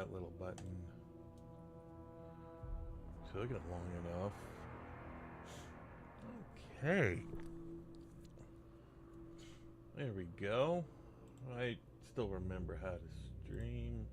that little button. Took it long enough. Okay. There we go. I still remember how to stream.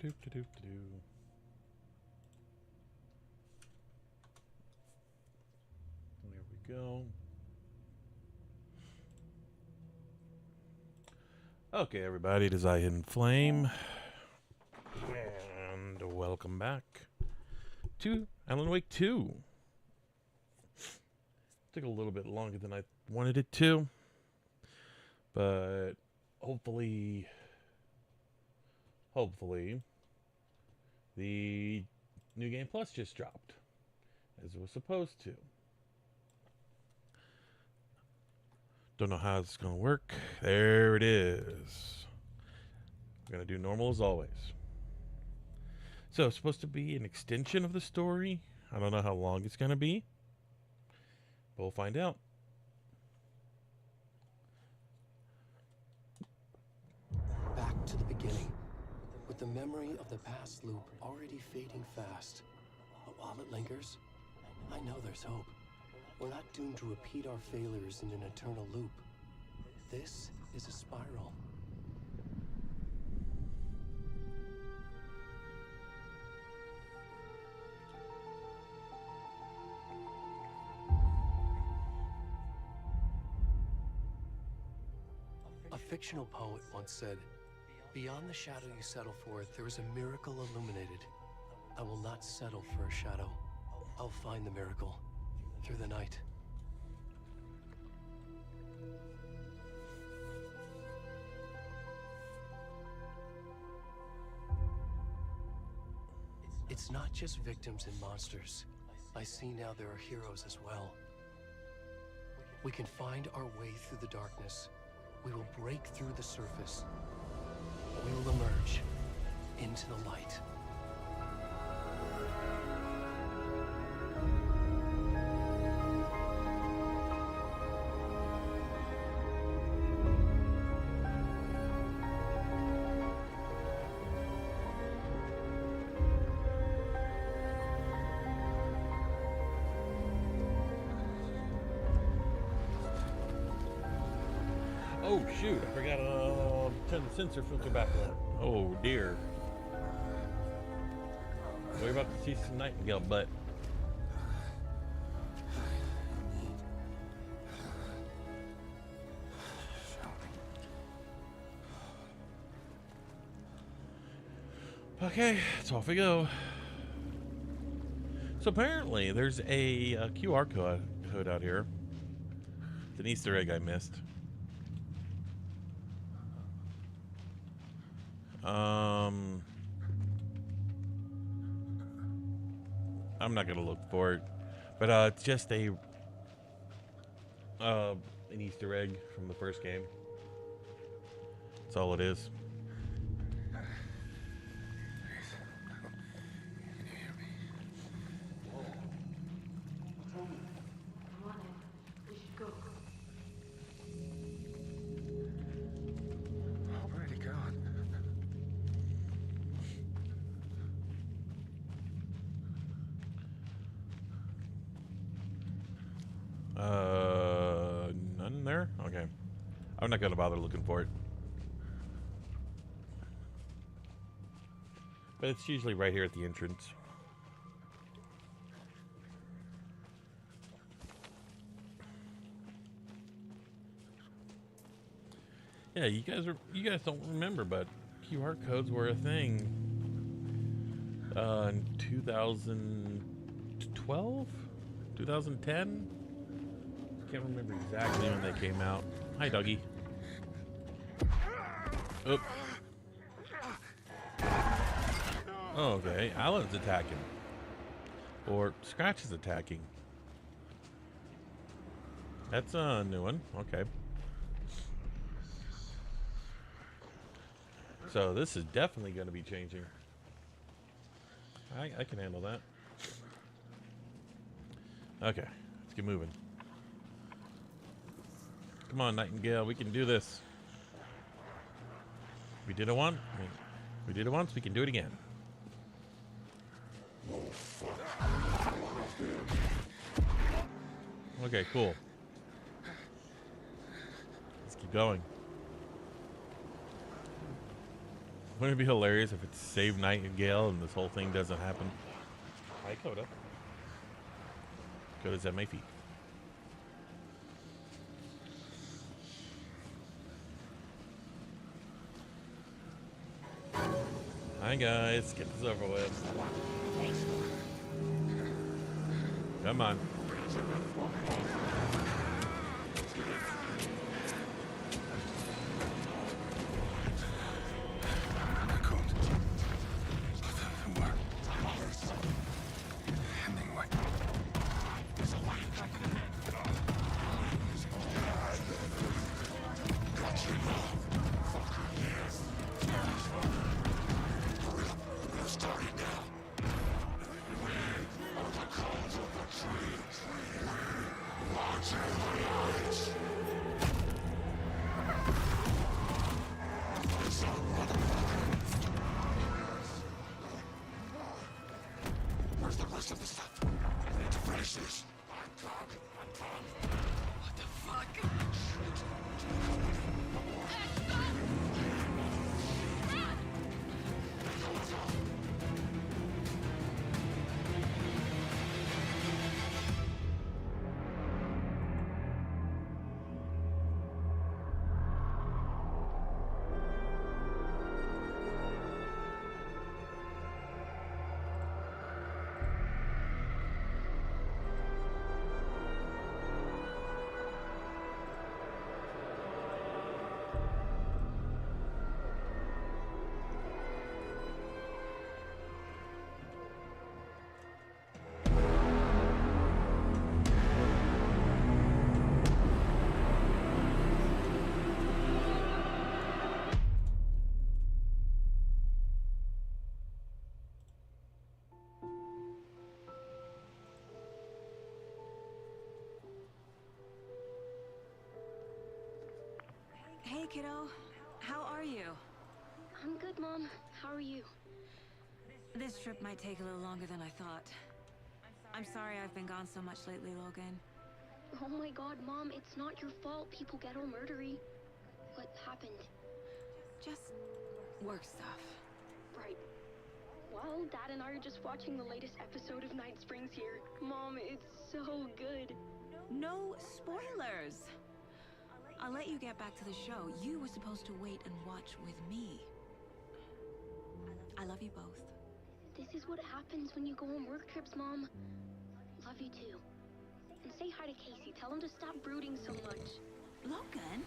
There we go. Okay, everybody, it is I Hidden Flame. And welcome back to Alan Wake 2. Took a little bit longer than I wanted it to. But hopefully, the New Game Plus just dropped, as it was supposed to. Don't know how it's going to work. There it is. We're going to do normal as always. So it's supposed to be an extension of the story. I don't know how long it's going to be, but we'll find out. Back to the beginning. With the memory of the past loop already fading fast. But while it lingers, I know there's hope. We're not doomed to repeat our failures in an eternal loop. This is a spiral. A fictional poet once said, "Beyond the shadow you settle for, there is a miracle illuminated. I will not settle for a shadow. I'll find the miracle through the night." It's not just victims and monsters. I see now there are heroes as well. We can find our way through the darkness. We will break through the surface. We will emerge into the light. Oh shoot, I forgot to turn the sensor filter back on. Oh dear. We're about to see some nightingale butt. Okay, so off we go. So apparently there's a QR code out here. It's an Easter egg I missed. I'm not gonna look for it, but it's just an Easter egg from the first game. That's all it is. None there? Okay. I'm not gonna bother looking for it. But it's usually right here at the entrance. Yeah, you guys don't remember, but QR codes were a thing in 2012. 2010? Can't remember exactly when they came out. Hi, doggy. Oop. Okay, Alan's attacking. Or Scratch is attacking. That's a new one. Okay. So this is definitely going to be changing. I can handle that. Okay, let's get moving. Come on, Nightingale, we can do this. We did it once. We did it once. We can do it again. Okay, cool. Let's keep going. Wouldn't it be hilarious if it's Save Nightingale and this whole thing doesn't happen? Hi, Coda. Coda's at my feet. Hi, guys. Get this over with. Come on. Where's the rest of the stuff? I need to finish this. What the fuck? Hey, kiddo. How are you? I'm good, Mom. How are you? This trip might take a little longer than I thought. I'm sorry I've been gone so much lately, Logan. Oh my god, Mom, it's not your fault people get all murdery. What happened? Just work stuff. Right. Well, Dad and I are just watching the latest episode of Night Springs here. Mom, it's so good. No spoilers! I'll let you get back to the show. You were supposed to wait and watch with me. I love you both. This is what happens when you go on work trips, Mom. Love you too. And say hi to Casey. Tell him to stop brooding so much. Logan?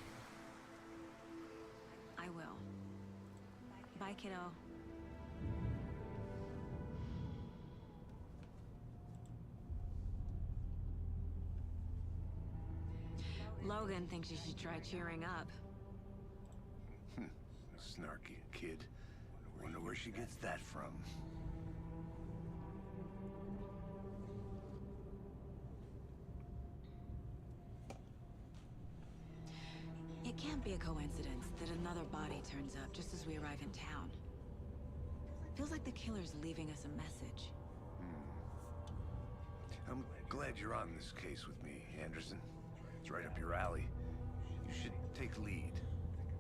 I will. Bye, kiddo. Logan thinks you should try cheering up. Snarky kid. Wonder where she gets that from. It can't be a coincidence that another body turns up just as we arrive in town. Feels like the killer's leaving us a message. I'm glad you're on this case with me, Anderson. It's right up your alley. You should take lead.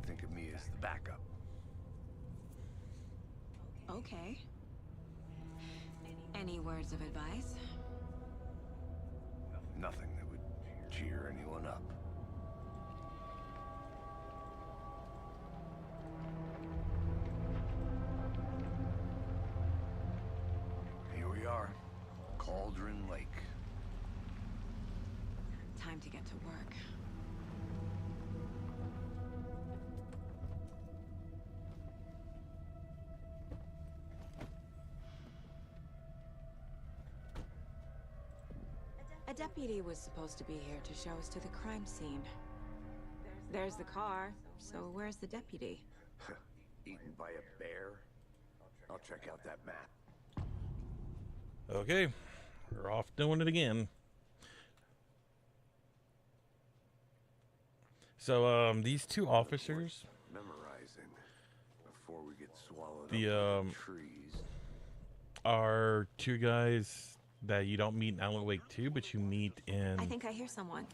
Think of me as the backup. Okay. Any words of advice? Nothing that would cheer anyone up. Here we are. Cauldron Lake. time to get to work. A deputy was supposed to be here to show us to the crime scene. There's the car, so where's the deputy? Eaten by a bear? I'll check out that map. Okay, we're off doing it again. So, these two officers, Memorizing before we get swallowed the up by trees. are two guys that you don't meet in Alan Wake 2, but you meet in. I think I hear someone.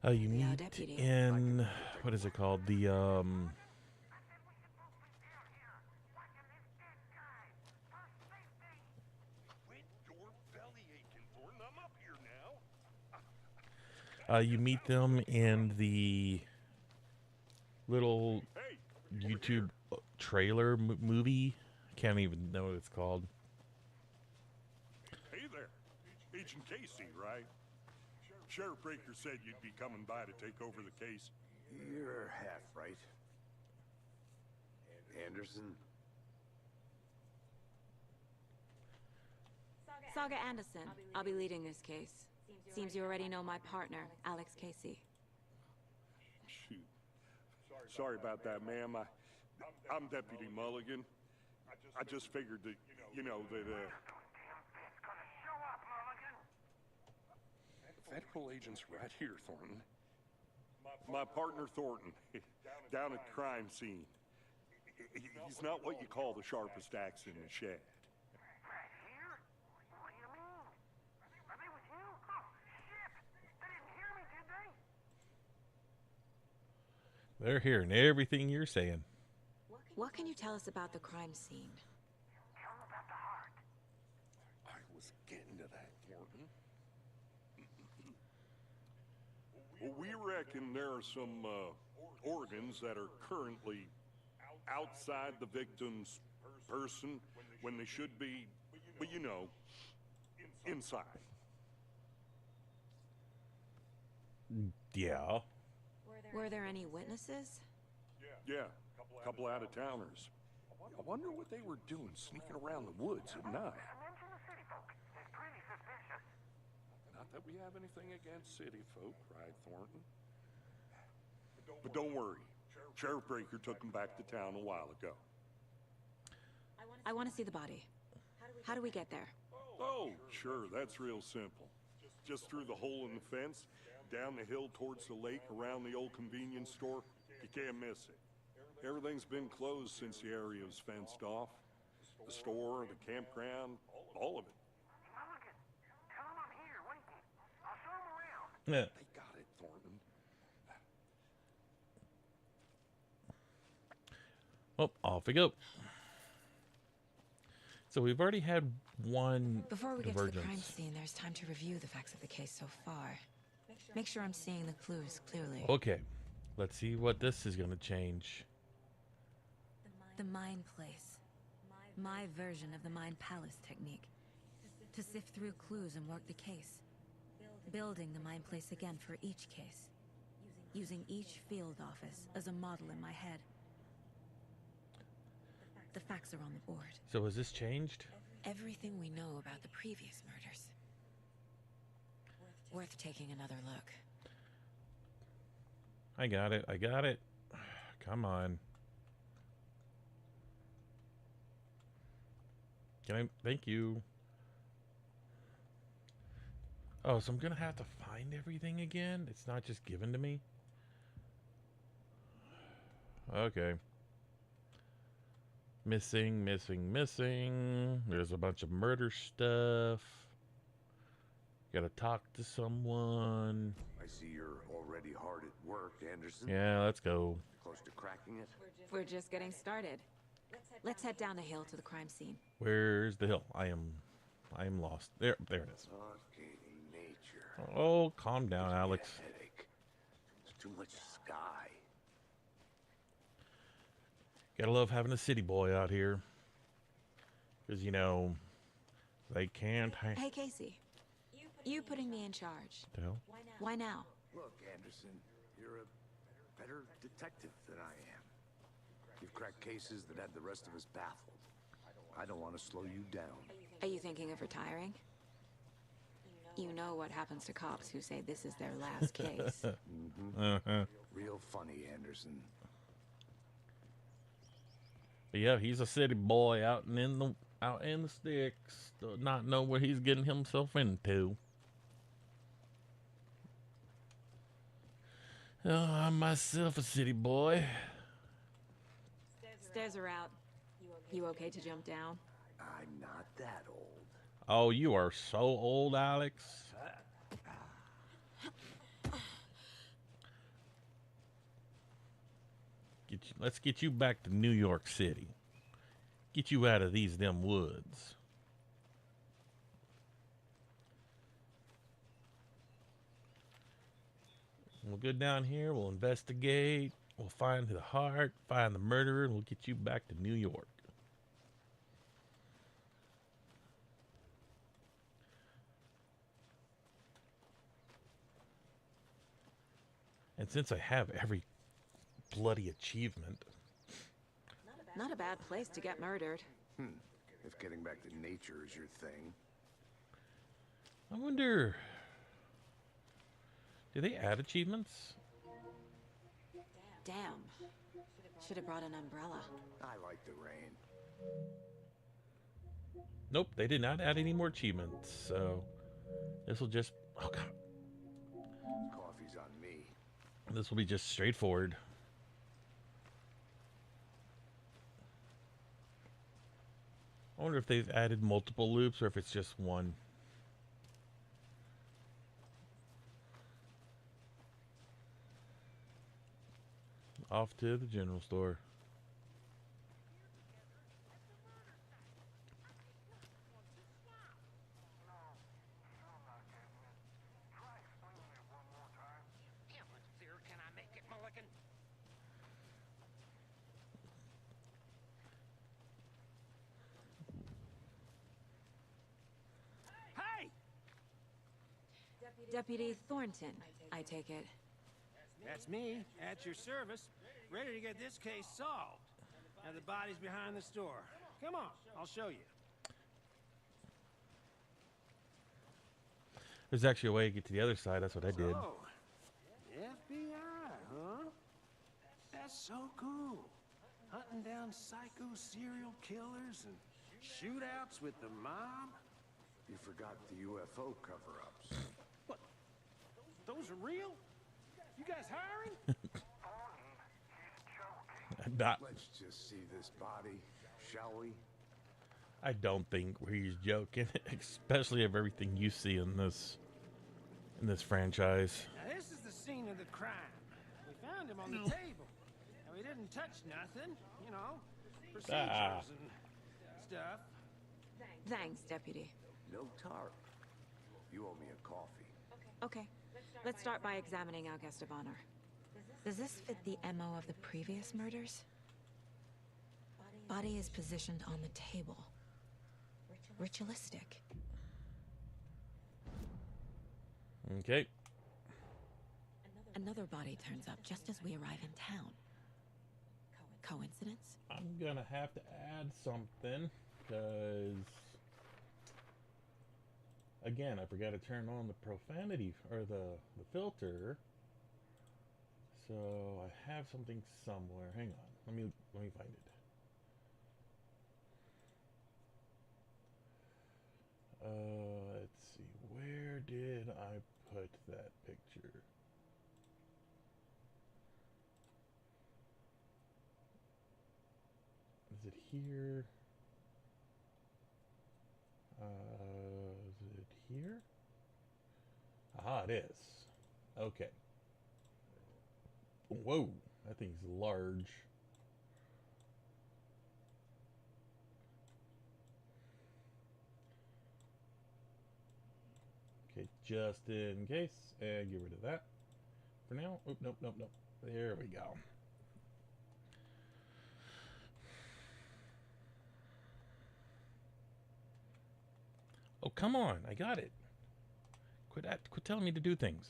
You meet deputy. in what is it called? The you meet them in the little YouTube trailer movie. Can't even know what it's called. Hey there, Agent Casey, right? Sheriff Breaker said you'd be coming by to take over the case. You're half right. Anderson? Saga Anderson. I'll be leading this case. Seems you already know my partner, Alex Casey. Shoot. Sorry about that, ma'am. I'm Deputy Mulligan. I just figured that, Federal agent's right here, Thornton. My partner, Thornton, down at crime scene. He's not what you call the sharpest axe in the shed. They're hearing everything you're saying. What can you tell us about the crime scene? I was getting to that, Thornton. Well, we reckon there are some organs that are currently outside the victim's person when they should be, well, inside. Yeah. Were there any witnesses? Yeah, a couple out-of-towners. I wonder what they were doing sneaking around the woods at night. Not that we have anything against city folk, cried Thornton. But don't worry. Sheriff Breaker took them back to town a while ago. I want to see the body. How do we get there? Oh, sure, that's real simple. Just through the hole in the fence, down the hill towards the lake, around the old convenience store. You can't miss it. Everything's been closed since the area was fenced off. The store, the campground, all of it. Yeah. They got it, Thornton. Oh, off we go. So we've already had one Before we get to the crime divergence. scene, there's time to review the facts of the case so far. Make sure I'm seeing the clues clearly. Okay, let's see what this is going to change. The Mind Place. My version of the Mind Palace technique. To sift through clues and work the case. Building the Mind Place again for each case. Using each field office as a model in my head. The facts are on the board. So has this changed? Everything we know about the previous murders. Worth taking another look. I got it. I got it. Come on. Can I? Thank you. Oh, so I'm going to have to find everything again? It's not just given to me? Okay. Missing, missing, missing. There's a bunch of murder stuff. Gotta talk to someone. I see you're already hard at work, Anderson. Yeah, let's go. Close to cracking it? We're just getting started. Let's head down the hill to the crime scene. Where's the hill? I am lost. There it is. Okay, nature. Oh, calm down, Alex. Headache. There's too much sky. Gotta love having a city boy out here. Because, they can't... Hey, Casey. You putting me in charge. The hell? Why now? Look, Anderson, you're a better detective than I am. You've cracked cases that had the rest of us baffled. I don't want to slow you down. Are you thinking of retiring? You know what happens to cops who say this is their last case. Real funny, Anderson. But yeah, he's a city boy out in the sticks, does not know what he's getting himself into. Oh, I'm myself a city boy. Stairs are out. You okay to jump down? I'm not that old. Oh, you are so old, Alex. Let's get you back to New York City. Get you out of them woods. We'll go down here, we'll investigate, we'll find the heart, find the murderer, and we'll get you back to New York. And since I have every bloody achievement. Not a bad place to get murdered. If getting back to nature is your thing. I wonder, do they add achievements? Damn. Should have brought an umbrella. I like the rain. Nope, they did not add any more achievements. So this will just, oh god, Coffee's on me. this will be just straightforward. I wonder if they've added multiple loops or if it's just one. Off to the general store. Deputy Thornton, I take it. That's me, at your service, ready to get this case solved. Now the body's behind the store. Come on, I'll show you. There's actually a way to get to the other side. That's what I did. Oh, FBI, huh? That's so cool. Hunting down psycho serial killers and shootouts with the mob. You forgot the UFO cover-ups. What? Those are real? You guys hiring? Not, Let's just see this body, shall we? I don't think he's joking, especially of everything you see in this franchise. Now this is the scene of the crime. We found him on the table. Now he didn't touch nothing, you know, procedures and stuff. Thanks, Deputy. No tarp. You owe me a coffee. Okay, let's start by examining our guest of honor. Does this fit the MO of the previous murders? Body is positioned on the table. Ritualistic. Okay. Another body turns up just as we arrive in town. Coincidence? I'm gonna have to add something because, again, I forgot to turn on the profanity or the filter. So I have something somewhere. Hang on. Let me find it. Let's see. Where did I put that picture? Is it here? Is it here? Ah, it is. Okay. Whoa, that thing's large. Okay, just in case, and get rid of that for now. Oop, nope. There we go. Oh, come on, I got it. Quit telling me to do things.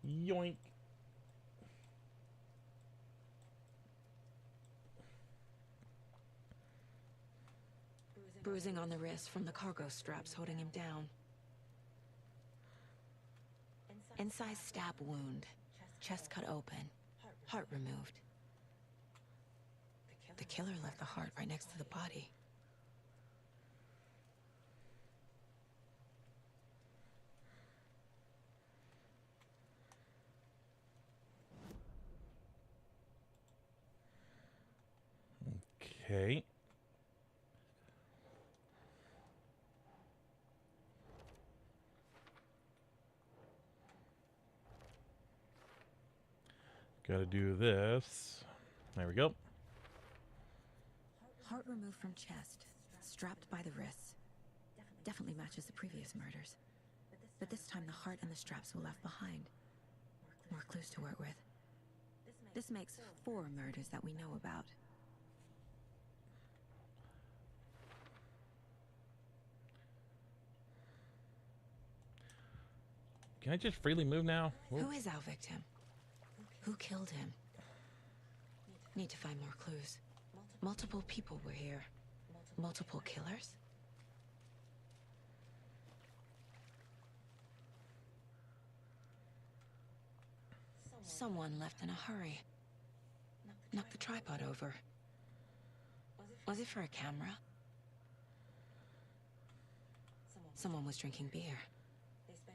Yoink. Bruising on the wrist from the cargo straps holding him down. Incised stab wound. Chest cut open. Heart removed. The killer left the heart right next to the body. Okay. Gotta do this. There we go. Heart removed from chest, strapped by the wrists. Definitely matches the previous murders. But this time the heart and the straps were left behind. More clues to work with. This makes 4 murders that we know about. Can I just freely move now? Who is our victim? Who killed him? Need to find more clues. Multiple people were here. Multiple killers? Someone left in a hurry. Knocked the tripod over. Was it for a camera? Someone was drinking beer.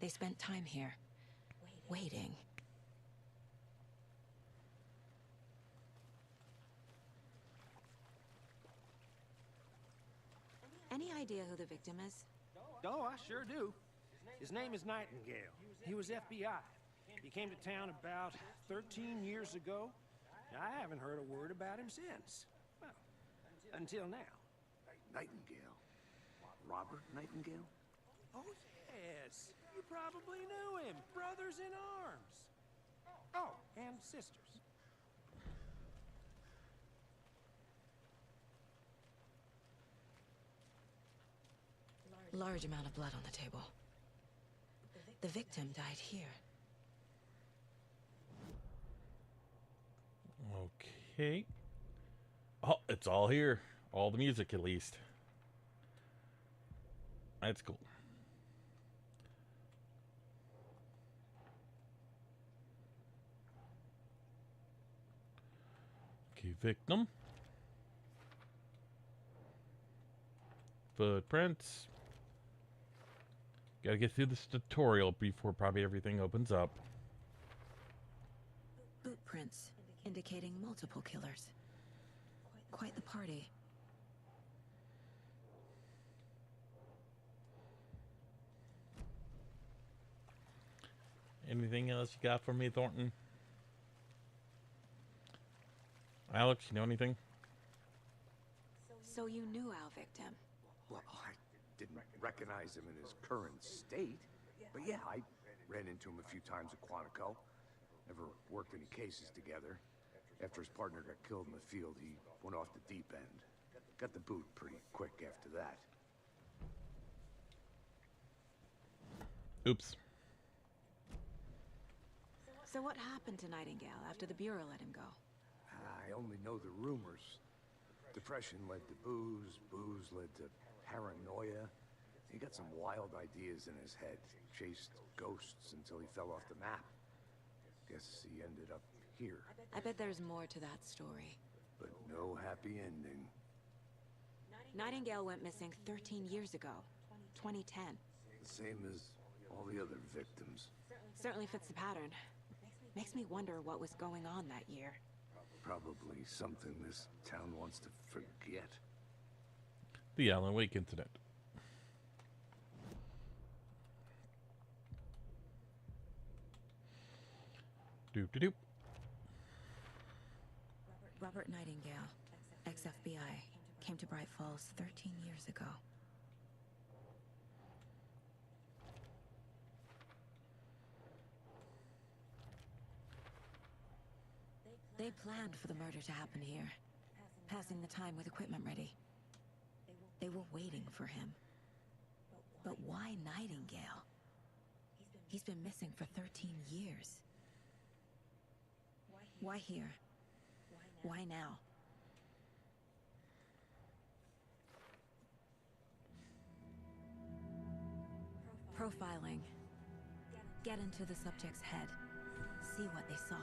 They spent time here, waiting. Any idea who the victim is? Oh, I sure do. His name is Nightingale. He was FBI. He came to town about 13 years ago. I haven't heard a word about him since. Well, until now. Nightingale? Robert Nightingale? Oh, yes. You probably knew him. Brothers in arms. Oh, and sisters. Large amount of blood on the table. The victim died here. Okay. Oh, it's all here. All the music, at least. That's cool. Okay, victim. Footprints. Gotta get through this tutorial before probably everything opens up. Boot prints, indicating multiple killers. Quite the party. Anything else you got for me, Thornton? Alex, you know anything? So you knew our victim? Well, I didn't recognize him in his current state. But yeah, I ran into him a few times at Quantico. Never worked any cases together. After his partner got killed in the field, he went off the deep end. Got the boot pretty quick after that. Oops. So what happened to Nightingale after the Bureau let him go? I only know the rumors. Depression led to booze, booze led to paranoia. He got some wild ideas in his head, chased ghosts until he fell off the map. Guess he ended up here. I bet there's more to that story. But no happy ending. Nightingale went missing 13 years ago, 2010. The same as all the other victims. Certainly fits the pattern. Makes me wonder what was going on that year. Probably something this town wants to forget. The Alan Wake incident. Doop-de-doop. Robert Nightingale, ex-FBI, came to Bright Falls 13 years ago. They planned for the murder to happen here, passing the time with equipment ready. They were waiting for him. But why Nightingale? He's been missing for 13 years. Why here? Why now? Profiling. Get into the subject's head. See what they saw.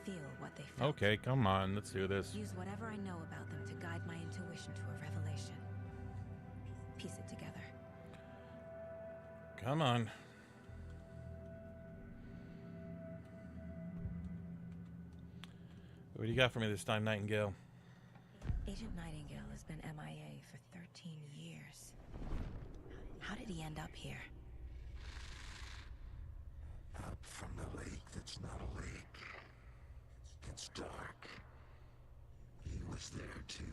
Feel what they felt. Okay, come on, let's do this. Use whatever I know about them to guide my intuition to a revelation. Piece it together. Come on. What do you got for me this time, Nightingale? Agent Nightingale has been MIA for 13 years. How did he end up here? Up from the lake that's not a lake. It's dark. He was there too.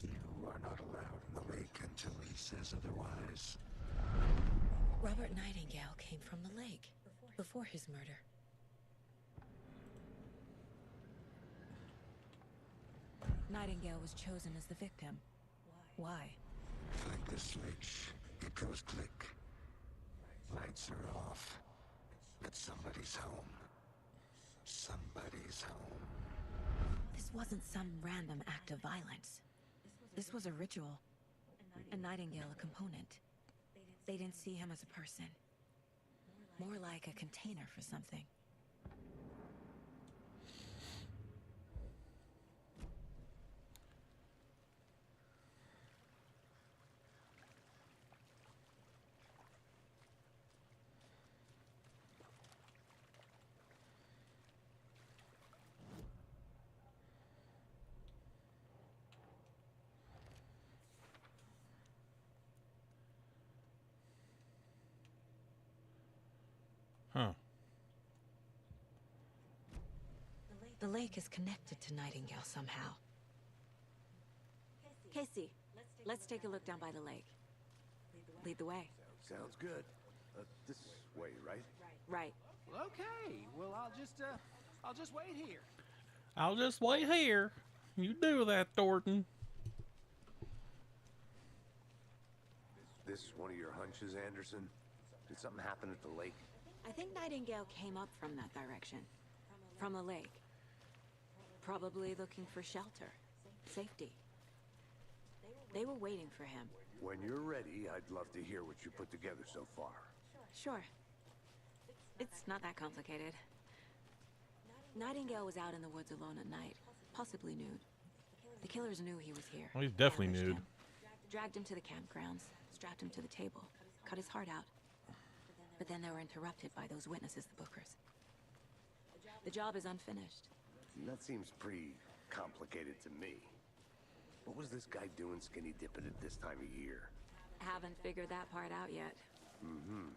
You are not allowed in the lake until he says otherwise. Robert Nightingale came from the lake before his murder. Nightingale was chosen as the victim. Why? Flick the switch. It goes click. Lights are off. But somebody's home. Somebody's home. This wasn't some random act of violence. This was a ritual. And Nightingale a component. They didn't see him as a person. More like a container for something. Huh. The lake is connected to Nightingale somehow. Casey, let's take a look down by the lake. Lead the way. Sounds good. This way, right? Right. Okay, well, I'll just wait here. I'll just wait here. You do that, Thornton. This one of your hunches, Anderson? Did something happen at the lake? I think Nightingale came up from that direction. From the lake. Probably looking for shelter. Safety. They were waiting for him. When you're ready, I'd love to hear what you put together so far. Sure. It's not that complicated. Nightingale was out in the woods alone at night, possibly nude. The killers knew he was here. Well, he's definitely ambushed nude. him, dragged him to the campgrounds, strapped him to the table, cut his heart out. But then they were interrupted by those witnesses, the Bookers. The job is unfinished. That seems pretty complicated to me. What was this guy doing skinny dipping at this time of year? Haven't figured that part out yet. Mm-hmm.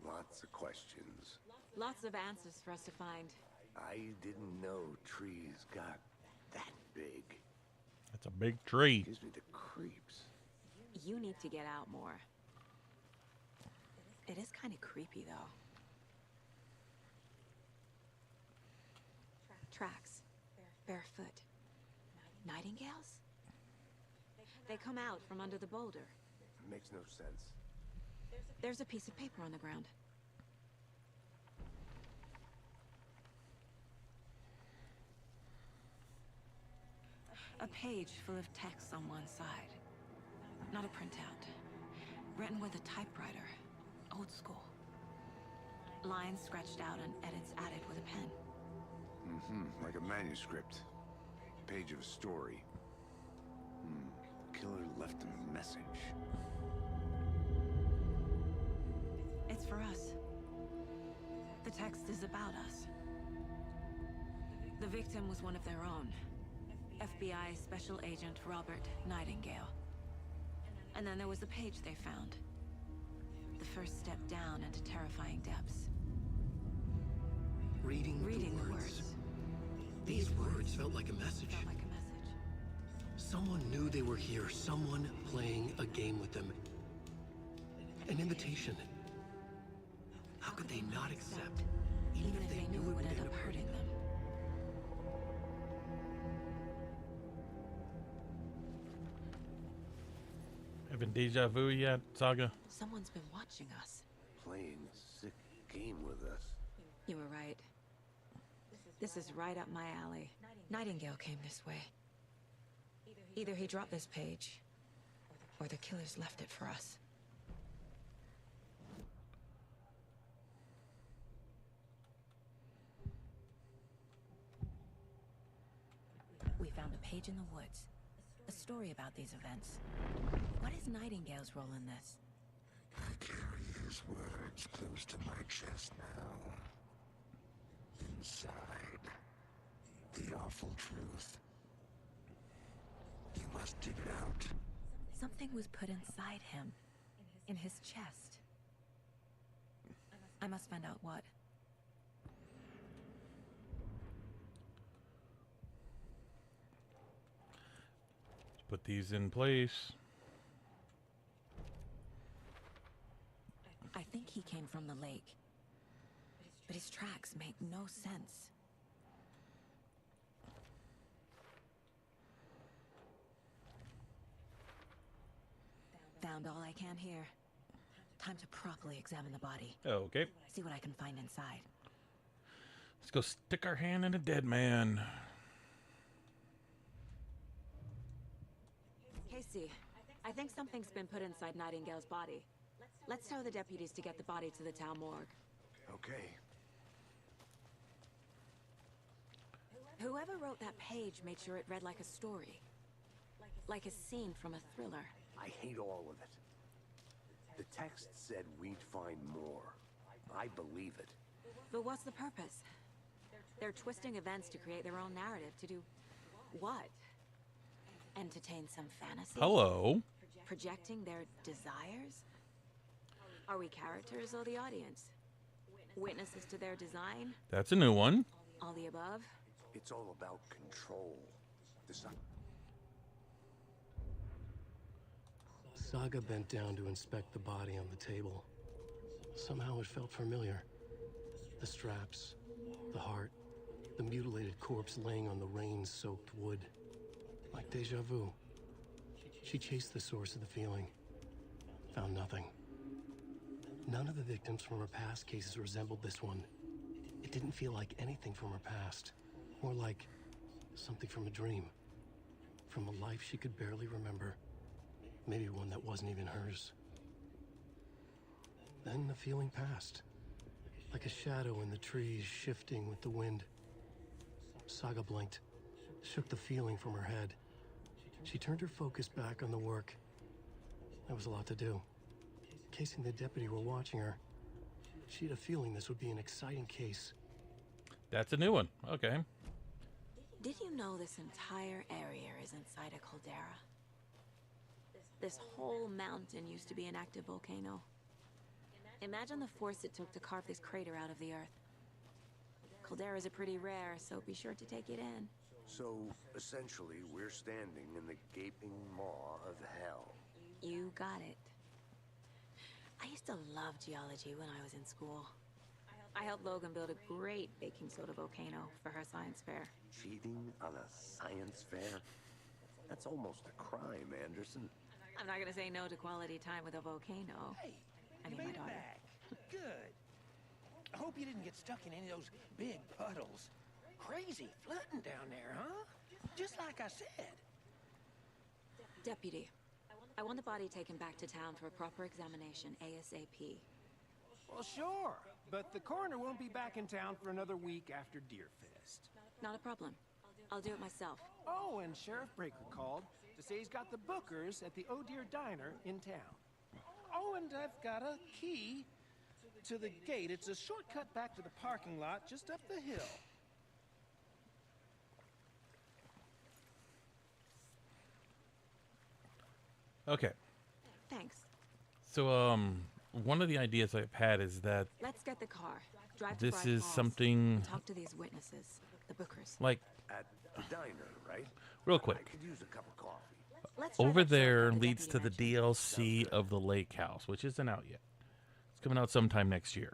Lots of questions. Lots of answers for us to find. I didn't know trees got that big. That's a big tree. Gives me the creeps. You need to get out more. It is kind of creepy, though. Tracks. Barefoot. Nightingales? They come out from under the boulder. Makes no sense. There's a piece of paper on the ground. A page full of text on one side. Not a printout. Written with a typewriter. Old school. Lines scratched out and edits added with a pen. Mm-hmm. Like a manuscript. Page of a story. Killer left him a message. It's for us. The text is about us. The victim was one of their own. FBI Special Agent Robert Nightingale. And then there was the page they found. The first step down into terrifying depths. Reading the words. These words felt like a message. Felt like a message. Someone knew they were here. Someone playing a game with them. An invitation. How could they not accept? Even if they knew it would end up hurting them. Having deja vu yet, Saga? Someone's been watching us. Playing a sick game with us. You were right. This is right up my alley. Nightingale came this way. Either he dropped this page, or the killers left it for us. We found a page in the woods. A story about these events. What is Nightingale's role in this? I carry his words close to my chest now. Inside, the awful truth. You must dig it out. Something was put inside him. In his chest. I must find out what. Put these in place. I think he came from the lake. But his tracks make no sense. Found all I can here. Time to properly examine the body. Okay. See what I can find inside. Let's go stick our hand in a dead man. Casey, I think something's been put inside Nightingale's body. Let's tell the deputies to get the body to the town morgue. Okay. Whoever wrote that page made sure it read like a story. Like a scene from a thriller. I hate all of it. The text said we'd find more. I believe it. But what's the purpose? They're twisting events to create their own narrative. To do what? Entertain some fantasy? Hello. Projecting their desires? Are we characters or the audience? Witnesses to their design? That's a new one. All the above? It's all about control. Saga bent down to inspect the body on the table. Somehow it felt familiar. The straps, the heart, the mutilated corpse laying on the rain-soaked wood. Like deja vu. She chased the source of the feeling. Found nothing. None of the victims from her past cases resembled this one. It didn't feel like anything from her past. More like something from a dream. From a life she could barely remember. Maybe one that wasn't even hers. Then the feeling passed. Like a shadow in the trees shifting with the wind. Saga blinked. Shook the feeling from her head. She turned her focus back on the work. There was a lot to do. Casey and the deputy were watching her. She had a feeling this would be an exciting case. That's a new one. Okay. Did you know this entire area is inside a caldera? This whole mountain used to be an active volcano. Imagine the force it took to carve this crater out of the earth. Calderas are pretty rare, so be sure to take it in. So, essentially, we're standing in the gaping maw of hell. You got it. I used to love geology when I was in school. I helped Logan build a great baking soda volcano for her science fair. Cheating on a science fair? That's almost a crime, Anderson. I'm not gonna say no to quality time with a volcano. Hey, I you mean, my made it daughter. back. Good. I hope you didn't get stuck in any of those big puddles. Crazy flooding down there, huh? Just like I said. Deputy, I want the body taken back to town for a proper examination ASAP. Well, sure. But the coroner won't be back in town for another week after Deerfest. Not a problem. I'll do it myself. Oh, and Sheriff Breaker called to say he's got the bookers at the Oh Dear Diner in town. Oh, and I've got a key to the gate. It's a shortcut back to the parking lot just up the hill. Okay. Thanks. So, one of the ideas I've had is that Let's get the car. Drive to this Bright is Falls something and talk to these witnesses, the bookers. like At the diner, right? real I quick. could use a cup of coffee. Let's drive Over up there south by the leads to the deputy mansion. DLC of the Lake House, which isn't out yet. It's coming out sometime next year.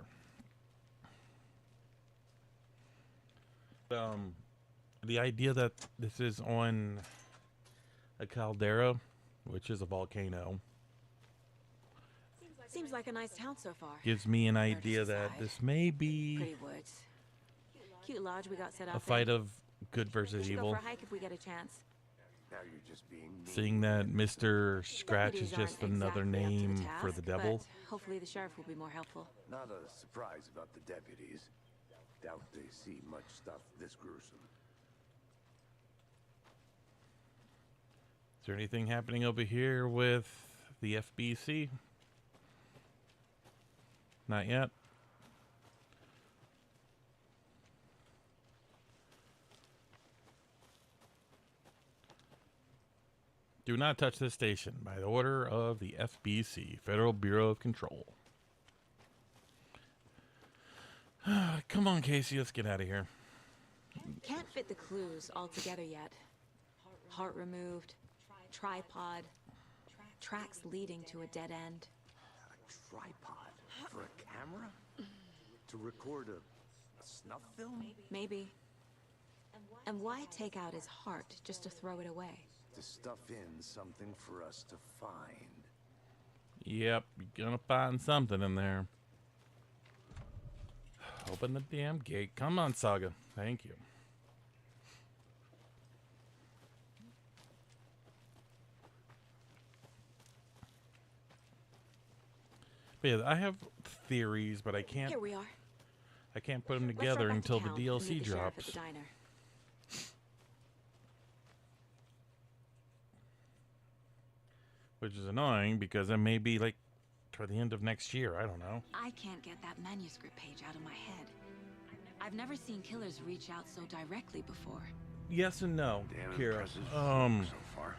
The idea that this is on a caldera, which is a volcano, Seems like a nice town so far. gives me an Notice idea that aside. this may be Pretty woods. Cute lodge we got set up. a fight there. of good We versus should go evil. for a hike if we get a chance. Now you're just being mean. Seeing that Mr. Scratch is Deputies just aren't another exactly up to name for the task, devil. but hopefully the sheriff will be more helpful. Not a surprise about the deputies. Doubt they see much stuff this gruesome. Is there anything happening over here with the FBC? Not yet. Do not touch this station by the order of the FBC, Federal Bureau of Control. Come on, Casey, let's get out of here. Can't fit the clues all together yet. Heart removed, tripod, tracks leading to a dead end. A tripod for a camera? To record a snuff film? Maybe. And why take out his heart just to throw it away? To stuff in something for us to find. Yep, you're gonna find something in there. Open the damn gate. Come on, Saga. Thank you. But yeah, I have theories, but I can't. Here we are. I can't put them Let's together run back to until the town and meet DLC the sheriff at drops. the diner. Which is annoying because it may be like toward the end of next year. I don't know. I can't get that manuscript page out of my head. I've never seen killers reach out so directly before. Yes and no, Damn Kira. impressive so far.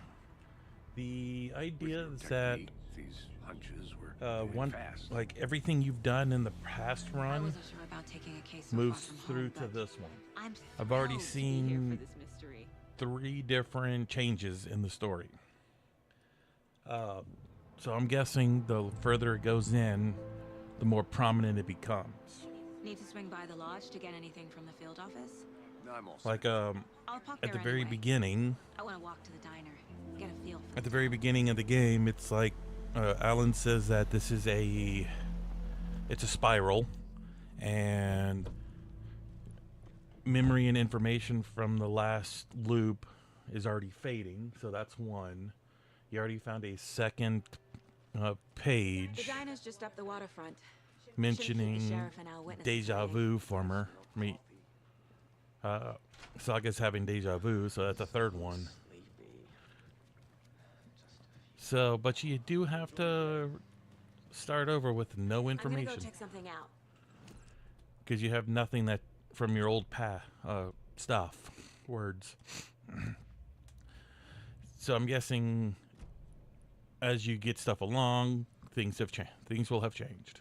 The With idea your is that technique, these hunches were moving one fast. like everything you've done in the past I run wasn't sure about taking a case so moves far from through home, to but this one. I'm I've already thrilled to be here seen for this mystery. 3 different changes in the story. So I'm guessing the further it goes in, the more prominent it becomes. Need to swing by the lodge to get anything from the field office? No, I'm all set. Like I'll pop at there the very anyway. beginning, I want to walk to the diner, get a feel for at the very beginning of the game, it's like Alan says that this is it's a spiral, and memory and information from the last loop is already fading, so that's one. You already found a second The page diner's just up the waterfront. mentioning sheriff and our witnesses deja waiting. vu former. Saga's having deja vu, so that's a third one. So, but you do have to start over with no I'm gonna information go check something out. because you have nothing that from your old stuff, words. So I'm guessing as you get stuff along, things have changed. Things will have changed.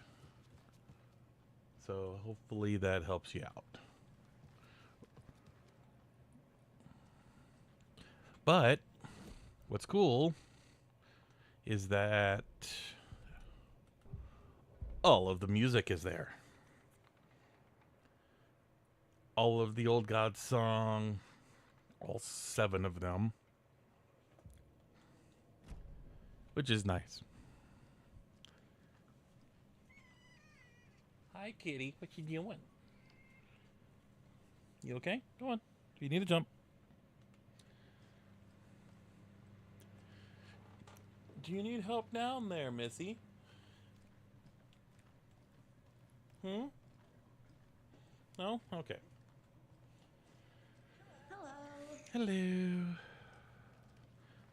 So hopefully that helps you out. But what's cool is that all of the music is there. All of the Old God song, all 7 of them, which is nice. Hi, kitty. What you doing? You okay? Go on. You need to jump. Do you need help down there, Missy? No? Okay. Hello.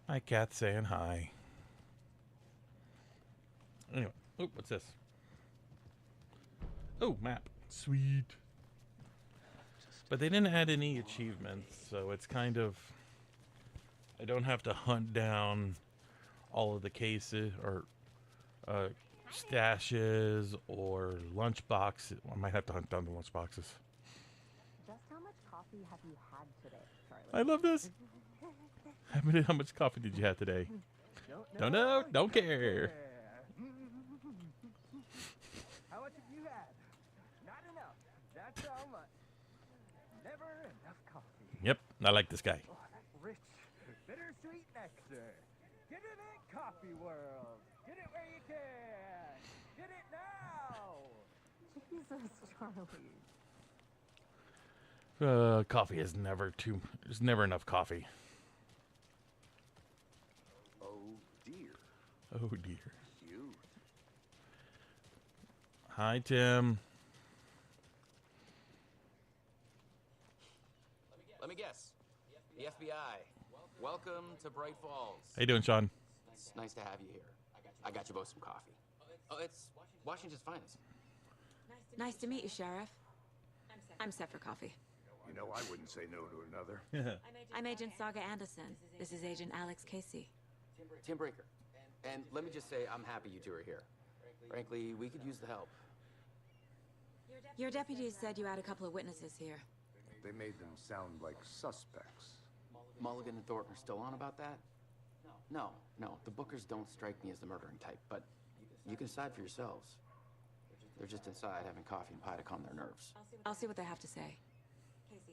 My cat's saying hi. Anyway. Oh, what's this? Oh, map. Sweet. But they didn't add any achievements, so it's kind of... I don't have to hunt down all of the cases or stashes or lunch boxes. I might have to hunt down the lunch boxes. Just how much coffee have you had today, Charlie? I love this. How much coffee did you have today? Don't know. Don't care. How much have you had? Not enough. That's how much. Never enough coffee. Yep, I like this guy. Oh, that rich, bittersweet nectar. Get it in coffee world. Get it where you can. Hit it now! Jesus, Charlie. Coffee is never too. There's never enough coffee. Oh dear. Oh dear. Cute. Hi, Tim. Let me guess. The FBI. Welcome to Bright Falls. How you doing, Sean? It's nice to have you here. I got you both some coffee. Oh, it's Washington's finest. Nice to meet you, Sheriff. I'm set for coffee. You know, I wouldn't say no to another. I'm Agent Saga Anderson. This is Agent Alex Casey. Tim Breaker. And let me just say, I'm happy you two are here. Frankly, we could use the help. Your deputies said you had a couple of witnesses here. They made them sound like suspects. Mulligan and Thornton are still on about that? No. The Bookers don't strike me as the murdering type, but you can decide for yourselves. They're just inside having coffee and pie to calm their nerves. I'll see what they have to say.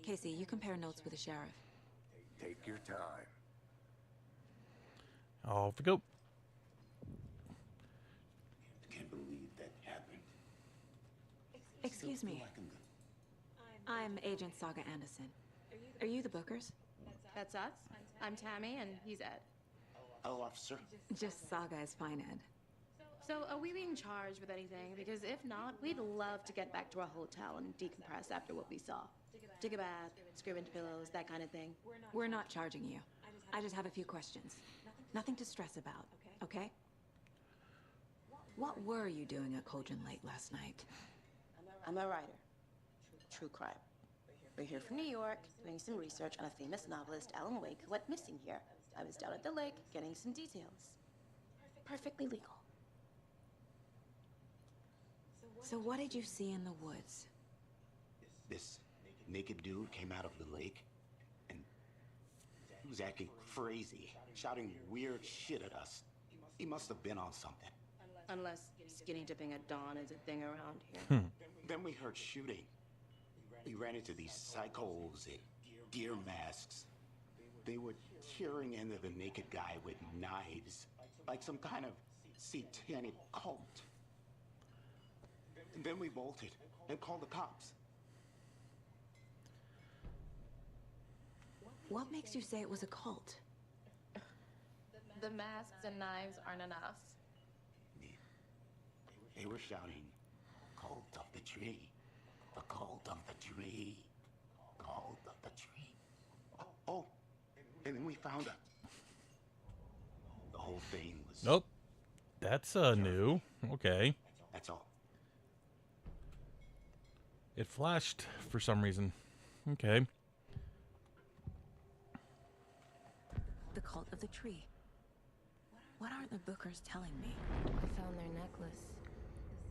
Casey, you compare notes with the sheriff. Take your time. Off we go. Can't believe that happened. Excuse me. I'm Agent Saga Anderson. Are you the Bookers? That's us. I'm Tammy, and he's Ed. Hello, officer. Just Saga is fine, Ed. So, are we being charged with anything? Because if not, we'd love to get back to our hotel and decompress after what we saw. Take a bath, scream into pillows, that kind of thing. We're not charging you. I just have a few questions. Nothing to stress about, okay? What were you doing at Cauldron Lake last night? I'm a writer. True crime. We're here from New York, doing some research on a famous novelist, Alan Wake, who went missing here. I was down at the lake, getting some details. Perfectly legal. So what did you see in the woods? This naked dude came out of the lake, and he was acting crazy, shouting weird shit at us. He must have been on something. Unless skinny dipping at dawn is a thing around here. Then we heard shooting. We ran into these psychos in deer masks. They were tearing into the naked guy with knives, like some kind of satanic cult. And then we bolted and called the cops. What makes you say it was a cult? The masks and knives aren't enough. They were shouting, "Cult of the tree, the cult of the tree, cult of the tree." Oh, and then we found out. The whole thing was... Nope. That's new. Okay. That's all. It flashed for some reason. Okay. The cult of the tree. What aren't the Bookers telling me? I found their necklace.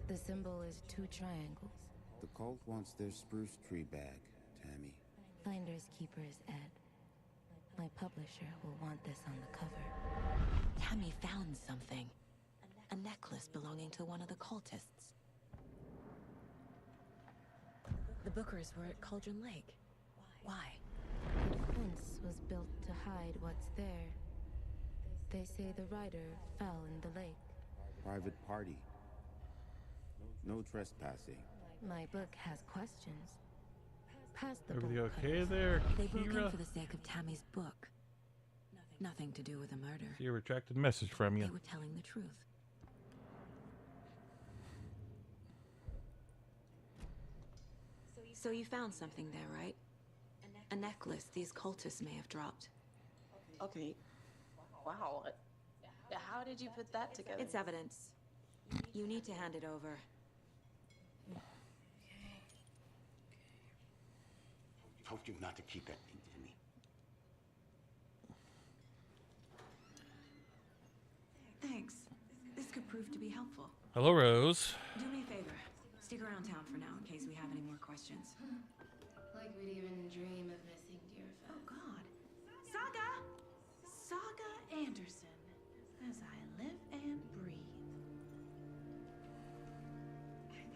The symbol is 2 triangles. The cult wants their spruce tree back, Tammy. Finders keepers, Ed. My publisher will want this on the cover. Tammy found something. A necklace belonging to one of the cultists. The Bookers were at Cauldron Lake. Why? The fence was built to hide what's there. They say the rider fell in the lake. Private party. No trespassing. My book has questions. Pass the Everything book, okay please. there, They broke in Kira? for the sake of Tammy's book. Nothing to do with the murder. See a retracted message from you. They were telling the truth. So you found something there, right? A necklace these cultists may have dropped. Okay. Wow. How did you put that together? It's evidence. You need to hand it over. Told you not to keep that thing to me. Thanks. This could prove to be helpful. Hello, Rose. Do me a favor. Stick around town for now in case we have any more questions. Like we'd even dream of missing dear Oh, friends. God. Saga Anderson. As I live and breathe.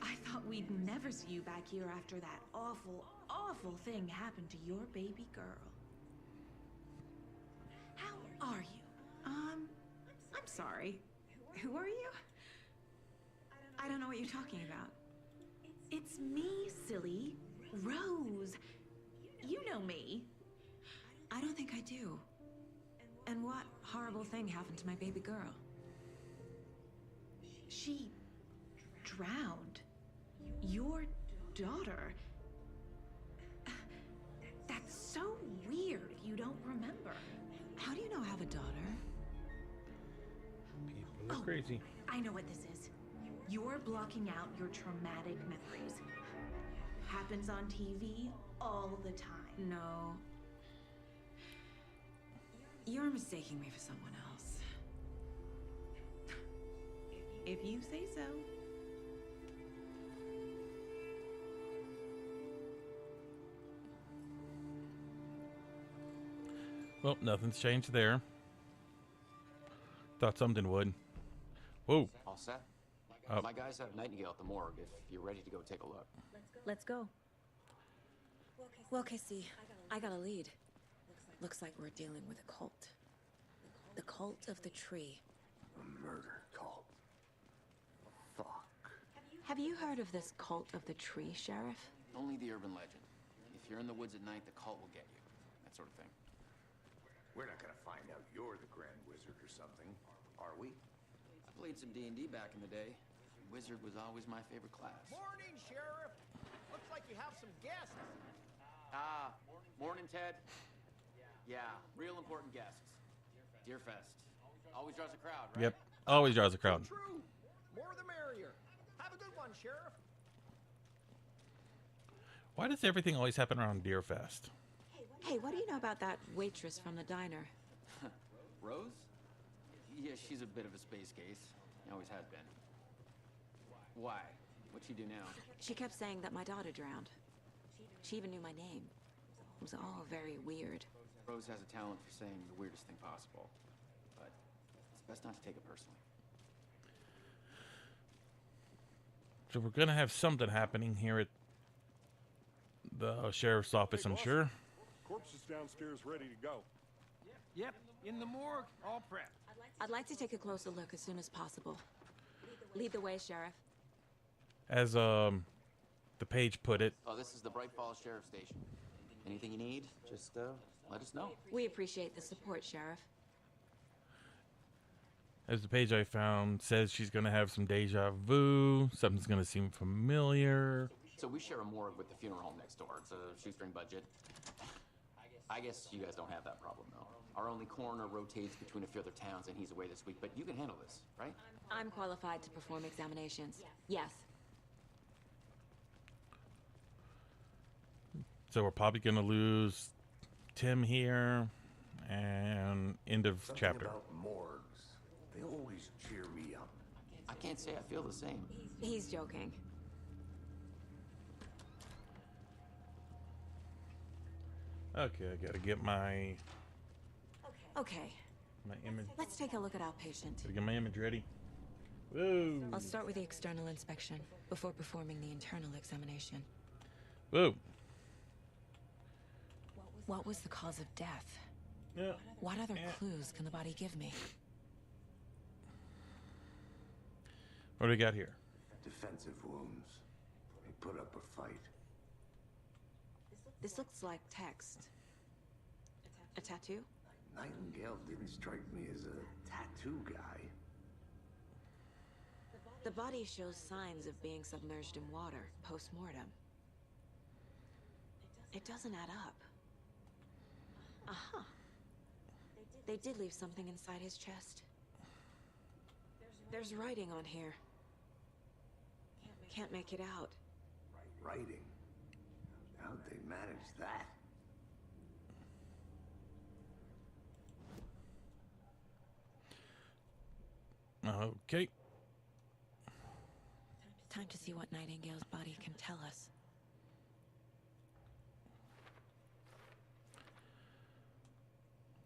I thought we'd never see you back here after that awful, awful thing happened to your baby girl. How are you? I'm sorry. Who are you? I don't know what you're talking about. It's me, silly. Rose. You know me. I don't think I do. And what horrible thing happened to my baby girl? She drowned. Your daughter. That's so weird you don't remember. How do you know I have a daughter? People are crazy. I know what this is. You're blocking out your traumatic memories. Happens on TV all the time. No. You're mistaking me for someone else. If you say so. Well, nothing's changed there. Thought something would. Whoa. All set? Oh. My guys have Nightingale at the morgue if you're ready to go take a look. Let's go. Well, Casey, I got a lead. Looks like we're dealing with a cult. The cult of the tree. A murder cult. Fuck. Have you heard of this cult of the tree, Sheriff? Only the urban legend. If you're in the woods at night, the cult will get you. That sort of thing. We're not gonna find out you're the Grand Wizard or something, are we? I played some D&D back in the day. Wizard was always my favorite class. Morning, Sheriff. Looks like you have some guests. Morning, Ted. Yeah, real important guests. Deerfest. Always draws a crowd, right? Yep. Always draws a crowd. True. More the merrier. Have a good one, Sheriff. Why does everything always happen around Deerfest? Hey, what do you know about that waitress from the diner? Rose? Yeah, she's a bit of a space case. Always has been. Why? What'd she do now? She kept saying that my daughter drowned. She even knew my name. It was all very weird. Rose has a talent for saying the weirdest thing possible. But it's best not to take it personally. So we're gonna have something happening here at the sheriff's office, I'm sure. Corpse is downstairs ready to go. Yep, in the morgue, all prepped. I'd like to take a closer look as soon as possible. Lead the way, Sheriff. As the page put it. Oh, this is the Bright Falls Sheriff Station. Anything you need, just let us know. We appreciate the support, Sheriff. As the page I found says, she's gonna have some deja vu. Something's gonna seem familiar. So we share a morgue with the funeral home next door. It's a shoestring budget. I guess you guys don't have that problem, though. Our only coroner rotates between a few other towns, and he's away this week. But you can handle this, right? I'm qualified to perform examinations. Yes. So we're probably gonna lose Tim here, and end of Something chapter. about morgues. They always cheer me up. I can't say I feel the same. He's joking. Okay, I gotta get my Okay, image. let's take a look at our patient. Gotta get my image ready. Whoa. I'll start with the external inspection before performing the internal examination. Whoa. What was the cause of death? Yeah. What other clues can the body give me? What do we got here? Defensive wounds. They put up a fight. This looks like text. A tattoo? Nightingale didn't strike me as a tattoo guy. The body shows signs of being submerged in water post-mortem. It doesn't add up. Uh-huh. They did leave something inside his chest. There's writing on here. Can't make it out. Writing? How'd they manage that? Okay. Time to see what Nightingale's body can tell us.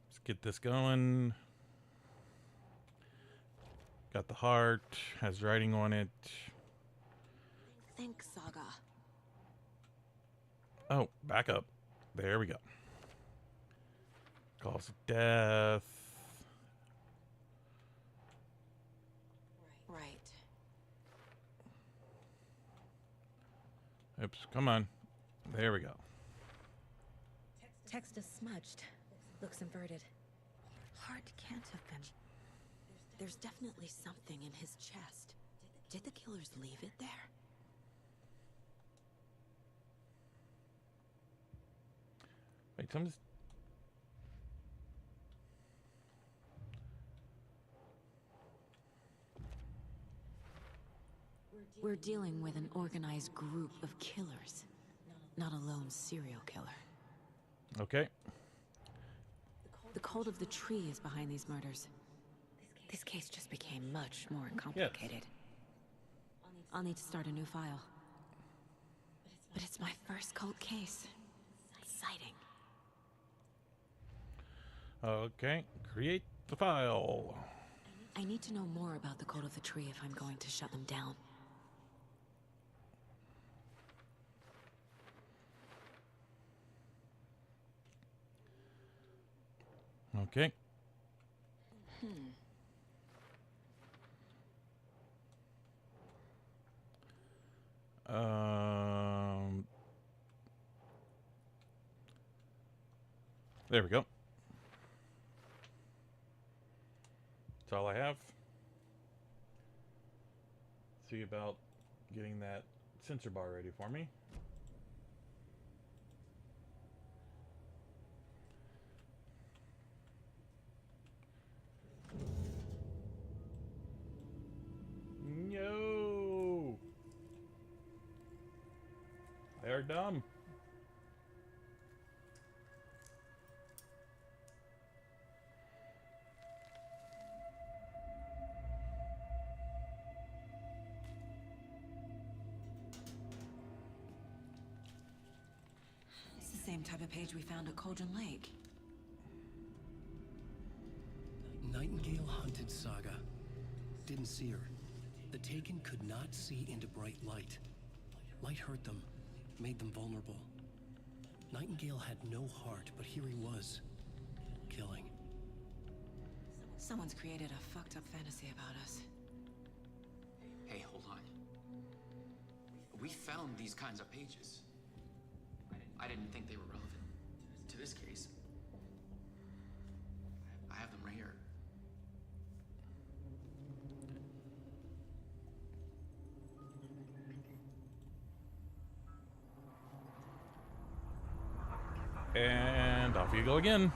Let's get this going. Got the heart, has writing on it. Think Saga. Oh, back up. There we go. Cause of death. Right. Oops, come on. There we go. Text is smudged. Looks inverted. Heart can't have been. There's definitely something in his chest. Did the killers leave it there? Wait, something's... We're dealing with an organized group of killers, not a lone serial killer. Okay. The cult of the tree is behind these murders. This case just became much more complicated. Yes. I'll need to start a new file. But it's my first cult case. Exciting. Okay, create the file. I need to know more about the cult of the tree if I'm going to shut them down. Okay. There we go. That's all I have. See about getting that sensor bar ready for me. No. They're dumb. It's the same type of page we found at Cauldron Lake. Nightingale hunted Saga. Didn't see her. The Taken could not see into bright light. Light hurt them, made them vulnerable. Nightingale had no heart, but here he was, killing. Someone's created a fucked up fantasy about us. Hey, hold on. We found these kinds of pages. I didn't think they were relevant to this case. I have them right here. And off you go again.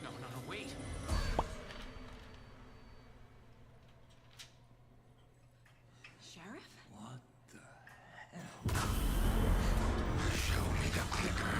No, wait. Sheriff? What the hell? Show me the clicker.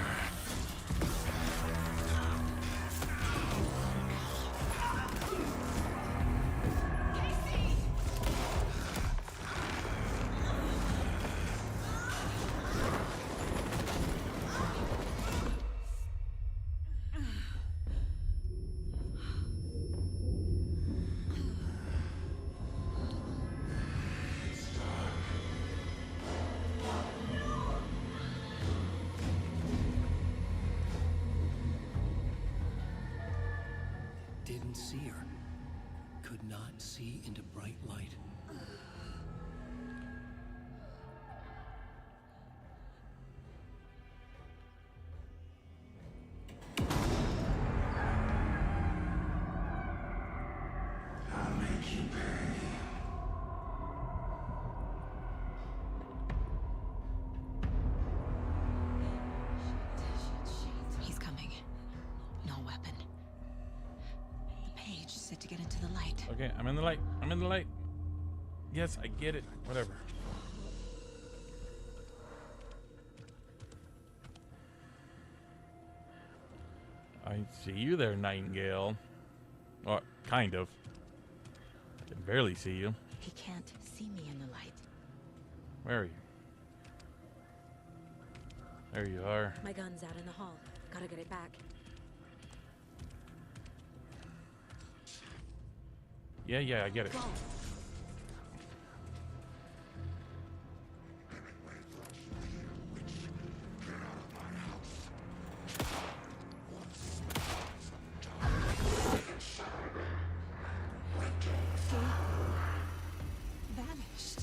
Didn't see her. Could not see into bright light. I'll make you pay. He's coming. No weapon. The page said to get into the light. Okay, I'm in the light. I'm in the light. Yes, I get it. Whatever. I see you there, Nightingale. Or, kind of. I can barely see you. He can't see me in the light. Where are you? There you are. My gun's out in the hall. Gotta get it back. Yeah, I get it. Go. Vanished.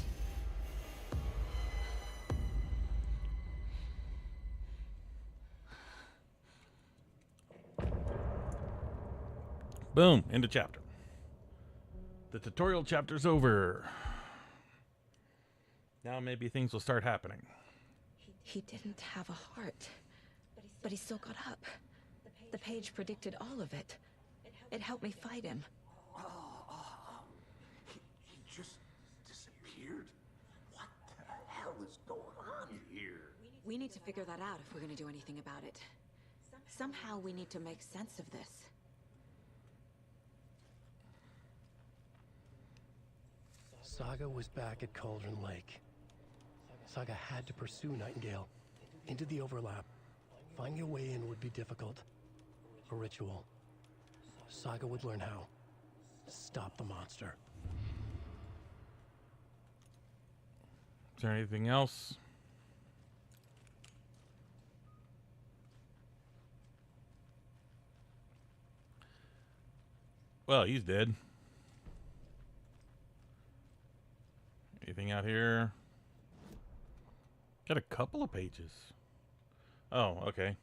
Boom, end of chapter. The tutorial chapter's over. Now maybe things will start happening. He didn't have a heart, but he still got up. The page predicted all of it. It helped me fight him. He just disappeared? What the hell is going on here? We need to figure that out if we're going to do anything about it. Somehow we need to make sense of this. Saga was back at Cauldron Lake. Saga had to pursue Nightingale into the overlap. Finding a way in would be difficult. A ritual. Saga would learn how to stop the monster. Is there anything else? Well, he's dead. Anything out here? Got a couple of pages. Oh, okay.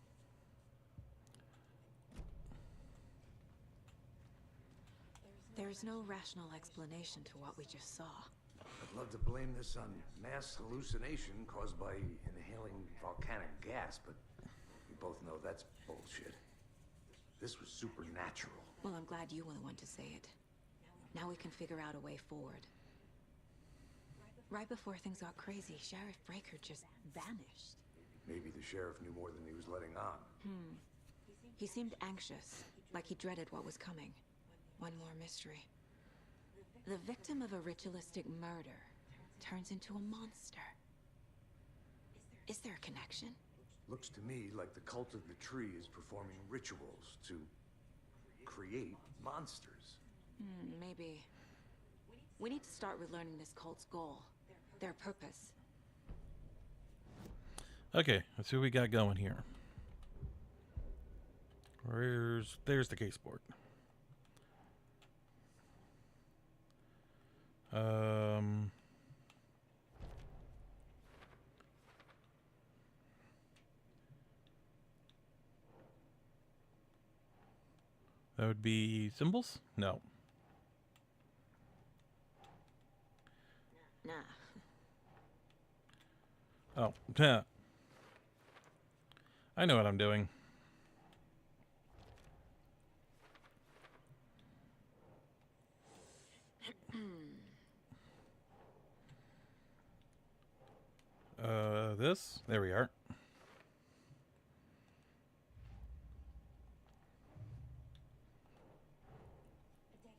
There's no rational explanation to what we just saw. I'd love to blame this on mass hallucination caused by inhaling volcanic gas, but we both know that's bullshit. This was supernatural. Well, I'm glad you were the one to say it. Now we can figure out a way forward. Right before things got crazy, Sheriff Breaker just vanished. Maybe the sheriff knew more than he was letting on. He seemed anxious, like he dreaded what was coming. One more mystery. The victim of a ritualistic murder turns into a monster. Is there a connection? Looks to me like the cult of the tree is performing rituals to create monsters. Maybe. We need to start with learning this cult's goal. Their purpose. Okay, let's see what we got going here. There's the case board. That would be symbols? No. Nah. Oh, yeah. I know what I'm doing. This? There we are.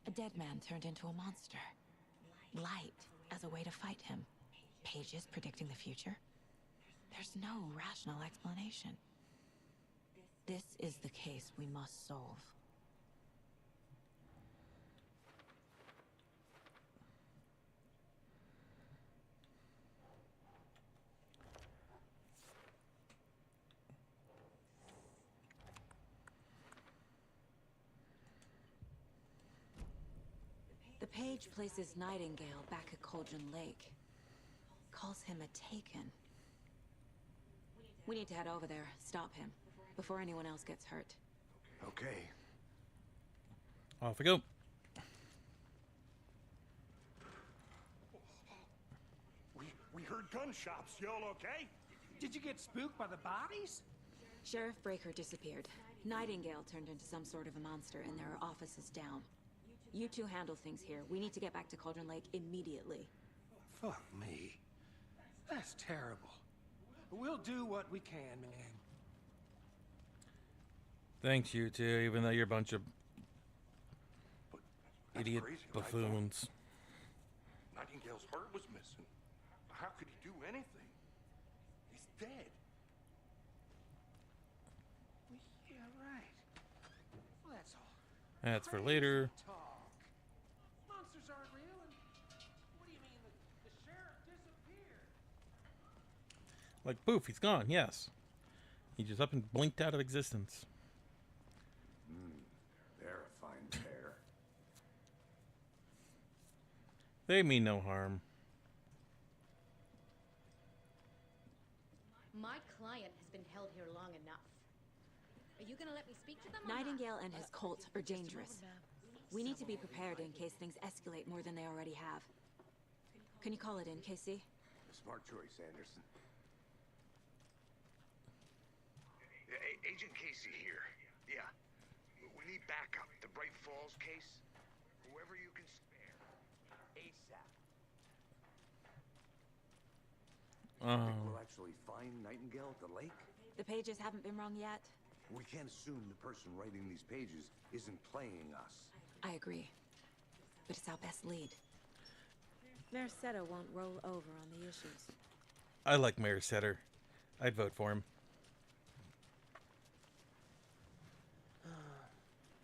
A dead man turned into a monster. Light as a way to fight him. Pages predicting the future. There's no rational explanation. This is the case we must solve. The page places Nightingale back at Cauldron Lake. Calls him a Taken. We need to head over there, stop him, before anyone else gets hurt. Okay. Off we go. We heard gunshots. Y'all okay? Did you get spooked by the bodies? Sheriff Breaker disappeared. Nightingale turned into some sort of a monster, and there are offices down. You two handle things here. We need to get back to Cauldron Lake immediately. Fuck me. That's terrible. We'll do what we can, man. Thanks, you two, even though you're a bunch of idiot crazy, buffoons. Right? Nightingale's heart was missing. How could he do anything? He's dead. Yeah, right. Well, that's all. That's for later. Talk. Monsters aren't real, and what do you mean the sheriff disappeared? Like, poof, he's gone, yes. He just up and blinked out of existence. They're a fine pair. They mean no harm. My client has been held here long enough. Are you gonna let me speak to them? Nightingale and his cult are dangerous. We need to be prepared in case things escalate more than they already have. Can you call it in, Casey? Smart choice, Anderson. Agent Casey here. Yeah. We need backup. The Bright Falls case. Whoever you can spare. ASAP. Think we'll actually find Nightingale at the lake? The pages haven't been wrong yet. We can't assume the person writing these pages isn't playing us. I agree. But it's our best lead. Mayor Setter won't roll over on the issues. I like Mayor Setter. I'd vote for him.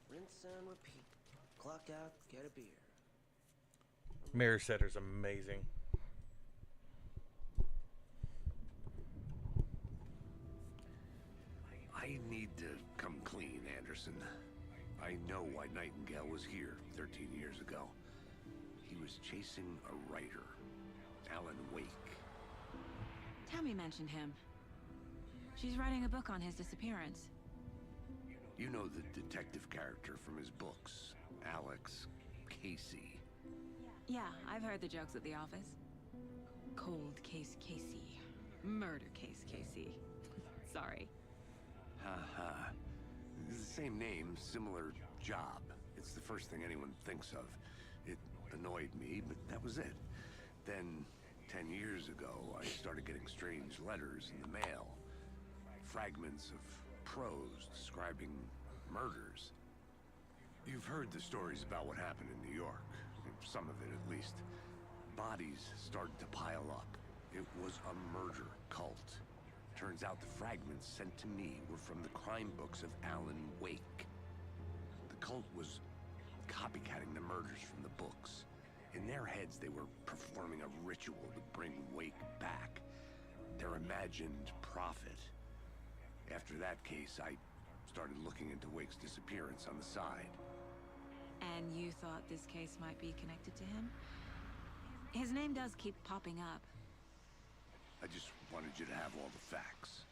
Rinse and repeat. Clock out, get a beer. Mayor Setter's amazing. I need to come clean, Anderson. I know why Nightingale was here 13 years ago. He was chasing a writer, Alan Wake. Tammy mentioned him. She's writing a book on his disappearance. You know the detective character from his books, Alex Casey. Yeah, I've heard the jokes at the office. Cold case Casey. Murder case Casey. Sorry. Haha. It's the same name, similar job. It's the first thing anyone thinks of. It annoyed me, but that was it. Then, 10 years ago, I started getting strange letters in the mail. Fragments of prose describing murders. You've heard the stories about what happened in New York. Some of it, at least. Bodies started to pile up. It was a murder cult. Turns out the fragments sent to me were from the crime books of Alan Wake. The cult was copycatting the murders from the books. In their heads, they were performing a ritual to bring Wake back. Their imagined prophet. After that case, I started looking into Wake's disappearance on the side. And you thought this case might be connected to him? His name does keep popping up. I just wanted you to have all the facts.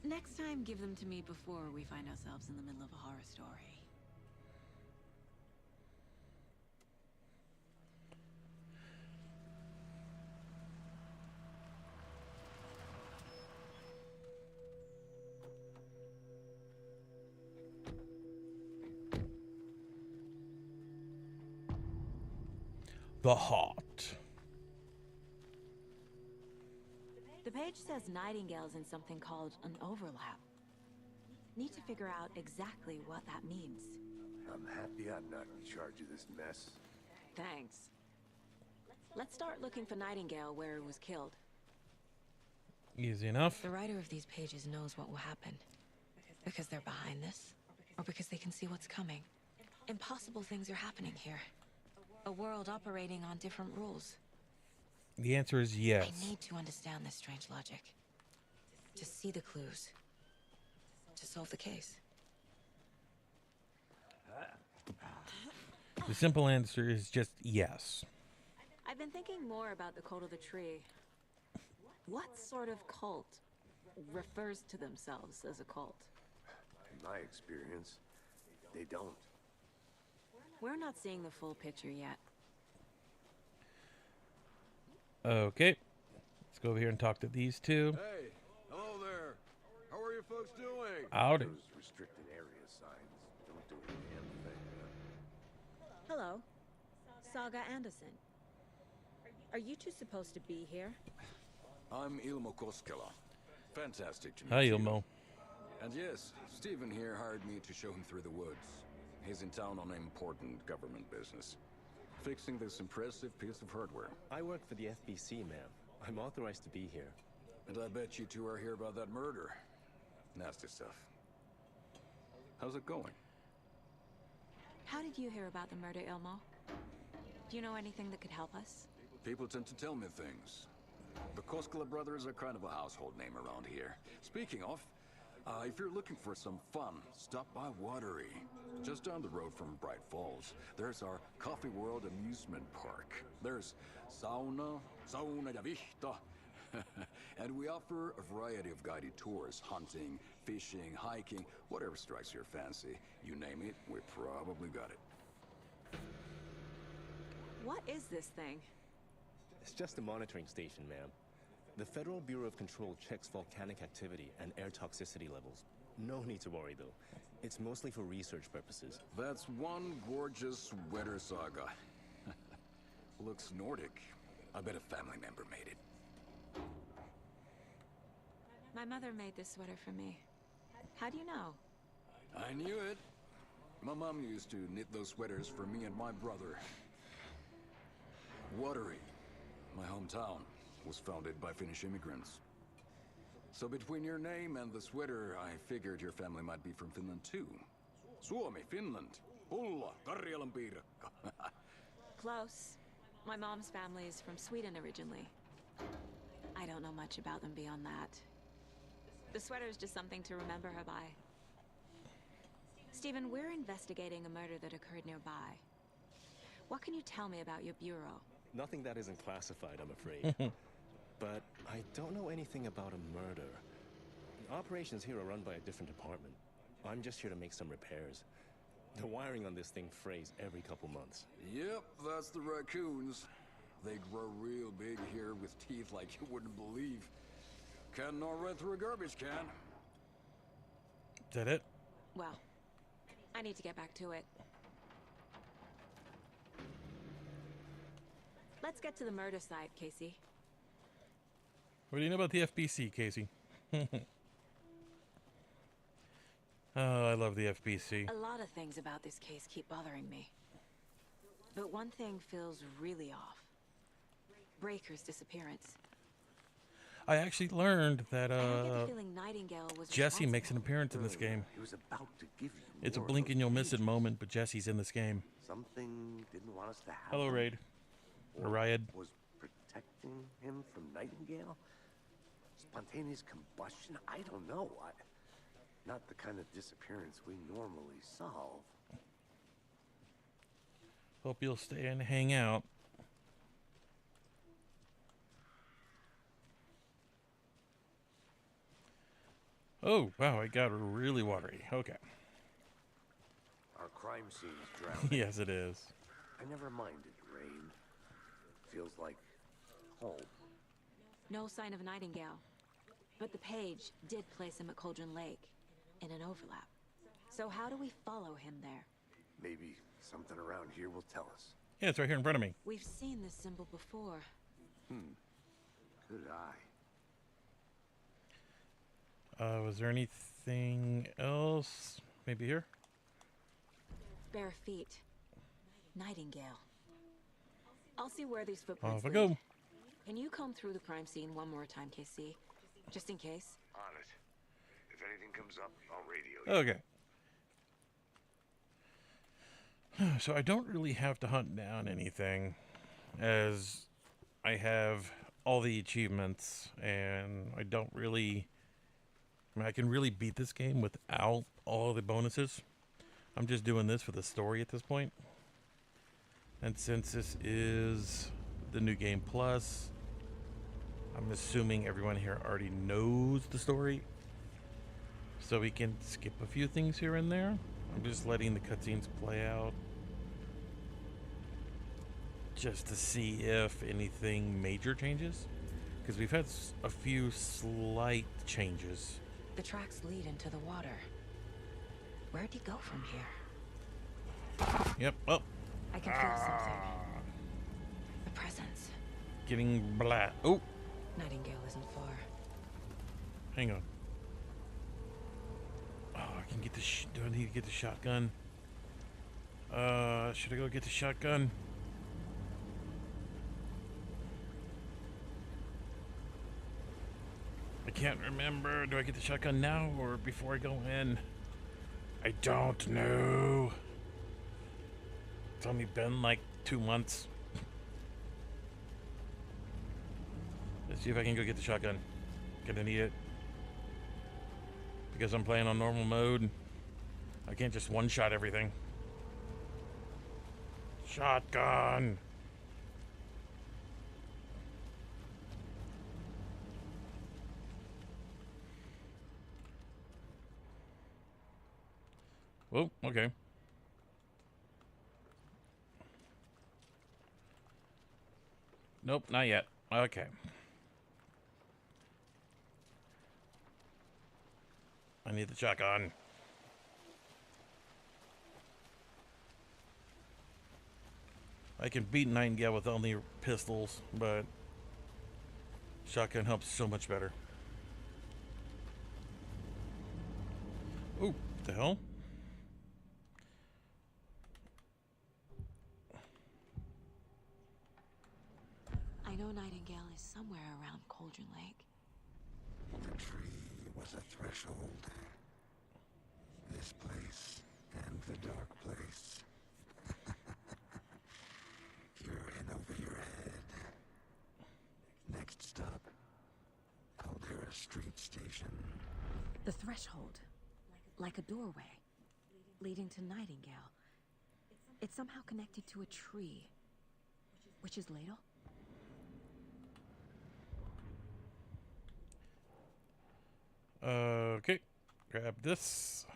Next time, give them to me before we find ourselves in the middle of a horror story. The Hot. The page says Nightingale's in something called an overlap. Need to figure out exactly what that means. I'm happy I'm not in charge of this mess. Thanks. Let's start looking for Nightingale where he was killed. Easy enough. The writer of these pages knows what will happen. Because they're behind this, or because they can see what's coming. Impossible things are happening here. A world operating on different rules. The answer is yes. I need to understand this strange logic. To see the clues. To solve the case. The simple answer is just yes. I've been thinking more about the cult of the tree. What sort of cult refers to themselves as a cult? In my experience, they don't. We're not seeing the full picture yet. Okay. Let's go over here and talk to these two. Hey, hello there. How are you folks doing? Howdy. Those restricted area signs don't do a damn thing. Hello. Saga Anderson. Are you two supposed to be here? I'm Ilmo Koskela. Fantastic to meet Hi, you. Ilmo. And yes, Stephen here hired me to show him through the woods. He's in town on important government business. Fixing this impressive piece of hardware. I work for the FBC, ma'am. I'm authorized to be here. And I bet you two are here about that murder. Nasty stuff. How's it going? How did you hear about the murder, Ilmo? Do you know anything that could help us? People tend to tell me things. The Koskela brothers are kind of a household name around here. Speaking of, if you're looking for some fun, stop by Watery. Just down the road from Bright Falls, there's our Coffee World amusement park. There's sauna ja vihta. And we offer a variety of guided tours, hunting, fishing, hiking, whatever strikes your fancy. You name it, we probably got it. What is this thing? It's just a monitoring station, ma'am. The Federal Bureau of Control checks volcanic activity and air toxicity levels. No need to worry, though. It's mostly for research purposes. That's one gorgeous sweater saga. Looks Nordic. I bet a family member made it. My mother made this sweater for me. How do you know? I knew it. My mom used to knit those sweaters for me and my brother. Watery, my hometown, was founded by Finnish immigrants. So between your name and the sweater, I figured your family might be from Finland too. Suomi, Finland. Pulla, Karjalan piirakka. Close. My mom's family is from Sweden originally. I don't know much about them beyond that. The sweater is just something to remember her by. Stephen, we're investigating a murder that occurred nearby. What can you tell me about your bureau? Nothing that isn't classified, I'm afraid. But I don't know anything about a murder. Operations here are run by a different department. I'm just here to make some repairs. The wiring on this thing frays every couple months. Yep, that's the raccoons. They grow real big here with teeth like you wouldn't believe. Can't gnaw right through a garbage can. Is that it? Well, I need to get back to it. Let's get to the murder site, Casey. What do you know about the FBC, Casey? Oh, I love the FBC. A lot of things about this case keep bothering me. But one thing feels really off. Breaker's disappearance. I actually learned that I don't get the feeling Nightingale was Jesse makes an appearance in this game. He was about to give you It's a more blink of and you'll miss it pages. moment, but Jesse's in this game. Something didn't want us to have Hello, him. Raid. Or Or Riot. was protecting him from Nightingale? Spontaneous combustion? I don't know. Not the kind of disappearance we normally solve. Hope you'll stay and hang out. Oh, wow, it got really watery. Okay. Our crime scene's drowning. Yes, it is. I never minded rain. Feels like home. No sign of Nightingale. But the page did place him at Cauldron Lake in an overlap. So how do we follow him there? Maybe something around here will tell us. Yeah, it's right here in front of me. We've seen this symbol before. Good eye. Was there anything else? Maybe here? Bare feet. Nightingale. I'll see where these footprints Off I lead. go. Can you comb through the crime scene one more time, KC? Just in case? On it. If anything comes up, I'll radio you. Okay. So I don't really have to hunt down anything, as I have all the achievements, and I don't really... I mean, I can really beat this game without all the bonuses. I'm just doing this for the story at this point. And since this is the new game plus, I'm assuming everyone here already knows the story. So we can skip a few things here and there. I'm just letting the cutscenes play out, just to see if anything major changes. Because we've had a few slight changes. The tracks lead into the water. Where'd he go from here? Yep. Oh. I can feel something. A presence. Getting blah. Oh. Nightingale isn't far. Hang on. Oh, I can get the. Do I need to get the shotgun? Should I go get the shotgun? I can't remember. Do I get the shotgun now or before I go in? I don't know. It's only been like 2 months. Let's see if I can go get the shotgun. Gonna need it. Because I'm playing on normal mode. I can't just one-shot everything. Shotgun! Oh, okay. Nope, not yet. Okay. I need the shotgun. I can beat Nightingale with only pistols, but shotgun helps so much better. Ooh, what the hell? I know Nightingale is somewhere around Cauldron Lake. The tree was a threshold. This place and the dark place. You're in over your head. Next stop, Caldera Street Station. The threshold. Like a doorway. Leading to Nightingale. It's somehow connected to a tree. Witch's Ladle? Okay. Grab this.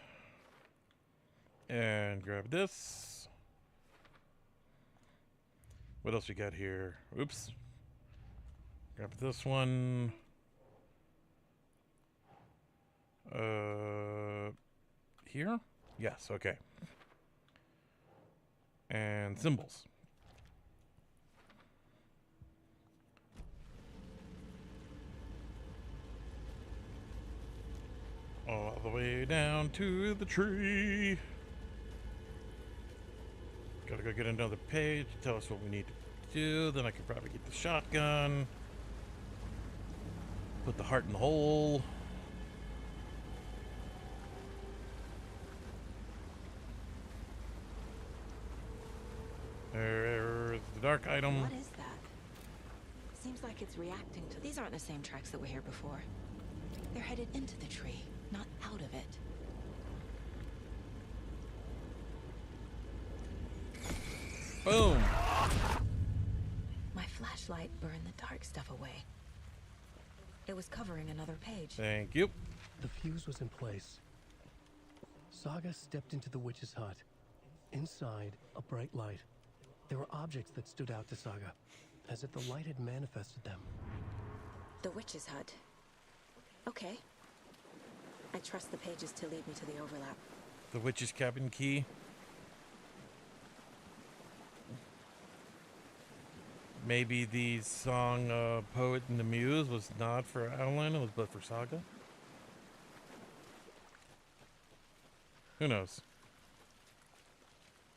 And grab this. What else we got here? Oops. Grab this one. Here? Yes, okay. And symbols. All the way down to the tree. Gotta go get another page to tell us what we need to do. Then I can probably get the shotgun. Put the heart in the hole. There's the dark item. What is that? Seems like it's reacting to... These aren't the same tracks that were here before. They're headed into the tree, not out of it. Boom! My flashlight burned the dark stuff away. It was covering another page. Thank you. The fuse was in place. Saga stepped into the witch's hut. Inside, a bright light. There were objects that stood out to Saga, as if the light had manifested them. The witch's hut. Okay. I trust the pages to lead me to the overlap. The witch's cabin key. Maybe the song Poet and the Muse was not for Alan, it was but for Saga. Who knows?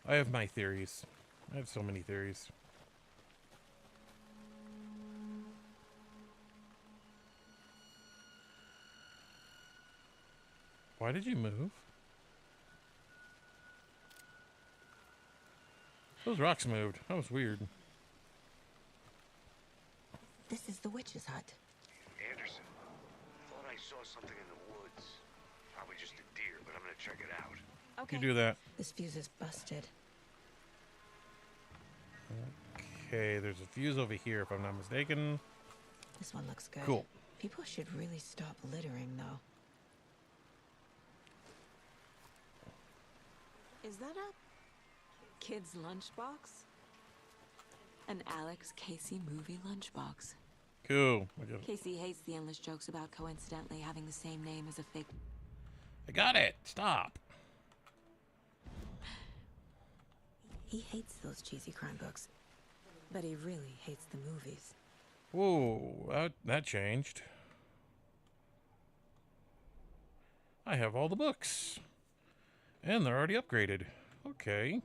I have my theories. I have so many theories. Why did you move? Those rocks moved. That was weird. This is the witch's hut. Anderson, thought I saw something in the woods. Probably just a deer, but I'm gonna check it out. Okay. You do that. This fuse is busted. Okay, there's a fuse over here if I'm not mistaken. This one looks good. Cool. People should really stop littering, though. Is that a kid's lunchbox? An Alex Casey movie lunchbox. Cool. Casey hates the endless jokes about coincidentally having the same name as a fake... I got it. Stop. He hates those cheesy crime books. But he really hates the movies. Whoa, that changed. I have all the books. And they're already upgraded. Okay.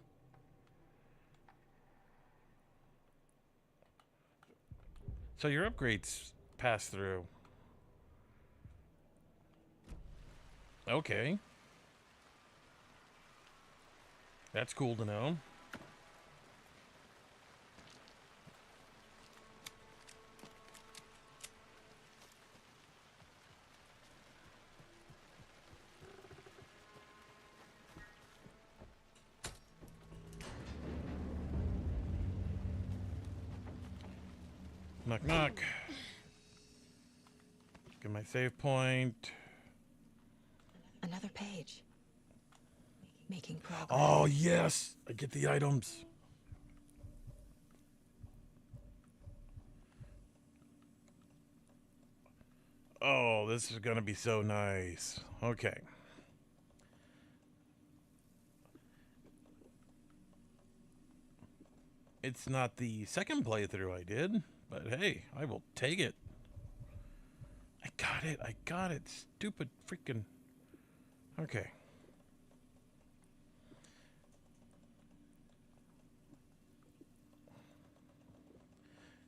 So your upgrades pass through. Okay. That's cool to know. Knock, knock. Get my save point. Another page. Making progress. Oh, yes. I get the items. Oh, this is gonna be so nice. Okay. It's not the second playthrough I did, but hey, I will take it. I got it. I got it. Stupid freaking... Okay.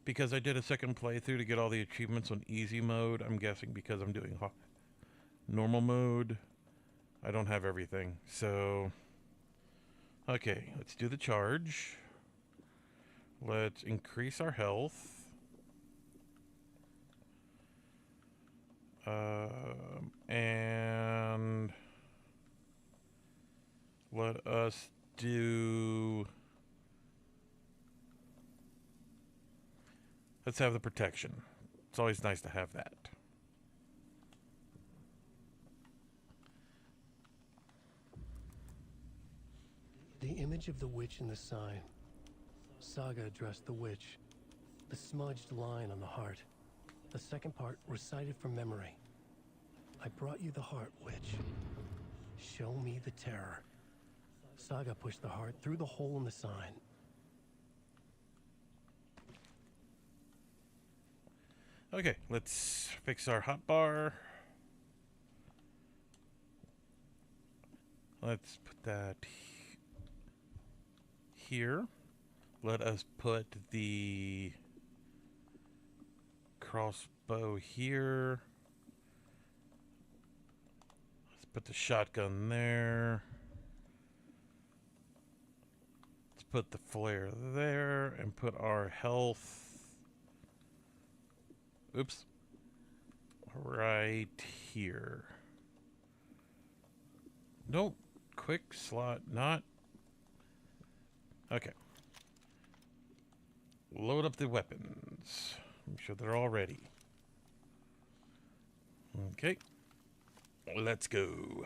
Because I did a second playthrough to get all the achievements on easy mode, I'm guessing because I'm doing normal mode, I don't have everything. So, okay, let's do the charge. Let's increase our health. And let us do... Let's have the protection. It's always nice to have that. The image of the witch in the sign. Saga addressed the witch. The smudged line on the heart. The second part recited from memory. I brought you the heart, witch. Show me the terror. Saga pushed the heart through the hole in the sign. Okay, let's fix our hotbar. Let's put that here. Let us put the crossbow here. Let's put the shotgun there. Let's put the flare there and put our health. Oops. Right here. Nope. Quick slot, not. Okay. Load up the weapons. Make sure they're all ready. Okay. Let's go.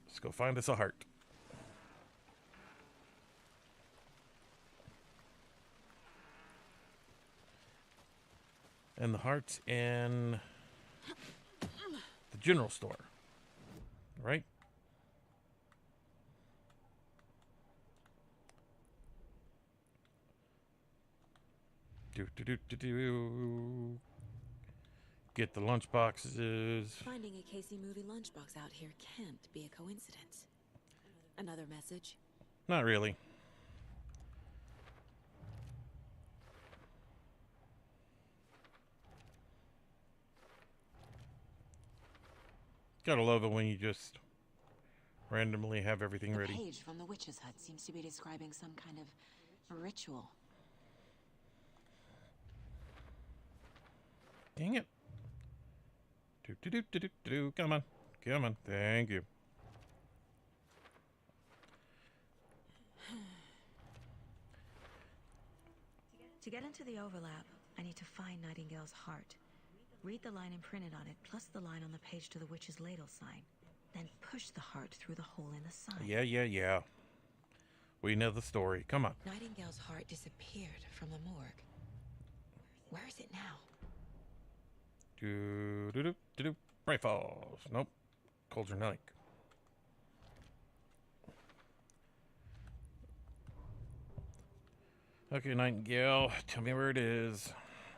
Let's go find us a heart. And the heart's in the general store, right? Get the lunch boxes. Finding a Casey movie lunchbox out here can't be a coincidence. Another message? Not really. Gotta love it when you just randomly have everything ready. The page from the witch's hut seems to be describing some kind of ritual. Dang it. Come on. Come on. Thank you. To get into the overlap, I need to find Nightingale's heart. Read the line imprinted on it, plus the line on the page to the witch's ladle sign. Then push the heart through the hole in the sign. Yeah. We know the story. Come on. Nightingale's heart disappeared from the morgue. Where is it now? Bright Falls. Nope. Cauldron Lake. Okay, Nightingale, tell me where it is,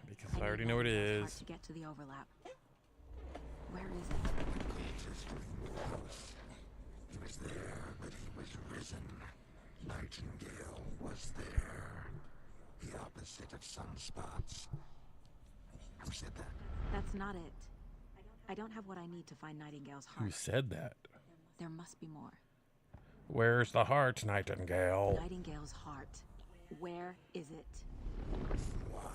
because I already know where it is. To get to the overlap. Where is it? He was there, but he was risen. Nightingale was there. The opposite of sunspots. Who said that? That's not it. I don't have what I need to find Nightingale's heart. Who said that? There must be more. Where's the heart, Nightingale? Nightingale's heart. Where is it? While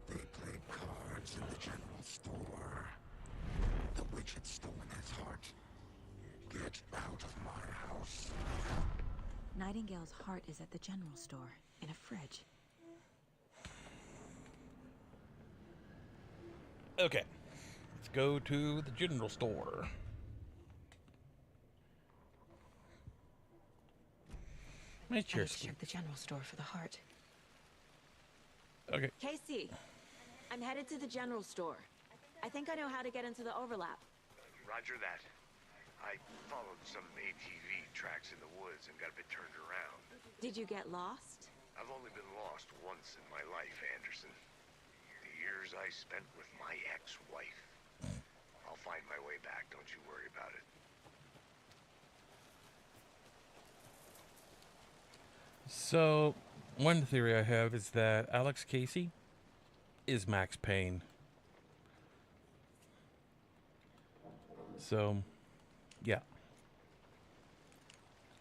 they played cards in the general store, the witch had stolen his heart. Get out of my house. Nightingale's heart is at the general store, in a fridge. Okay, let's go to the general store. I need to check the general store for the heart. Okay. Casey, I'm headed to the general store. I think I know how to get into the overlap. Roger that. I followed some ATV tracks in the woods and got a bit turned around. Did you get lost? I've only been lost once in my life, Anderson. The years I spent with my ex-wife. I'll find my way back, don't you worry about it. So, one theory I have is that Alex Casey is Max Payne. So, yeah.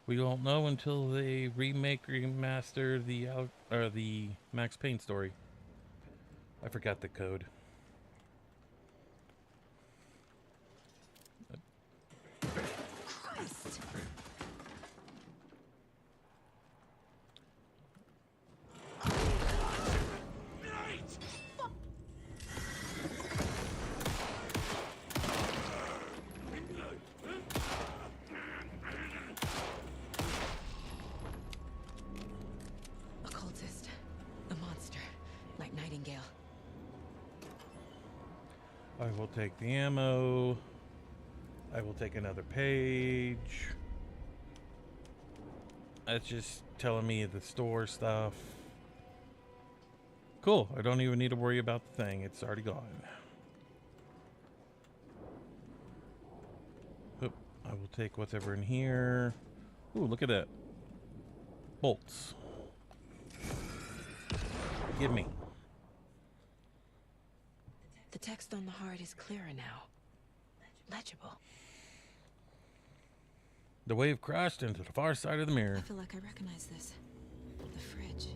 We won't know until they remaster the Max Payne story. I forgot the code. Christ! Occultist. The monster. Like Nightingale. I will take the ammo. I will take another page. That's just telling me the store stuff. Cool. I don't even need to worry about the thing. It's already gone. Oop. I will take whatever in here. Ooh, look at that. Bolts. Give me. The text on the heart is clearer now. Legible. The wave crashed into the far side of the mirror. I feel like I recognize this. The fridge.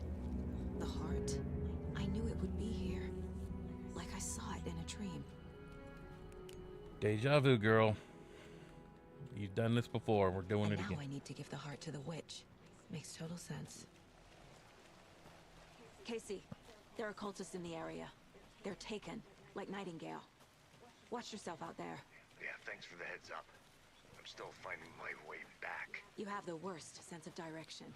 The heart. I knew it would be here. Like I saw it in a dream. Deja vu, girl. You've done this before. We're doing it Now again. I need to give the heart to the witch. Makes total sense. Casey, there are cultists in the area. They're taken, like Nightingale. Watch yourself out there. Yeah, thanks for the heads up. I'm still finding my way back. You have the worst sense of direction.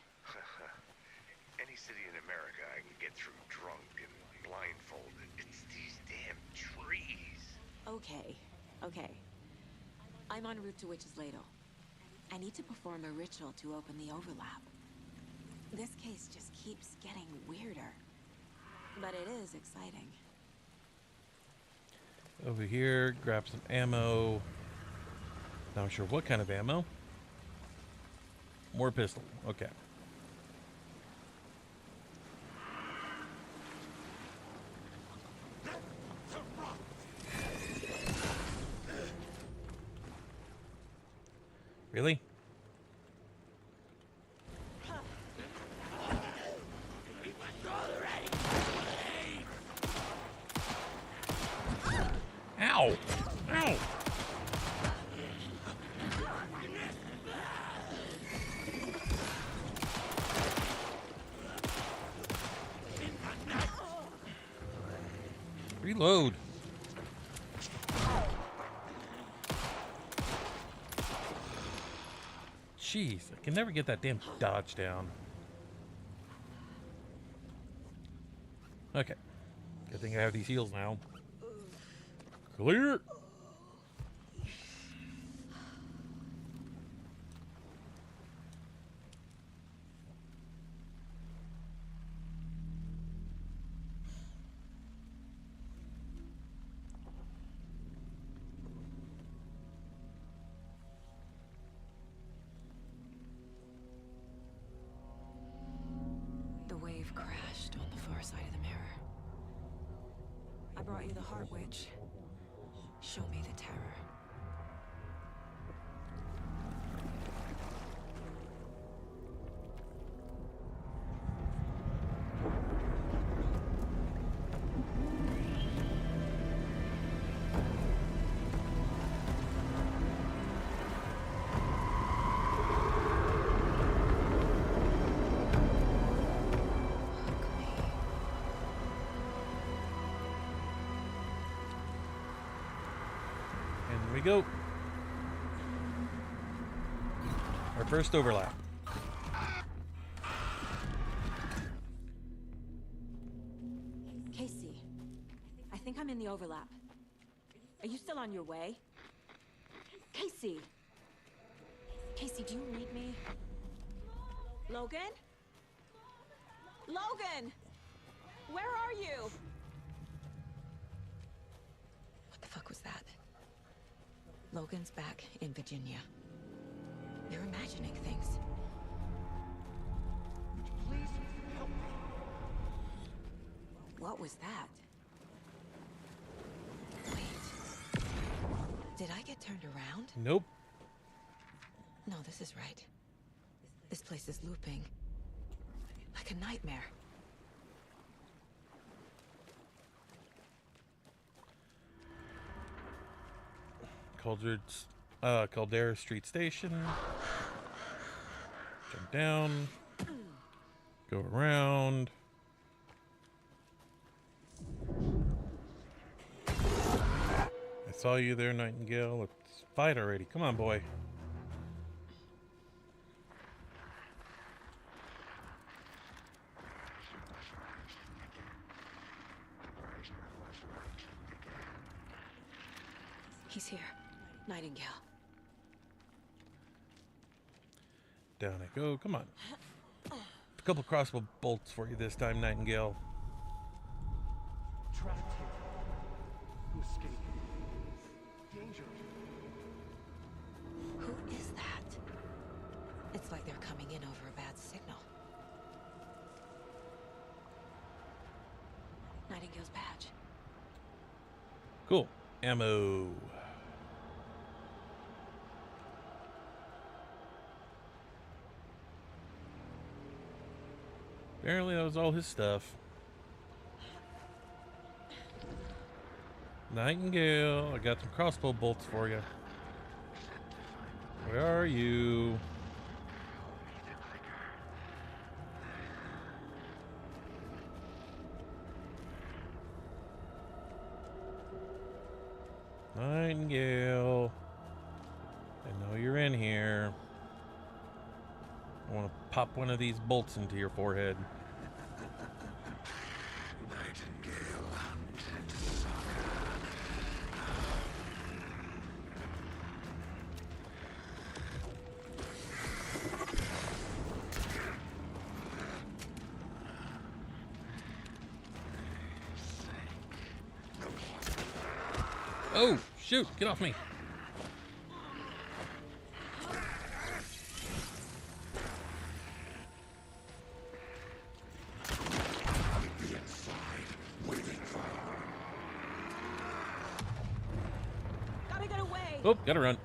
Any city in America I can get through drunk and blindfolded. It's these damn trees. Okay, okay. I'm en route to Witch's Ladle. I need to perform a ritual to open the overlap. This case just keeps getting weirder. But it is exciting. Over here, grab some ammo. Not sure what kind of ammo. More pistol. Okay. Really? Ow! Ow! Reload. Jeez, I can never get that damn dodge down. Okay. Good thing I have these heals now. Clear. The wave crashed on the far side of the mirror. I brought you the Heart Witch. Show me the terror. We go. Our first overlap. Casey, I think I'm in the overlap. Are you still on your way? Casey! Casey, do you read me? Logan? Logan! Where are you? What the fuck was that? Logan's back in Virginia. You're imagining things. Please help me. What was that? Wait. Did I get turned around? Nope. No, this is right. This place is looping. Like a nightmare. Caldera Street Station. Jump down. Go around. I saw you there, Nightingale. Let's fight already. Come on, boy. He's here. Nightingale. Down I go. Come on. A couple crossbow bolts for you this time, Nightingale. Trapped here. To escape. Danger. Who is that? It's like they're coming in over a bad signal. Nightingale's badge. Cool. Ammo. Apparently that was all his stuff. Nightingale, I got some crossbow bolts for you. Where are you? Nightingale, I know you're in here. I want to pop one of these bolts into your forehead. Nightingale hunted Oh, shoot, get off me. Gotta get away! Oh, gotta run.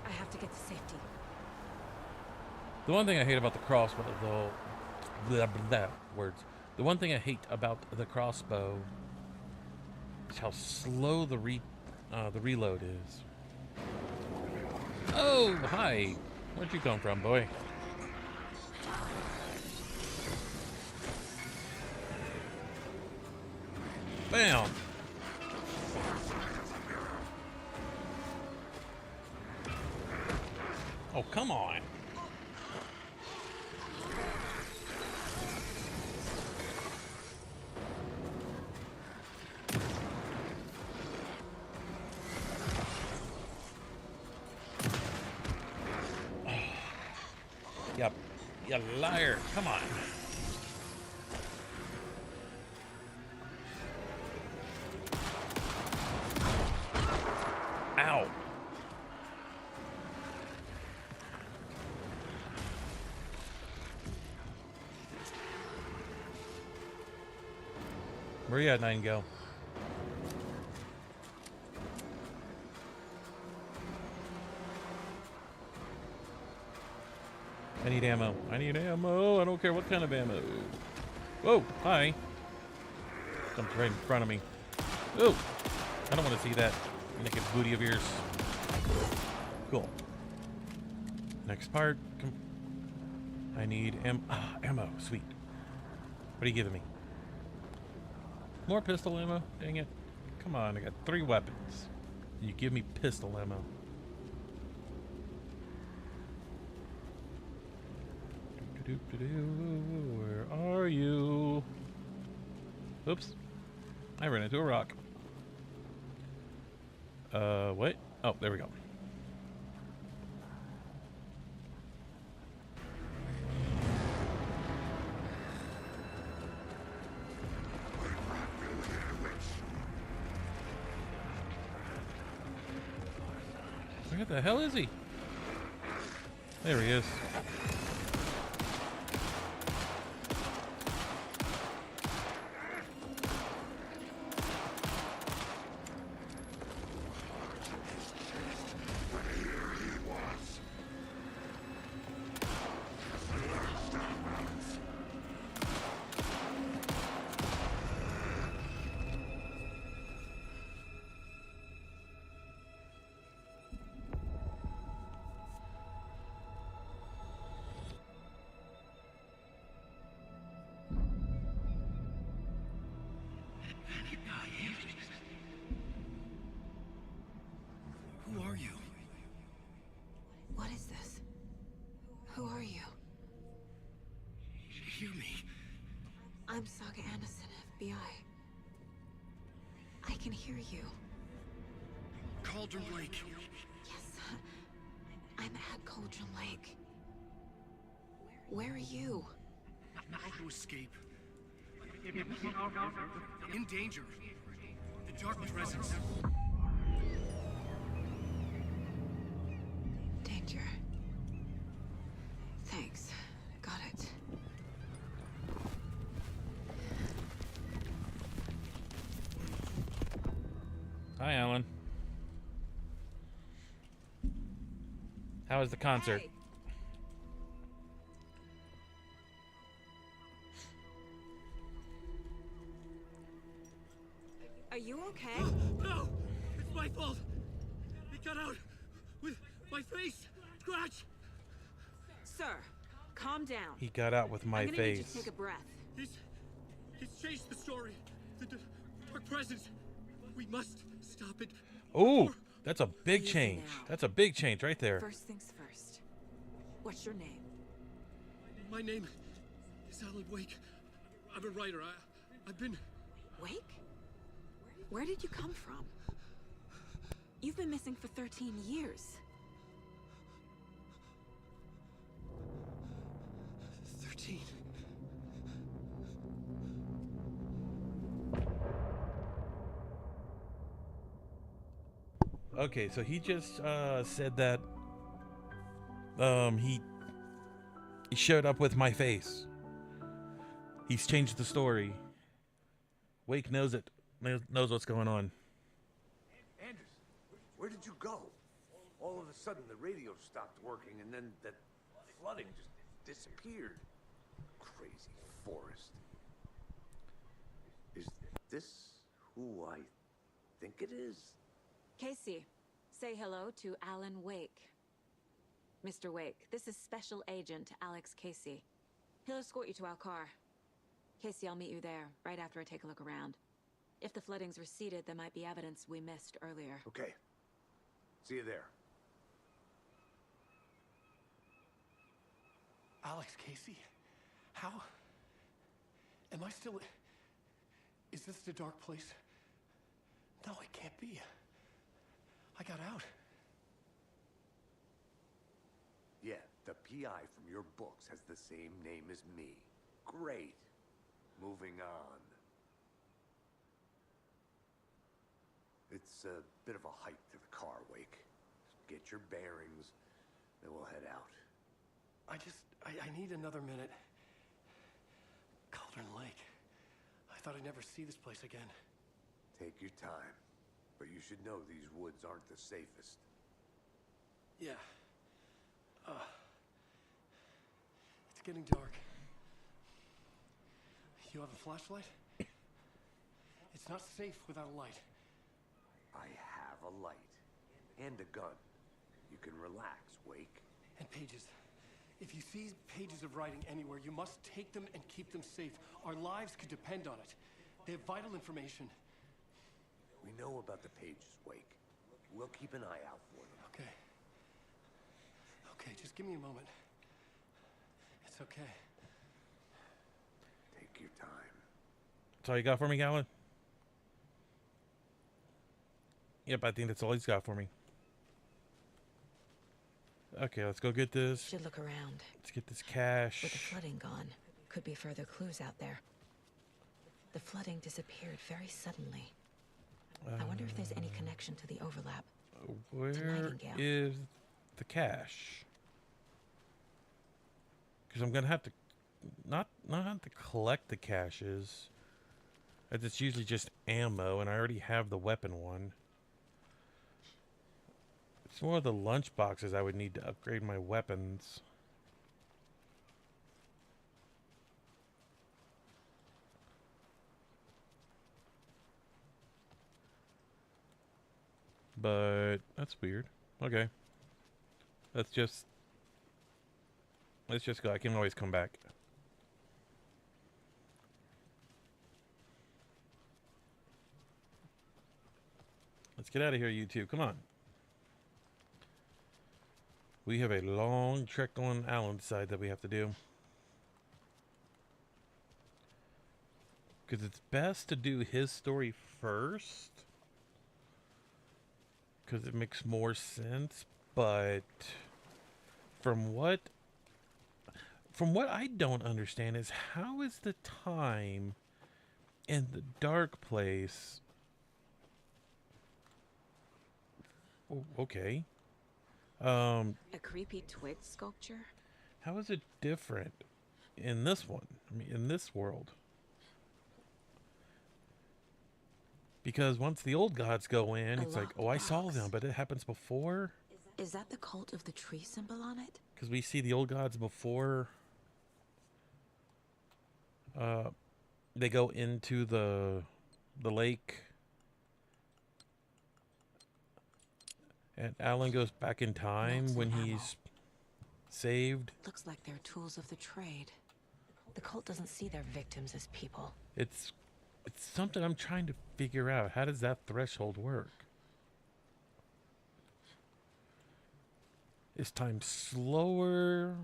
I have to get to safety. The one thing I hate about the crossbow, though, blah, blah, blah, words. The one thing I hate about the crossbow is how slow the reload is. Oh, hi. Where'd you come from, boy? Bam. Oh, come on. Yep. You liar. Come on. Ow. Where you at, Nightingale? I need ammo. I need ammo. I don't care what kind of ammo. Whoa, hi. Something's right in front of me. Oh, I don't want to see that naked booty of yours. Cool. Next part. I need ammo. Sweet. What are you giving me? More pistol ammo? Dang it. Come on, I got 3 weapons. You give me pistol ammo. Where are you? Oops. I ran into a rock. What? Oh, there we go. Where the hell is he? There he is. Who are you? What is this? Who are you? Hear me. I'm Saga Anderson, FBI. I can hear you. Cauldron Lake. Yes, I'm at Cauldron Lake. Where are you? Not to escape. In danger. The dark presence. Danger. Thanks. Got it. Hi, Alan. How was the concert? Hey. Are you okay? No! It's my fault! It got out with my face! Scratch! Sir, calm down. He got out with my I'm gonna need you face. to take a breath. He's changed the story. The dark presence. We must stop it. Oh, that's a big change. That's a big change right there. First things first. What's your name? My name is Alan Wake. I'm a writer. I've been... Wake? Where did you come from? You've been missing for 13 years. 13. Okay, so he just said that he showed up with my face. He's changed the story. Wake knows it. Knows what's going on. Anders, where did you go? All of a sudden, the radio stopped working, and then that flooding just disappeared. Crazy forest. Is this who I think it is? Casey, say hello to Alan Wake. Mr. Wake, this is Special Agent Alex Casey. He'll escort you to our car. Casey, I'll meet you there, right after I take a look around. If the flooding's receded, there might be evidence we missed earlier. Okay. See you there. Alex Casey? How? Am I still... Is this the dark place? No, it can't be. I got out. Yeah, the PI from your books has the same name as me. Great. Moving on. It's a bit of a hike to the car, Wake. Get your bearings, then we'll head out. I need another minute. Cauldron Lake. I thought I'd never see this place again. Take your time. But you should know these woods aren't the safest. Yeah. It's getting dark. You have a flashlight? It's not safe without a light. I have a light. And a gun. You can relax, Wake. And pages. If you see pages of writing anywhere, you must take them and keep them safe. Our lives could depend on it. They have vital information. We know about the pages, Wake. We'll keep an eye out for them. Okay. Okay, just give me a moment. It's okay. Take your time. That's all you got for me, Alan? Yep, I think that's all he's got for me. Okay, let's go get this. Should look around. Let's get this cash. With the flooding gone, could be further clues out there. The flooding disappeared very suddenly. I wonder if there's any connection to the overlap. Where is the cache? Because I'm gonna have to not have to collect the caches. It's usually just ammo, and I already have the weapon one. It's more of the lunch boxes I would need to upgrade my weapons. But that's weird. Okay. Let's just go. I can always come back. Let's get out of here, you two. Come on. We have a long trek on Alan's side that we have to do. Because it's best to do his story first. Because it makes more sense. But from what I don't understand is, how is the time in the dark place... Oh, okay. A creepy twig sculpture? How is it different in this one? I mean, in this world? Because once the old gods go in, it's like, oh, I saw them, but it happens before? Is that the cult of the tree symbol on it? Because we see the old gods before they go into the lake. And Alan goes back in time when he's saved. Looks like they're tools of the trade. The cult doesn't see their victims as people. It's something I'm trying to figure out. How does that threshold work? Is time slower?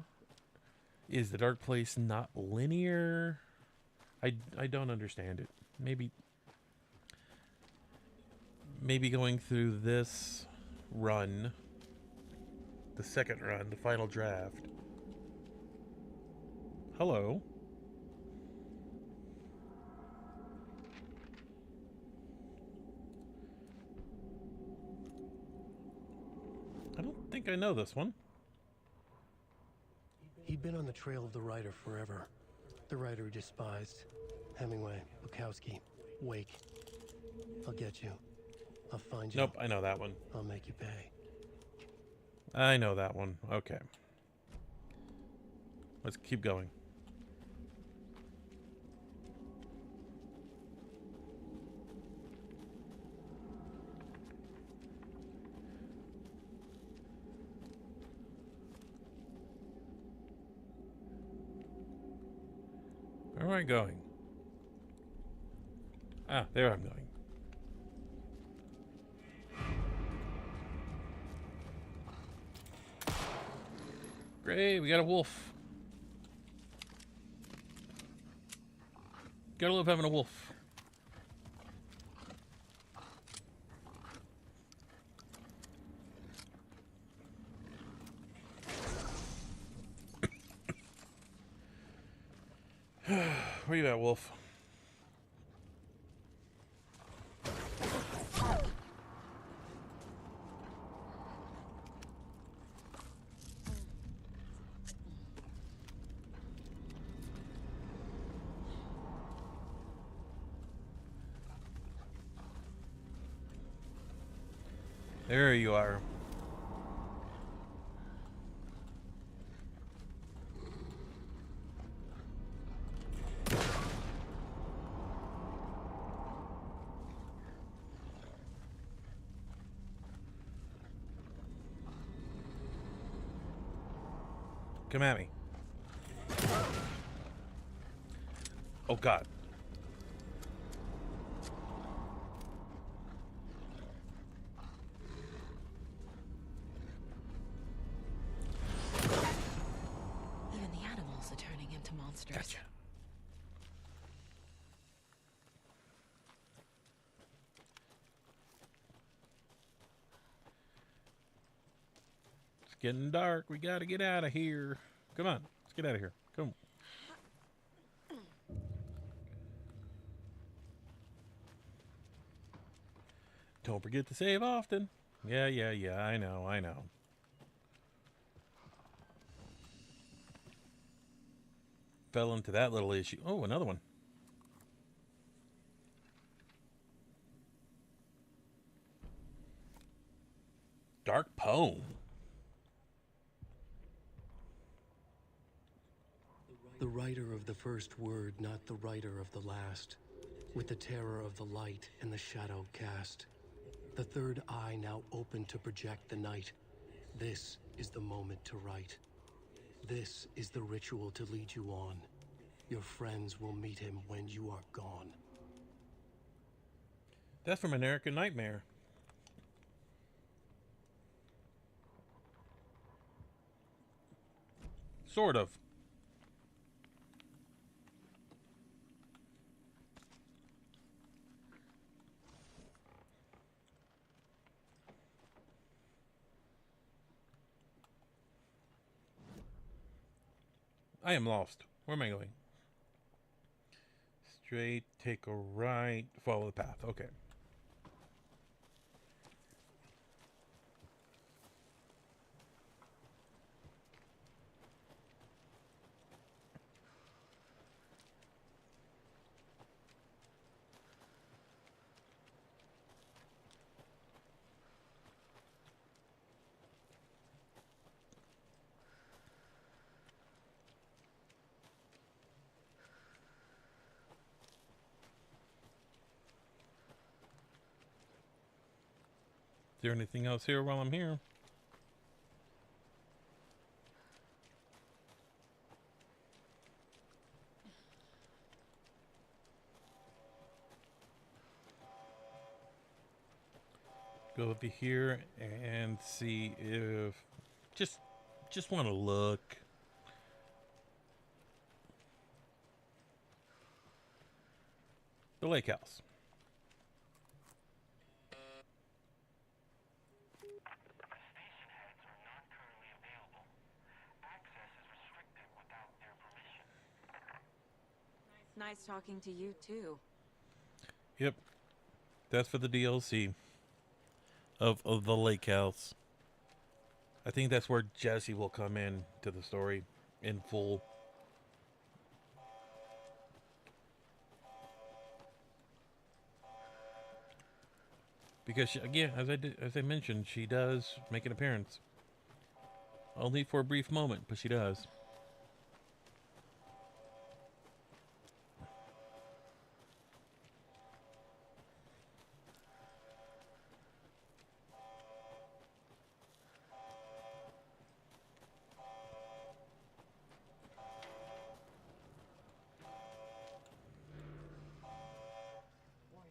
Is the dark place not linear? I don't understand it. Maybe going through this run, the second run, the final draft. Hello. I don't think I know this one. He'd been on the trail of the writer forever. The writer he despised. Hemingway, Bukowski, Wake. I'll get you. I'll find you. Nope, I know that one. I'll make you pay. I know that one. Okay. Let's keep going. Where am I going? Ah, there I'm going. Great, we got a wolf. Gotta love having a wolf. Where you at, wolf? There you are. Come at me. Oh, God. Even the animals are turning into monsters. Gotcha. getting dark. We got to get out of here. Come on. Let's get out of here. Come. Don't forget to save often. Yeah. I know. Fell into that little issue. Oh, another one. Dark poem. The writer of the first word, not the writer of the last. With the terror of the light and the shadow cast. The third eye now open to project the night. This is the moment to write. This is the ritual to lead you on. Your friends will meet him when you are gone. That's from American Nightmare. Sort of. I am lost. Where am I going? Straight, take a right, follow the path. Okay. Is there anything else here while I'm here? Go over here and see if just want to look. The lake house. Nice talking to you too. Yep. That's for the DLC of the lake house. I think that's where Jesse will come in to the story in full. Because she, again, as I mentioned, she does make an appearance. Only for a brief moment, but she does.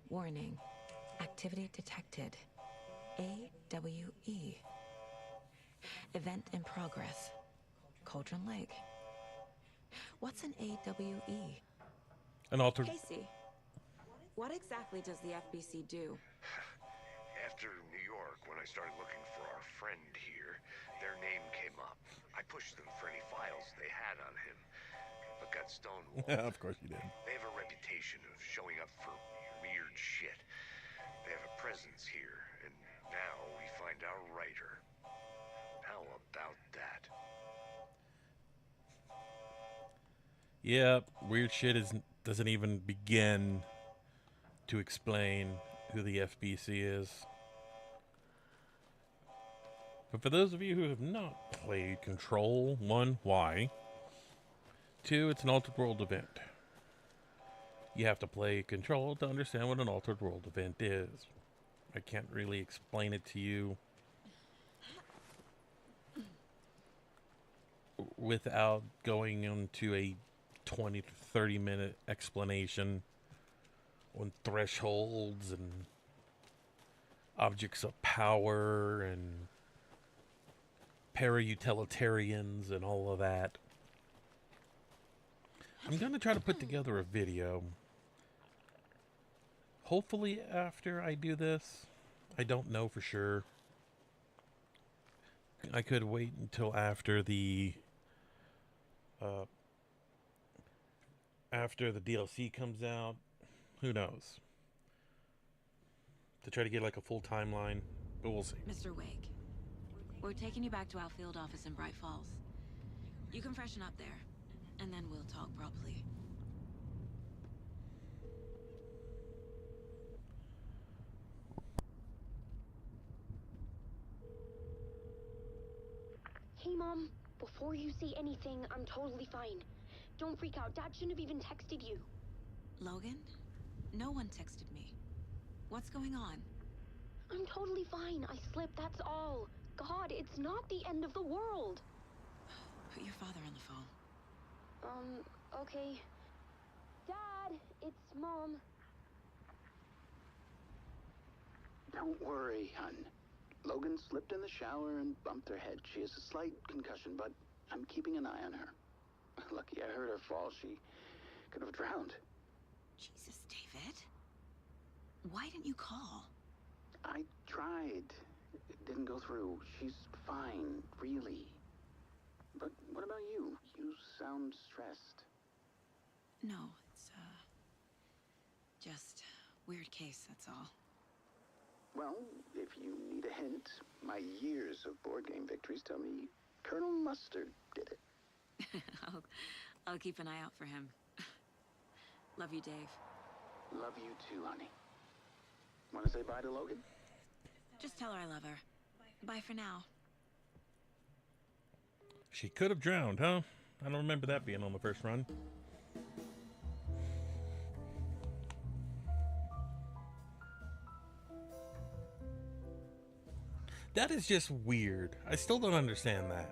Warning. Activity detected. AWE. Event in progress. Cauldron Lake. What's an AWE? An altered... Casey, what exactly does the FBC do? After New York, when I started looking for our friend here, their name came up. I pushed them for any files they had on him, but got stonewalled. Yeah, of course you did. They have a reputation of showing up for weird shit. They have a presence here, and now we find our writer. How about that? Yeah, weird shit doesn't even begin to explain who the FBC is. But for those of you who have not played Control, 1, why? 2, it's an altered world event. You have to play Control to understand what an altered world event is. I can't really explain it to you without going into a 20 to 30 minute explanation on thresholds and objects of power and para-utilitarians and all of that. I'm going to try to put together a video. Hopefully after I do this. I don't know for sure. I could wait until after the DLC comes out. Who knows? To try to get like a full timeline, but we'll see. Mr. Wake, we're taking you back to our field office in Bright Falls. You can freshen up there, and then we'll talk properly. Hey, Mom. Before you say anything, I'm totally fine. Don't freak out. Dad shouldn't have even texted you. Logan? No one texted me. What's going on? I'm totally fine. I slipped, that's all. God, it's not the end of the world. Put your father on the phone. Okay. Dad, it's Mom. Don't worry, hun. Logan slipped in the shower and bumped her head. She has a slight concussion, but I'm keeping an eye on her. Lucky I heard her fall. She could have drowned. Jesus, David. Why didn't you call? I tried. It didn't go through. She's fine, really. But what about you? You sound stressed. No, it's, just weird case, that's all. Well, if you need a hint, my years of board game victories tell me Colonel Mustard did it. I'll keep an eye out for him. Love you, Dave. Love you too, honey. Want to say bye to Logan? Just tell her I love her. Bye for now. She could have drowned, huh? I don't remember that being on the first run. That is just weird. I still don't understand that.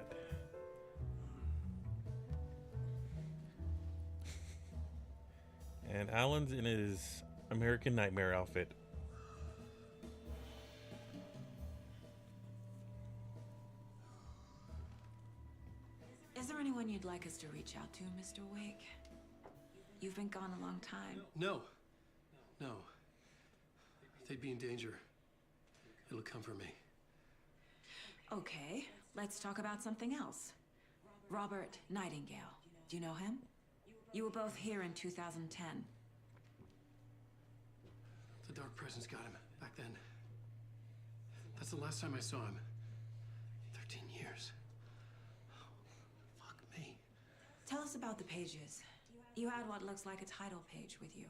And Alan's in his American Nightmare outfit. Is there anyone you'd like us to reach out to, Mr. Wake? You've been gone a long time. No. They'd be in danger. It'll come for me. Okay, let's talk about something else. Robert Nightingale. Do you know him? You were both here in 2010. The Dark Presence got him back then. That's the last time I saw him. 13 years. Fuck me. Tell us about the pages. You had what looks like a title page with you.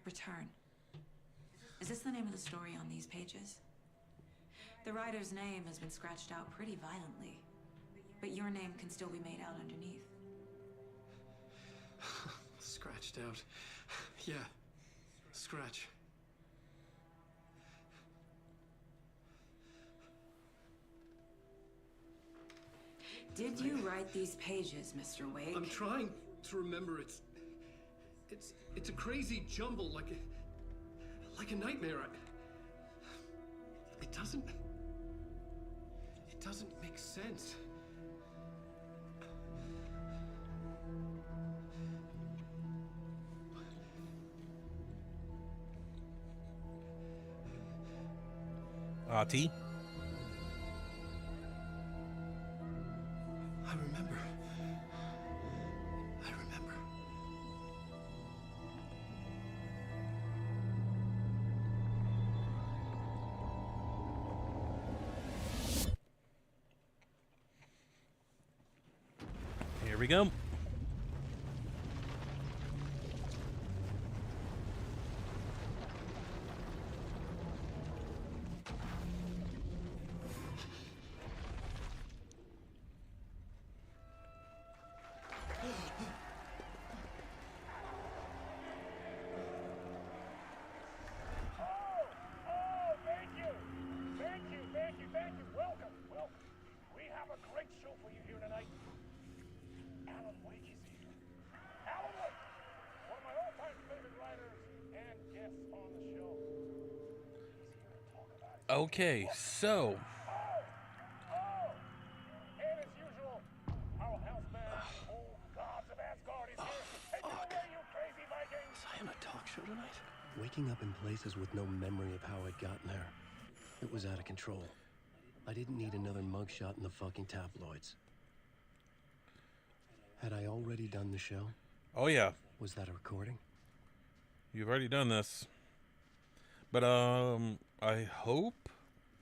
Return. Is this the name of the story on these pages? The writer's name has been scratched out pretty violently, but your name can still be made out underneath. Scratched out. Yeah. Scratch. Did you write these pages, Mr. Wake? I'm trying to remember. It's a crazy jumble, like a nightmare. It doesn't make sense. Ati? I remember. Here we go. Okay, so Talk show tonight? Waking up in places with no memory of how I'd gotten there. It was out of control. I didn't need another mugshot in the fucking tabloids. Had I already done the show? Oh, yeah. Was that a recording? You've already done this. But, I hope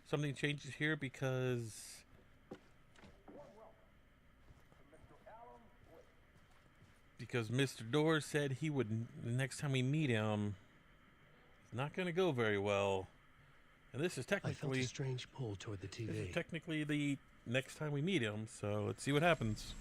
something changes here because Mr. Doors said he would, the next time we meet him, it's not going to go very well. And this is I felt technically a strange pull toward the TV. This is technically the next time we meet him, so let's see what happens.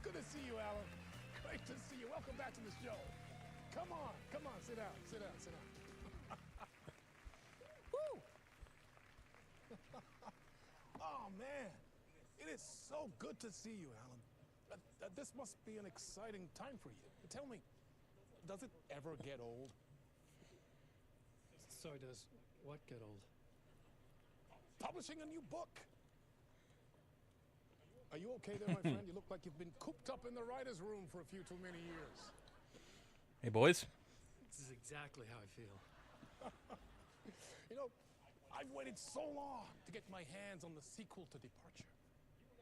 Good to see you, Alan. Great to see you. Welcome back to the show. Come on, sit down, sit down, sit down. Woo! Oh, man. It is so good to see you, Alan. This must be an exciting time for you. Tell me, does it ever get old? So does what get old? Publishing a new book. Are you okay there, my friend? You look like you've been cooped up in the writer's room for a few too many years. Hey, boys. This is exactly how I feel. You know, I've waited so long to get my hands on the sequel to Departure.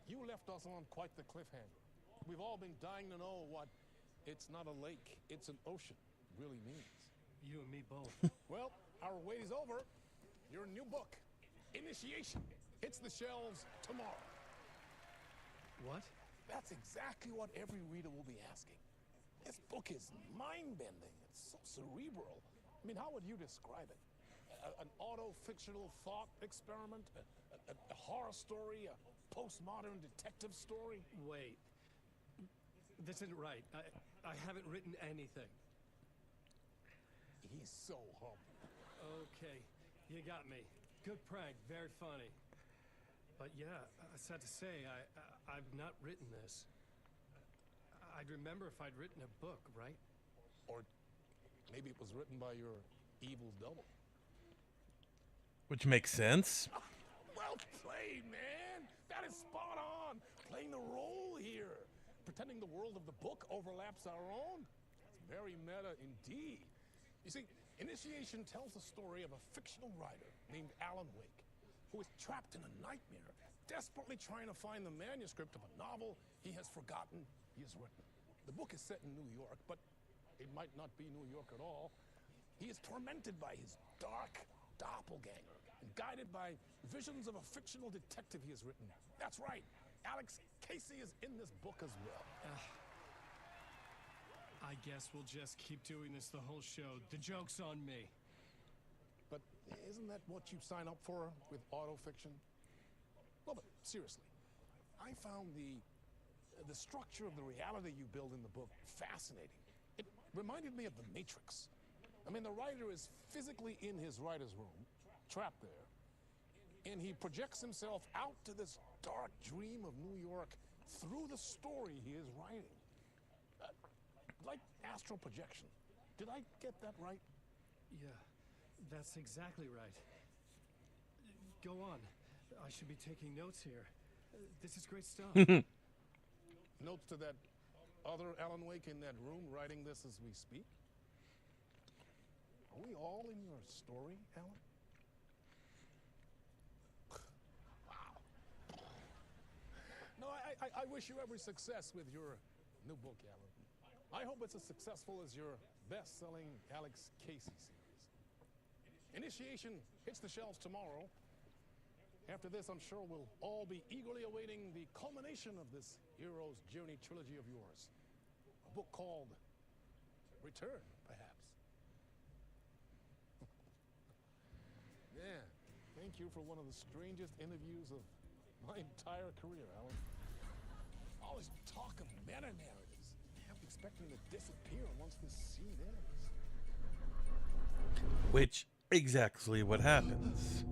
You left us on quite the cliffhanger. We've all been dying to know what "it's not a lake, it's an ocean" really means. You and me both. Well, our wait is over. Your new book, Initiation, hits the shelves tomorrow. What? That's exactly what every reader will be asking. This book is mind-bending. It's so cerebral. I mean, how would you describe it? An auto-fictional thought experiment? A horror story? A postmodern detective story? Wait. This isn't right. I haven't written anything. He's so humble. Okay, you got me. Good prank, very funny. But yeah, sad to say, I've not written this. I'd remember if I'd written a book, right? Or maybe it was written by your evil double. Which makes sense. Well played, man. That is spot on. Playing the role here. Pretending the world of the book overlaps our own. It's very meta indeed. You see, Initiation tells the story of a fictional writer named Alan Wake, who is trapped in a nightmare, desperately trying to find the manuscript of a novel he has forgotten he has written. The book is set in New York, but it might not be New York at all. He is tormented by his dark doppelganger and guided by visions of a fictional detective he has written. That's right, Alex Casey is in this book as well. I guess we'll just keep doing this the whole show. The joke's on me. But isn't that what you sign up for with autofiction? Well, but seriously, I found the structure of the reality you build in the book fascinating. It reminded me of The Matrix. I mean, the writer is physically in his writer's room, trapped there, and he projects himself out to this dark dream of New York through the story he is writing. Like astral projection. Did I get that right? Yeah, that's exactly right. Go on. I should be taking notes here. This is great stuff. Notes to that other Alan Wake in that room writing this as we speak? Are we all in your story, Alan? Wow. No, I wish you every success with your new book, Alan. I hope it's as successful as your best-selling Alex Casey series. Initiation hits the shelves tomorrow. After this, I'm sure we'll all be eagerly awaiting the culmination of this hero's journey trilogy of yours. A book called Return, perhaps. Yeah, thank you for one of the strangest interviews of my entire career, Alan. All this talk of meta-narratives. Expecting to disappear once this scene ends. Which exactly what happens.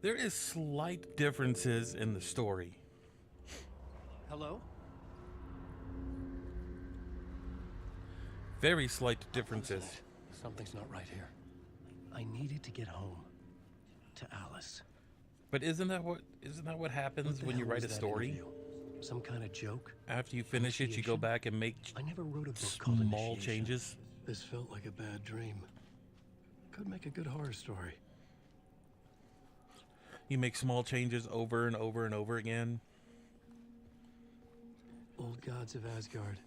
There is slight differences in the story. Hello? Very slight differences. Something's not right here. I needed to get home. To Alice. But isn't that what happens when you write a story? Interview? Some kind of joke? After you finish it, you go back and make I never wrote a book called small Initiation. changes. This felt like a bad dream. Could make a good horror story. You make small changes over and over and over again. Old Gods of Asgard.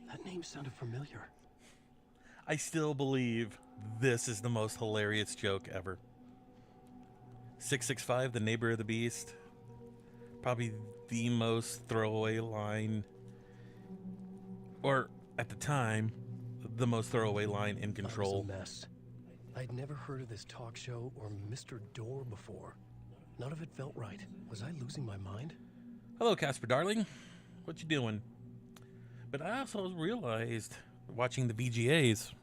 That name sounded familiar. I still believe this is the most hilarious joke ever. 665, the neighbor of the beast. Probably the most throwaway line, or at the time, the most throwaway line in Control. I was a mess. I'd never heard of this talk show or Mr. Door before. None of it felt right. Was I losing my mind? Hello, Casper darling. What you doing? But I also realized, watching the VGAs,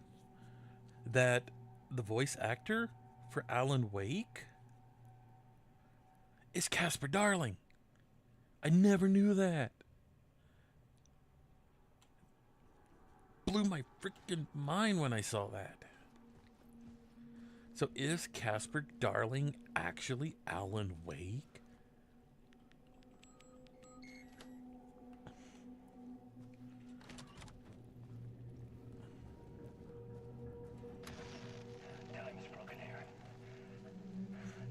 that the voice actor for Alan Wake is Casper Darling. I never knew that. Blew my freaking mind when I saw that. So is Casper Darling actually Alan Wake? Time's broken here.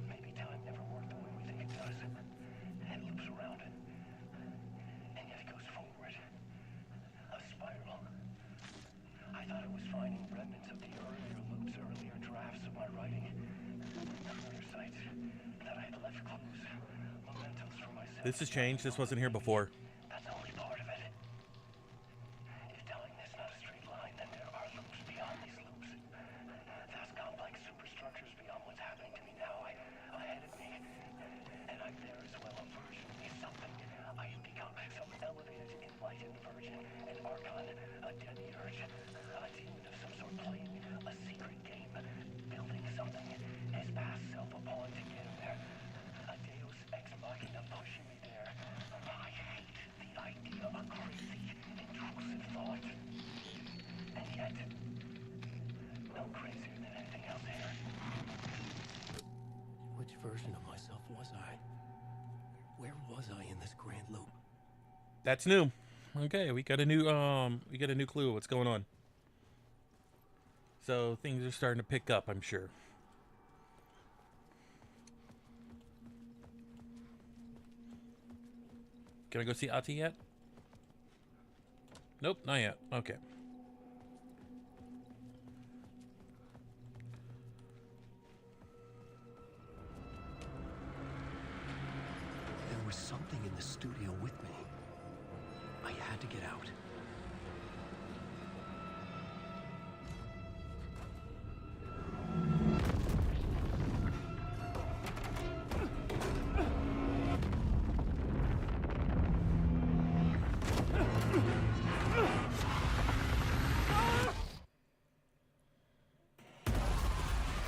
Maybe time never worked the way we think it does. It loops around it, and yet it goes forward. A spiral. I thought I was finding remnants of the earlier loops, earlier drafts of my writing. The murder sites that I had left clues, mementos for myself. This has changed. This wasn't here before. That's only part of it. If telling this not a straight line, then there are loops beyond these loops. Vast complex superstructures beyond what's happening to me now, ahead of me. And I'm there as well, a version of me, something I have become, some elevated, enlightened version, an archon, a demiurge, a demon of some sort playing a secret game, building something, his past self upon to get him there. A deus ex machina pushing me there. I hate the idea of crazy, intrusive thought. And yet, no crazier than anything else here. Which version of myself was I? Where was I in this grand loop? That's new. Okay, we got a new clue of what's going on. So things are starting to pick up, I'm sure. Can I go see Ati yet? Nope, not yet. Okay. There was something in the studio with me. I had to get out.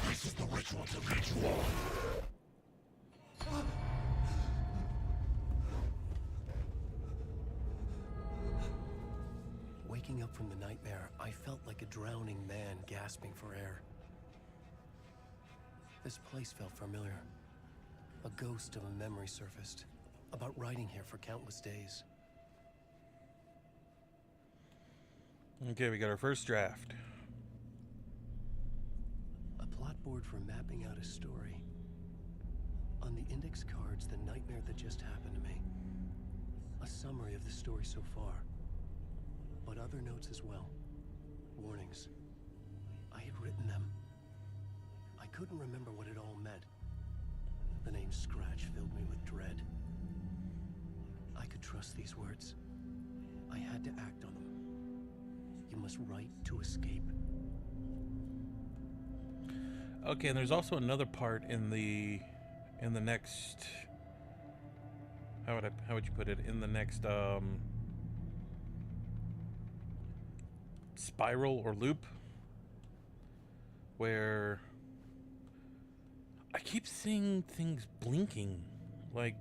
This is the ritual to lead you on. Waking up from the nightmare, I felt like a drowning man gasping for air. This place felt familiar. A ghost of a memory surfaced, about writing here for countless days. Okay, we got our first draft. A plot board for mapping out a story. On the index cards, the nightmare that just happened to me. A summary of the story so far. But other notes as well. Warnings. I had written them. I couldn't remember what it all meant. The name Scratch filled me with dread. I could trust these words. I had to act on them. You must write to escape. Okay, and there's also another part in the next, how would you put it, in the next spiral or loop, where I keep seeing things blinking. Like,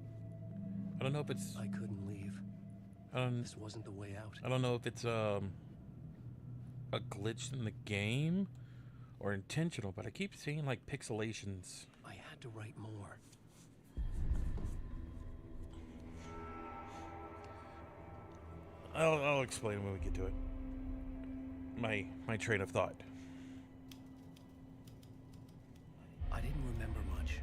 I don't know if it's... I couldn't leave. This wasn't the way out. I don't know if it's a glitch in the game or intentional, but I keep seeing like pixelations. I had to write more. I'll explain when we get to it. My train of thought. I didn't remember much,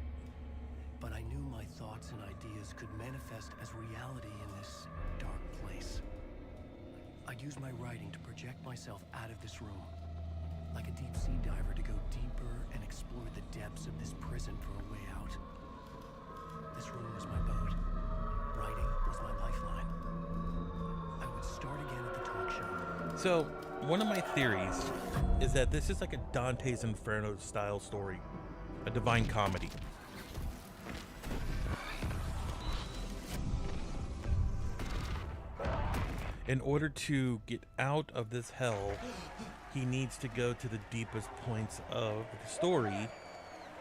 but I knew my thoughts and ideas could manifest as reality in this dark place. I'd use my writing to project myself out of this room, like a deep sea diver to go deeper and explore the depths of this prison for a way out. This room was my boat. Writing was my lifeline. I would start again at the talk show. So, one of my theories is that this is like a Dante's Inferno style story, a divine comedy. In order to get out of this hell, he needs to go to the deepest points of the story,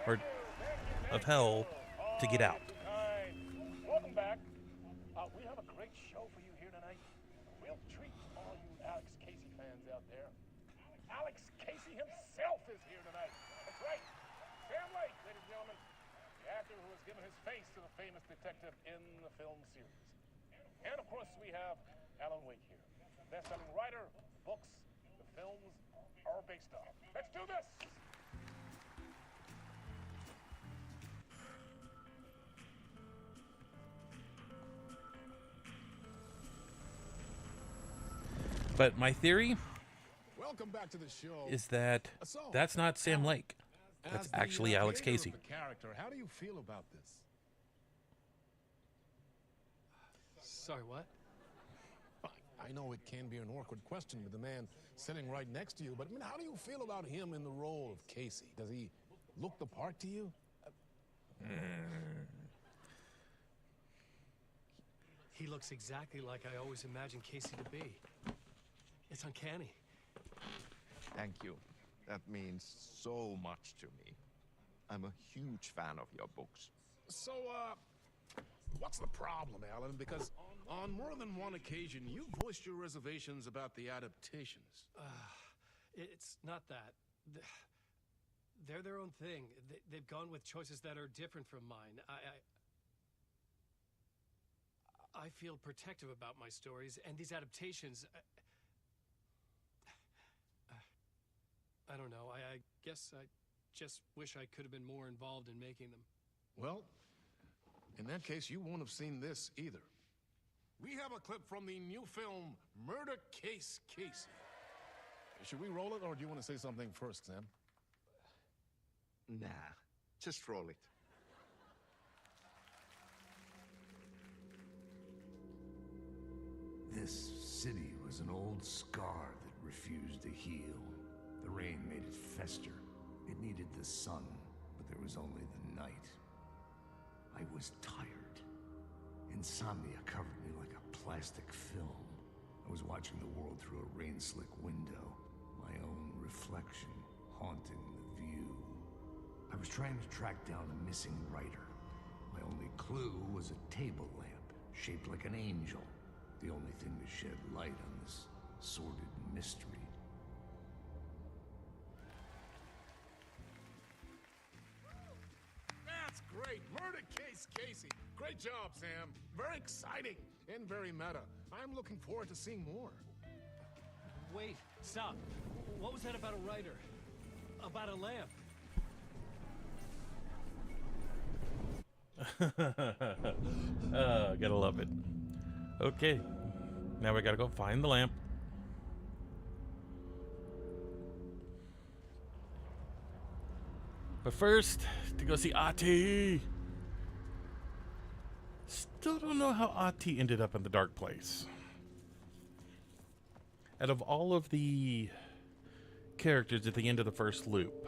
or of hell, to get out. Welcome back. We have a great show for you here tonight. A real treat for all you Alex Casey fans out there. Alex Casey himself is here tonight. That's right. Sam Lake, ladies and gentlemen. The actor who has given his face to the famous detective in the film series. And of course we have Alan Wake here. Best-selling writer, books, the films are based on. Let's do this! But my theory Welcome back to the show. is that that's not Sam Lake. That's actually Alex Casey. The character, how do you feel about this? Sorry, what? I know it can be an awkward question with the man sitting right next to you, but I mean, how do you feel about him in the role of Casey? Does he look the part to you? He looks exactly like I always imagined Casey to be. It's uncanny. Thank you. That means so much to me. I'm a huge fan of your books. So, what's the problem, Alan? Because on more than one occasion, you voiced your reservations about the adaptations. It's not that. They're their own thing. They've gone with choices that are different from mine. I feel protective about my stories, and these adaptations... I don't know. I guess I just wish I could have been more involved in making them. Well, in that case, you won't have seen this either. We have a clip from the new film, Murder Case Casey. Should we roll it, or do you want to say something first, Sam? Nah, just roll it. This city was an old scar that refused to heal. The rain made it fester. It needed the sun, but there was only the night. I was tired. Insomnia covered me like a plastic film. I was watching the world through a rain-slick window, my own reflection haunting the view. I was trying to track down a missing writer. My only clue was a table lamp, shaped like an angel, the only thing to shed light on this sordid mystery. That's great! Murder Case Casey! Great job, Sam. Very exciting and very meta. I'm looking forward to seeing more. Wait, stop. What was that about a writer? About a lamp? Gotta love it. Okay, now we gotta go find the lamp. But first, to go see Ati. Still don't know how Ati ended up in the dark place. Out of all of the characters at the end of the first loop,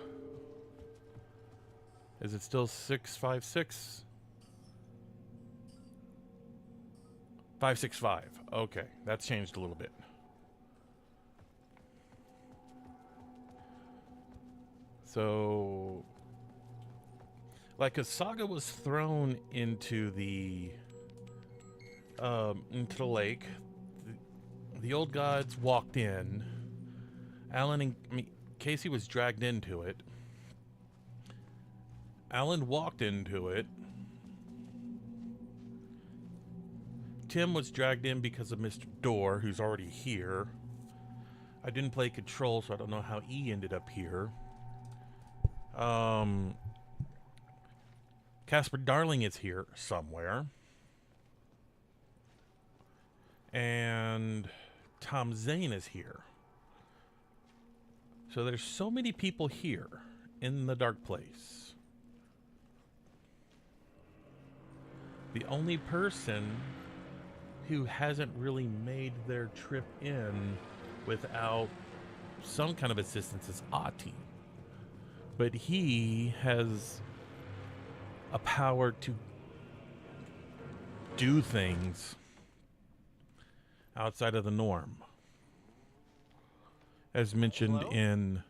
is it still 656? 565. Okay, that's changed a little bit. So, like a saga was thrown into the lake The old gods walked in. Casey was dragged into it. Alan walked into it. Tim was dragged in because of Mr. Dorr, who's already here. I didn't play Control, so I don't know how E ended up here. Casper Darling is here somewhere. And Tom Zane is here. So there's so many people here in the dark place. The only person who hasn't really made their trip in without some kind of assistance is Ati. But he has a power to do things outside of the norm. As mentioned in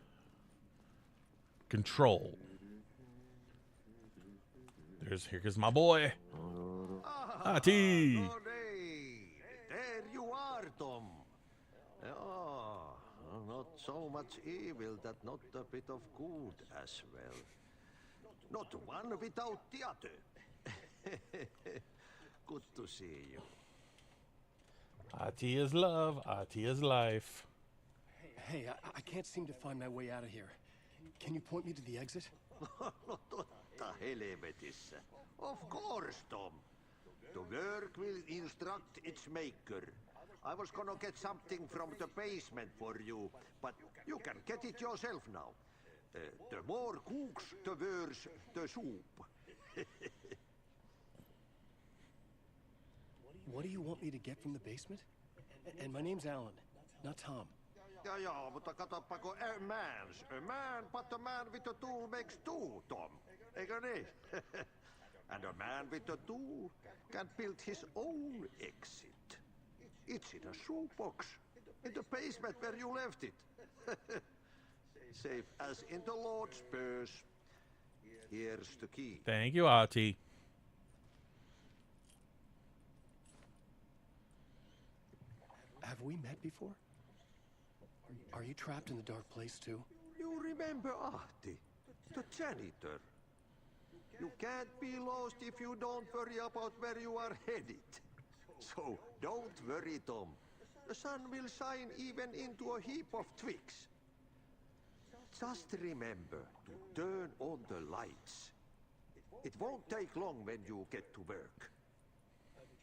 Control. Here goes my boy. Ati. There you are, Tom. Oh, not so much evil that not a bit of good as well. Not one without the other. Good to see you. Ati is love. Ati is life. Hey, I can't seem to find my way out of here. Can you point me to the exit? Totta helvetissä. Of course, Tom. The work will instruct its maker. I was gonna get something from the basement for you, but you can get it yourself now. The more cooks, the worse the soup. What do you want me to get from the basement? And my name's Alan, not Tom. Ja, mutta katoppa kun a man, but a man with a tool makes two, Tom. Eikö niin? And a man with a tool can build his own exit. It's in a shoebox, in the basement where you left it. Safe as in the Lord's purse. Here's the key. Thank you, Ati. Have we met before? Are you trapped in the dark place too? You remember Ahti, the janitor. You can't be lost if you don't worry about where you are headed. So don't worry, Tom. The sun will shine even into a heap of twigs. Just remember to turn on the lights. It won't take long when you get to work.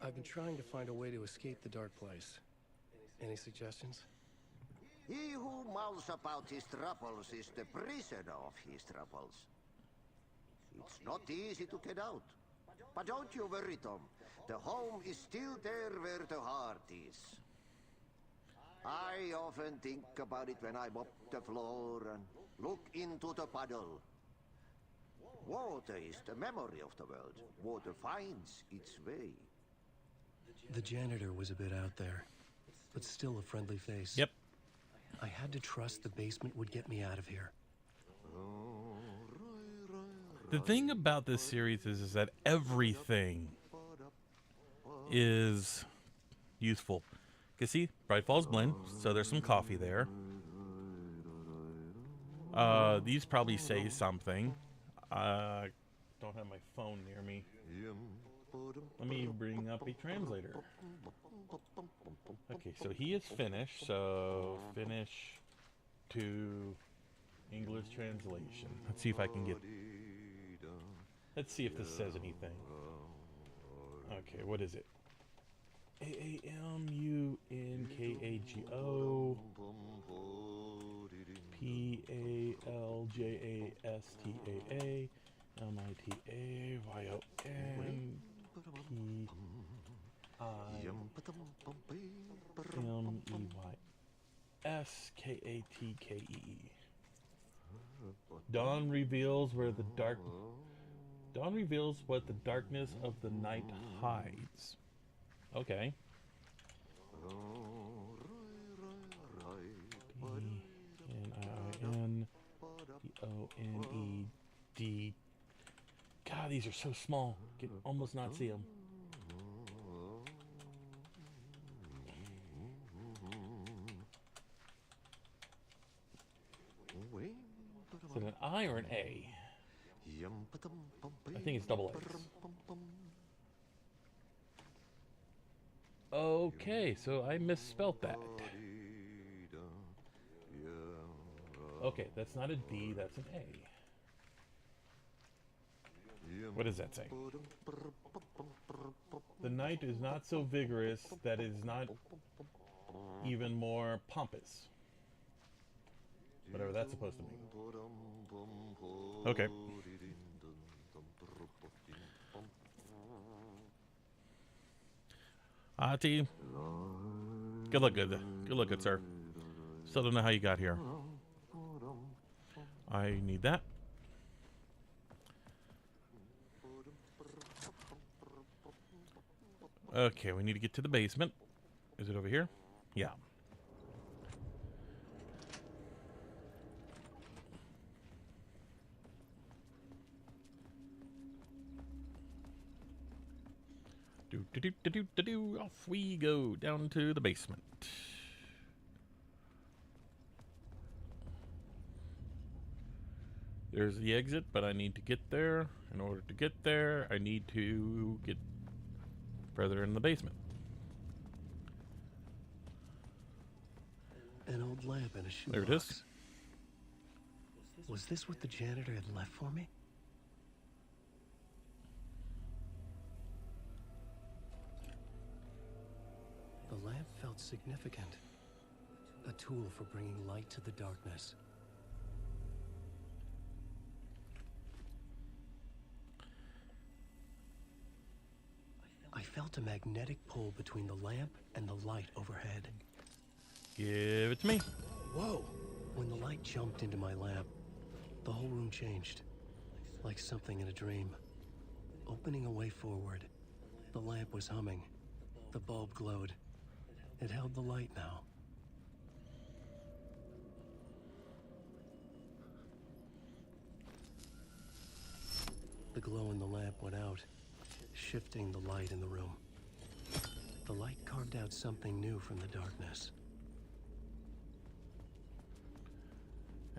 I've been trying to find a way to escape the dark place. Any suggestions? He who mulls about his troubles is the prisoner of his troubles. It's not easy to get out. But don't you worry, Tom. The home is still there where the heart is. I often think about it when I mop the floor and look into the puddle. Water is the memory of the world. Water finds its way. The janitor was a bit out there, but still a friendly face. Yep. I had to trust the basement would get me out of here. The thing about this series is that everything is useful. You can see Bright Falls Blend, so there's some coffee there. These probably say something. Don't have my phone near me. Let me bring up a translator. Okay, so he is finished, so finish to English translation. Let's see if I can get... Let's see if this says anything. Okay, what is it? AAMUNKAGO PALJASTAA MITAYONPIMEYSKATKE. Dawn reveals what the darkness of the night hides. Okay. DNINPONED. God, these are so small. Can almost not see them. I or an A? I think it's double A's. Okay, so I misspelt that. Okay, that's not a D, that's an A. What does that say? The night is not so vigorous that it is not even more pompous. Whatever that's supposed to mean. Okay. T. Good luck, good luck, good sir. Still don't know how you got here. I need that. Okay, we need to get to the basement. Is it over here? Yeah. Off we go down to the basement. There's the exit, but I need to get there. In order to get there, I need to get further in the basement. An old lamp and a shoebox. There it is. Was this what the janitor had left for me? The lamp felt significant. A tool for bringing light to the darkness. I felt a magnetic pull between the lamp and the light overhead. Give it to me. Whoa! When the light jumped into my lamp, the whole room changed. Like something in a dream. Opening a way forward. The lamp was humming. The bulb glowed. It held the light now. The glow in the lamp went out, shifting the light in the room. The light carved out something new from the darkness.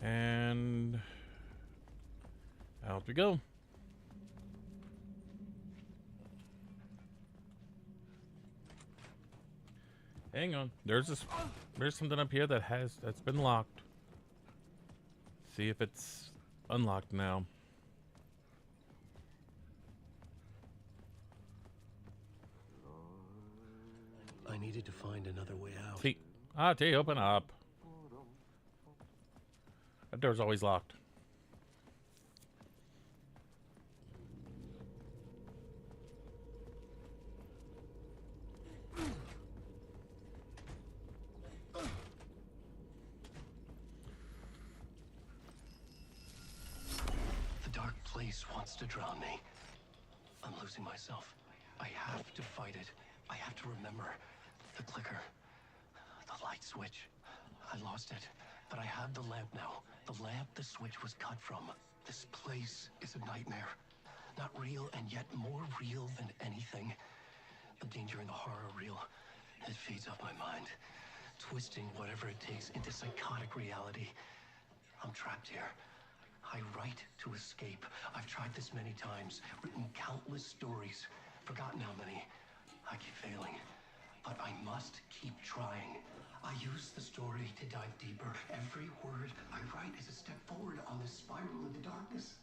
And out we go. Hang on. There's something up here that's been locked. See if it's unlocked now. I needed to find another way out. T, open up. That door's always locked. The dark place wants to drown me. I'm losing myself. I have to fight it. I have to remember. The clicker. The light switch. I lost it. But I have the lamp now. The lamp the switch was cut from. This place is a nightmare. Not real, and yet more real than anything. The danger and the horror are real. It feeds off my mind. Twisting whatever it takes into psychotic reality. I'm trapped here. I write to escape. I've tried this many times. Written countless stories. Forgotten how many. I keep failing. But I must keep trying. I use the story to dive deeper. Every word I write is a step forward on this spiral of the darkness.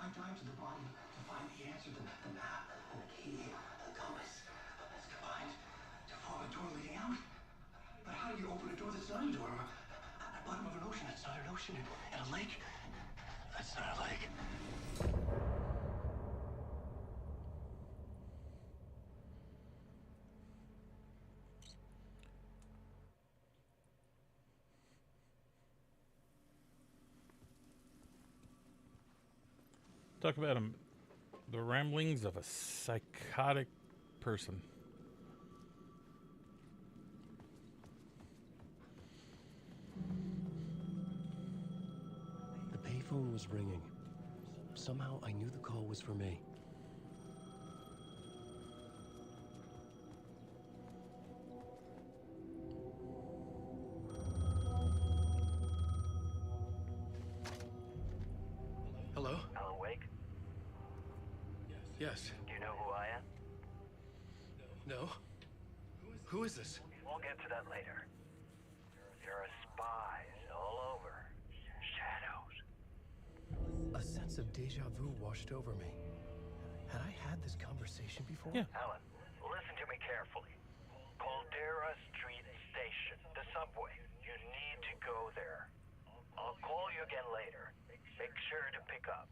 I dive to the bottom to find the answer, the map, and the key, the compass. It's combined to form a door leading out. But how do you open a door that's not a door? At the bottom of an ocean, it's not an ocean. And a lake, that's not a lake. Talk about the ramblings of a psychotic person. The payphone was ringing. Somehow I knew the call was for me. Yes. Do you know who I am? No? Who is this? We'll get to that later. There are spies all over. Shadows. A sense of deja vu washed over me. Had I had this conversation before? Yeah. Alan, listen to me carefully. Caldera Street Station, the subway. You need to go there. I'll call you again later. Make sure to pick up.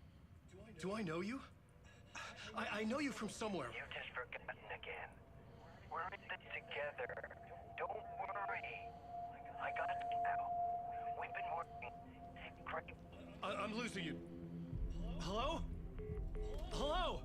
Do I know you? I know you from somewhere. You've just forgotten again. We're in this together. Don't worry. I got it now. We've been working. Great. I'm losing you. Hello? Hello?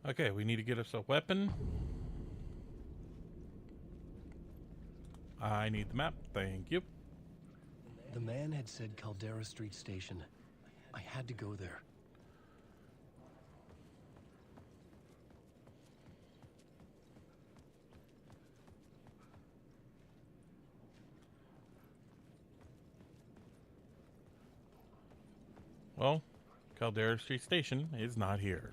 Okay, we need to get us a weapon. I need the map. Thank you. The man had said Caldera Street Station. I had to go there. Well, Caldera Street Station is not here.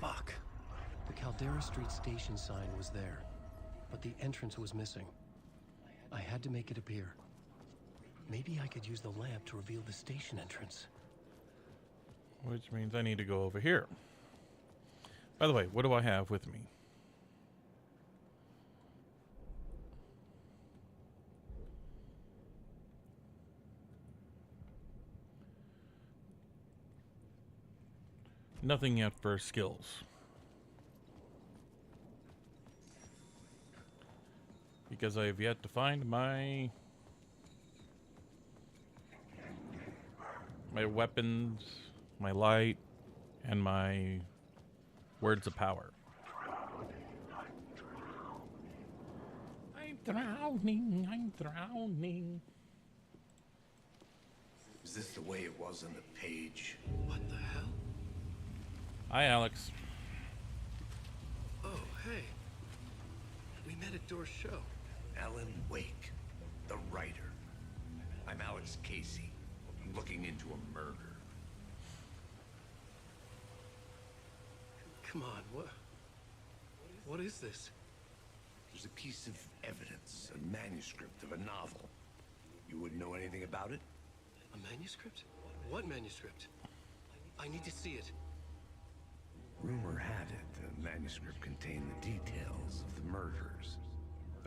Fuck. The Caldera Street Station sign was there, but the entrance was missing. I had to make it appear. Maybe I could use the lamp to reveal the station entrance. Which means I need to go over here. By the way, what do I have with me? Nothing yet for skills. Because I have yet to find my weapons, my light, and my words of power. I'm drowning, I'm drowning. Is this the way it was on the page? What the hell? Hi, Alex. Oh, hey. We met at Door's show. Alan Wake, the writer. I'm Alex Casey. I'm looking into a murder. Come on, what is this? There's a piece of evidence, a manuscript of a novel. You wouldn't know anything about it? A manuscript? What manuscript? I need to see it. Rumor had it the manuscript contained the details of the murders.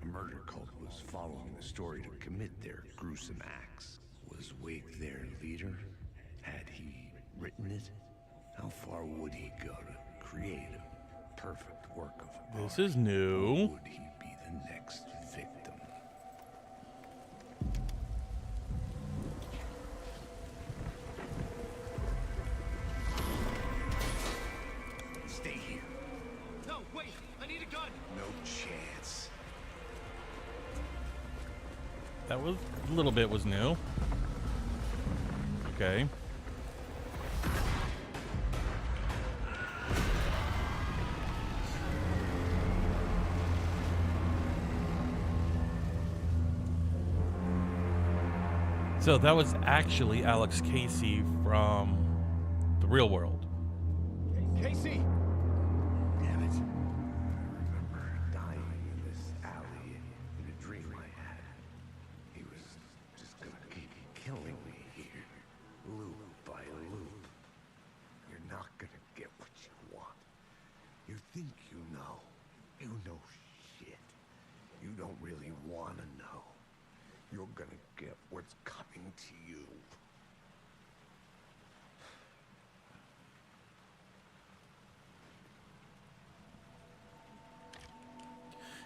A murder cult was following the story to commit their gruesome acts. Was Wake their leader? Had he written it? How far would he go to create a perfect work of art? This is new. Or would he be the next victim? Stay here. No, wait! I need a gun! No chance. That was a little bit was new. Okay. So that was actually Alex Casey from the real world. Casey! Damn it. I remember dying in this alley in a dream I had. He was just gonna keep killing me here, loop by loop. You're not gonna get what you want. You think you know. You know shit. You don't really wanna know. You're gonna get what's coming to you.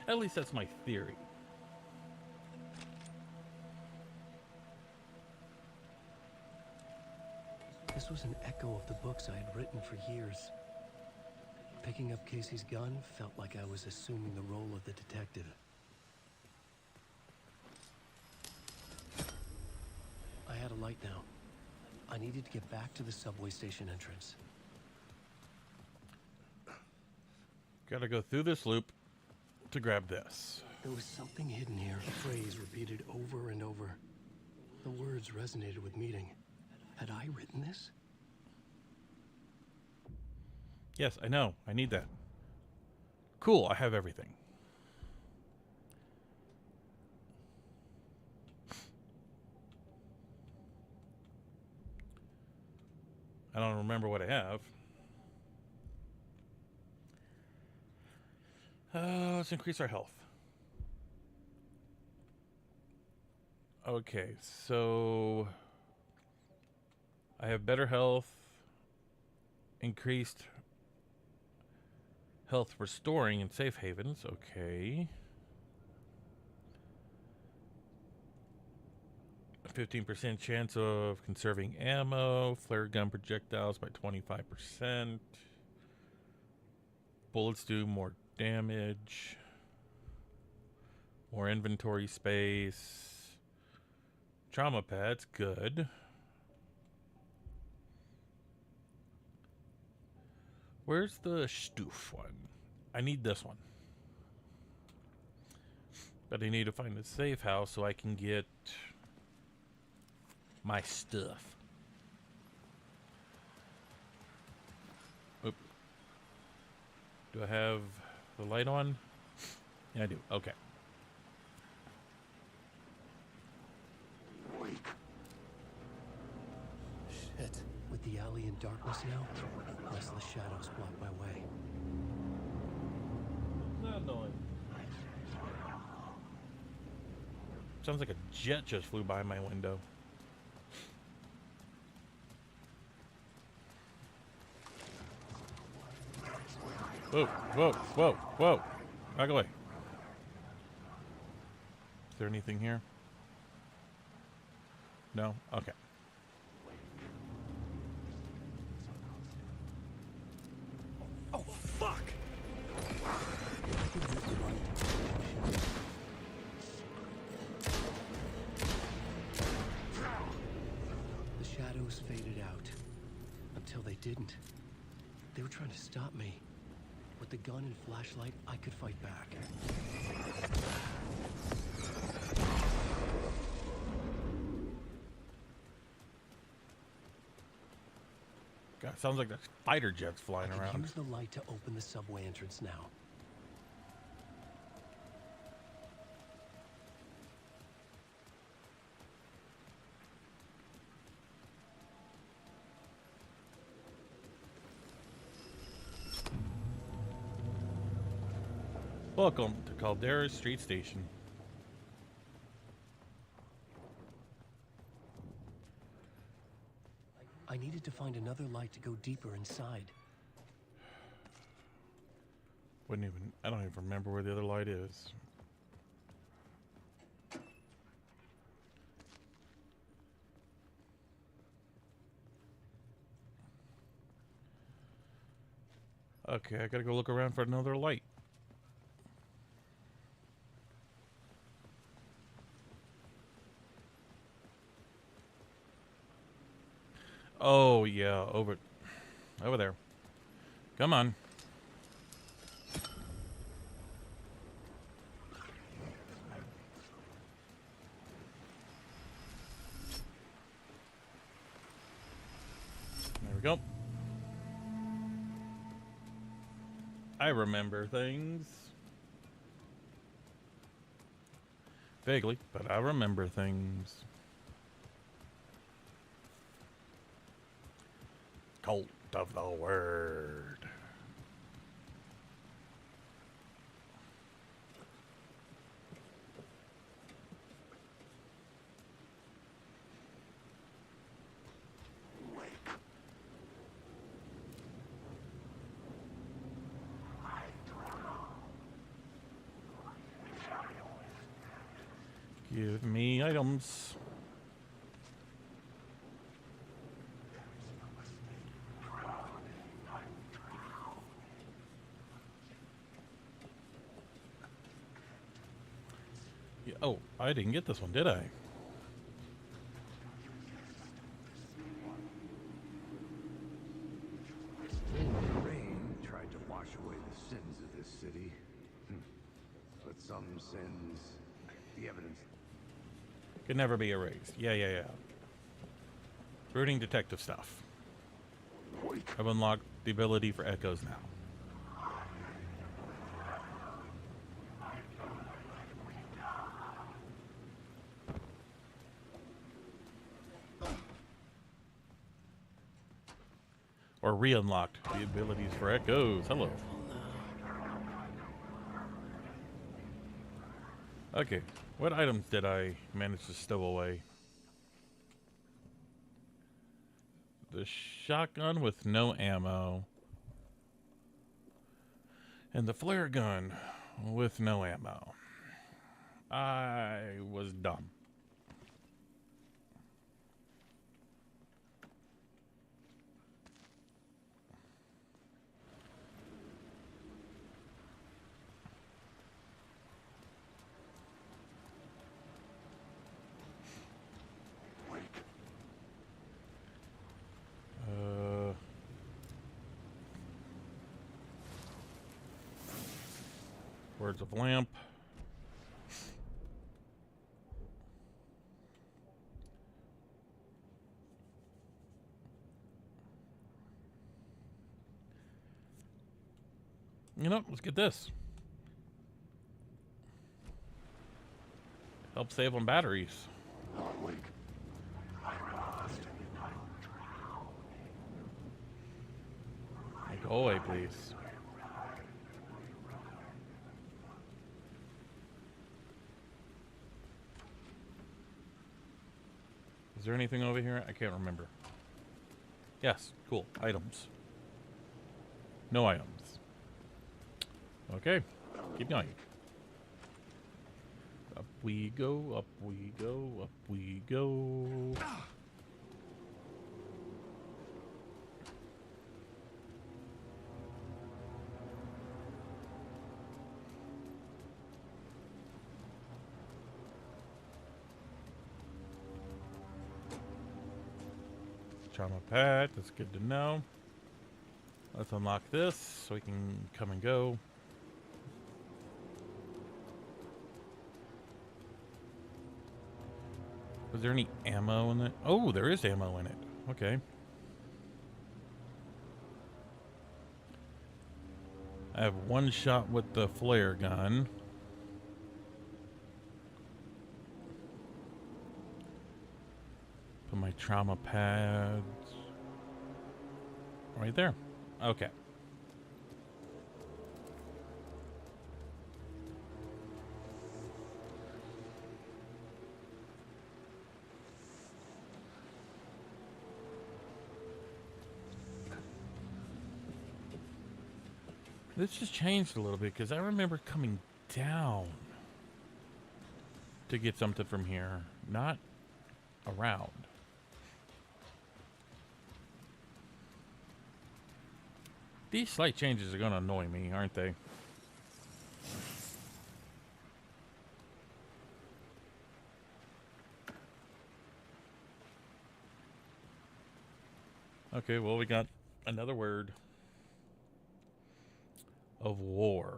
At least that's my theory. This was an echo of the books I had written for years. Picking up Casey's gun felt like I was assuming the role of the detective. I had a light now. I needed to get back to the subway station entrance. Gotta go through this loop to grab this. There was something hidden here, a phrase repeated over and over. The words resonated with meaning. Had I written this? Yes, I know. I need that. Cool, I have everything. I don't remember what I have. Let's increase our health. Okay, so I have better health, increased health restoring in safe havens. Okay. 15% chance of conserving ammo, flare gun projectiles by 25%. Bullets do more damage. More inventory space. Trauma pads, good. Where's the Stoof one? I need this one. But I need to find a safe house so I can get my stuff. Oop. Do I have the light on? Yeah, I do. Okay. Shit. With the alley in darkness now, restless shadows block my way. What's that noise? Sounds like a jet just flew by my window. Whoa, whoa, whoa, whoa. Back away. Is there anything here? No? Okay. Oh, fuck! The shadows faded out. Until they didn't. They were trying to stop me. With the gun and flashlight, I could fight back. God, sounds like there's fighter jets flying I could around. use the light to open the subway entrance now. Welcome to Caldera Street Station. I needed to find another light to go deeper inside. I don't even remember where the other light is. Okay, I gotta go look around for another light. Oh, yeah, over there. Come on. There we go. I remember things. Vaguely, but I remember things. Cult of the Word. Give me items. Oh, I didn't get this one, did I? The rain tried to wash away the sins of this city. But some sins, the evidence... Could never be erased. Yeah. Brooding detective stuff. I've unlocked the ability for echoes now. Or re-unlocked the abilities for echoes. Hello. Okay, what items did I manage to stow away? The shotgun with no ammo. And the flare gun with no ammo. I was dumb. Words of lamp. You know, let's get this. Help save on batteries. Go away, please. Is there anything over here? I can't remember. Yes, cool. Items. No items. Okay, keep going. Up we go, up we go, up we go. Trauma pad, that's good to know. Let's unlock this so we can come and go. Was there any ammo in it? Oh, there is ammo in it. Okay. I have one shot with the flare gun. Put my trauma pads right there. Okay. This just changed a little bit because I remember coming down to get something from here, not around. These slight changes are going to annoy me, aren't they? Okay, well, we got another word of war.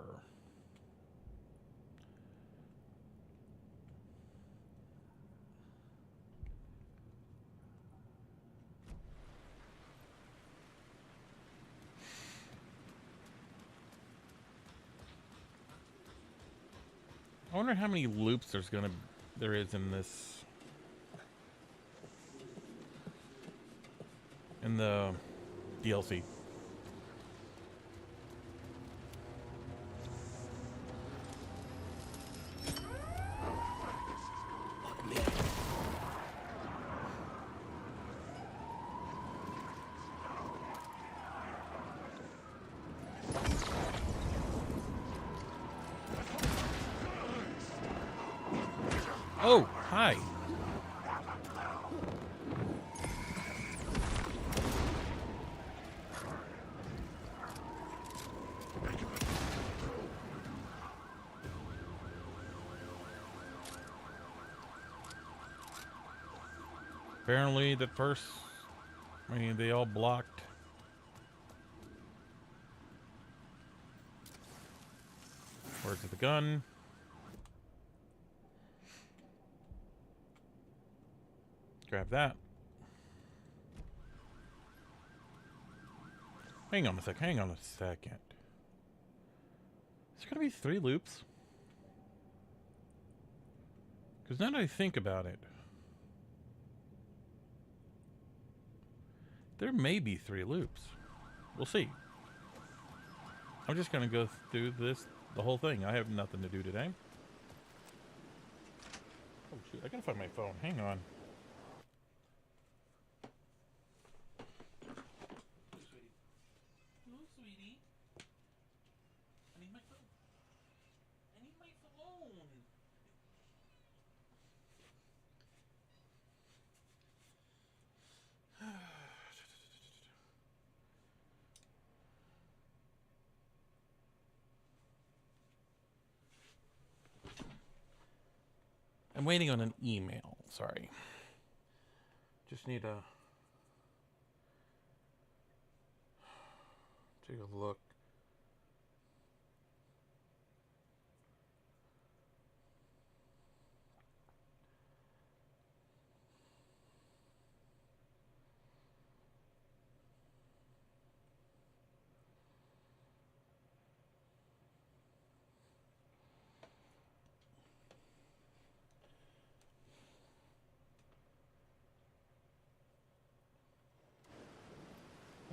I wonder how many loops there is in this, in the DLC. Oh, hi. Apparently, the first, I mean, they all blocked. Where's the gun? Grab that. Hang on a sec. Hang on a second. Is there gonna be 3 loops? Because now that I think about it, there may be 3 loops. We'll see. I'm just gonna go through the whole thing. I have nothing to do today. Oh shoot, I gotta find my phone. Hang on. Hello, sweetie. I need my phone. I need my phone. I'm waiting on an email. Sorry. Just need to take a look.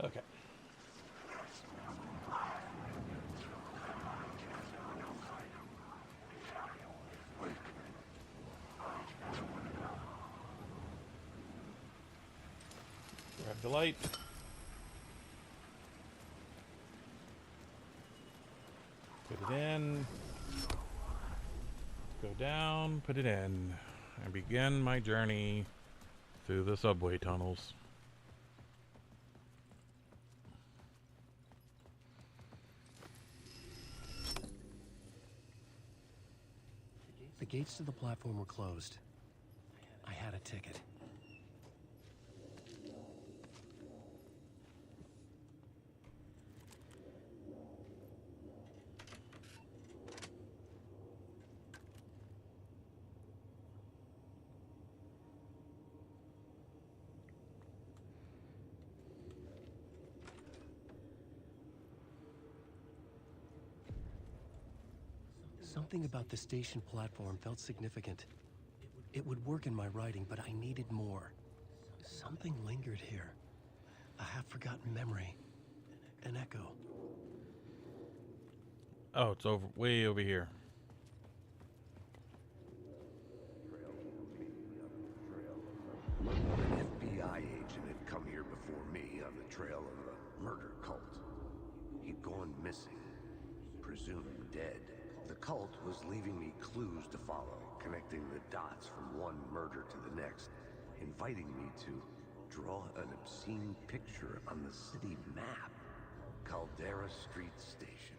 Okay. Grab the light. Put it in. Go down, put it in, and begin my journey through the subway tunnels. The gates to the platform were closed. I had a ticket. Something about the station platform felt significant. It would work in my writing, but I needed more. Something lingered here. A half-forgotten memory. An echo. Oh, it's way over here. An FBI agent had come here before me on the trail of a murder cult. He'd gone missing, presumed dead. The cult was leaving me clues to follow, connecting the dots from one murder to the next, inviting me to draw an obscene picture on the city map. Caldera Street Station.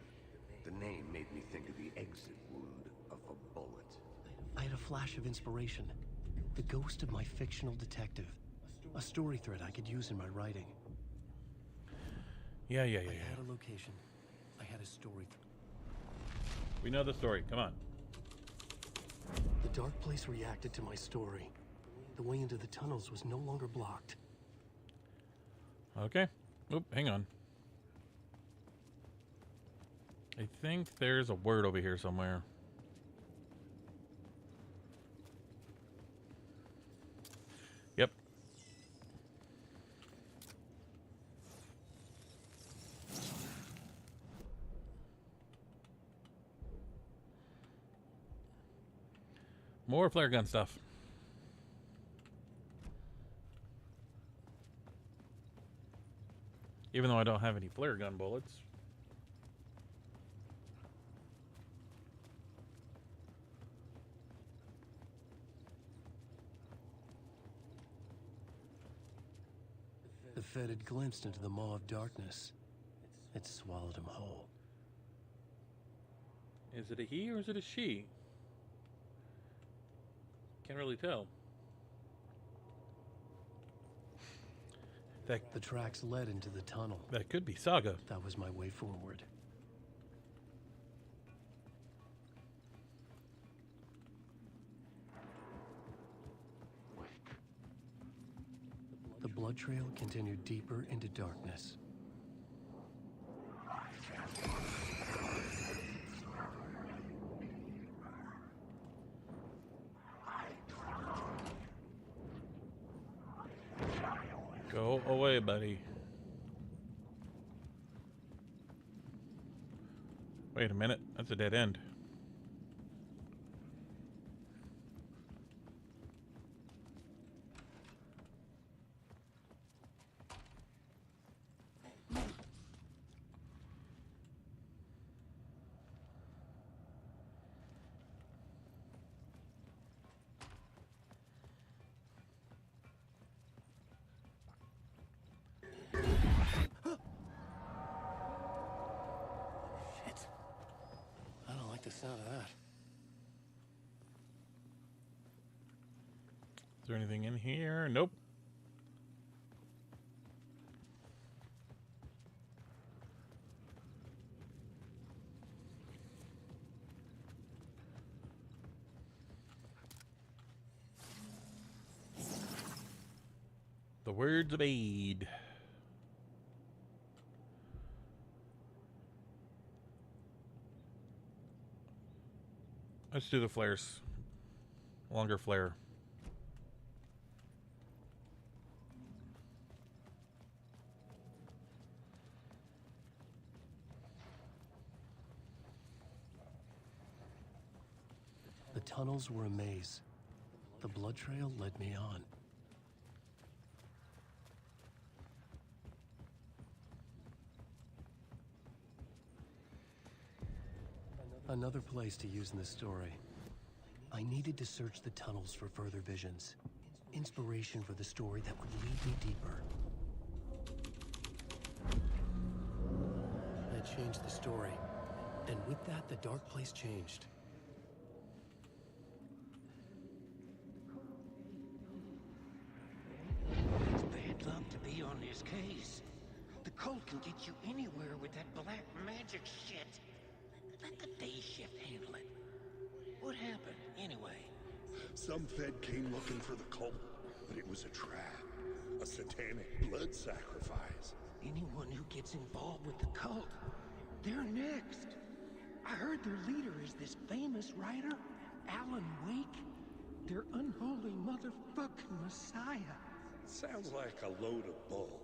The name made me think of the exit wound of a bullet. I had a flash of inspiration. The ghost of my fictional detective. A story thread I could use in my writing. Yeah. I had a location. I had a story. We know the story. Come on. The dark place reacted to my story. The way into the tunnels was no longer blocked. Okay. Oop, hang on. I think there's a word over here somewhere. Yep. More flare gun stuff. Even though I don't have any flare gun bullets. The Fed had glimpsed into the maw of darkness. It swallowed him whole. Is it a he or is it a she? Can't really tell. The tracks led into the tunnel. That could be Saga. That was my way forward. The blood trail continued deeper into darkness. Go away, buddy. Wait a minute. That's a dead end. Shit. I don't like the sound of that. Is there anything in here? Nope. The words of aid. Let's do the flares. Longer flare. The tunnels were a maze. The blood trail led me on. Another place to use in the story. I needed to search the tunnels for further visions. Inspiration for the story that would lead me deeper. I changed the story. And with that, the dark place changed. It's bad luck to be on this case. The cult can get you anywhere with that black magic shit. Let the day shift handle it. What happened, anyway? Some Fed came looking for the cult, but it was a trap. A satanic blood sacrifice. Anyone who gets involved with the cult, they're next. I heard their leader is this famous writer, Alan Wake. Their unholy motherfucking messiah. Sounds like a load of bull.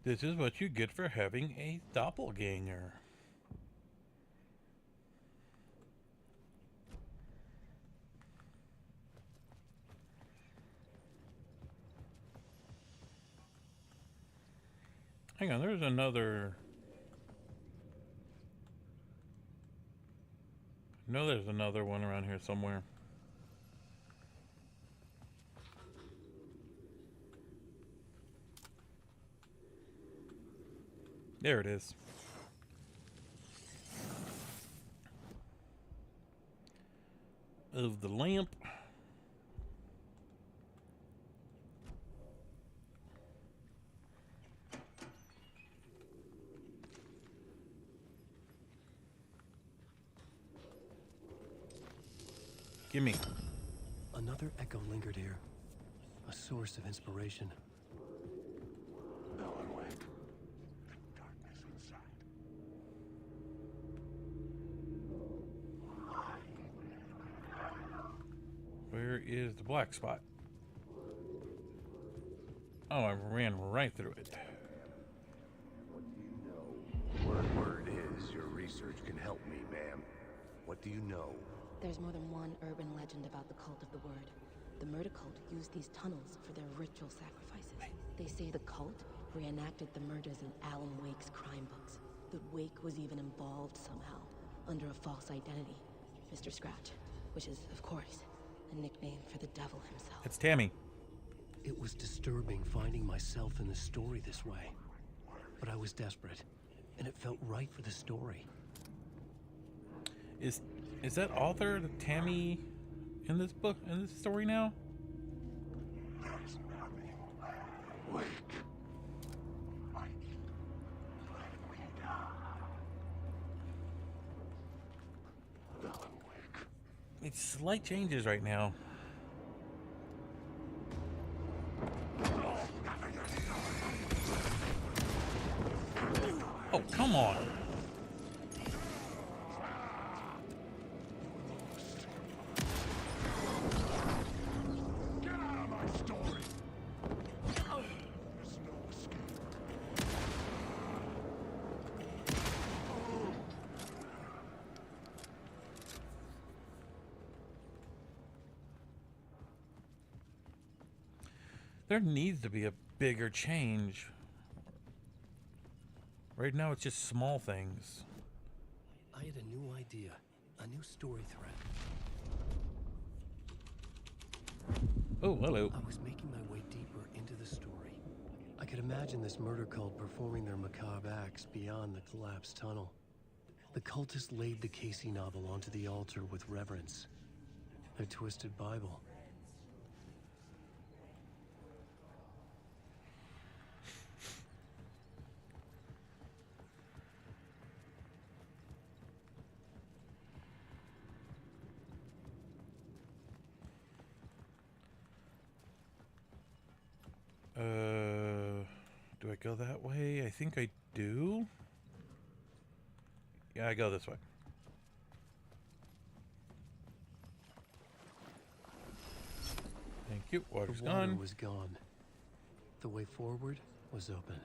This is what you get for having a doppelganger. Hang on, there's another... No, there's another one around here somewhere. There it is. Of the lamp. Gimme. Another echo lingered here. A source of inspiration. Alan Wake. Darkness inside. Where is the black spot? Oh, I ran right through it. What do you know? Word is your research can help me, ma'am. What do you know? There's more than one urban legend about the Cult of the Word. The murder cult used these tunnels for their ritual sacrifices. They say the cult reenacted the murders in Alan Wake's crime books. That Wake was even involved somehow, under a false identity. Mr. Scratch, which is, of course, a nickname for the devil himself. It's Tammy. It was disturbing finding myself in the story this way. But I was desperate, and it felt right for the story. Is that author Tammy in this book, in this story now? Wake. It's slight changes right now. Oh, come on. Get out of my story! There's no escape. There needs to be a bigger change. Right now, it's just small things. I had a new idea, a new story thread. Oh, hello. I was making my way deeper into the story. I could imagine this murder cult performing their macabre acts beyond the collapsed tunnel. The cultists laid the Casey novel onto the altar with reverence. Their twisted Bible. Do I go that way? I think I do. Yeah, I go this way. Thank you. Water's The water gone. was gone. The way forward was open.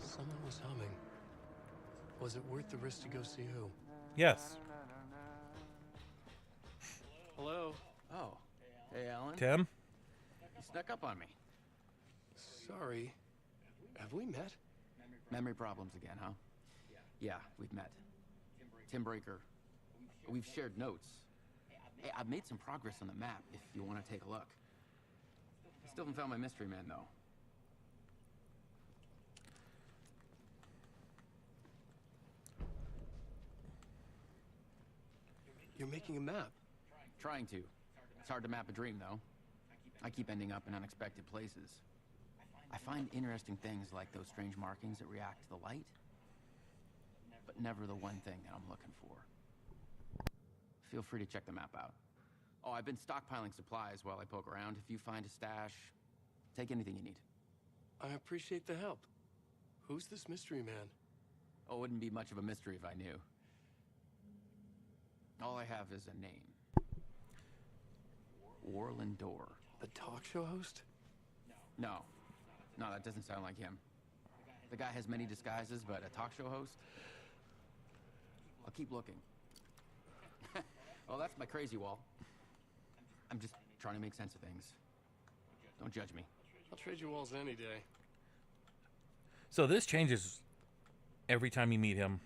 Someone was humming. Was it worth the risk to go see who? Yes. Hello. Oh. Hey, Alan. Tim? You snuck up on me. Sorry. Have we met? Memory problems again, huh? Yeah, we've met. Tim Breaker. We've shared notes. Hey, I've made some progress on the map if you want to take a look. Still haven't found my mystery man, though. You're making a map. Trying to. It's hard to map a dream, though. I keep ending up in unexpected places. I find interesting things like those strange markings that react to the light, but never the one thing that I'm looking for. Feel free to check the map out. Oh, I've been stockpiling supplies while I poke around. If you find a stash, take anything you need. I appreciate the help. Who's this mystery man? Oh, it wouldn't be much of a mystery if I knew. All I have is a name. Warland Dorr. The talk show host? No. No, that doesn't sound like him. The guy has many disguises, but a talk show host? I'll keep looking. Well, that's my crazy wall. I'm just trying to make sense of things. Don't judge me. I'll trade you walls any day. So this changes every time you meet him.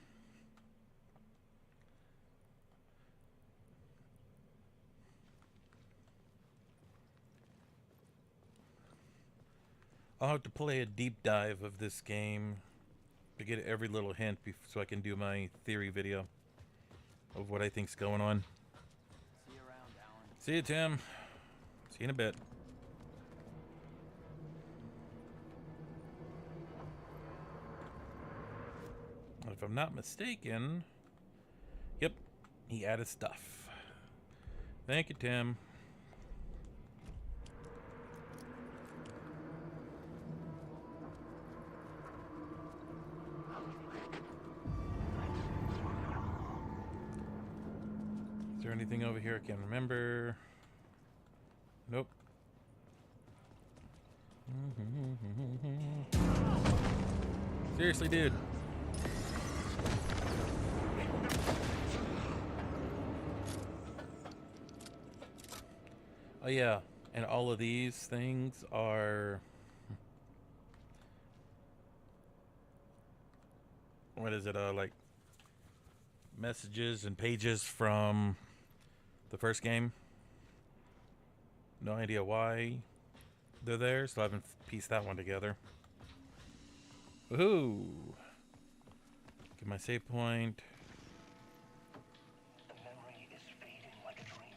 I'll have to play a deep dive of this game to get every little hint so I can do my theory video of what I think's going on. See you around, Alan. See you, Tim. See you in a bit. If I'm not mistaken, yep, he added stuff. Thank you, Tim. Is there anything over here I can't remember? Nope. Seriously, dude. Oh yeah, and all of these things are... What is it, like messages and pages from the first game? No idea why, they're there, so I haven't pieced that one together. Woohoo! Get my save point. The memory is fading like a dream.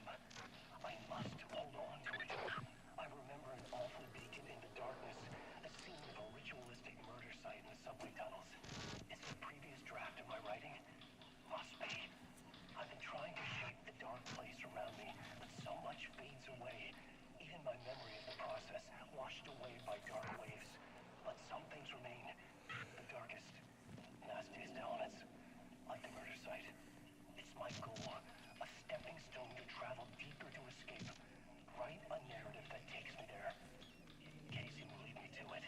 I must hold on to it. I remember an awful beacon in the darkness, the scene of a ritualistic murder site in the subway tunnels. Is it a previous draft of my writing? Must be. I've been trying to shape the dark place around me, but so much fades away. Even my memory of the process washed away by dark waves. But some things remain. The darkest, nastiest elements, like the murder site. It's my goal, a stepping stone to travel deeper to escape. Write a narrative that takes me there. Casey will lead me to it.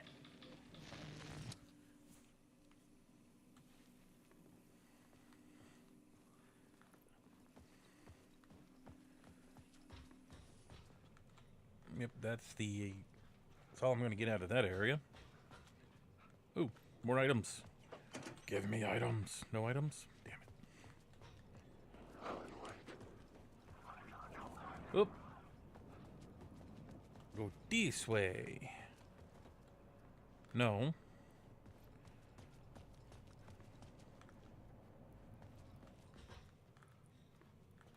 Yep, that's all I'm going to get out of that area. Ooh, more items. Give me items. No items? Damn it. Oop. Go this way. No.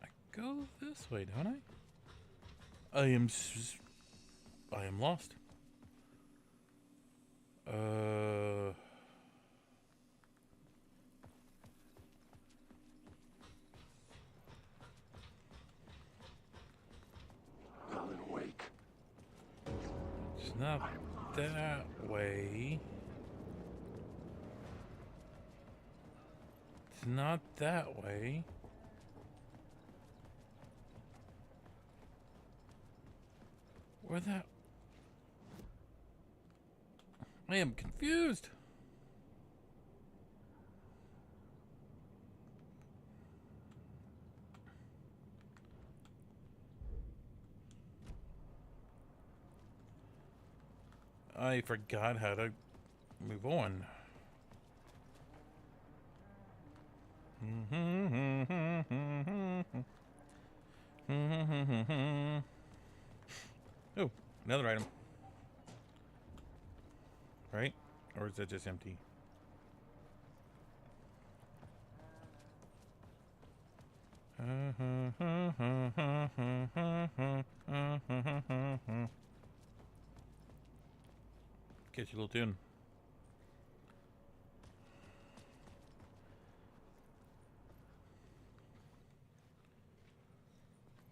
I go this way, don't I? I am lost. Alan Wake. It's not that way. It's not that way. Where that? I am confused. I forgot how to move on. Oh, another item. Right? Or is that just empty? Catch a little tune.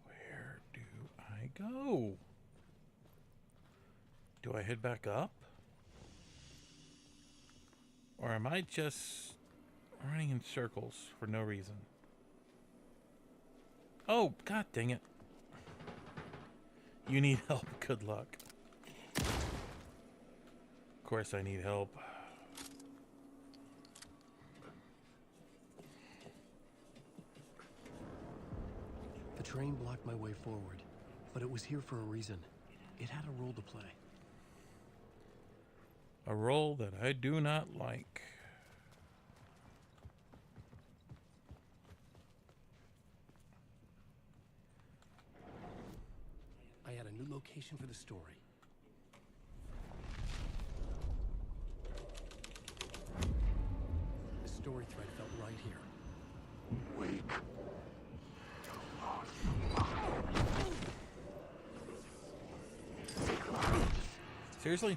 Where do I go? Do I head back up? Or am I just running in circles for no reason? Oh, god dang it. You need help. Good luck. Of course I need help. The train blocked my way forward, but it was here for a reason. It had a role to play. A role that I do not like. I had a new location for the story. The story thread felt right here. Wake. Seriously?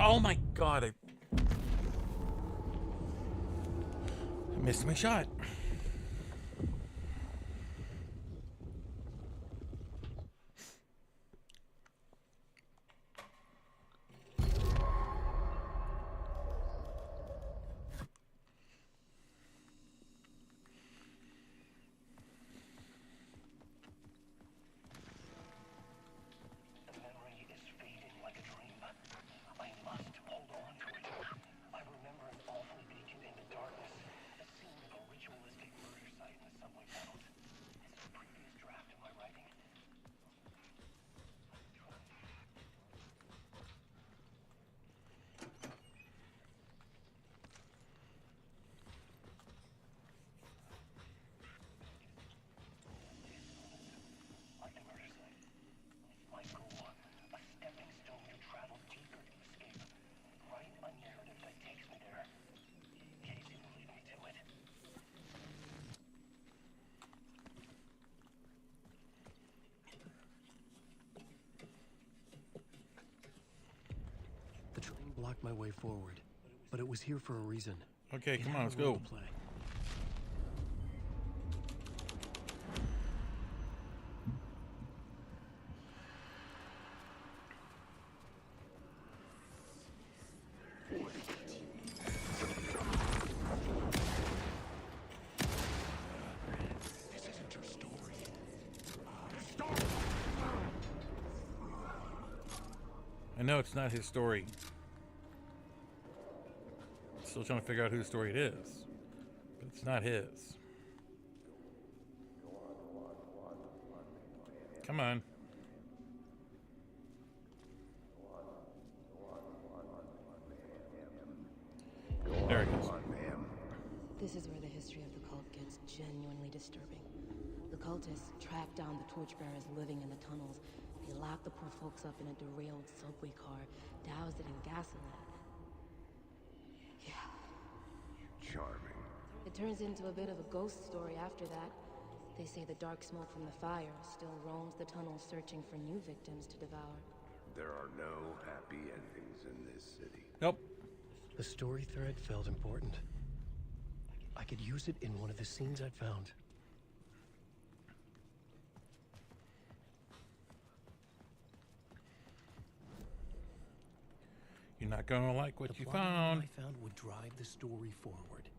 Oh my god, I missed my shot. blocked my way forward, but it was here for a reason. Okay, It come had on, a let's role go. to play. I know it's not his story. Still trying to figure out whose story it is. But it's not his. Come on. There it goes. This is where the history of the cult gets genuinely disturbing. The cultists tracked down the torchbearers living in the tunnels. They locked the poor folks up in a derailed subway car, doused it in gasoline. Yeah. Charming. It turns into a bit of a ghost story after that. They say the dark smoke from the fire still roams the tunnels searching for new victims to devour. There are no happy endings in this city. Nope. The story thread felt important. I could use it in one of the scenes I'd found. You're not gonna like what The you plot found. I found would drive the story forward.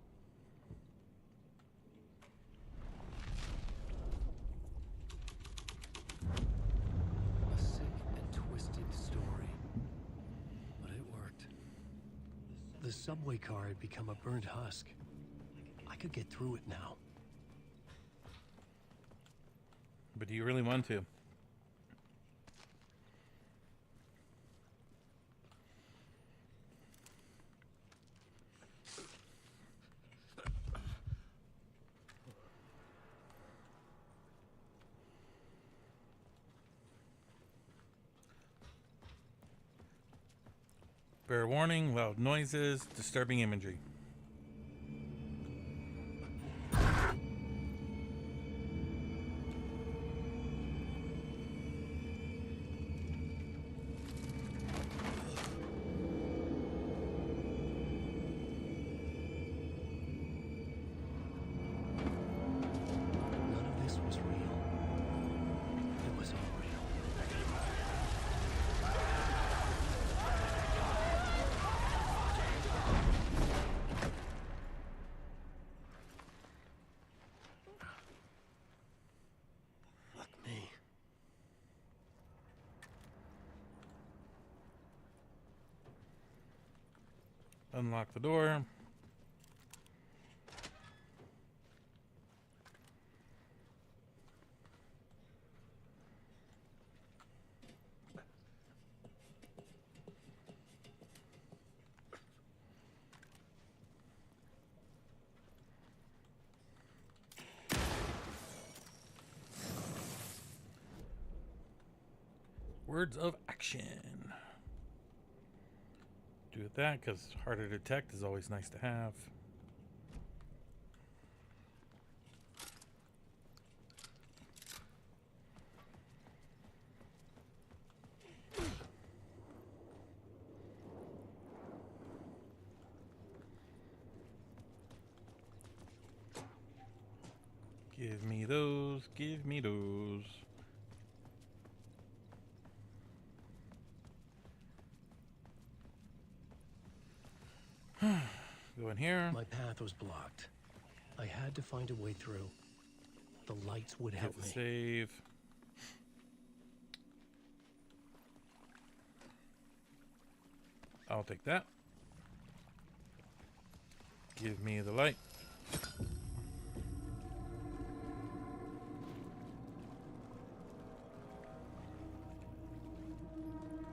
A sick and twisted story, but it worked. The subway car had become a burnt husk. I could get through it now. But do you really want to? Fair warning, loud noises, disturbing imagery. None of this was real. It was all real. Fuck me. Unlock the door. Words of action. Do that because harder to detect is always nice to have. Give me those, give me those. Go in here. My path was blocked. I had to find a way through. The lights would help Hit me. the save. I'll take that. Give me the light.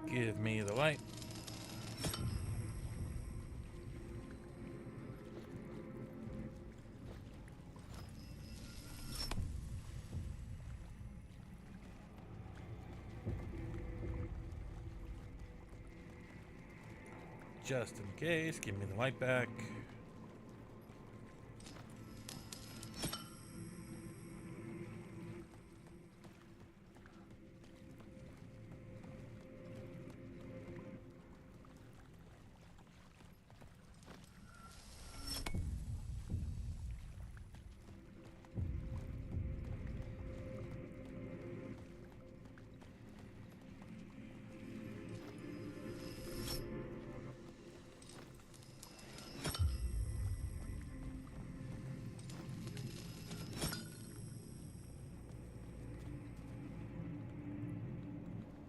Give me the light. Just in case, give me the light back.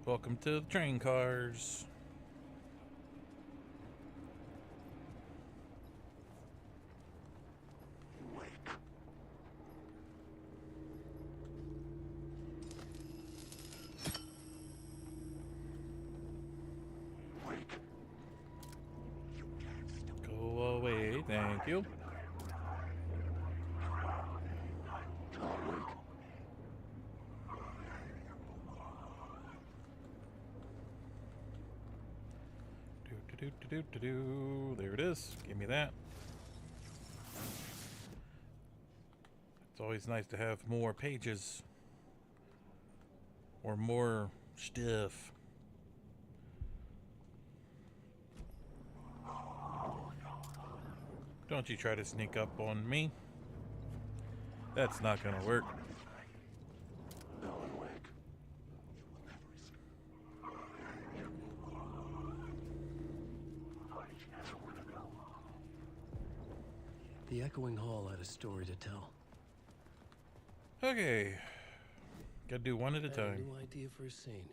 Welcome to the train cars. Go away, thank you. There it is. Give me that. It's always nice to have more pages or more stuff. Don't you try to sneak up on me. That's not gonna work. The echoing hall had a story to tell. Okay. Gotta do one at a I had time. a new idea for a scene.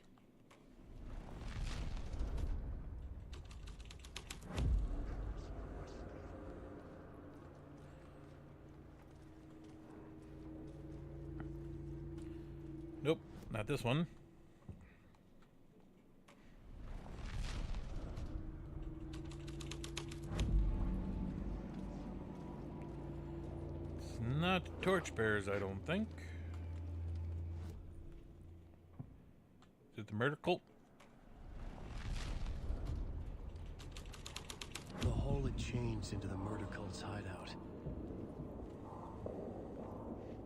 Nope, not this one. It's not torchbearers, I don't think. Is it the murder cult? The hall had changed into the murder cult's hideout.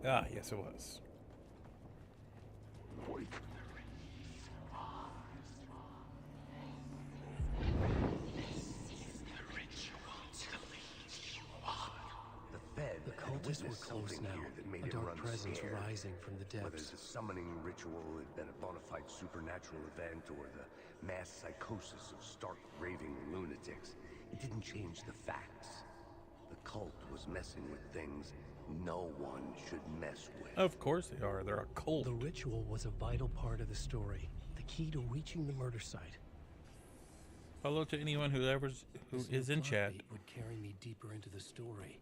Ah, yes it was. The cultists were close now, a dark presence rising from the Whether depths. the summoning ritual had been a bona fide supernatural event or the mass psychosis of stark raving lunatics, it didn't change the facts. The cult was messing with things no one should mess with. Of course they are. They're a cult. The ritual was a vital part of the story, the key to reaching the murder site. Hello to anyone who This is new in plot chat. beat would carry me deeper into the story.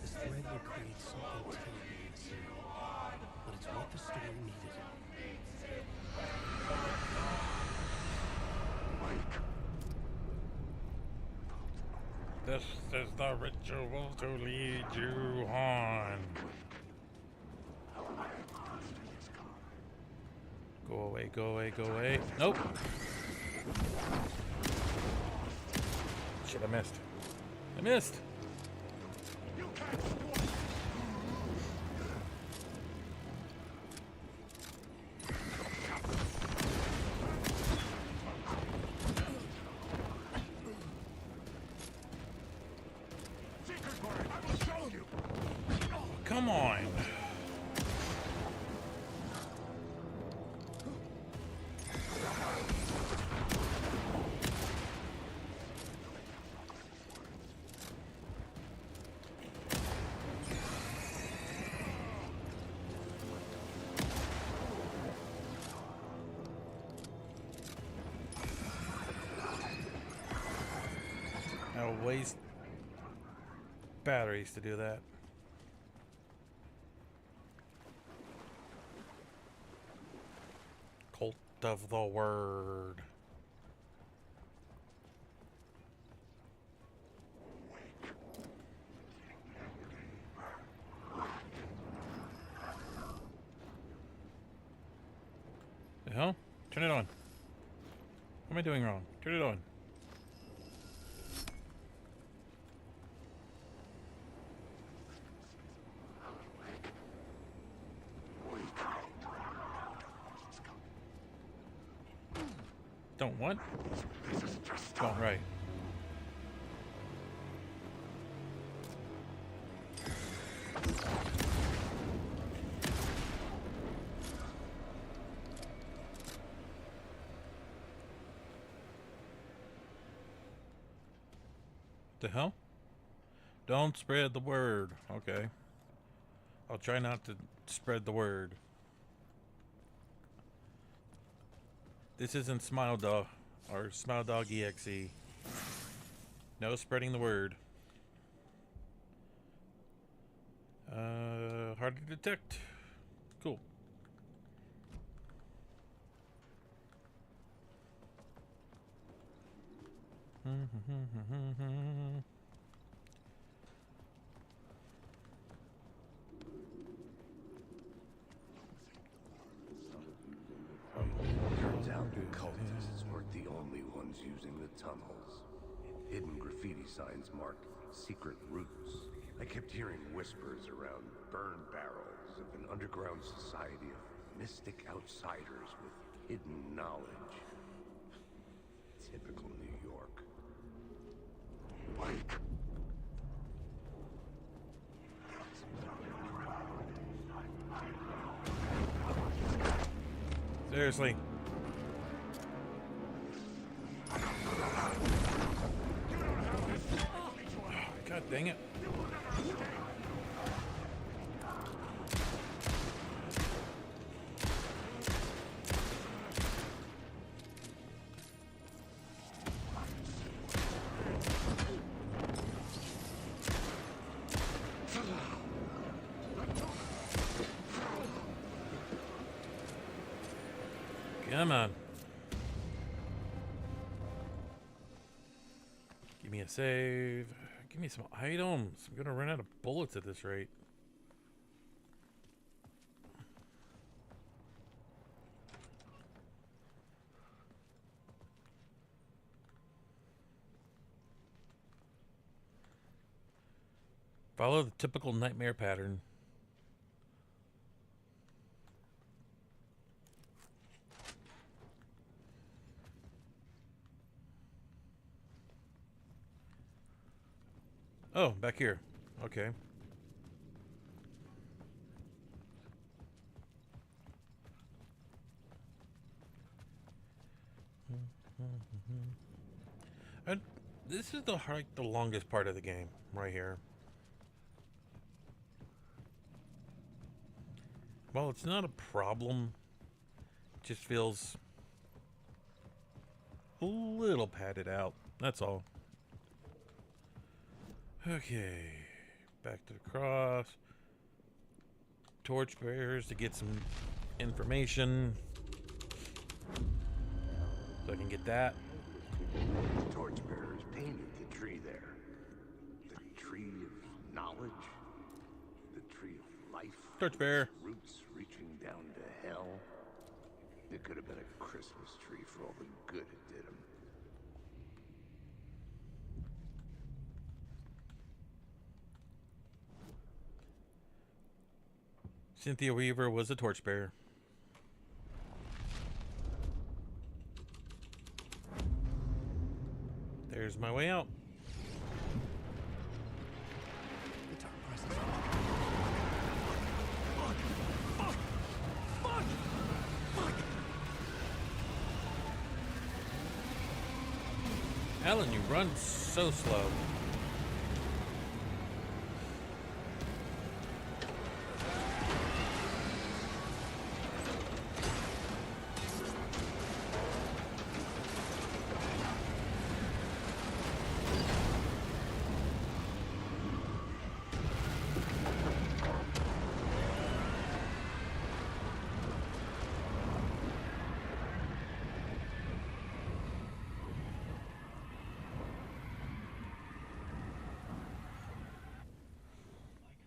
This thread would create something terrible in the city, but it's what the story needed. This is the ritual to lead you on. Go away, go away, go away. Nope. Shit, I missed. I missed. Come on. I'll waste batteries to do that. Cult of the Word. The hell? Turn it on. What am I doing wrong? Turn it on. Don't what? Don't right. The hell? Don't spread the word. Okay. I'll try not to spread the word. This isn't Smile Dog or Smile Dog EXE. No spreading the word. Hard to detect. Cool. Turns out the cultists weren't the only ones using the tunnels. Hidden graffiti signs mark secret routes. I kept hearing whispers around burn barrels of an underground society of mystic outsiders with hidden knowledge. Typical New York. Wake! Seriously. God dang it. Come on. Give me a save. Give me some items. I'm gonna run out of bullets at this rate. Follow the typical nightmare pattern. Oh, back here. Okay. And this is the longest part of the game right here. Well, it's not a problem. It just feels a little padded out. That's all. Okay. Back to the cross. Torchbearers to get some information. So I can get that. The torchbearers painted the tree there. The tree of knowledge. The tree of life. Torchbearer. Roots reaching down to hell. It could have been a Christmas tree for all the good it did him. Cynthia Weaver was a torchbearer. There's my way out. Alan, you run so slow.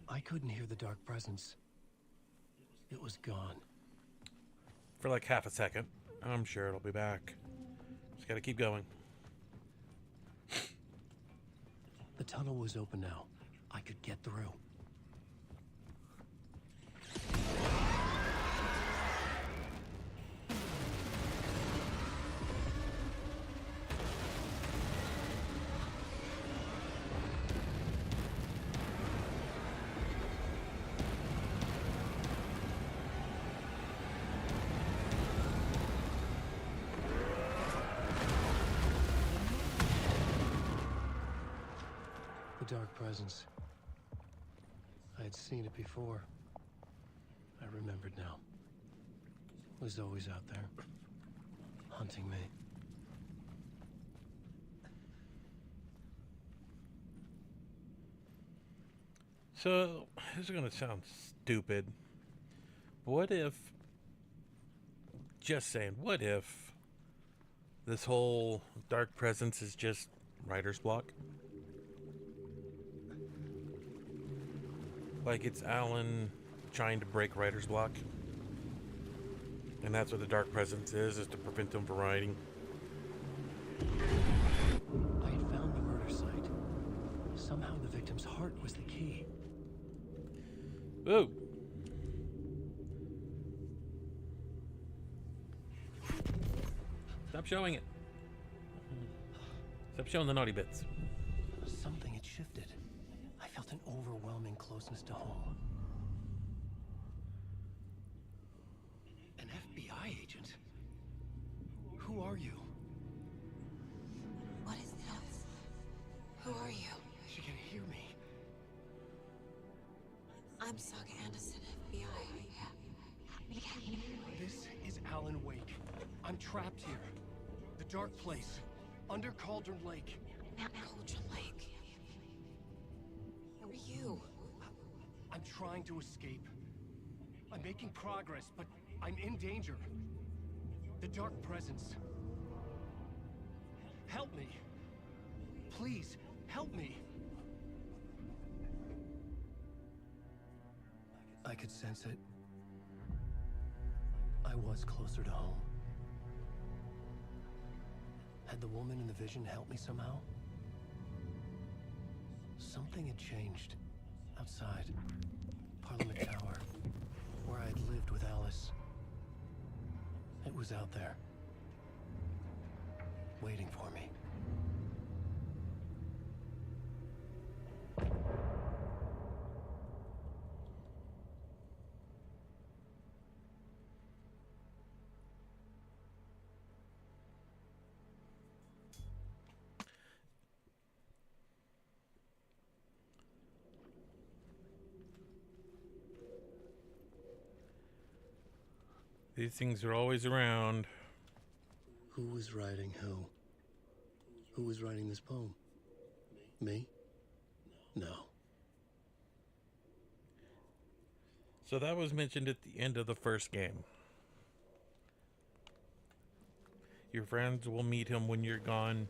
I couldn't hear the dark presence. It was gone. For like half a second. I'm sure it'll be back. Just gotta keep going. The tunnel was open now. I could get through. The dark presence. I had seen it before. I remembered now. It was always out there, hunting me. So, this is going to sound stupid. What if, just saying, what if this whole dark presence is just writer's block? Like it's Alan trying to break writer's block. And that's what the dark presence is to prevent him from writing. I had found the murder site. Somehow the victim's heart was the key. Ooh. Stop showing it. Stop showing the naughty bits. Something had shifted. I felt an overwhelming closeness to home. An FBI agent? Who are you? What is this? Who are you? She can hear me. I'm Saga Anderson, FBI. This is Alan Wake. I'm trapped here. The dark place. Under Cauldron Lake. Cauldron Lake. Who are you? I'm trying to escape. I'm making progress, but I'm in danger. The dark presence. Help me. Please, help me. I could sense it. I was closer to home. Had the woman in the vision helped me somehow? Something had changed. Outside. Parliament Tower. Where I had lived with Alice. It was out there. Waiting for me. These things are always around. Who was writing who? Who was writing this poem? Me? No. So that was mentioned at the end of the first game. Your friends will meet him when you're gone.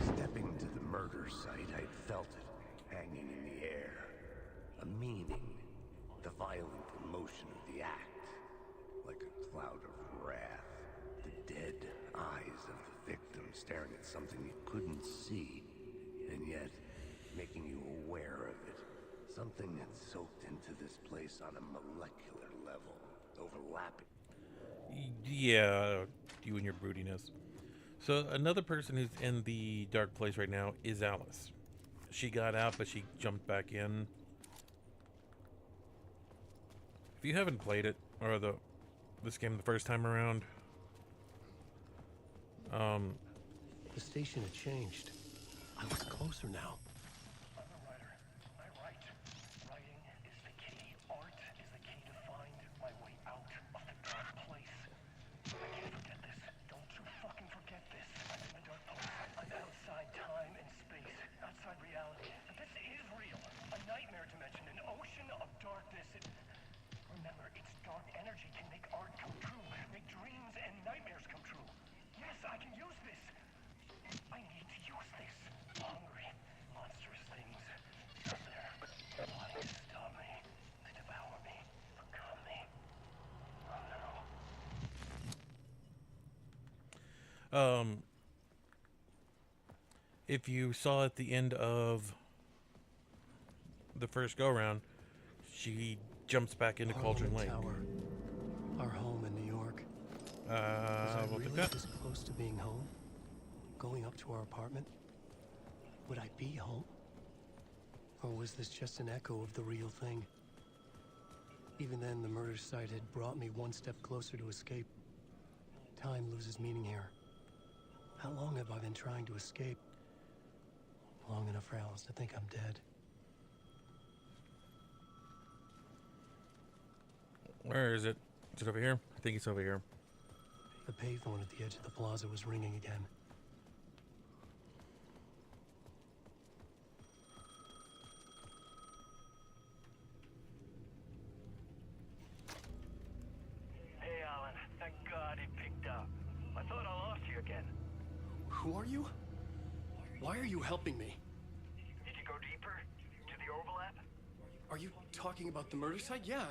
Stepping to the murder site, I'd felt it hanging in the air. A meaning. The violent emotion of the act. Like a cloud of wrath. The dead eyes of the victim staring at something you couldn't see. And yet, making you aware of it. Something that's soaked into this place on a molecular level. Overlapping. Yeah, you and your broodiness. So another person who's in the dark place right now is Alice. She got out, but she jumped back in. If you haven't played it, or this game the first time around, the station had changed. I was closer now. I'm a writer. I write. Writing is the key. Art is the key to find my way out of the dark place. I can't forget this. Don't you fucking forget this. I'm in the dark place. I'm outside time and space. Outside reality. But this is real. A nightmare dimension. An ocean of darkness. Remember, its dark energy can make art come true. Make dreams and nightmares come true. Yes, I can use this. I need to use this. Hungry, monstrous things out there, wanting to stop me, to devour me, become me. Oh no. If you saw at the end of the first go-round, she jumps back into Cauldron Lake. Tower, our home in New York. Was I really this close to being home? Going up to our apartment? Would I be home? Or was this just an echo of the real thing? Even then, the murder site had brought me one step closer to escape. Time loses meaning here. How long have I been trying to escape? Long enough for Alice to think I'm dead. Where is it? Is it over here? I think it's over here. The payphone at the edge of the plaza was ringing again. Hey, Alan. Thank God he picked up. I thought I lost you again. Who are you? Why are you helping me? Did you go deeper? To the overlap? Are you talking about the murder site? Yeah,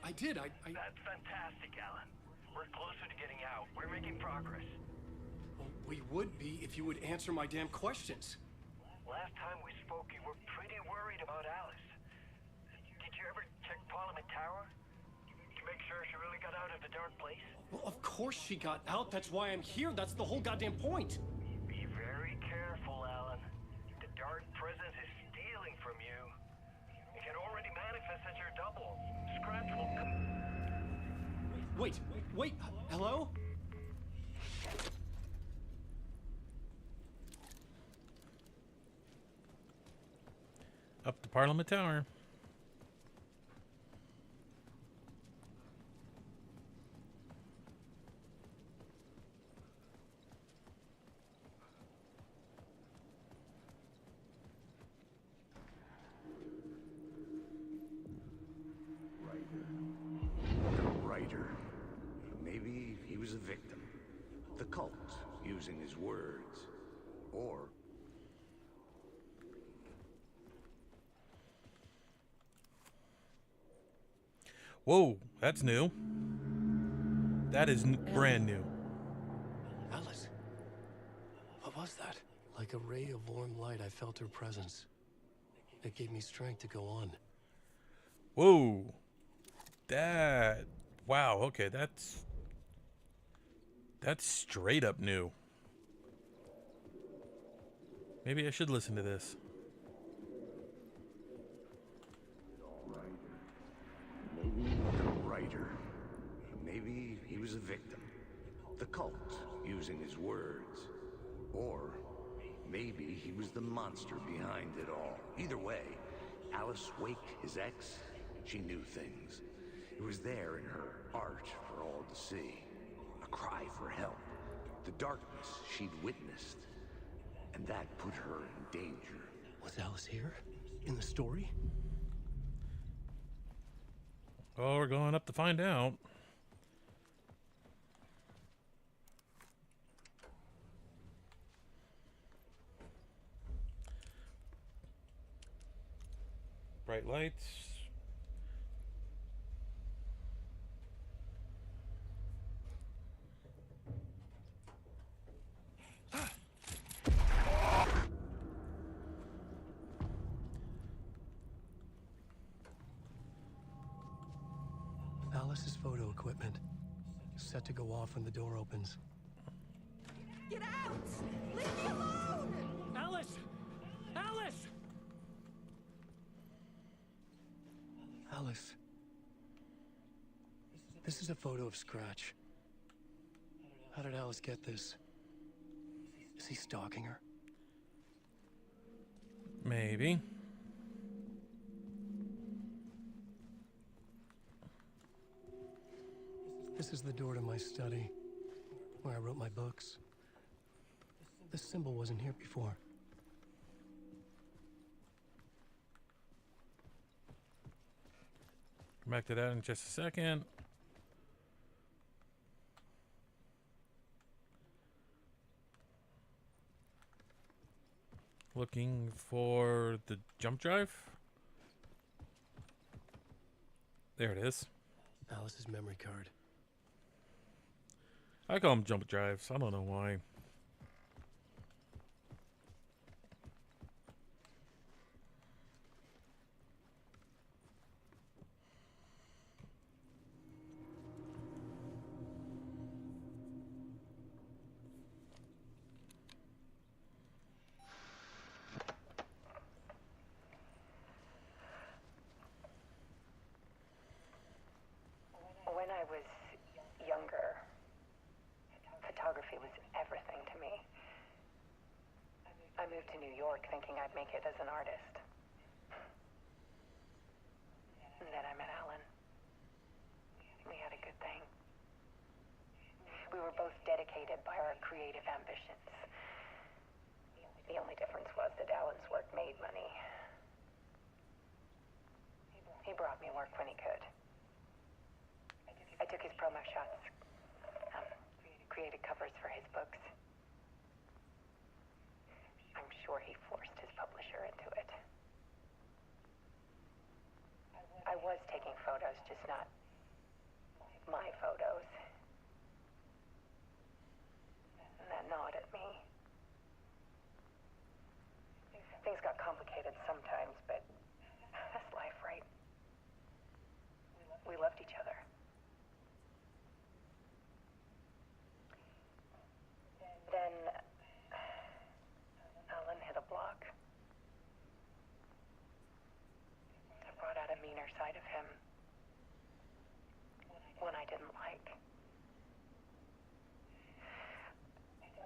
I did. That's fantastic, Alan. We're closer to getting out. We're making progress. Well, we would be if you would answer my damn questions. Last time we spoke, you were pretty worried about Alice. Did you ever check Parliament Tower? To make sure she really got out of the dark place? Well, of course she got out. That's why I'm here. That's the whole goddamn point. Be very careful, Alan. The dark presence is stealing from you. It can already manifest as your double. Scratch will come. Wait, hello? Up to Parliament Tower. Writer. Maybe he was a victim. The cult, using his words. Or... Whoa, that's new. That is brand new. Alice. What was that? Like a ray of warm light, I felt her presence. It gave me strength to go on. Whoa. That... Wow, okay, that's straight up new. Maybe I should listen to this. Writer. Maybe he was a victim. The cult, using his words. Or maybe he was the monster behind it all. Either way, Alice Wake, his ex, she knew things. It was there in her art for all to see. A cry for help. The darkness she'd witnessed. And that put her in danger. Was Alice here? In the story? Oh, we're going up to find out. Bright lights. Alice's photo equipment. Set to go off when the door opens. Get out! Leave me alone! Alice! Alice! Alice. This is a photo of Scratch. How did Alice get this? Is he stalking her? Maybe. This is the door to my study, where I wrote my books. This symbol wasn't here before. Come back to that in just a second. Looking for the jump drive. There it is. Alice's memory card. I call them jump drives. I don't know why. When I was younger, photography was everything to me. I moved to New York thinking I'd make it as an artist. And then I met Alan. We had a good thing. We were both dedicated by our creative ambitions. The only difference was that Alan's work made money. He brought me work when he could. I took his promo shots, created covers for his books. I'm sure he forced his publisher into it. I was taking photos, just not my photos. And that gnawed at me. Things got complicated sometimes, but that's life, right? We loved each other. Then Alan hit a block. I brought out a meaner side of him. One I didn't like.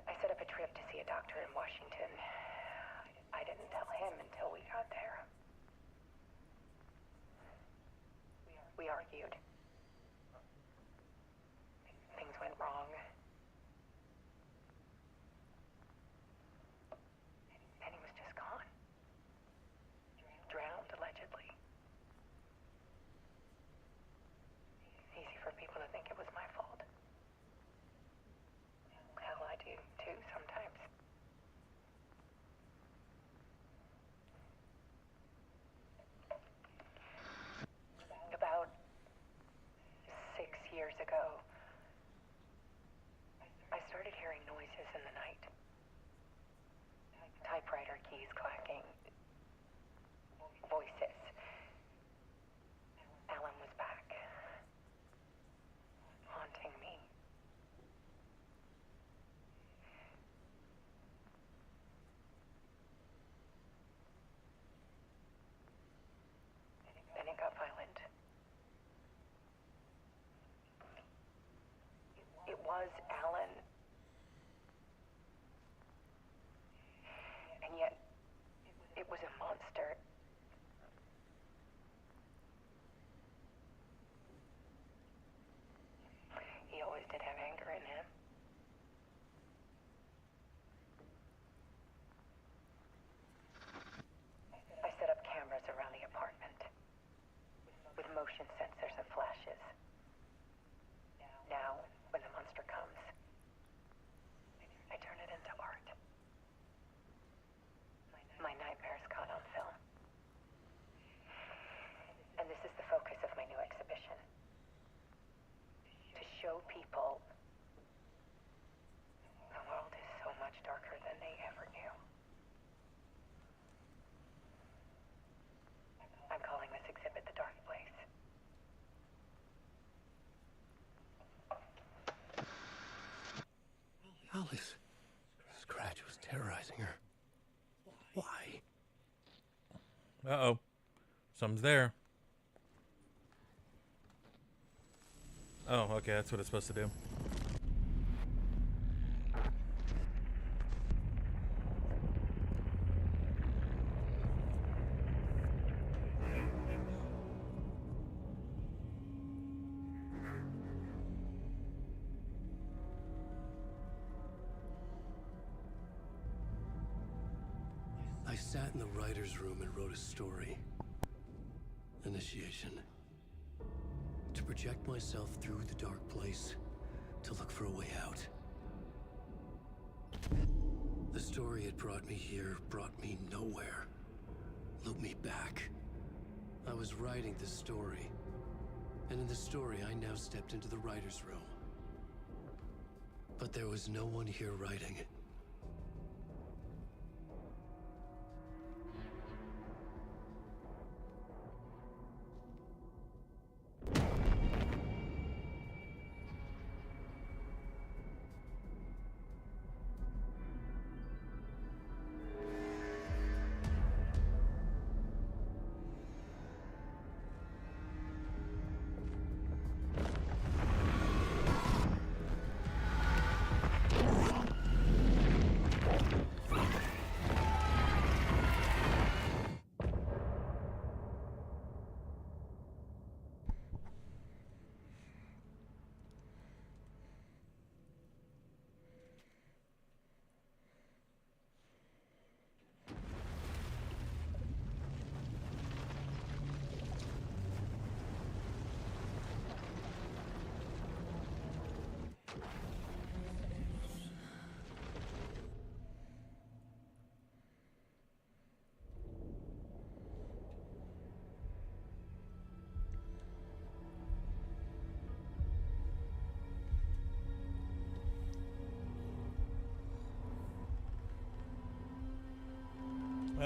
I set up a trip to see a doctor in Washington. I didn't tell him until we got there. We argued. Things went wrong. And he was just gone. Drowned, allegedly. Easy for people to think it was my fault. Hell, I do too sometimes. About 6 years ago, I started hearing noises in the night. Typewriter keys clacking. Voices. Alan was back. Haunting me. Then it got violent. It was Alan. And yet, it was a monster. He always did have anger in him. I set up cameras around the apartment with motion sensors and flashes. Now, when the monster comes, I turn it into art. My nightmares caught on film. And this is the focus of my new exhibition. To show people the world is so much darker than they ever knew. I'm calling this exhibit The Dark Place. Alice. Scratch was terrorizing her. Why? Uh-oh. Something's there. Oh, okay, that's what it's supposed to do. I sat in the writer's room and wrote a story. Initiation. To project myself through the dark place, to look for a way out. The story had brought me here, brought me nowhere. Looped me back. I was writing the story. And in the story, I now stepped into the writer's room. But there was no one here writing it.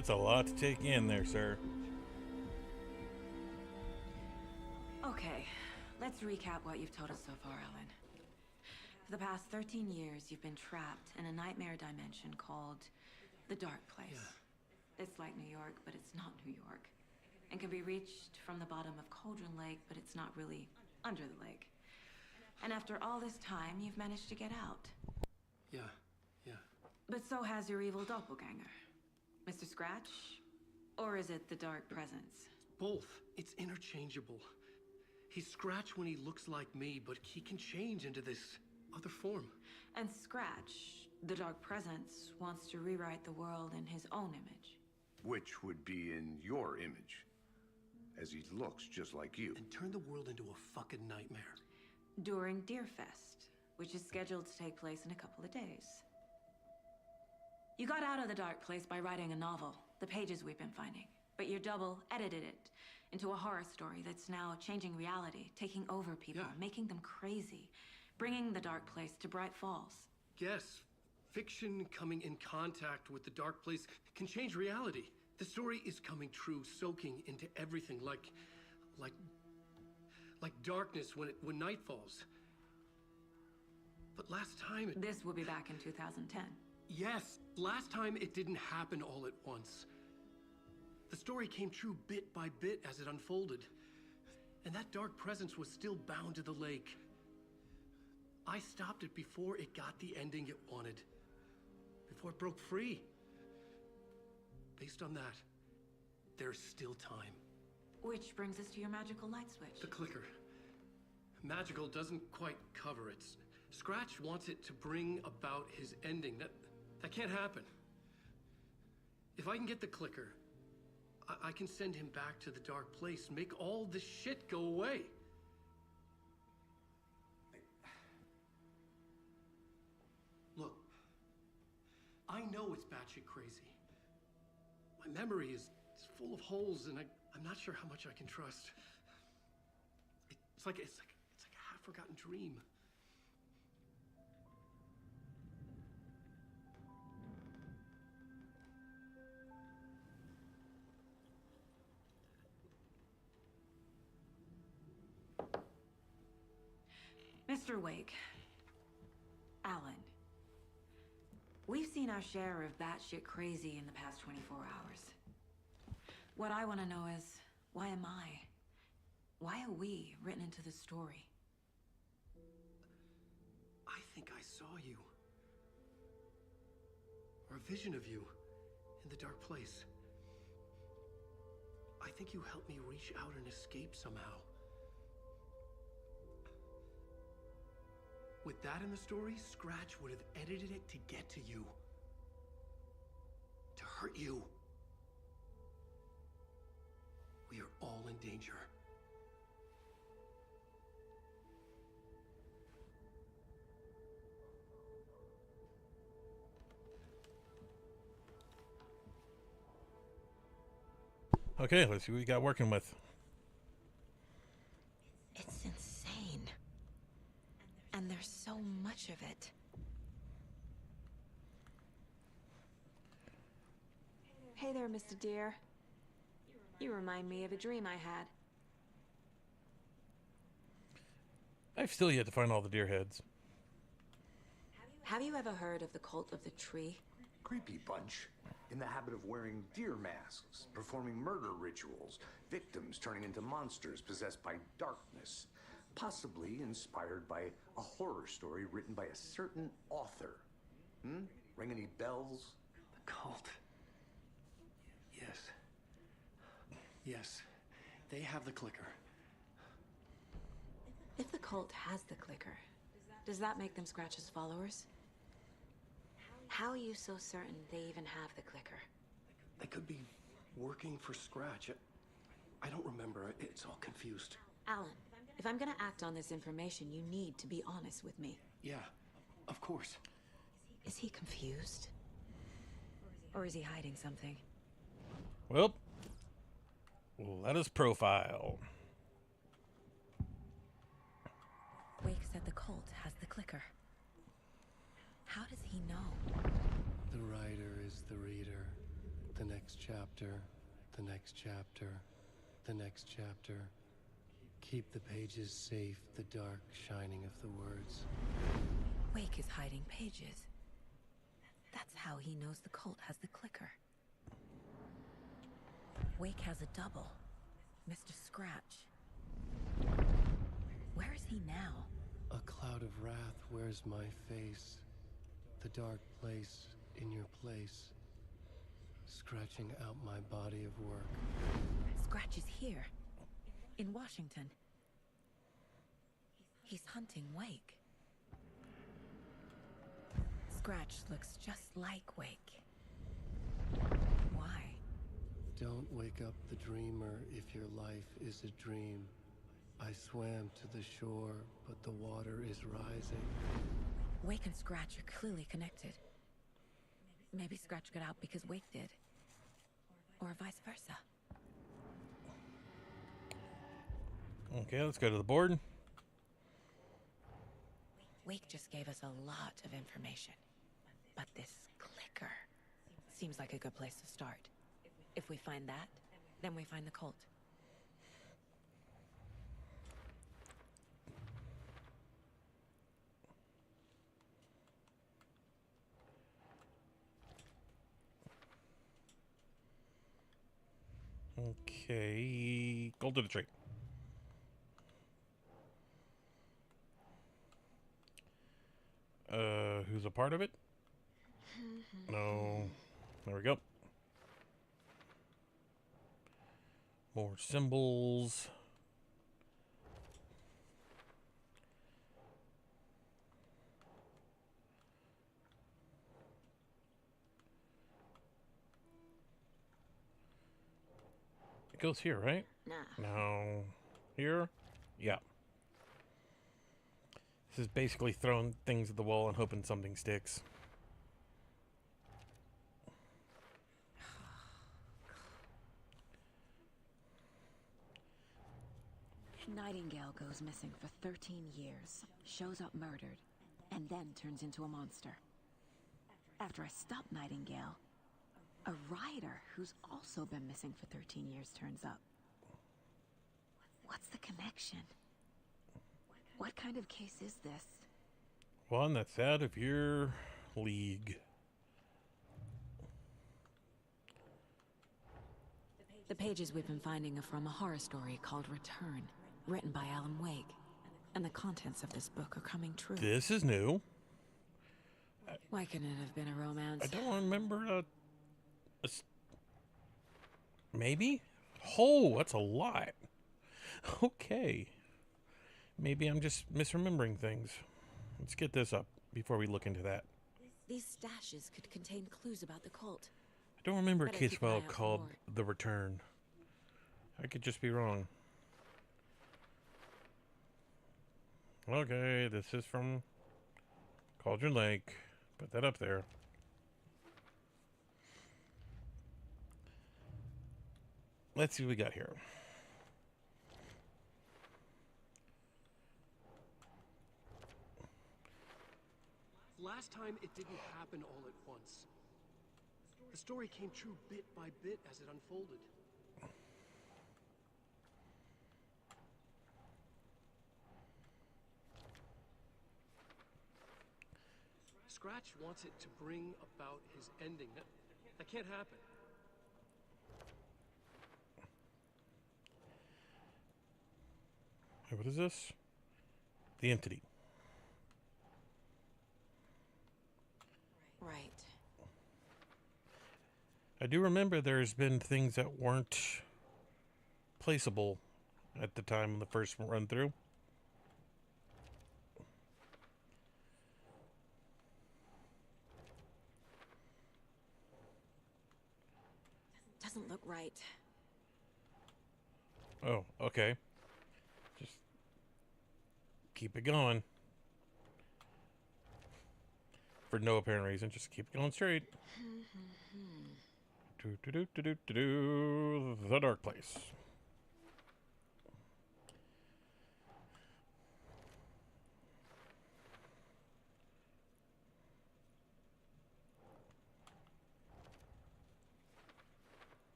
That's a lot to take in there, sir. Okay, let's recap what you've told us so far, Alan. For the past 13 years, you've been trapped in a nightmare dimension called the Dark Place. It's like New York, but it's not New York. And can be reached from the bottom of Cauldron Lake, but it's not really under the lake. And after all this time, you've managed to get out. Yeah. But so has your evil doppelganger. Mr. Scratch? Or is it the Dark Presence? Both. It's interchangeable. He's Scratch when he looks like me, but he can change into this other form. And Scratch, the Dark Presence, wants to rewrite the world in his own image. Which would be in your image, as he looks just like you. And turn the world into a fucking nightmare. During Deerfest, which is scheduled to take place in a couple of days. You got out of the Dark Place by writing a novel, the pages we've been finding. But your double edited it into a horror story that's now changing reality, taking over people, making them crazy, bringing the Dark Place to Bright Falls. Yes, fiction coming in contact with the Dark Place can change reality. The story is coming true, soaking into everything like darkness when night falls. But last time This will be back in 2010. Yes, last time it didn't happen all at once. The story came true bit by bit as it unfolded. And that dark presence was still bound to the lake. I stopped it before it got the ending it wanted. Before it broke free. Based on that, there's still time. Which brings us to your magical light switch. The clicker. Magical doesn't quite cover it. Scratch wants it to bring about his ending. That can't happen. If I can get the clicker, I can send him back to the Dark Place, make all this shit go away. Look, I know it's batshit crazy. My memory is full of holes, and I'm not sure how much I can trust. It's like a half-forgotten dream. Mr. Wake, Alan, we've seen our share of batshit crazy in the past 24 hours. What I want to know is, why am I? Why are we written into the story? I think I saw you. Or a vision of you in the Dark Place. I think you helped me reach out and escape somehow. With that in the story, Scratch would have edited it to get to you. To hurt you. We are all in danger. Okay, let's see what we got working with. It's insane. And there's so much of it. Hey there, Mr. Deer. You remind me of a dream I had. I've still yet to find all the deer heads. Have you ever heard of the Cult of the Tree? Creepy bunch. In the habit of wearing deer masks, performing murder rituals, victims turning into monsters possessed by darkness. Possibly inspired by a horror story written by a certain author. Ring any bells? The cult. Yes. Yes. They have the clicker. If the cult has the clicker, does that make them Scratch's followers? How are you so certain they even have the clicker? They could be working for Scratch. I don't remember. It's all confused. Alan, if I'm gonna act on this information, you need to be honest with me. Yeah, of course. Is he confused? Or is he hiding something? Well, let us profile. Wake said the cult has the clicker. How does he know? The writer is the reader. The next chapter, the next chapter, the next chapter. Keep the pages safe, the dark shining of the words. Wake is hiding pages. That's how he knows the cult has the clicker. Wake has a double, Mr. Scratch. Where is he now? A cloud of wrath wears my face. The dark place in your place. Scratching out my body of work. Scratch is here, in Washington. He's hunting Wake. Scratch looks just like Wake. Why? Don't wake up the dreamer if your life is a dream. I swam to the shore, but the water is rising. Wake and Scratch are clearly connected. Maybe Scratch got out because Wake did. Or vice versa. Okay, let's go to the board. Wake just gave us a lot of information. But this clicker seems like a good place to start. If we find that, then we find the cult. Okay, go to the tree. Who's a part of it? No. There we go. More symbols. It goes here, right? Nah. No. Here? Yeah. This is basically throwing things at the wall and hoping something sticks. Nightingale goes missing for 13 years, shows up murdered, and then turns into a monster. After I stop Nightingale, a rider who's also been missing for 13 years turns up. What's the connection? What kind of case is this? One that's out of your league. The pages we've been finding are from a horror story called Return, written by Alan Wake. And the contents of this book are coming true. This is new. Why couldn't it have been a romance? I don't remember maybe? Oh, that's a lot. Okay. Maybe I'm just misremembering things. Let's get this up before we look into that. These stashes could contain clues about the cult. I don't remember a Better case keep an eye file out for called more. The Return. I could just be wrong. Okay, this is from Cauldron Lake. Put that up there. Let's see what we got here. Last time it didn't happen all at once. The story came true bit by bit as it unfolded. Scratch wants it to bring about his ending. That can't happen. Hey, what is this? The Entity. Right. I do remember there's been things that weren't placeable at the time of the first run through. Doesn't look right. Oh, okay. Just keep it going. For no apparent reason, just keep it going straight. The Dark Place.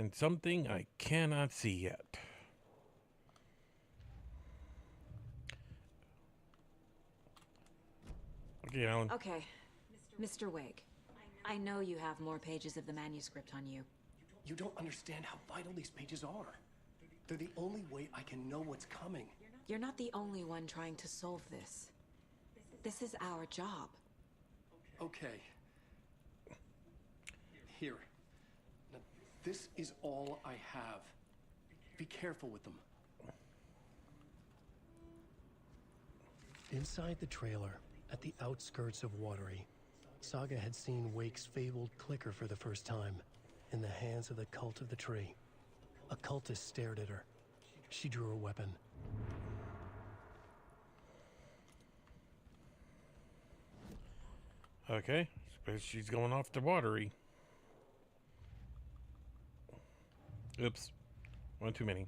And something I cannot see yet. Okay, Alan. Okay, Mr. Wake. I know you have more pages of the manuscript on you. You don't understand how vital these pages are. They're the only way I can know what's coming. You're not the only one trying to solve this. This is our job. Okay. Here. Now, this is all I have. Be careful with them. Inside the trailer, at the outskirts of Watery, Saga had seen Wake's fabled clicker for the first time, in the hands of the Cult of the Tree. A cultist stared at her. She drew her weapon. Okay, suppose she's going off to Watery. Oops, one too many.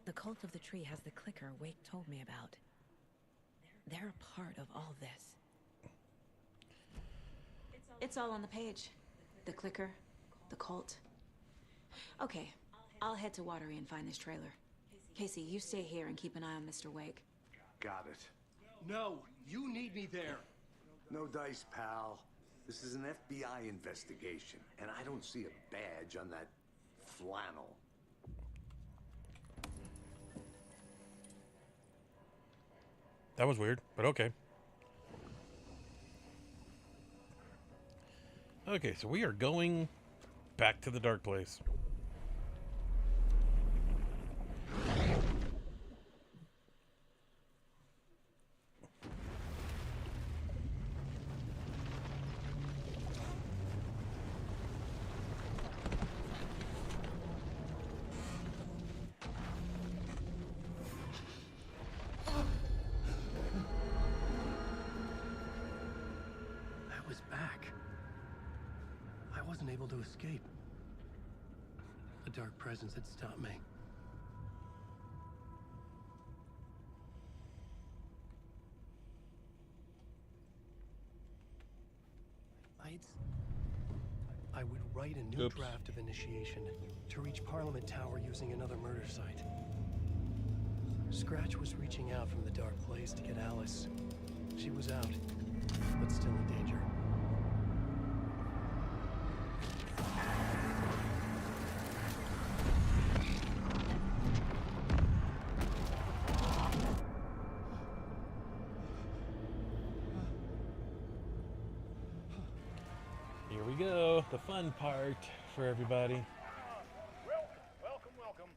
The Cult of the Tree has the clicker Wake told me about. They're a part of all this. It's all on the page. The clicker, the cult. Okay, I'll head to Watery and find this trailer. Casey, you stay here and keep an eye on Mr. Wake. Got it. No, you need me there. No dice, pal. This is an FBI investigation, and I don't see a badge on that flannel. That was weird, but okay. Okay, so we are going back to the dark place. Able to escape. A dark presence had stopped me. I would write a new draft of initiation to reach Parliament Tower using another murder site. Scratch was reaching out from the dark place to get Alice. She was out, but still in danger. Here we go, the fun part for everybody. Welcome, welcome.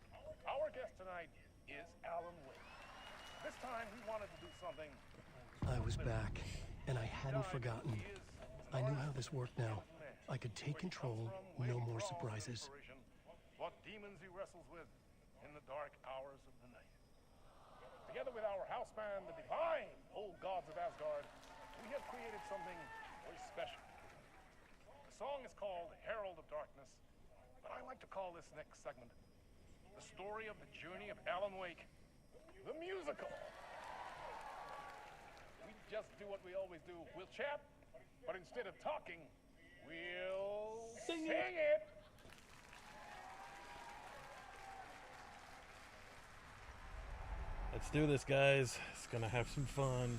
Our guest tonight is Alan Wake. This time he wanted to do something. I was back, and I hadn't forgotten. I knew how this worked now. I could take control, no more surprises. What demons he wrestles with in the dark hours of the night. Together with our house band, the divine old gods of Asgard, we have created something very special. The song is called Herald of Darkness, but I like to call this next segment the story of the journey of Alan Wake, the musical. We just do what we always do. We'll chat, but instead of talking, we'll sing it. Let's do this, guys. It's gonna have some fun.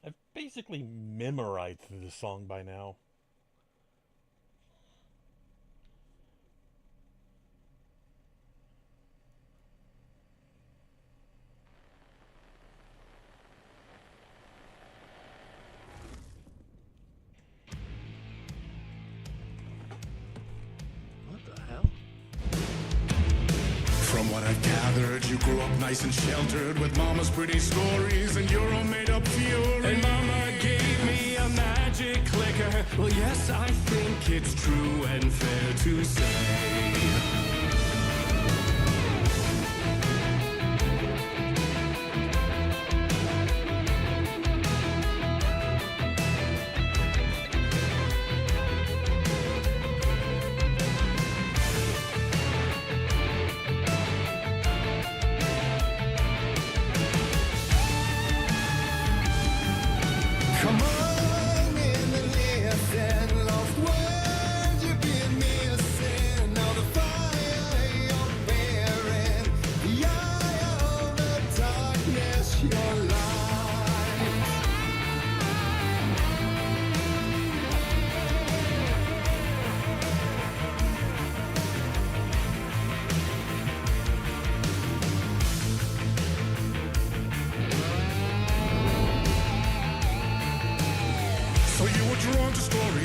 I've basically memorized this song by now. From what I've gathered, you grew up nice and sheltered with mama's pretty stories and your own made-up fury. And mama gave me a magic clicker. Well, yes, I think it's true and fair to say.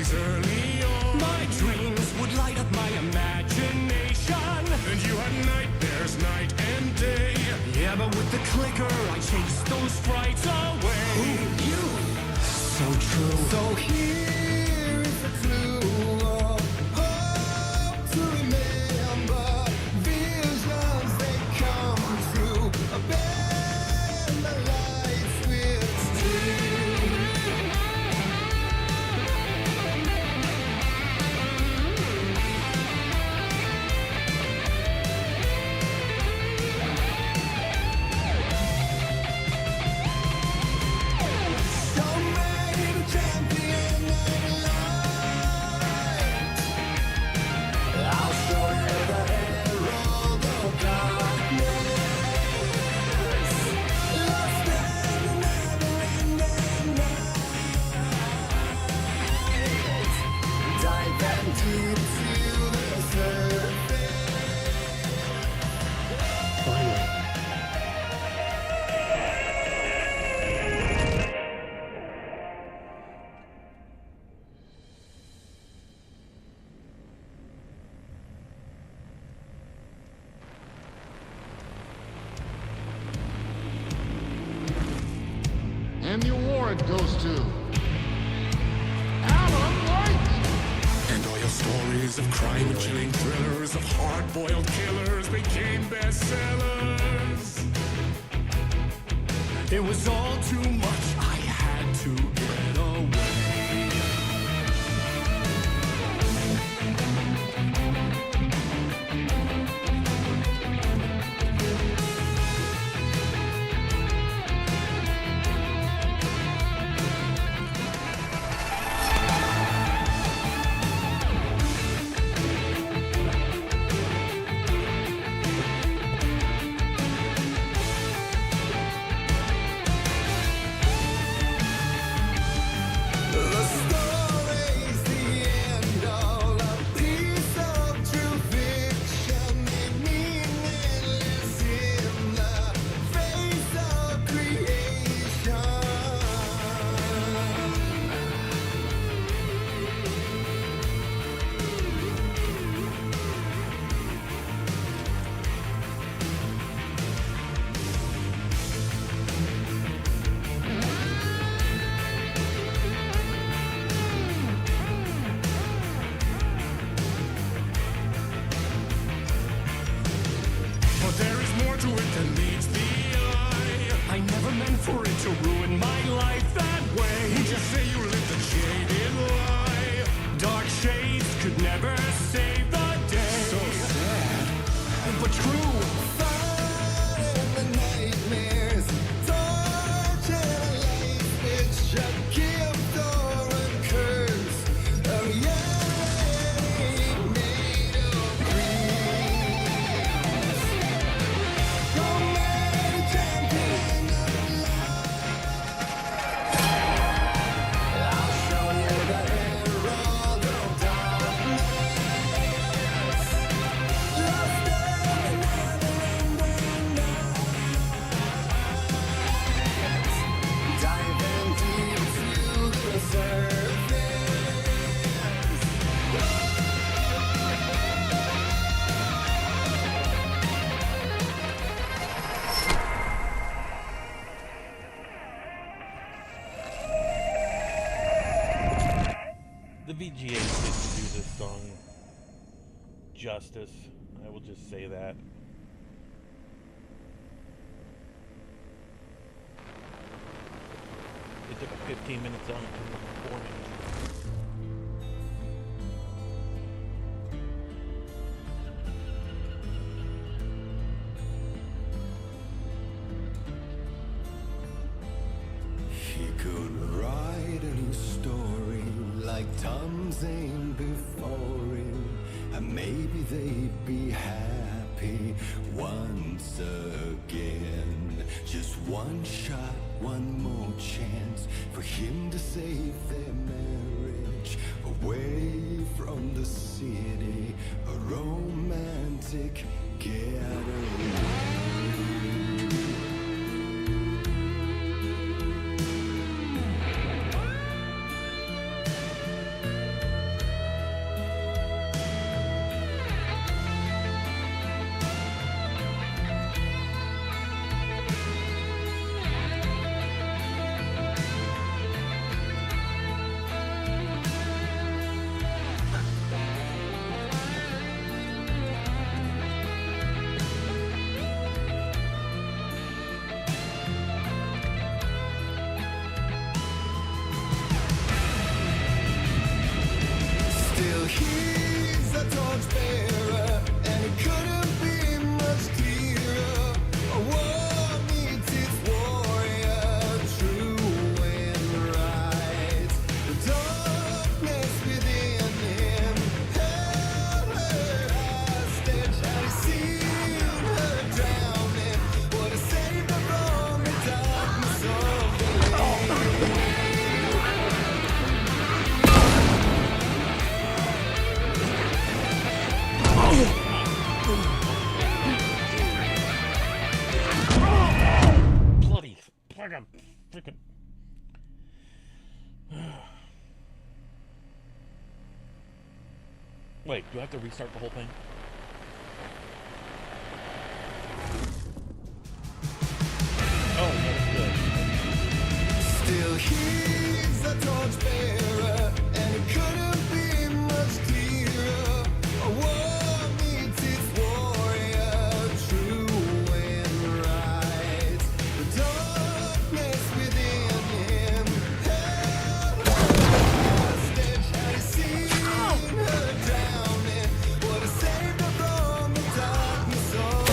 days early on, my dreams would light up my imagination. And you had nightmares night and day. Yeah, but with the clicker, I chased those frights away. Who knew? So true. So here is a clue of hope to remember. Visions, they come true. Bend the lights with steel. And the award goes to Alan Wake! And all your stories of crime-chilling thrillers, of hard-boiled killers became bestsellers. It was all too much, I had to get away. The VGA didn't do this song justice. I will just say that. It took a 15-minute song to perform it. He could write a new story like Tom Zane before him, and maybe they'd be happy once again. Just one shot, one more chance for him to save their marriage. Away from the city, a romantic getaway. torchbearer, and it couldn't be much clearer. A war meets its warrior, true and right. The darkness within him held her hostage, and he seen her drowning. What a saved her from the darkness of the lake. Bloody fucking freaking. Wait, do I have to restart the whole thing? Oh, that's good. Still he's a torchbearer, and it couldn't be much clearer. A war meets its warrior, true and right. The darkness within him held her hostage, and he seen her drowning. What a saved her from the darkness of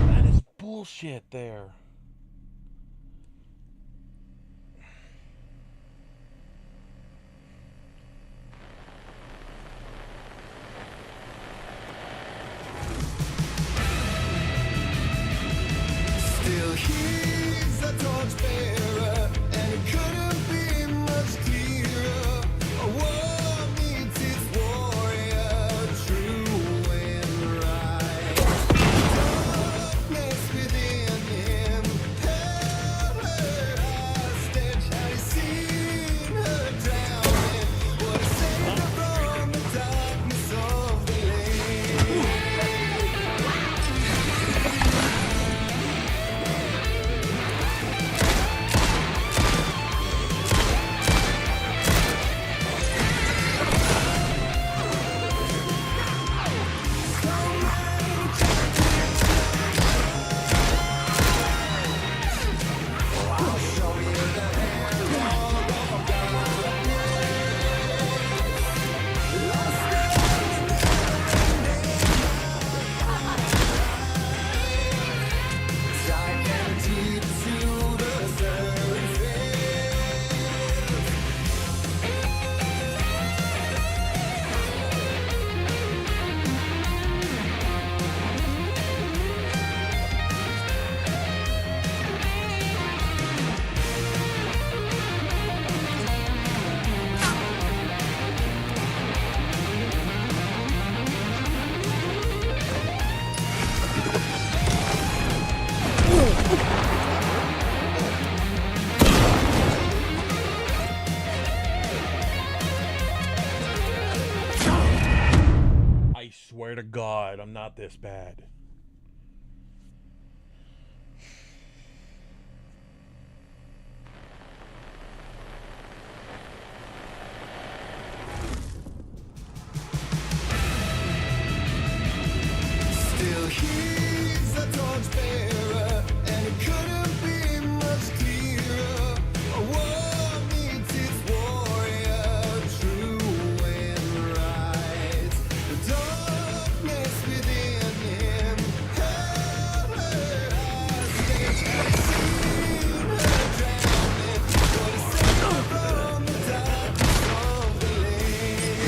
That is bullshit there. Still he's a torchbearer, and it couldn't be much clearer. A war meets its warrior, true and right. Darkness within him held her hostage, and he seen her drowning. What a saved her from the darkness of the lake. I swear to God, I'm not this bad. Still he's a torchbearer, and it couldn't be much clearer. A war meets its warrior, true and right. The darkness within him held her hostage, and he seen her drowning. What a saved her from the darkness of the lake.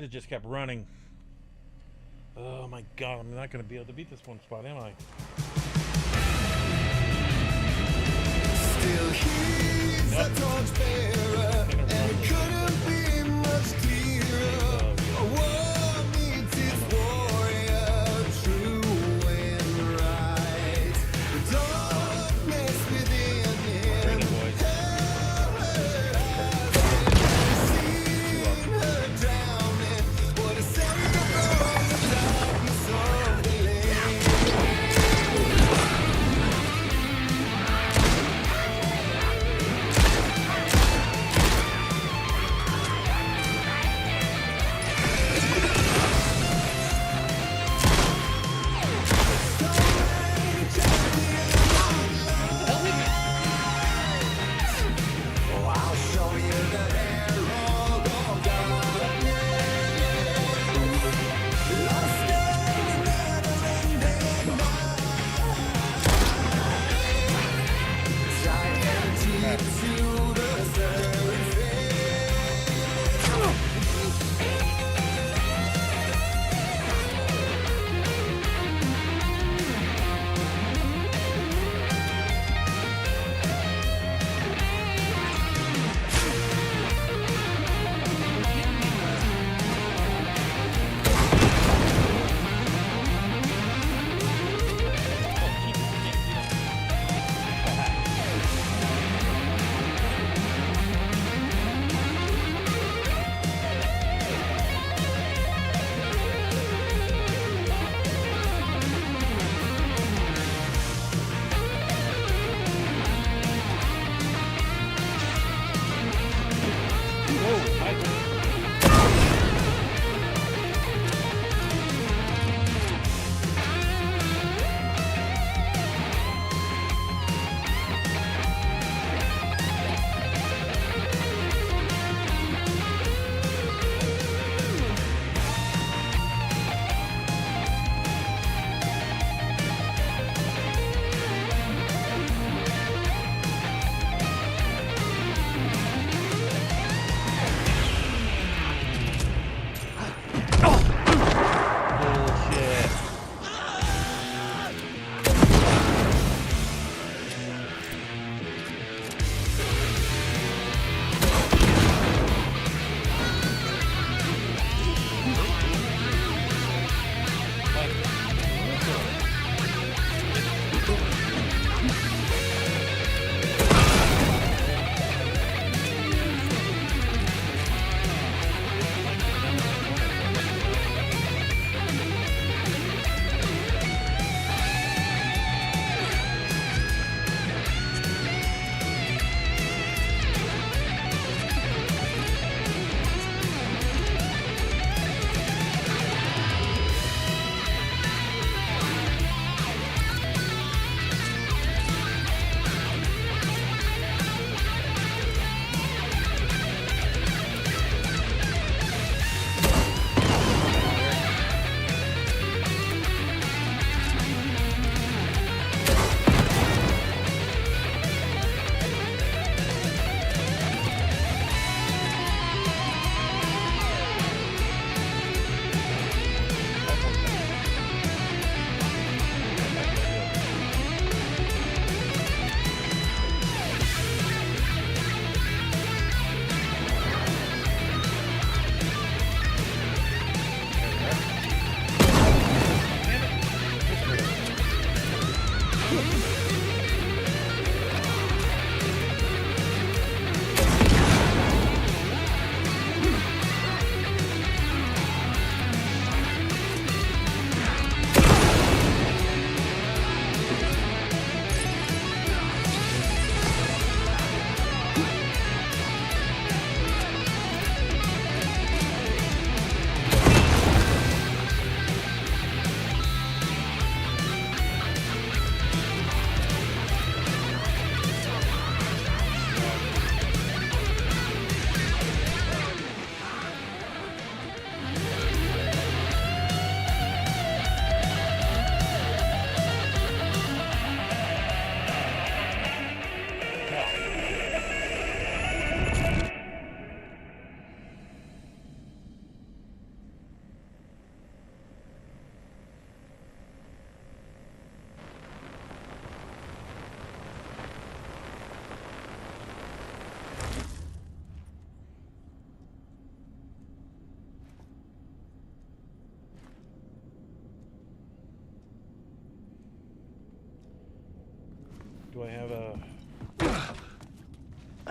should have just kept running. Oh my god, I'm not going to be able to beat this one spot, am I? Still he's a torchbearer, and it couldn't be much clearer. A war meets its warrior, true and right. The darkness within him, seen her drowning. What a setting from the darkness of the lake.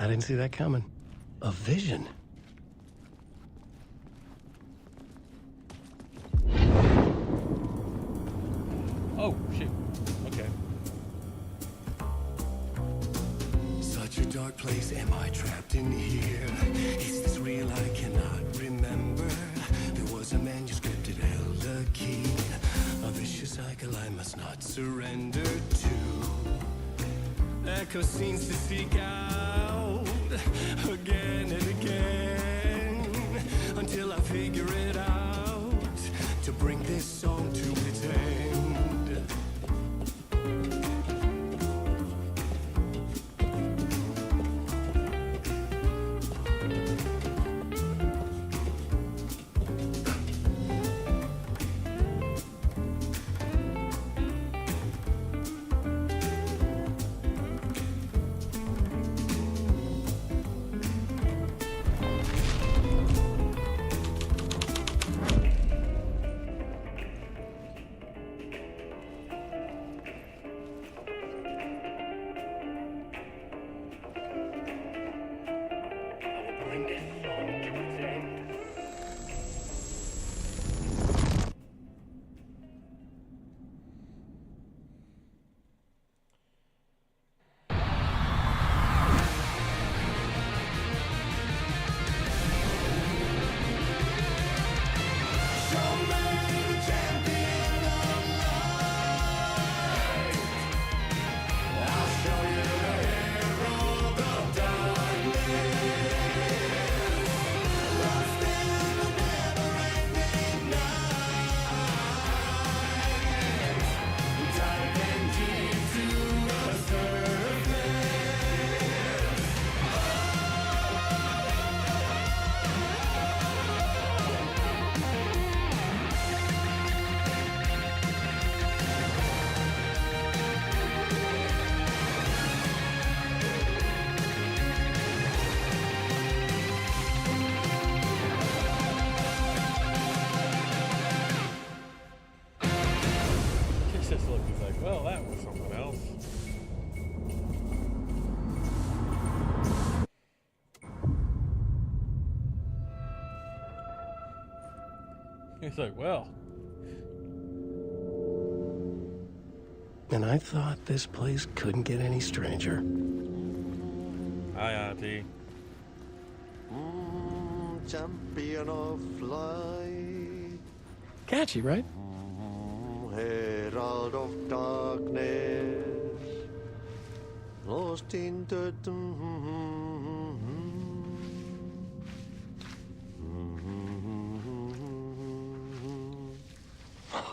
I didn't see that coming. A vision. Oh, shoot. Okay. Such a dark place, am I trapped in here? Is this real? I cannot remember. There was a manuscript, it held a key. A vicious cycle I must not surrender to. Echo scenes to seek out again and again until I figure it out to bring this song to its end. Just look, he's like, well, that was something else. He's like, well. And I thought this place couldn't get any stranger. Hi, Auntie. Champion of light. Catchy, right? Herald of darkness. Lost in the...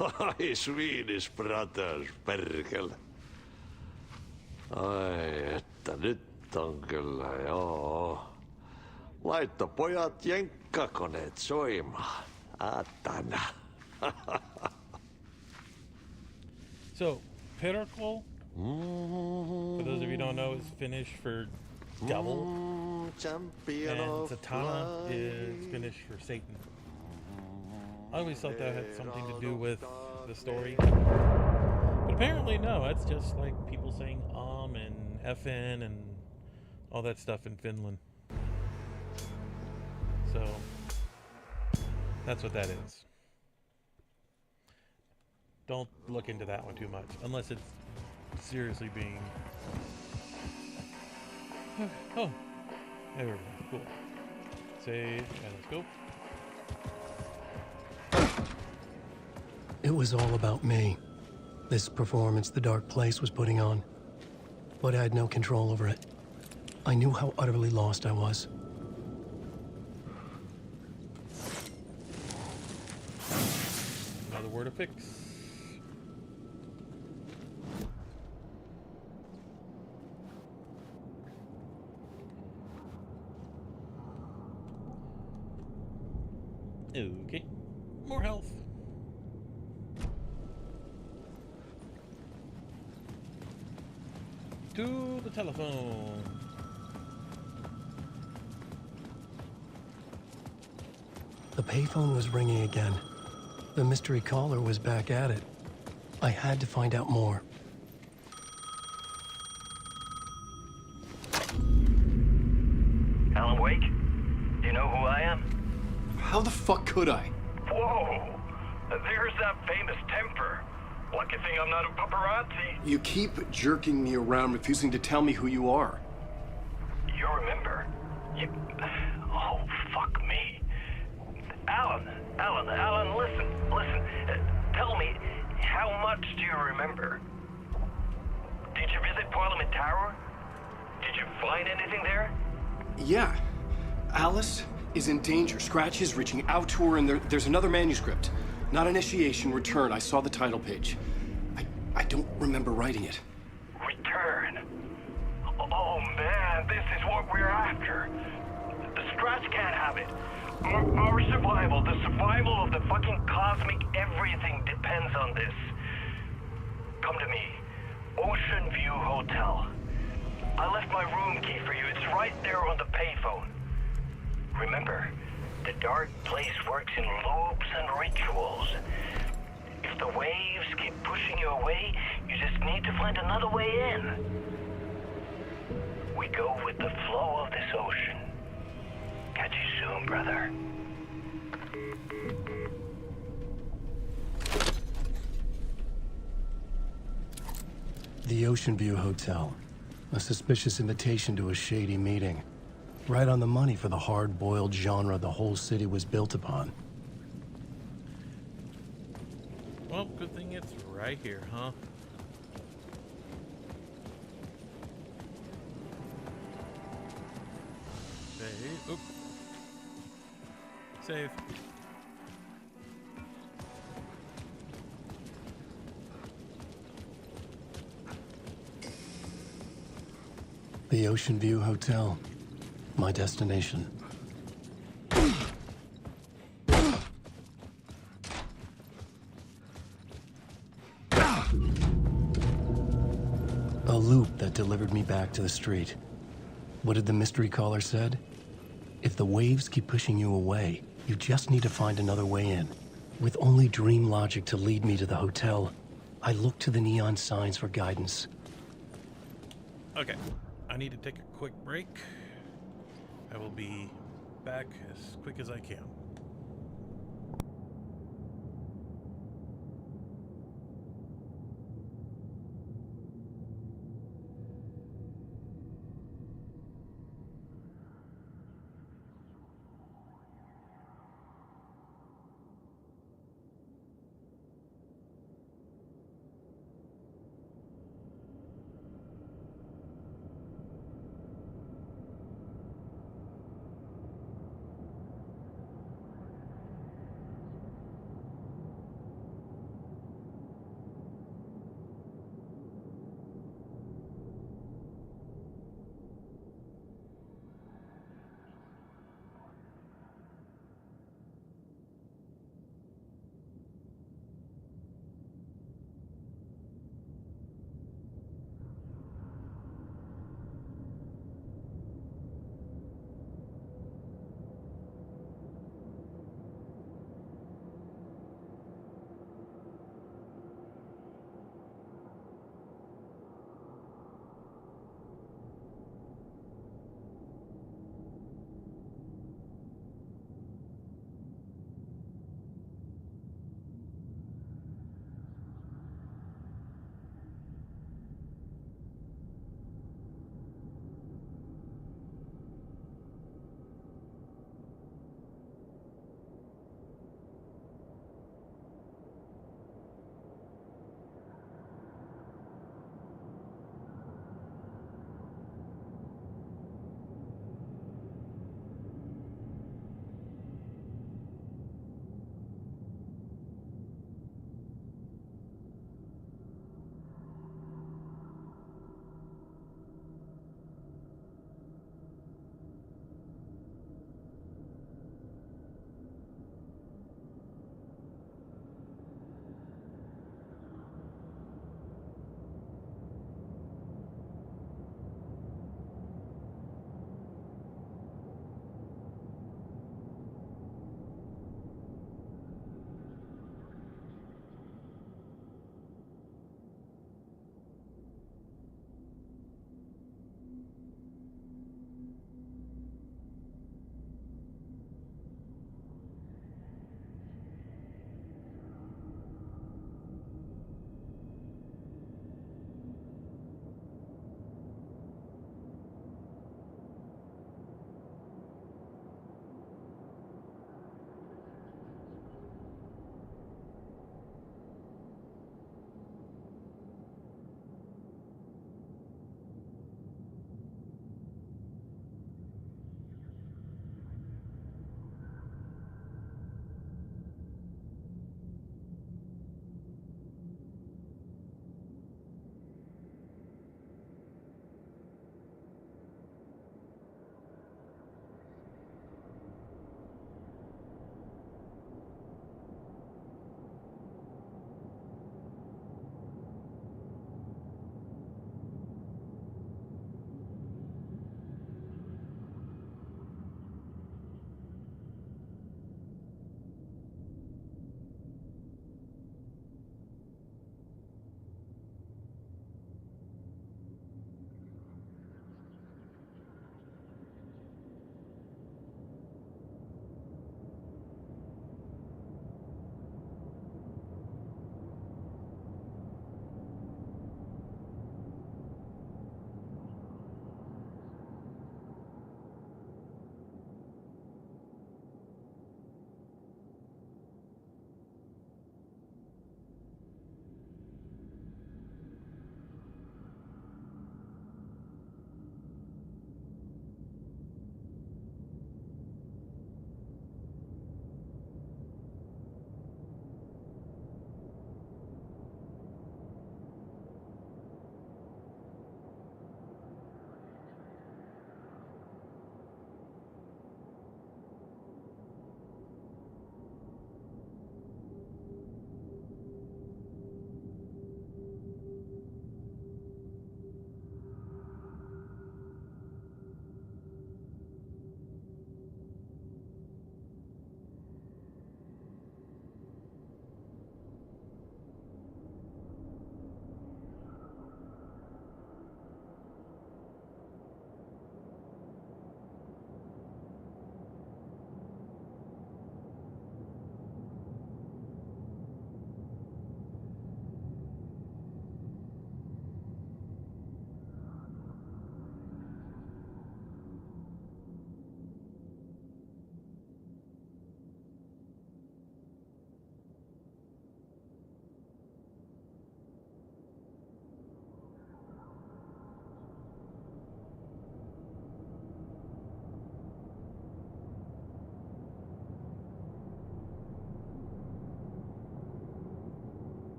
Ai, Swedish brothers, perkele. Ai, että nyt on kyllä, joo. Laitto pojat jenkkakoneet soimaan. Atana. So, Pinnacle, for those of you who don't know, is Finnish for devil. And Satana is Finnish for Satan. I always thought that had something to do with the story. But apparently, no, it's just like people saying and FN and all that stuff in Finland. So, that's what that is. Don't look into that one too much, unless it's seriously being... Oh, there we go, cool. Save, and let's go. It was all about me. This performance the dark place was putting on. But I had no control over it. I knew how utterly lost I was. Another word to fix. Okay, more health. To the telephone. The payphone was ringing again. The mystery caller was back at it. I had to find out more. Wake? Do you know who I am? How the fuck could I? Whoa! There's that famous temper. Lucky thing I'm not a paparazzi. You keep jerking me around, refusing to tell me who you are. You remember? Oh, fuck me. Alan, listen. Tell me, how much do you remember? Did you visit Parliament Tower? Did you find anything there? Yeah. Alice is in danger. Scratch is reaching out to her, and there's another manuscript. Not initiation, return. I saw the title page. I don't remember writing it. Return? Oh man, this is what we're after. The Scratch can't have it. Our survival, the survival of the fucking cosmic everything depends on this. Come to me. Ocean View Hotel. I left my room key for you. It's right there on the payphone. Remember, the dark place works in loops and rituals. If the waves keep pushing you away, you just need to find another way in. We go with the flow of this ocean. Catch you soon, brother. The Ocean View Hotel. A suspicious invitation to a shady meeting. Right on the money for the hard-boiled genre the whole city was built upon. Well, good thing it's right here, huh? Save. Oop. Save. The Ocean View Hotel. My destination. A loop that delivered me back to the street. What did the mystery caller said? If the waves keep pushing you away, you just need to find another way in. With only dream logic to lead me to the hotel, I look to the neon signs for guidance. Okay, I need to take a quick break. I will be back as quick as I can.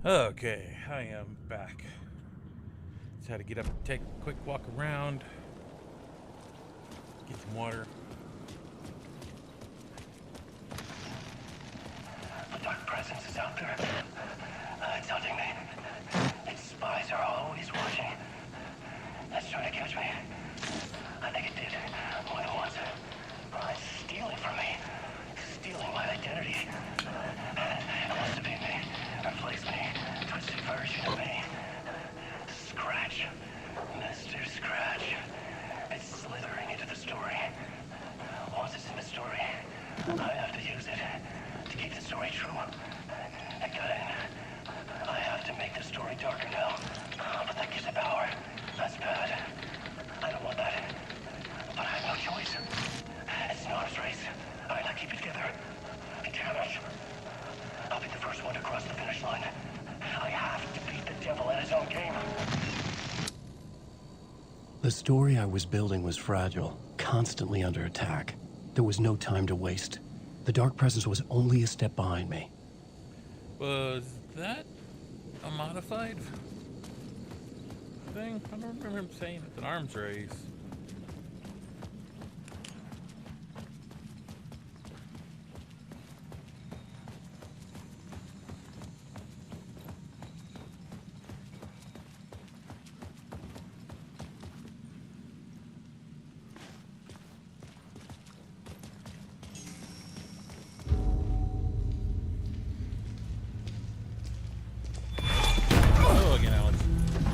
Okay, I am back. Just had to get up and take a quick walk around. Get some water. The dark presence is out there. It's hunting me. Its spies are always watching. It's trying to catch me. I think it did more than once. It's stealing from me. Stealing my identity. It wants to be me. Replace me. Twisted version of me. Scratch. Mr. Scratch. It's slithering into the story. Once it's in the story, I have to use it to keep the story true. I got in. I have to make the story darker now. But that gives it power. That's bad. I don't want that. But I have no choice. It's an arms race. I gotta keep it together. Damn it. I'll be the first one to cross the finish line. I have to beat the devil at his own game. The story I was building was fragile, constantly under attack. There was no time to waste. The Dark Presence was only a step behind me. Was that a modified thing? I don't remember him saying it's an arms race.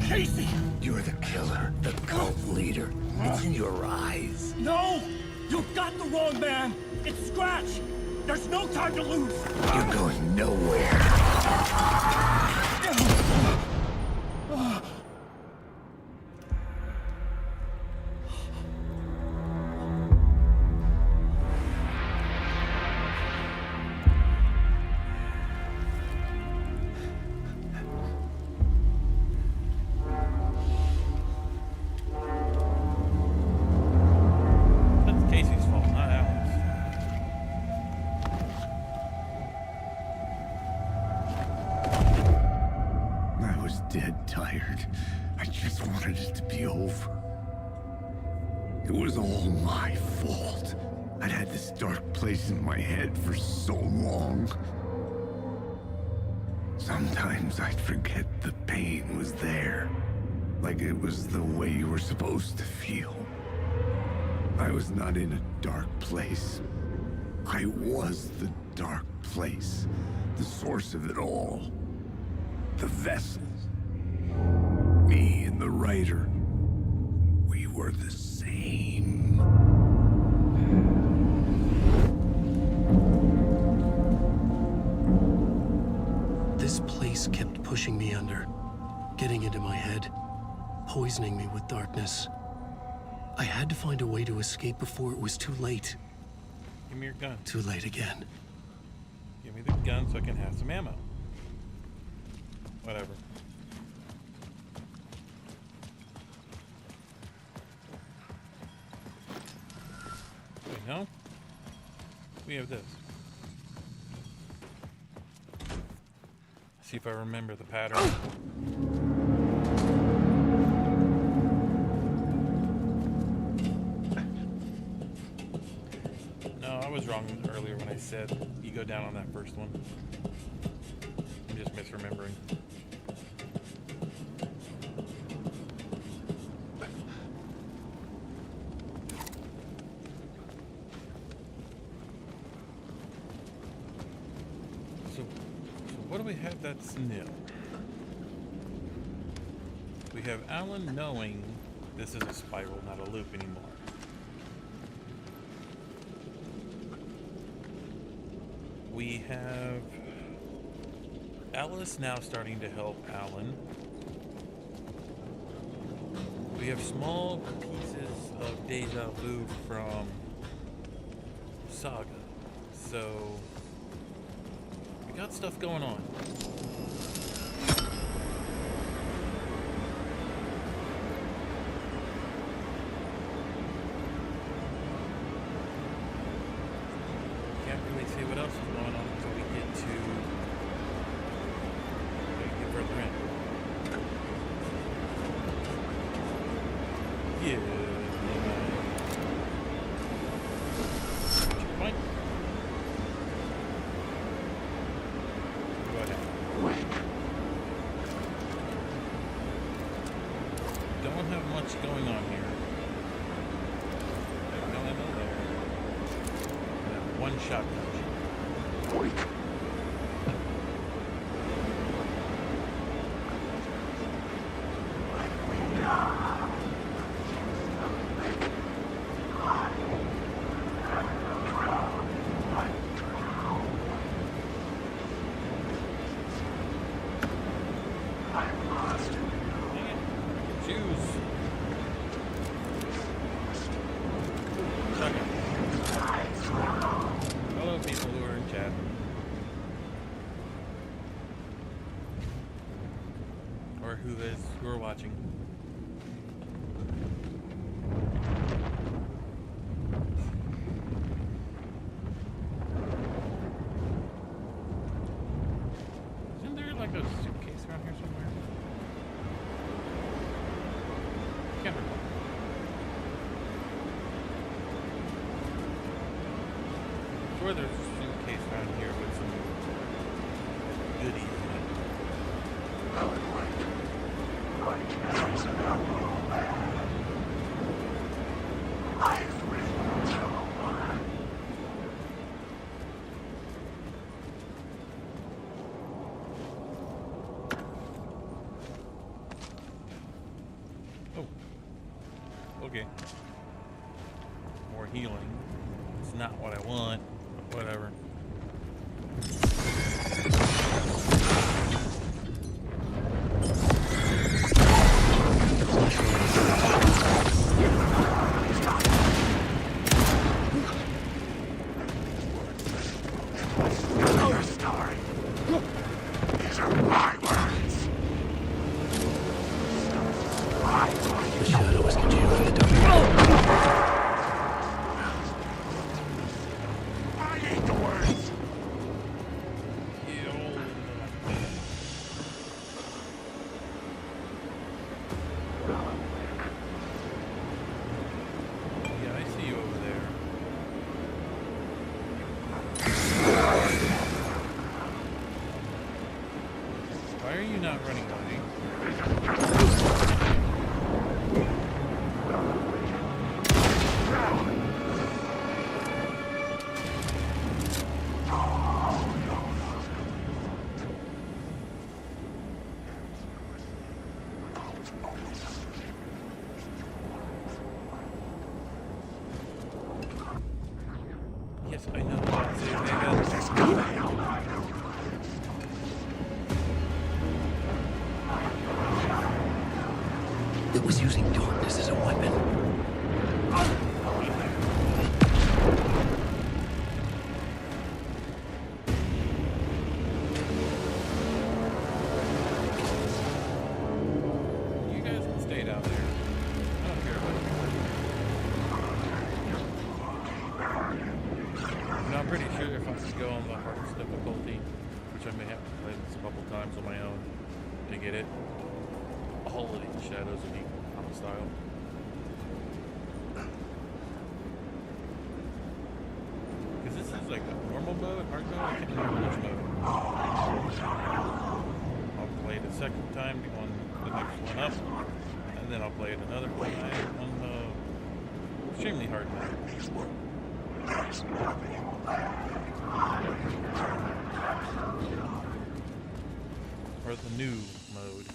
Casey! You're the killer, the cult leader. It's in your eyes. No! You got the wrong man! It's Scratch! There's no time to lose! You're going nowhere. Dead tired. I just wanted it to be over. It was all my fault. I'd had this dark place in my head for so long. Sometimes I'd forget the pain was there. Like it was the way you were supposed to feel. I was not in a dark place. I was the dark place. The source of it all. The vessel. Me and the writer, we were the same. This place kept pushing me under, getting into my head, poisoning me with darkness. I had to find a way to escape before it was too late. Give me your gun. Too late again. Give me the gun so I can have some ammo. Whatever. Wait, no? We have this. See if I remember the pattern. No, I was wrong earlier when I said you go down on that first one. I'm just misremembering. So what do we have that's new? We have Alan knowing this is a spiral, not a loop anymore. We have Alice now starting to help Alan. We have small pieces of deja vu from Saga. So we got stuff going on. Can't really say what else is going on until we get to don't have much going on here. There's no ammo there. I have one shotgun. Hello, people who are in chat. Or who are watching. Isn't there like a suitcase around here somewhere? Can't recall. I'm sure there's a suitcase around here with some goodies in it. Oh. Okay. More healing. It's not what I want, but whatever. Your story. These are my words. The shadow is congealed in the dark. I hate the words. Yeah, I see you over there. Why are you not running away? Yes, I know. It was using darkness as a weapon. You guys can stay down there. I don't care about you. No, I'm pretty sure if I could go on the hardest difficulty, which I may have to play this a couple times on my own to get it, all of these shadows of equal style. Because this is like a normal mode, hard mode, I can't remember which mode. I'll play it a second time on the next one up, and then I'll play it another time on the extremely hard mode. Or the new mode.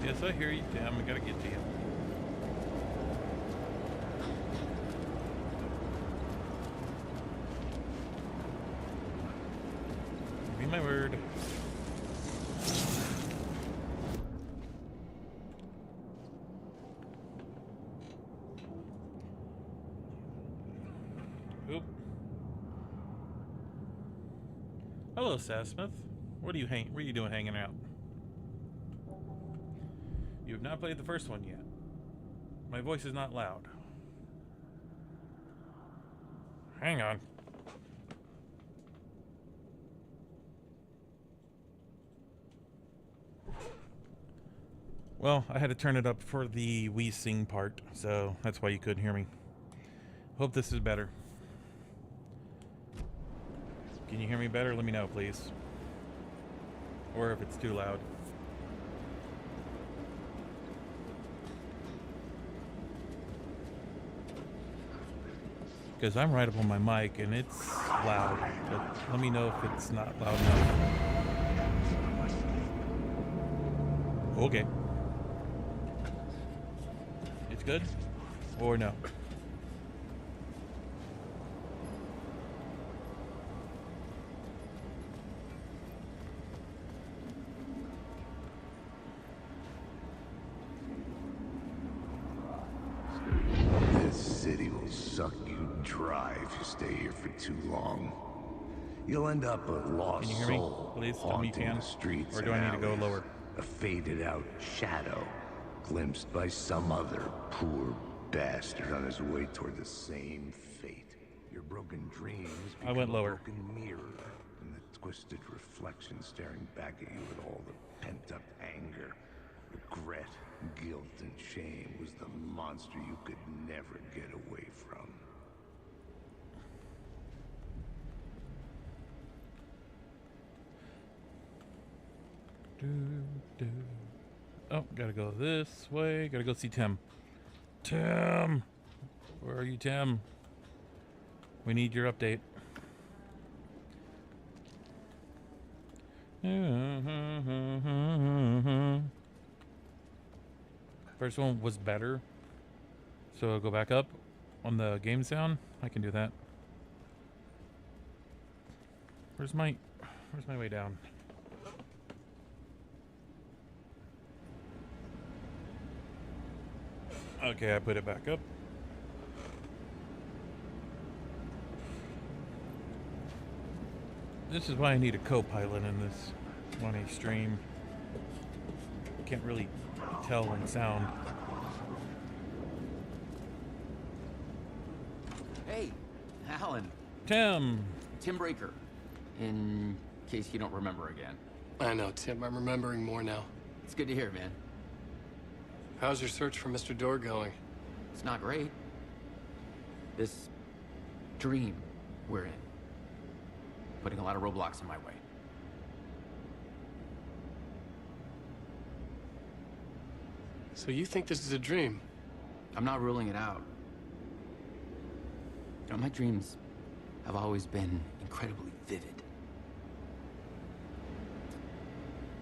Yes, I hear you, Tim. I gotta get to you. Give me my word. Oop. Hello, Sassmith. What are you doing hanging out? You have not played the first one yet. My voice is not loud. Hang on. Well, I had to turn it up for the we sing part, so that's why you couldn't hear me. Hope this is better. Can you hear me better? Let me know, please. Or if it's too loud. Because I'm right up on my mic and it's loud, but let me know if it's not loud enough. Okay. It's good? Or no? This city will suck you dry if you stay here for too long. You'll end up a lost Can you hear me? soul, Please tell me you haunting can. the streets Or do and I need to go alleys. lower? A faded-out shadow, glimpsed by some other poor bastard on his way toward the same fate. Your broken dreams I went become lower. a broken mirror, and the twisted reflection staring back at you with all the pent-up anger, regret, guilt, and shame was the monster you could never get away from. Oh, gotta go this way. Gotta go see Tim. Tim! Where are you, Tim? We need your update. First one was better. So I'll go back up on the game sound. I can do that. Where's my way down? Okay, I put it back up. This is why I need a co-pilot in this on a stream. Can't really tell on sound. Hey, Alan. Tim. Tim Breaker. In case you don't remember again. I know, Tim. I'm remembering more now. It's good to hear, man. How's your search for Mr. Door going? It's not great. This dream we're in, putting a lot of roadblocks in my way. So you think this is a dream? I'm not ruling it out. You know, my dreams have always been incredibly vivid.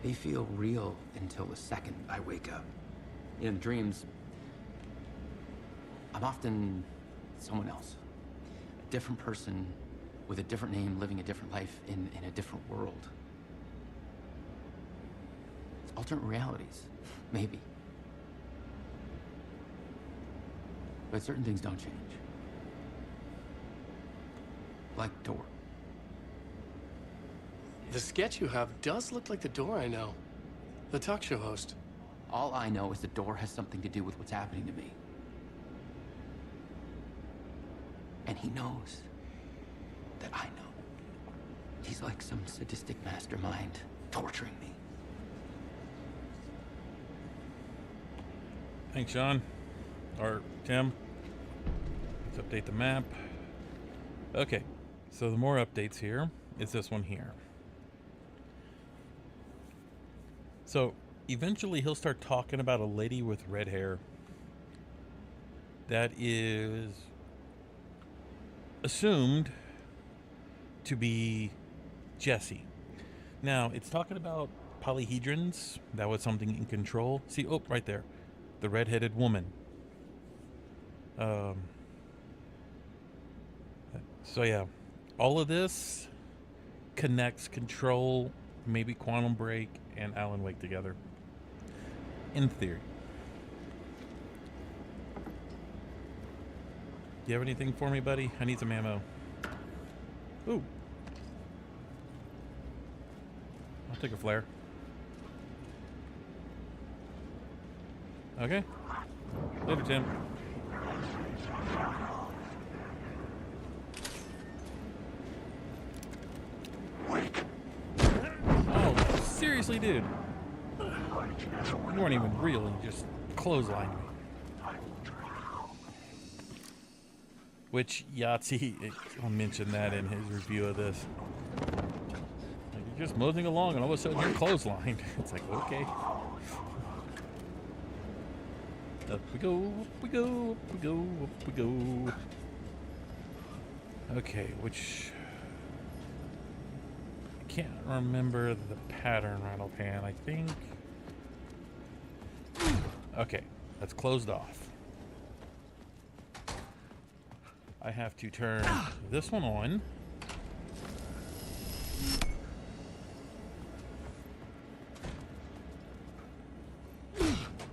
They feel real until the second I wake up. In dreams, I'm often someone else. A different person with a different name, living a different life in a different world. It's alternate realities, maybe. But certain things don't change. Like Door. The sketch you have does look like the Door I know. The talk show host. All I know is the Door has something to do with what's happening to me. And he knows that I know. He's like some sadistic mastermind torturing me. Thanks, Sean. Or Tim. Let's update the map. Okay, so the more updates here is this one here. So eventually he'll start talking about a lady with red hair that is assumed to be Jesse. Now, it's talking about polyhedrons. That was something in control. See, oh, right there. The red-headed woman. So yeah, all of this connects Control, maybe Quantum Break, and Alan Wake together. In theory. You have anything for me, buddy? I need some ammo. Ooh. I'll take a flare. Okay. Later, Tim. Oh, seriously, dude. You weren't even real and just clotheslined me. Which Yahtzee mentioned that in his review of this. Like, you're just moseying along and all of a sudden you're clotheslined. It's like, okay. Up we go, up we go, up we go, up we go. Okay, which... I can't remember the pattern right offhand. I think... Okay, that's closed off. I have to turn this one on.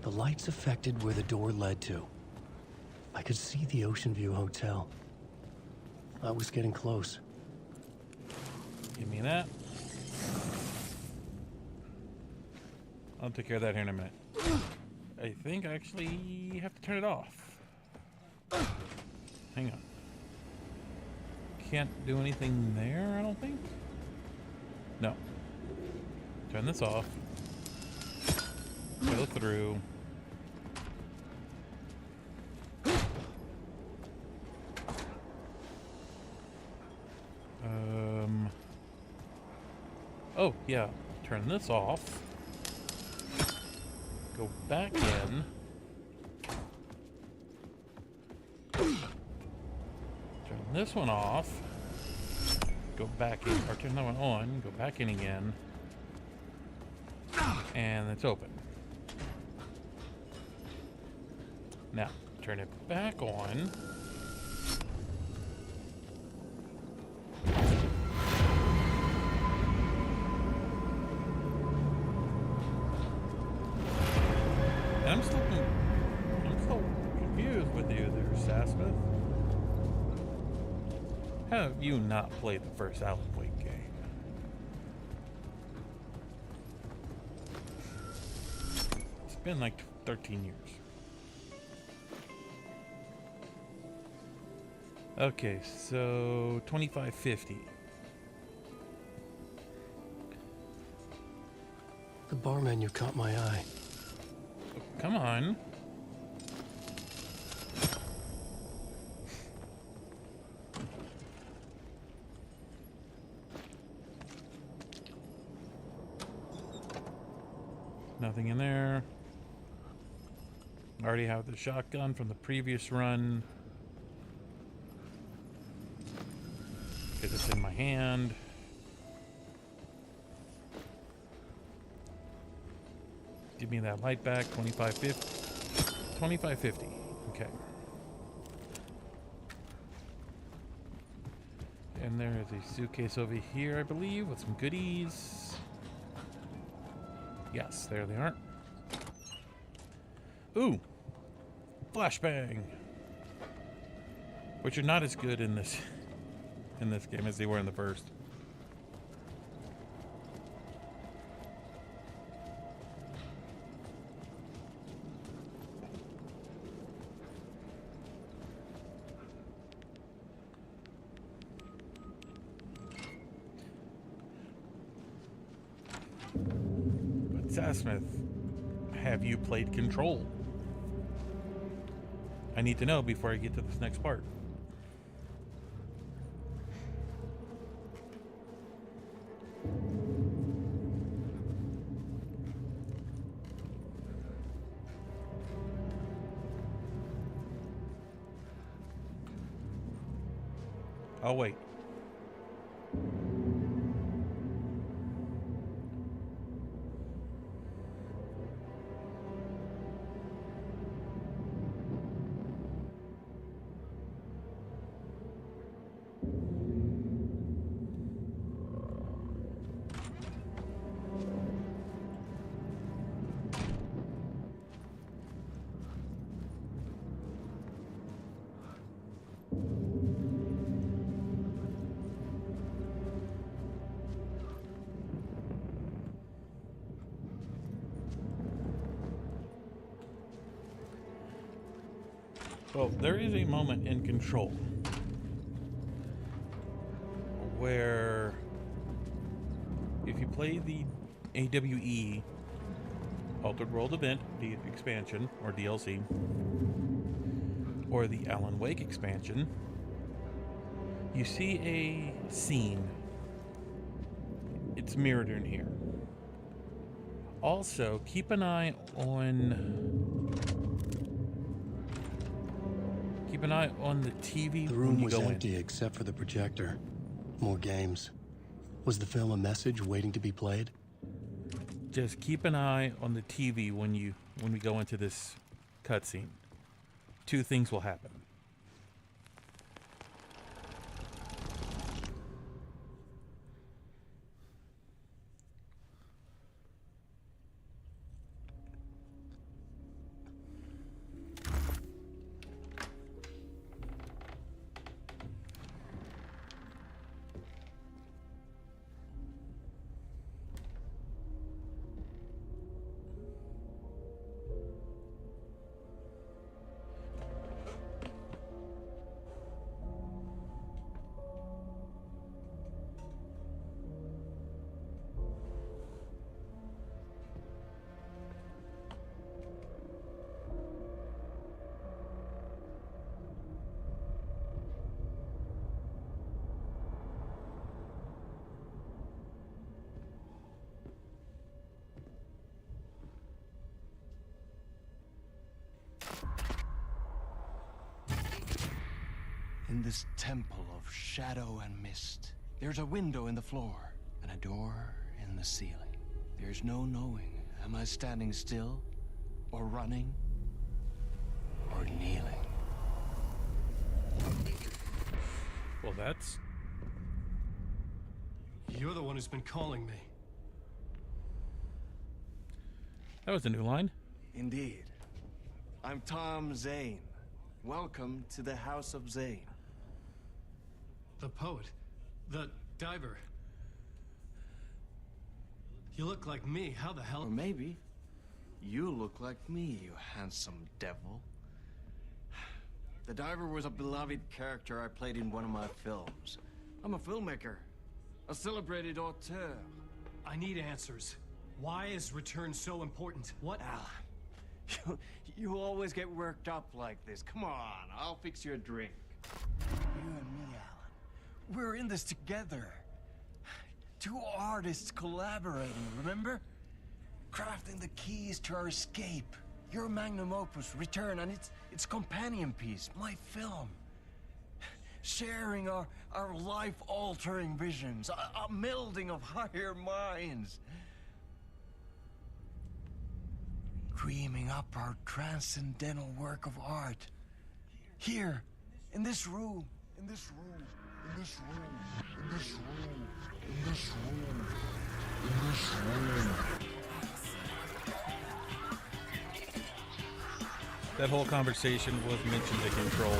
The lights affected where the door led to. I could see the Ocean View Hotel. I was getting close. Give me that. I'll take care of that here in a minute. I think I actually have to turn it off. Hang on. Can't do anything there, I don't think. No. Turn this off. Go through. Oh, yeah. Turn this off. Go back in. Turn this one off. Go back in, or turn that one on. Go back in again. And it's open. Now, turn it back on. And I'm still confused with you there, Sassmith. How have you not played the first Alan Wake game? It's been like 13 years. Okay, so 2550. The bar menu caught my eye. Oh, come on. Nothing in there. I already have the shotgun from the previous run. Because it's in my hand. Give me that light back. 2550. 2550. Okay. And there is a suitcase over here, I believe, with some goodies. Yes, there they are. Ooh! Flashbang! Which are not as good in this game as they were in the first. But Sassmith, have you played Control? I need to know before I get to this next part. I'll wait. Well, there is a moment in Control where if you play the AWE Altered World event, the expansion, or DLC, or the Alan Wake expansion, You see a scene. It's mirrored in here. Also, keep an eye on the TV. The room was empty except for the projector. More games. Was the film a message waiting to be played? Just keep an eye on the TV when we go into this cutscene. Two things will happen. In this temple of shadow and mist, there's a window in the floor and a door in the ceiling. There's no knowing, am I standing still, or running, or kneeling? Well, that's... You're the one who's been calling me. That was a new line. Indeed. I'm Tom Zane. Welcome to the House of Zane. The poet. The diver. You look like me. How the hell? Or maybe you look like me, you handsome devil. The diver was a beloved character I played in one of my films. I'm a filmmaker, a celebrated auteur. I need answers. Why is Return so important? What? Alan, you always get worked up like this. Come on, I'll fix you a drink. You and me, Alan. We're in this together. Two artists collaborating, remember? Crafting the keys to our escape. Your magnum opus, Return, and its companion piece, my film. Sharing our life-altering visions, a melding of higher minds. Dreaming up our transcendental work of art. Here, in this room, in this room, in this room, in this room, in this room, in this room. That whole conversation was mentioned to Control.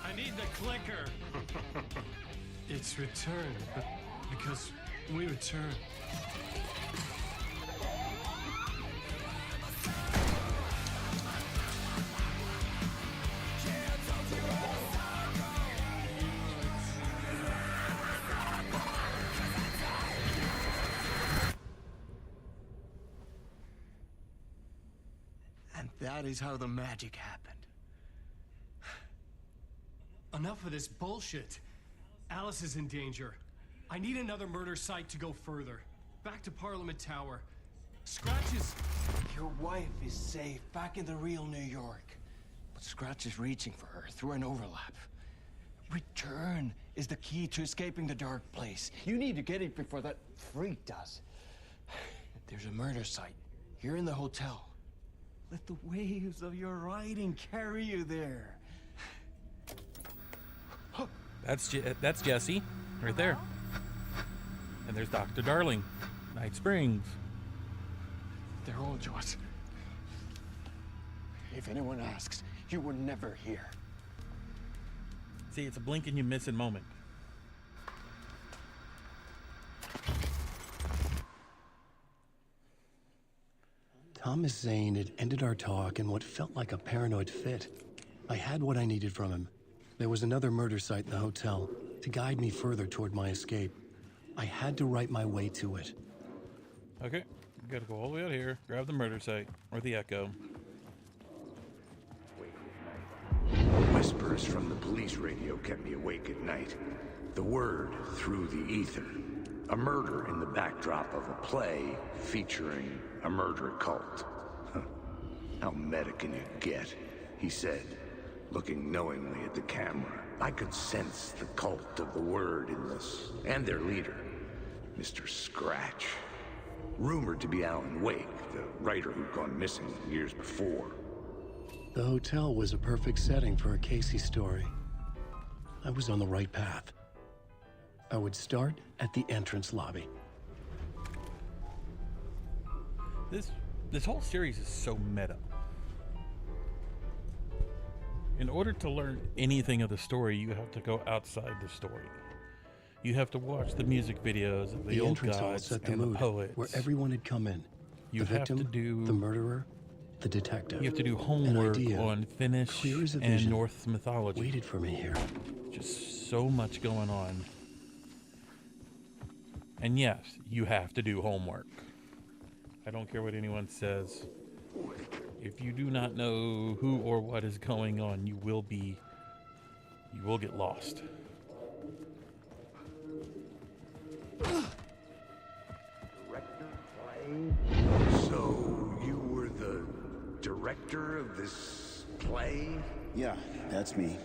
I need the clicker. It's Return, but because we return. And that is how the magic happened. Enough of this bullshit. Alice is in danger. I need another murder site to go further. Back to Parliament Tower. Scratch is... Your wife is safe, back in the real New York. But Scratch is reaching for her through an overlap. Return is the key to escaping the dark place. You need to get it before that freak does. There's a murder site here in the hotel. Let the waves of your writing carry you there. That's Jesse, right there. And there's Dr. Darling, Night Springs. They're all yours. If anyone asks, you were never here. See, it's a blink and you miss it moment. Thomas Zane had ended our talk in what felt like a paranoid fit. I had what I needed from him. There was another murder site in the hotel to guide me further toward my escape. I had to write my way to it. Okay, we gotta go all the way out here, grab the murder site, or the echo. Whispers from the police radio kept me awake at night. The word through the ether. A murder in the backdrop of a play featuring a murder cult. Huh. How meta can you get? He said, looking knowingly at the camera. I could sense the cult of the word in this, and their leader, Mr. Scratch. Rumored to be Alan Wake, the writer who'd gone missing years before. The hotel was a perfect setting for a Casey story. I was on the right path. I would start at the entrance lobby. This whole series is so meta. In order to learn anything of the story, you have to go outside the story. You have to watch the music videos of the old entrance hall gods set the and the mood, poets. where everyone had come in. You The victim, have to do the murderer, the detective. You have to do An homework idea, on Finnish clear as a and vision, Norse mythology. waited for me here. Just so much going on. And yes, you have to do homework. I don't care what anyone says. If you do not know who or what is going on, you will get lost. So, you were the director of this play? Yeah, that's me.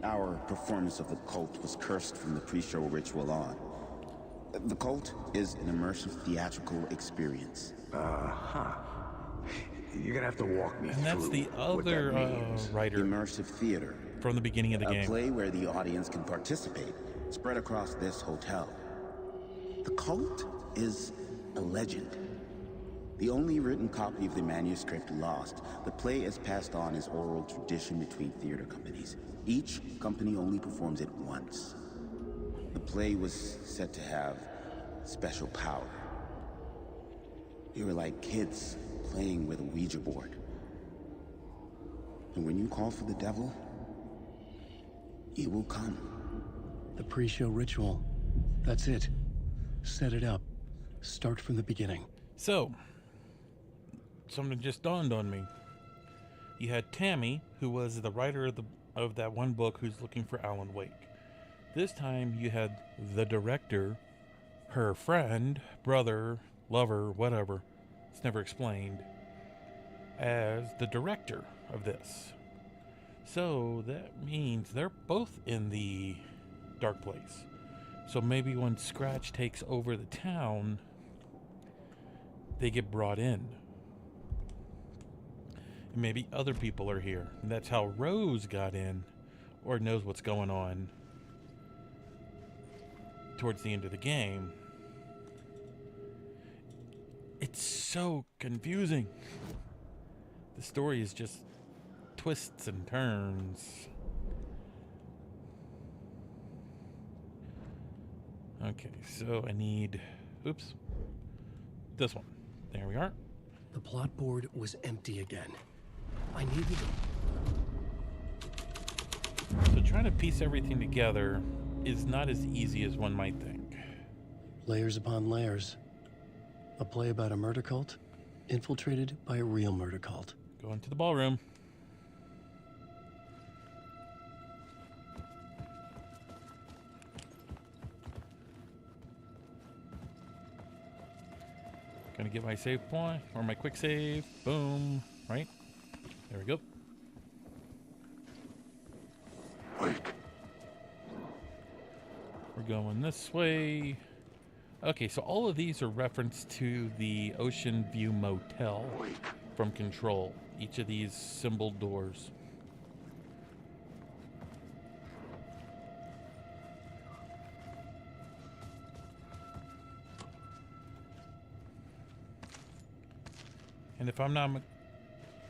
Our performance of the cult was cursed from the pre-show ritual on. The cult is an immersive theatrical experience. Uh-huh. You're gonna have to walk me through. And that's the what that other means. writer Immersive theater. from the beginning of the A game. play where the audience can participate, spread across this hotel. The cult is a legend. The only written copy of the manuscript lost, the play is passed on as oral tradition between theater companies. Each company only performs it once. The play was said to have special power. We were like kids playing with a Ouija board. And when you call for the devil, he will come. The pre-show ritual. That's it. Set it up. Start from the beginning. So, something just dawned on me. You had Tammy, who was the writer of that one book who's looking for Alan Wake. This time you had the director, her friend, brother, lover, whatever, it's never explained, as the director of this. So that means they're both in the dark place. So maybe when Scratch takes over the town, they get brought in. And maybe other people are here. And that's how Rose got in, or knows what's going on towards the end of the game. It's so confusing. The story is just twists and turns. Okay, so I need, oops, this one. There we are. The plot board was empty again. I needed So trying to piece everything together is not as easy as one might think. layers upon layers. A play about a murder cult, infiltrated by a real murder cult. Go into the ballroom. Gonna get my save point, or my quick save. Boom. Right? There we go. We're going this way. Okay, so all of these are reference to the Ocean View Motel from Control. Each of these symbol doors. And if I'm not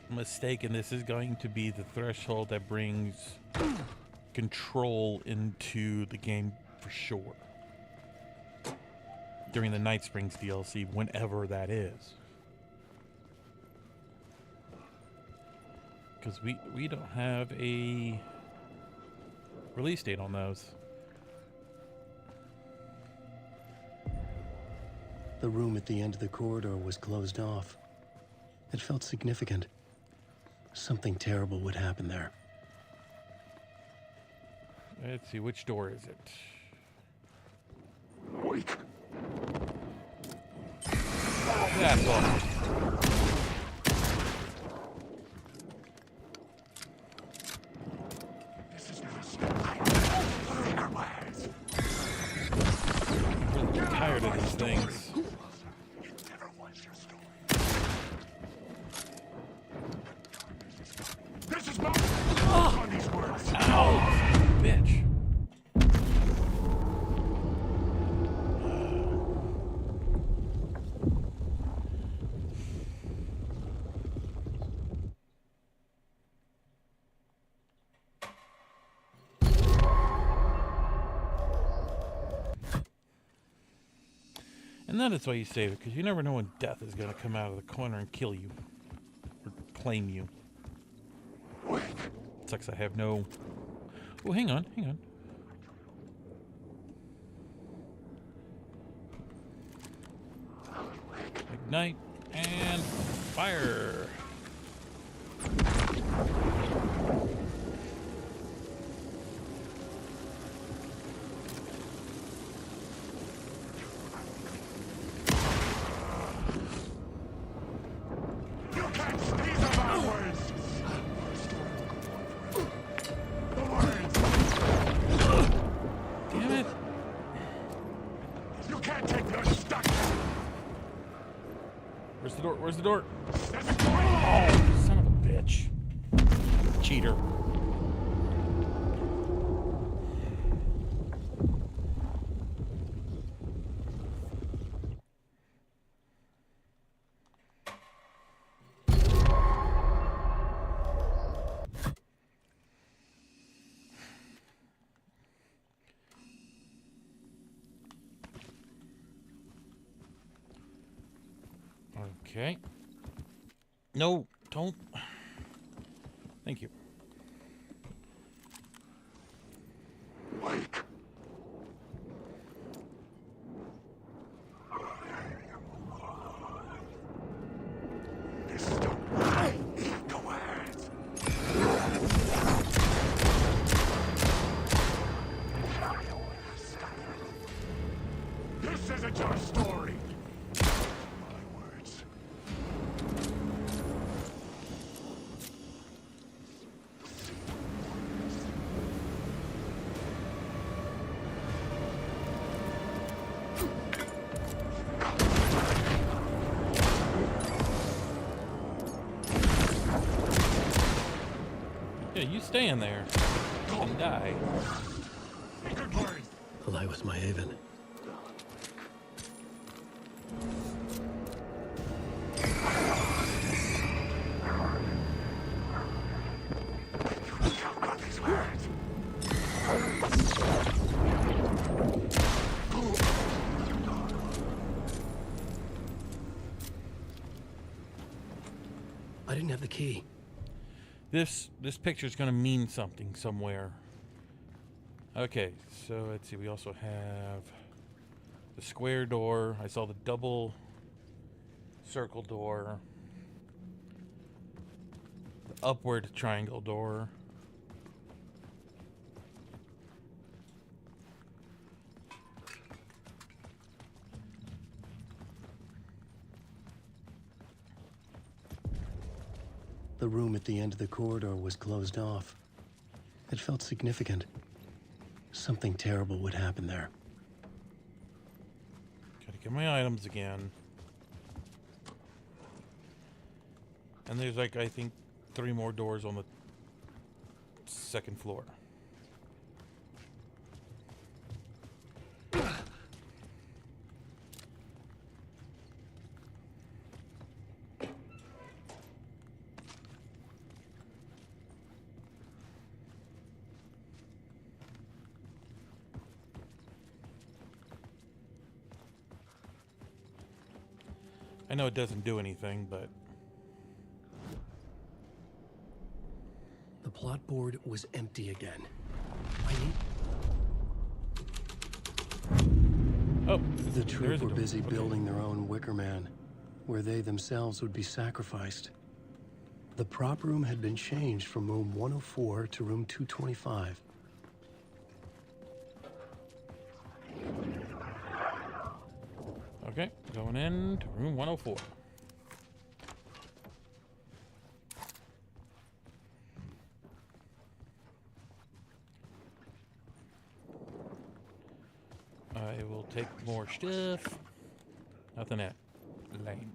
mistaken, this is going to be the threshold that brings Control into the game for sure. During the Night Springs DLC, whenever that is. Because we don't have a release date on those. The room at the end of the corridor was closed off. It felt significant. Something terrible would happen there. Let's see, which door is it? Wait. That's all. This is not a step. I'm really tired of these things. It never was your story. This is my on these words. Ow! Bitch. And that is why you save it, because you never know when death is going to come out of the corner and kill you. Or claim you. Sucks I have no... Oh, hang on, hang on. Ignite and fire. You can't. These are my words. The words. Damn it. You can't take your stuck. Where's the door? Where's the door? There's a door. Oh, son of a bitch. Cheater. Okay. No, don't. Thank you. Wake. This is the right. Eat the words. This isn't your story. Yeah, you stay in there and die. The light was my haven. I didn't have the key. This picture's gonna mean something somewhere. Okay, so let's see. We also have the square door. I saw the double circle door. The upward triangle door. The room at the end of the corridor was closed off. It felt significant. Something terrible would happen there. Gotta get my items again. And there's like, I think, 3 more doors on the 2nd floor. I know it doesn't do anything, but... The plot board was empty again. I need... Oh, the troop were busy building their own Wicker Man, where they themselves would be sacrificed. The prop room had been changed from room 104 to room 225. Okay, going in to room 104. I will take more stuff. Nothing at lane.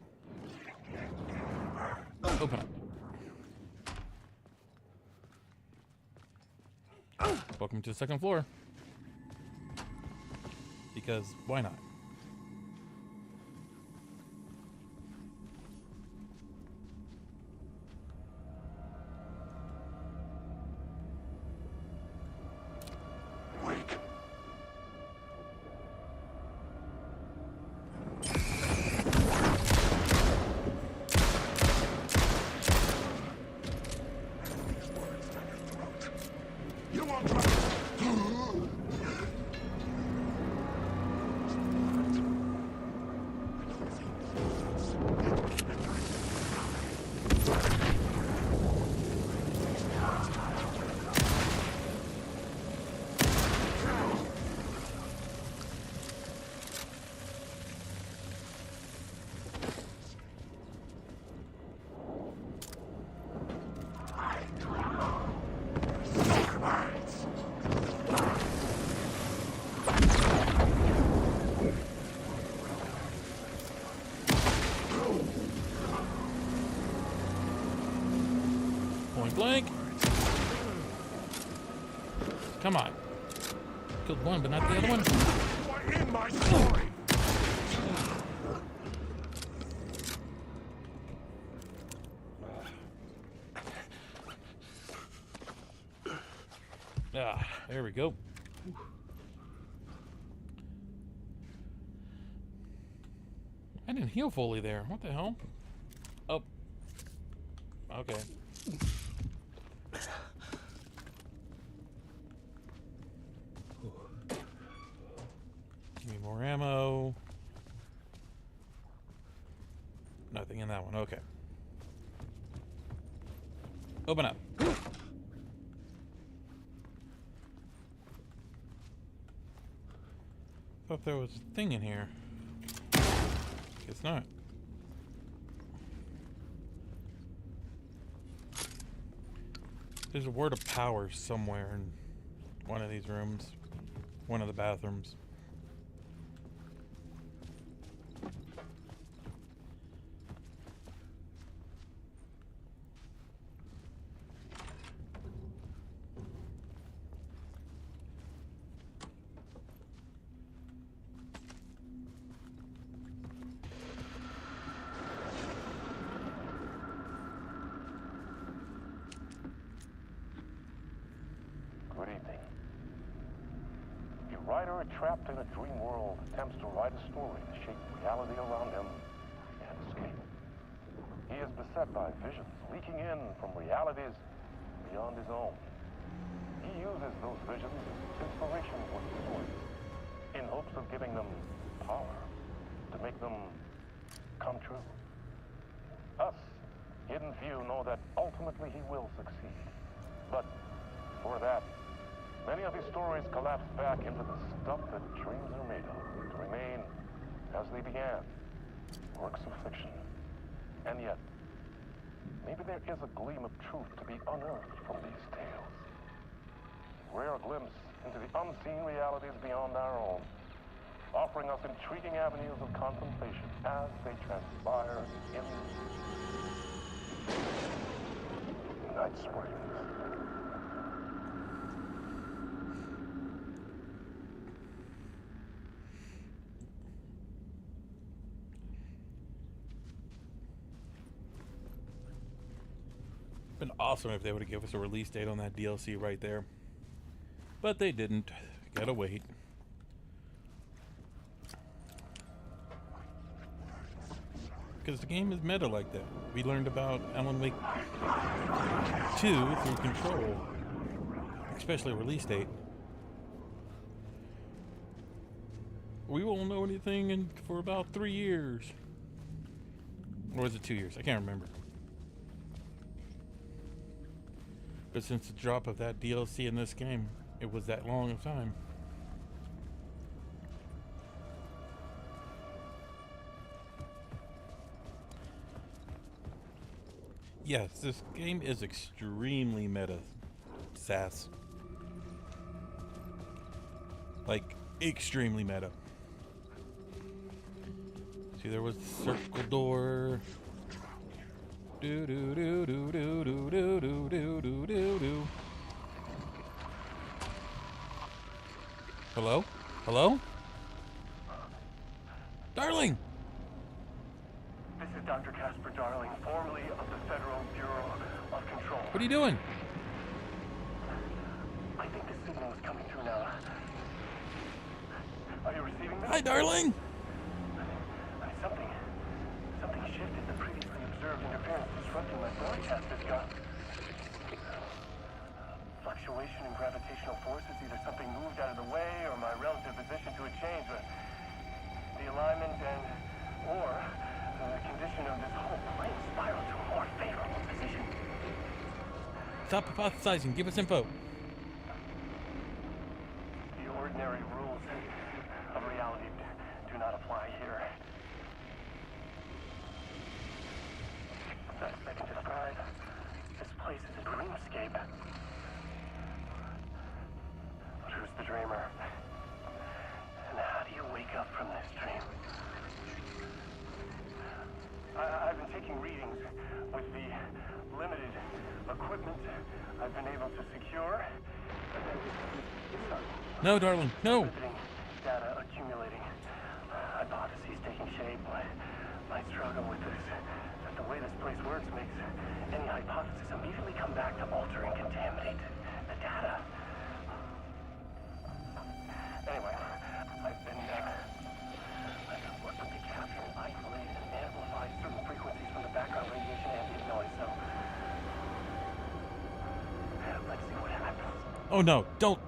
Open up. Welcome to the second floor. Because why not? Blank. Come on. Killed one, but not the other one. You're in my story. Ah, there we go. I didn't heal fully there. What the hell? Oh. Okay. Give me more ammo. Nothing in that one. Okay. Open up. Thought there was a thing in here. Guess not. There's a word of power somewhere in one of these rooms. One of the bathrooms. Good evening. A writer trapped in a dream world attempts to write a story to shape reality around him and escape. He is beset by visions leaking in from realities beyond his own. He uses those visions as inspiration for his stories in hopes of giving them power to make them come true. Us, hidden few, know that ultimately he will succeed. But for that, many of his stories collapse back into the stuff that dreams are made of, to remain as they began, works of fiction. And yet, maybe there is a gleam of truth to be unearthed from these tales. A rare glimpse into the unseen realities beyond our own, offering us intriguing avenues of contemplation as they transpire in Night Springs. Been awesome if they would have given us a release date on that DLC right there. But they didn't. Gotta wait. Because the game is meta like that. We learned about Alan Wake 2 through Control. Especially release date. we won't know anything for about 3 years. Or was it 2 years? I can't remember. But since the drop of that DLC in this game, it was that long of time. Yes, this game is extremely meta, sass. Like, extremely meta. See, there was the circle door. Do do do do do do do do do do do do. Hello? Hello? Darling! This is Dr. Casper Darling, formerly of the Federal Bureau of Control. What are you doing? I think the signal is coming through now. Are you receiving this? Hi, darling! Something shifted. The previously observed interference disrupting my broadcast has got fluctuation in gravitational forces. Either something moved out of the way or my relative position to it changed. But the alignment or the condition of this whole plane spiraled to a more favorable position. Stop hypothesizing. Give us info. The ordinary rules of reality do not apply here. Best I can describe this place is a dreamscape. But who's the dreamer? And how do you wake up from this dream? I've been taking readings with the limited equipment I've been able to secure. No, darling, no. Data accumulating. Hypotheses taking shape. My struggle with this. That the way this place works makes any hypothesis immediately come back to alter and contaminate the data. Anyway, I've been working to capture and isolate and amplify certain frequencies from the background radiation ambient noise, so let's see what happens. Oh no, don't.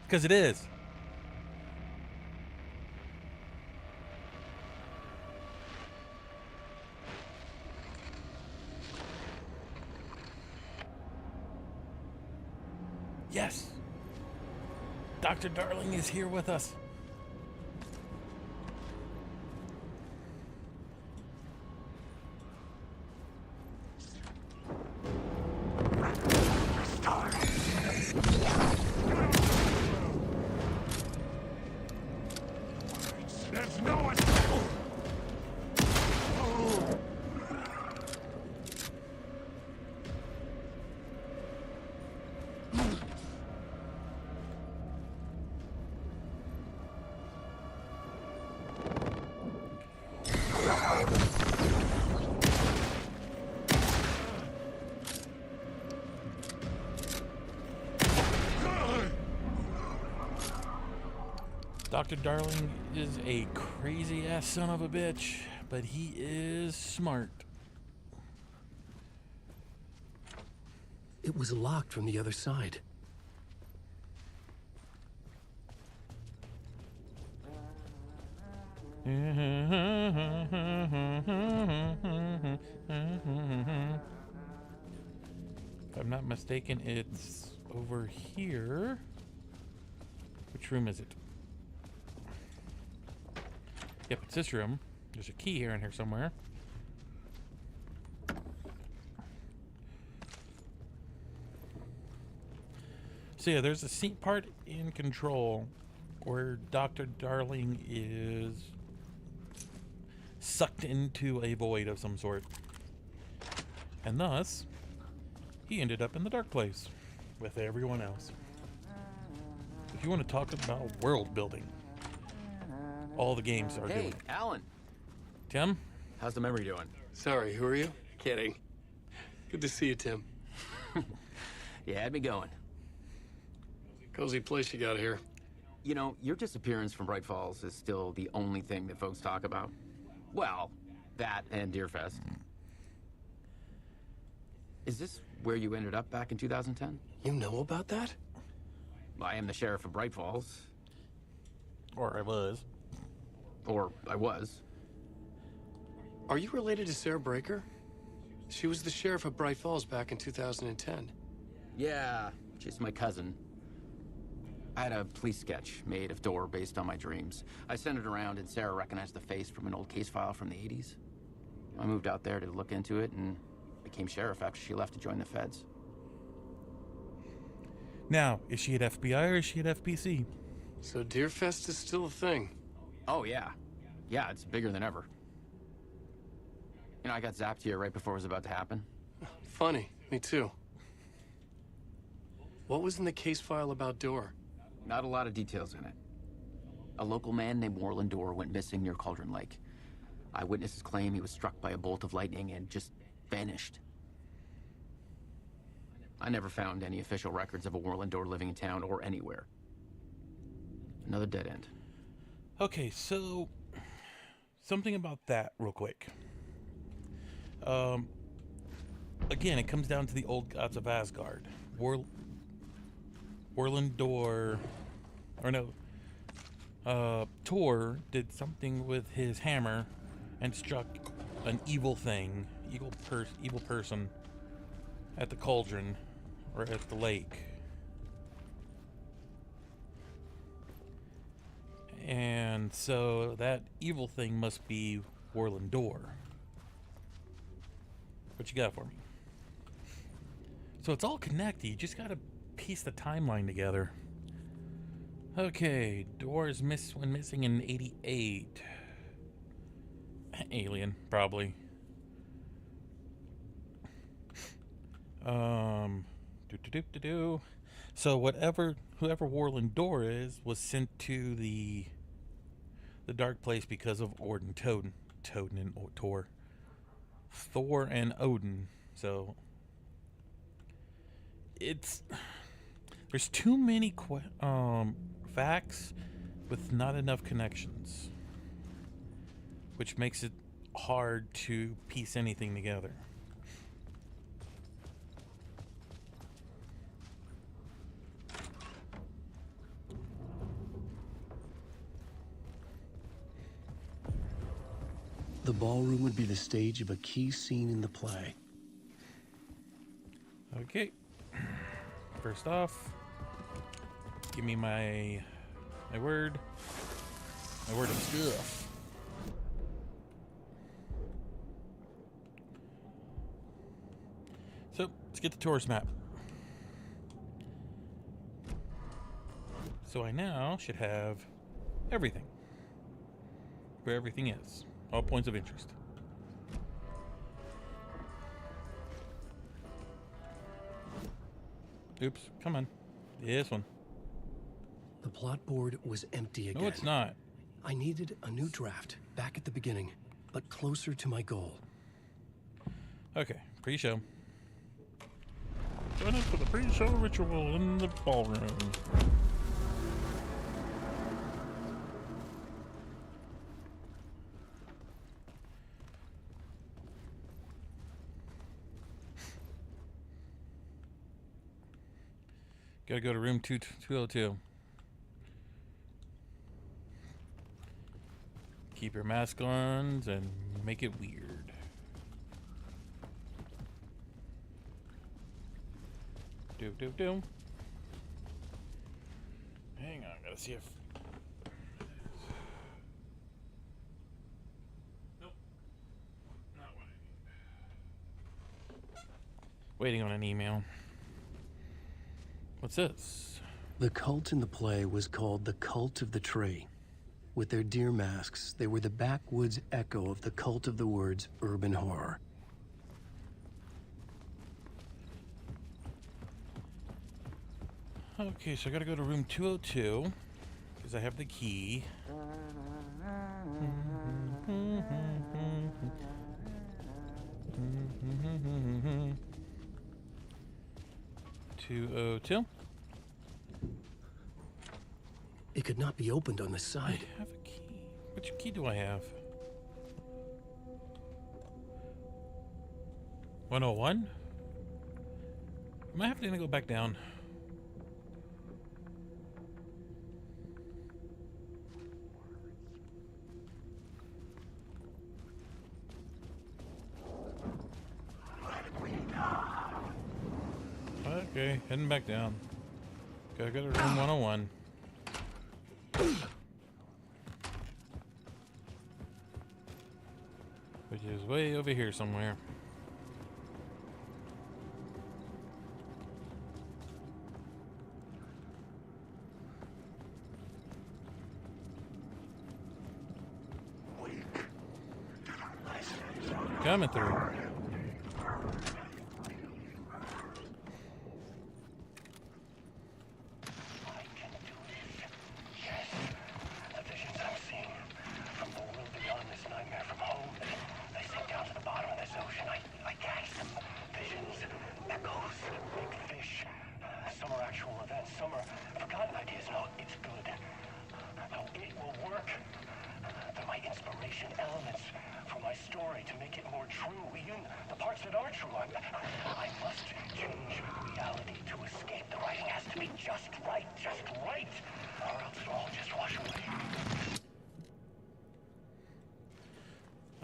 Because it is. Yes. Dr. Darling is here with us. There's no one. Dr. Darling is a crazy ass son of a bitch, but he is smart. It was locked from the other side. If I'm not mistaken, it's over here. Which room is it? Yep, it's this room. There's a key here in here somewhere. So yeah, there's a seat part in Control where Dr. Darling is sucked into a void of some sort. And thus, he ended up in the dark place with everyone else. If you want to talk about world building, all the games are doing. Hey, Alan. Tim? How's the memory doing? Sorry, who are you? Kidding. Good to see you, Tim. You had me going. Cozy place you got here. You know, your disappearance from Bright Falls is still the only thing that folks talk about. Well, that and Deerfest. Is this where you ended up back in 2010? You know about that? I am the sheriff of Bright Falls. Or I was. Or I was. Are you related to Sarah Breaker? She was the sheriff of Bright Falls back in 2010. Yeah, she's my cousin. I had a police sketch made of Door based on my dreams. I sent it around and Sarah recognized the face from an old case file from the 80s. I moved out there to look into it and became sheriff after she left to join the feds. Now, is she at FBI or is she at FPC? So Deerfest is still a thing? Oh, yeah. Yeah, it's bigger than ever. You know, I got zapped here right before it was about to happen. Funny, me too. What was in the case file about Door? Not a lot of details in it. A local man named Warland Door went missing near Cauldron Lake. Eyewitnesses claim he was struck by a bolt of lightning and just vanished. I never found any official records of a Warland Door living in town or anywhere. Another dead end. Okay, so something about that real quick. Again, it comes down to the old gods of Asgard. Warland Door, or no, Tor did something with his hammer and struck an evil thing, evil person at the cauldron or at the lake. And so that evil thing must be Warland Door. What you got for me? So it's all connected. You just gotta piece the timeline together. Okay, Door is went missing in '88. Alien, probably. So whoever Warland Door is was sent to the dark place because of Toten and Tor. Thor and Odin. So there's too many facts with not enough connections, which makes it hard to piece anything together. The ballroom would be the stage of a key scene in the play. Okay. First off, give me my word. My word of stuff. So, let's get the tourist map. So I now should have everything. Where everything is. All points of interest. Oops, come on. This one. The plot board was empty again. No, it's not. I needed a new draft, back at the beginning, but closer to my goal. Okay, pre-show. Join us for the pre-show ritual in the ballroom. Gotta go to room 202. Keep your mask on and make it weird. Do. Hang on, gotta see if. Nope. Not what I need. Waiting on an email. What's this? The cult in the play was called the Cult of the Tree. With their deer masks, they were the backwoods echo of the cult of the words urban horror. Okay, so I gotta go to room 202 because I have the key. 202. It could not be opened on the side. I have a key. Which key do I have? 101? I might have to go back down. Okay, heading back down. Gotta go to room 101. Which is way over here somewhere. Coming through.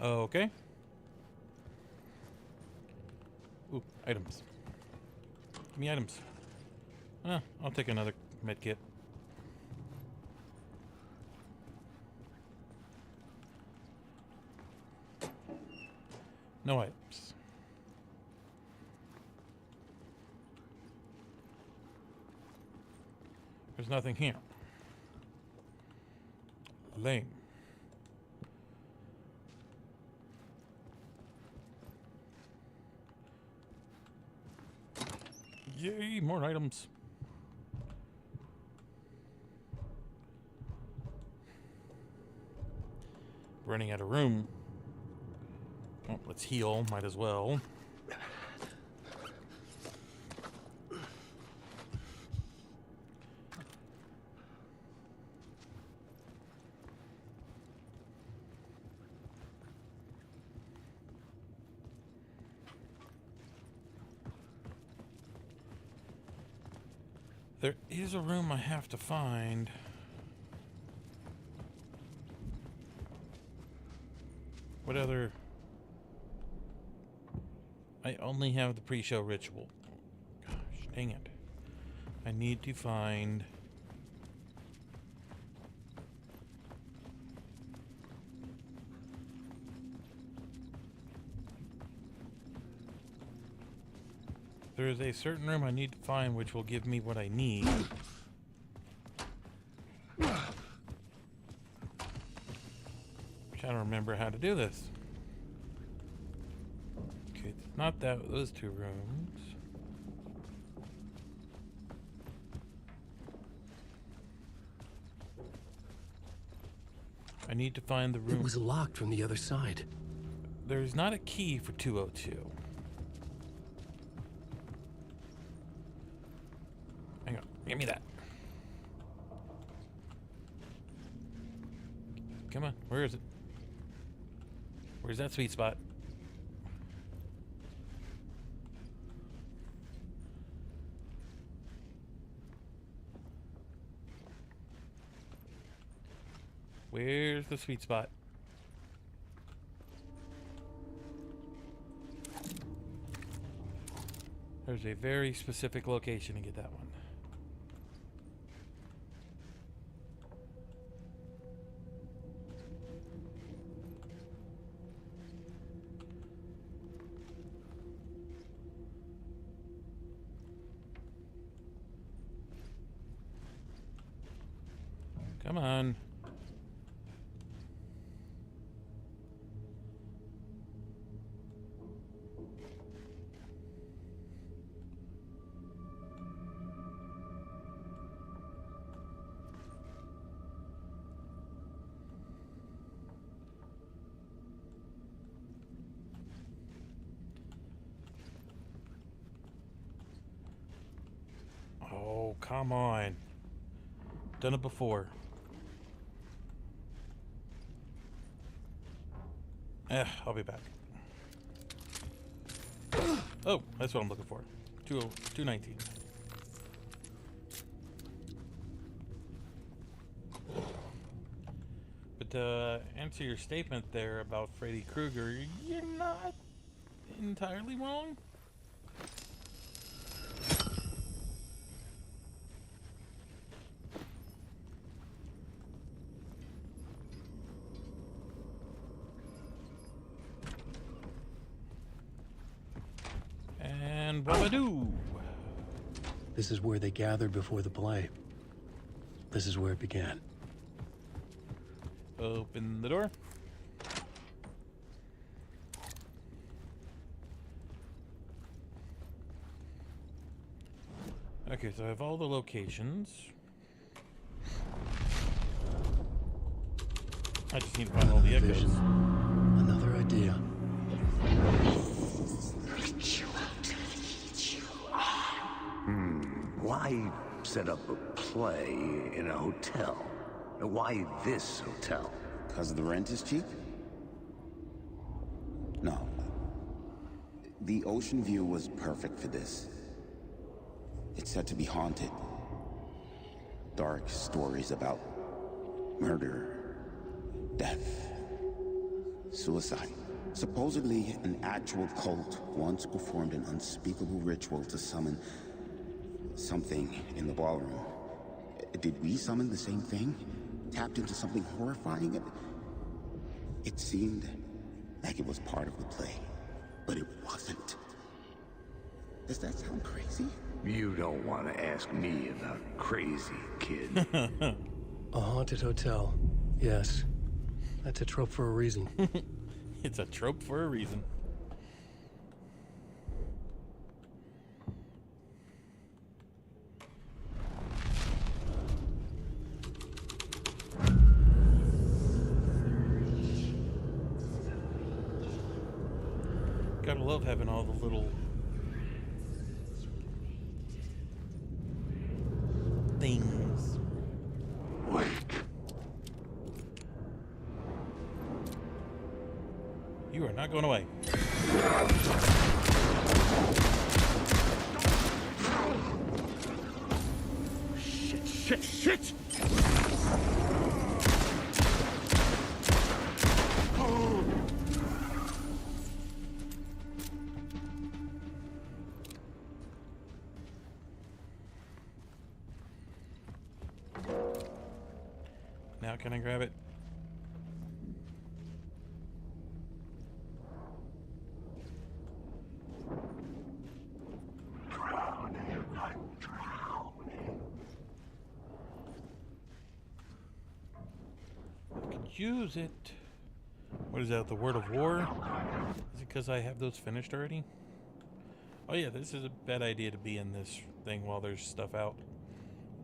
Okay. Ooh, items. Give me items. Ah, I'll take another med kit. No items. There's nothing here. Lame. Yay, more items. Running out of room. Oh, let's heal, might as well. There is a room I have to find. What other? I only have the pre-show ritual. Gosh, dang it. I need to find... There is a certain room I need to find which will give me what I need. Trying to remember how to do this. Okay, it's not that, those two rooms. I need to find the room. It was locked from the other side. There's not a key for 202. Hang on, give me that. Come on, where is it? Where's that sweet spot? Where's the sweet spot? There's a very specific location to get that one. Come on. Oh, come on. Done it before. I'll be back. Oh, that's what I'm looking for. 219. But to answer your statement there about Freddy Krueger, you're not entirely wrong. And Babadoo! This is where they gathered before the play. This is where it began. Open the door. Okay, so I have all the locations. I just need to find all the echoes. Another idea. Why set up a play in a hotel? Why this hotel? Because the rent is cheap? No. The ocean view was perfect for this. It's said to be haunted. Dark stories about murder, death, suicide. Supposedly, an actual cult once performed an unspeakable ritual to summon something in the ballroom. Did we summon the same thing? Tapped into something horrifying? It seemed like it was part of the play, but it wasn't. Does that sound crazy? You don't want to ask me about crazy, kid. A haunted hotel. Yes. That's a trope for a reason. It's a trope for a reason. Gotta love having all the little things. Wait. You are not going away. Shit! Now can I grab it? Use it. What is that, the word of war? Is it because I have those finished already? Oh yeah, this is a bad idea to be in this thing while there's stuff out.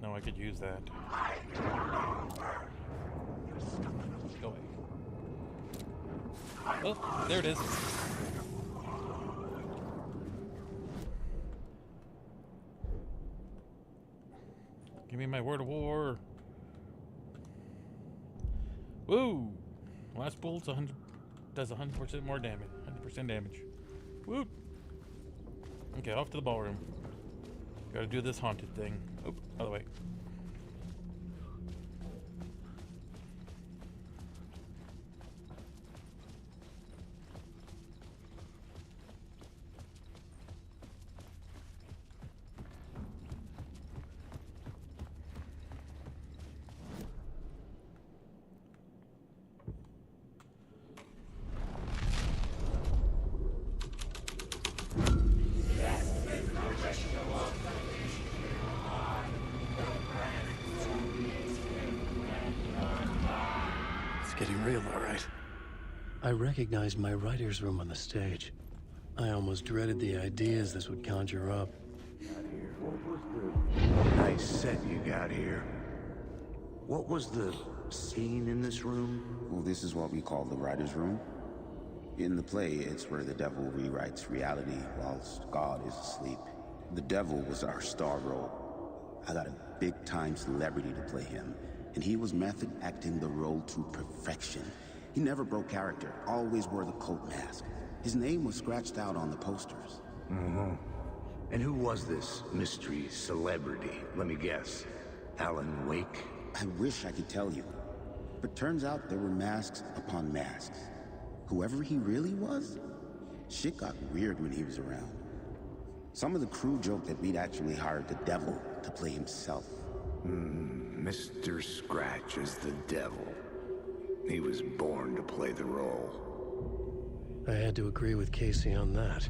No, I could use that. Go away. Oh, there it is. Give me my word of war. Woo! Last bullet's 100, does 100% more damage. 100% damage. Woo! Okay, off to the ballroom. Gotta do this haunted thing. Oh, other way. I recognized my writer's room on the stage. I almost dreaded the ideas this would conjure up. Nice set you got here. What was the scene in this room? Well, this is what we call the writer's room. In the play, it's where the devil rewrites reality whilst God is asleep. The devil was our star role. I got a big-time celebrity to play him, and he was method acting the role to perfection. He never broke character, always wore the cult mask. His name was scratched out on the posters. Mm-hmm. And who was this mystery celebrity? Let me guess. Alan Wake? I wish I could tell you. But turns out there were masks upon masks. Whoever he really was, shit got weird when he was around. Some of the crew joked that we'd actually hired the devil to play himself. Mr. Scratch is the devil. He was born to play the role. I had to agree with Casey on that.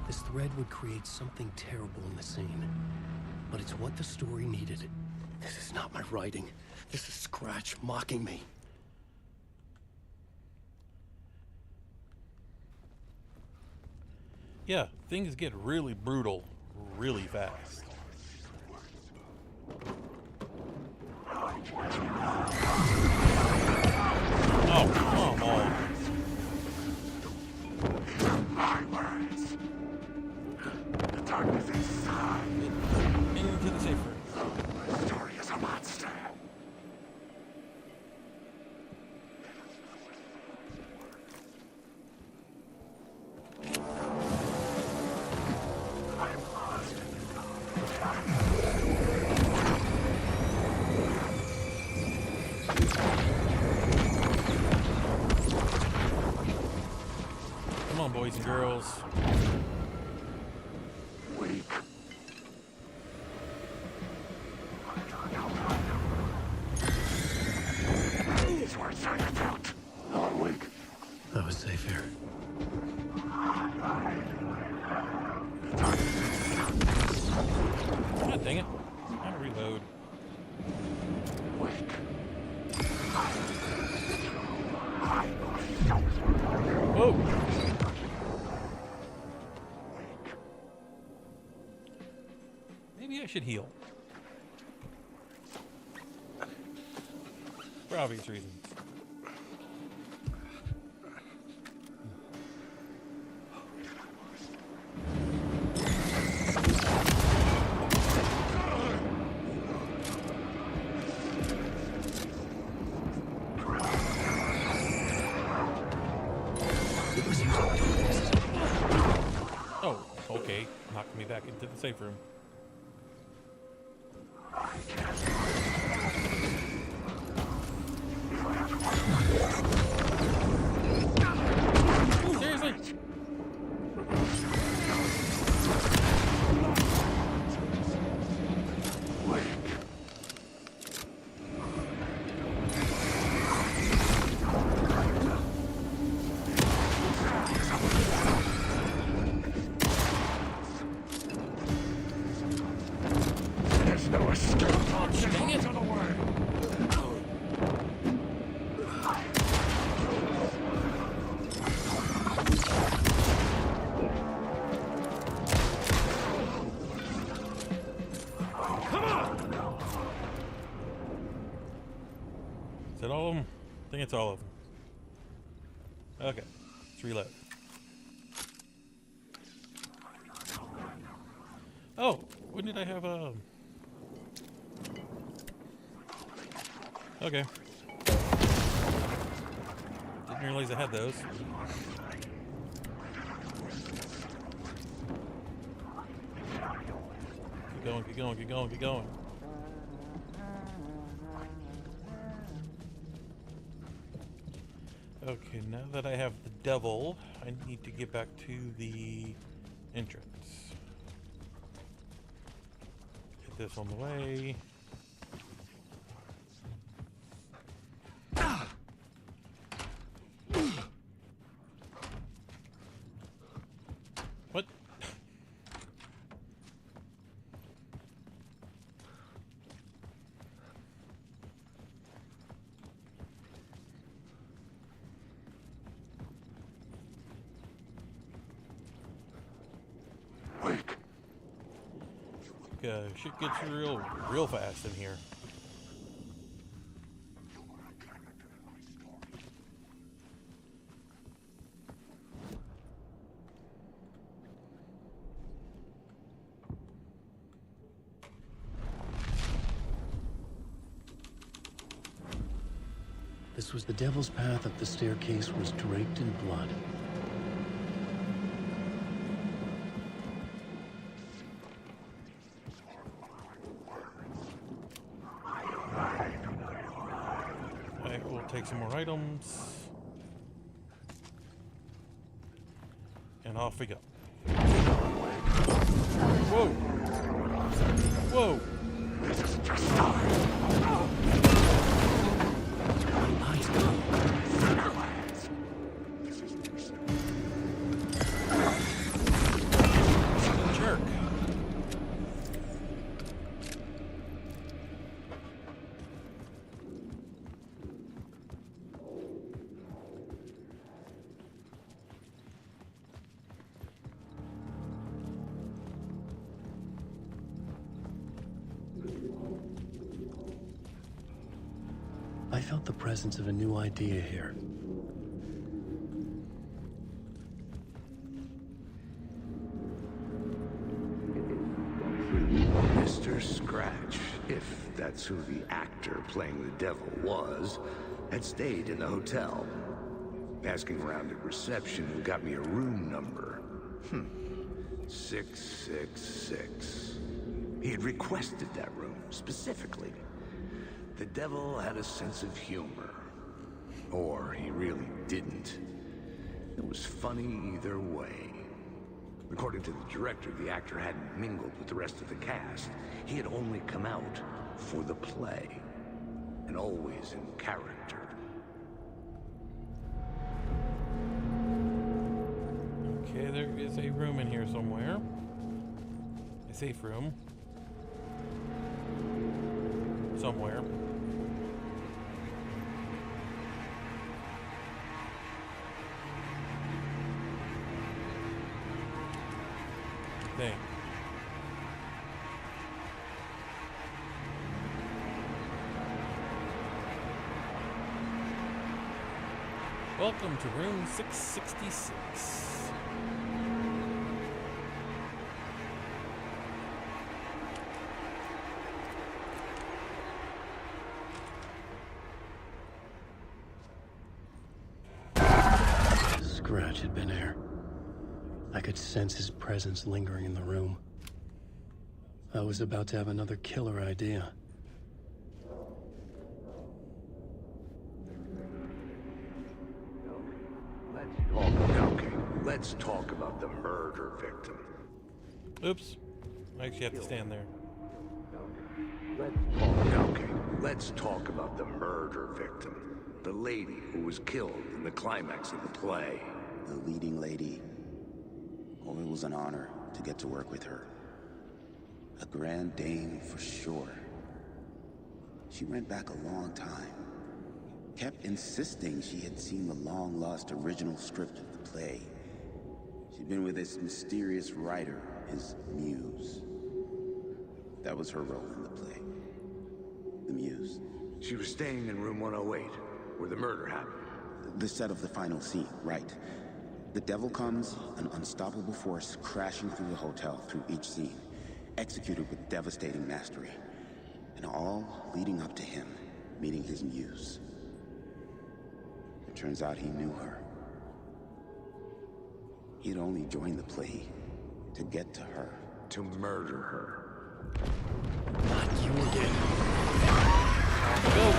This thread would create something terrible in the scene. But it's what the story needed. This is not my writing. This is Scratch mocking me. Yeah, things get really brutal really fast. Oh, come on. My words. The darkness inside. Into the safe room. The story is a monster. Come on, boys and girls. Weak. These words are your throat. Alan Wake. I was safe here. God dang it. Trying to reload. Whoa! Maybe I should heal. For obvious reasons. Oh, okay. Knocked me back into the safe room. Seriously? There's no escape. Dang it. To the word. Is that all of them? I think it's all of them. Okay. Let's reload. Oh, when did I have Okay. Didn't realize I had those. Keep going, keep going, keep going, keep going. Okay, now that I have the devil, I need to get back to the entrance. Get this on the way. shit gets real fast in here. This was the devil's path up the staircase was draped in blood. Alright, we'll take some more items. And off we go. Whoa! Whoa! This is just start. Jerk. I felt the presence of a new idea here. Mr. Scratch, if that's who the actor playing the devil was, had stayed in the hotel. Asking around at reception who got me a room number. 666. He had requested that room, specifically. The devil had a sense of humor. Or he really didn't. It was funny either way. According to the director, the actor hadn't mingled with the rest of the cast. He had only come out for the play. And always in character. Okay, there is a room in here somewhere. A safe room. Somewhere. Thing. Welcome to room 666. Scratch had been here. I could sense his presence lingering in the room. I was about to have another killer idea. Let's talk about the murder victim. Oops. I actually have to stand there. Let's talk about the murder victim. The lady who was killed in the climax of the play. The leading lady. Oh, it was an honor to get to work with her. A grand dame for sure. She went back a long time. Kept insisting she had seen the long-lost original script of the play. She'd been with this mysterious writer, his muse. That was her role in the play. The muse. She was staying in room 108, where the murder happened. The set of the final scene, right. The devil comes, an unstoppable force crashing through the hotel through each scene, executed with devastating mastery, and all leading up to him meeting his muse. It turns out he knew her. He'd only joined the play to get to her. To murder her. Not you again. Go!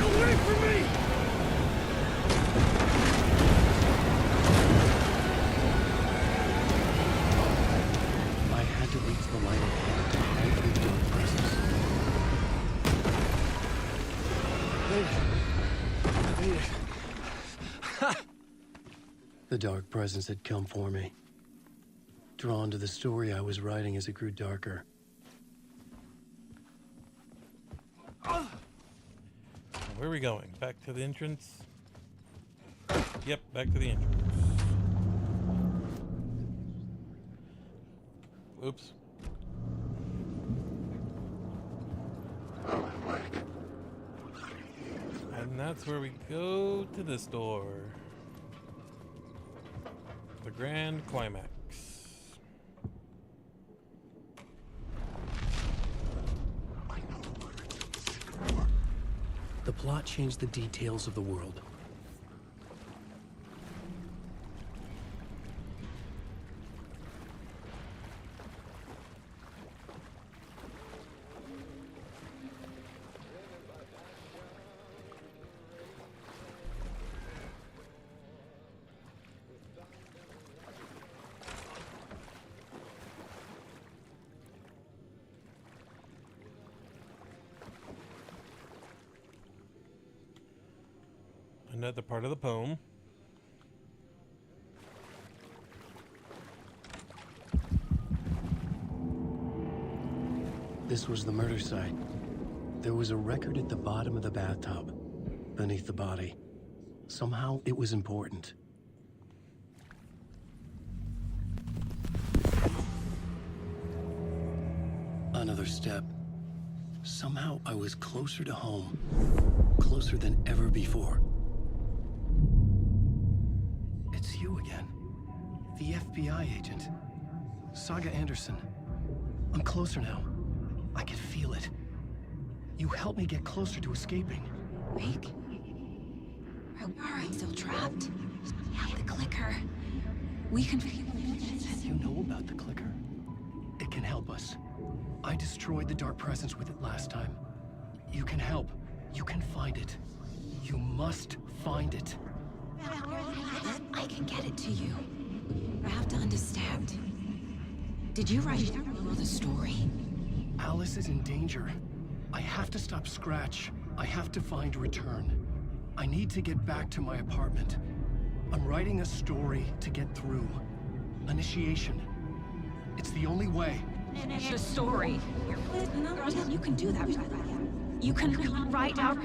Away from me! made it. The dark presence had come for me. Drawn to the story I was writing as it grew darker. Where are we going? Back to the entrance? Yep, back to the entrance. Oops. And that's where we go to this door. The grand climax. The plot changed the details of the world. Another part of the poem. This was the murder site. There was a record at the bottom of the bathtub, beneath the body. Somehow it was important. Another step. Somehow I was closer to home. Closer than ever before. It's you again. The FBI agent. Saga Anderson. I'm closer now. I can feel it. You helped me get closer to escaping. Wake? Are we still trapped? We have the clicker. We can... You know about the clicker. It can help us. I destroyed the dark presence with it last time. You can help. You can find it. You must find it. I can get it to you. I have to understand. Did you write the story? Alice is in danger. I have to stop Scratch. I have to find Return. I need to get back to my apartment. I'm writing a story to get through. Initiation. It's the only way. The story. You can do that. You can write out...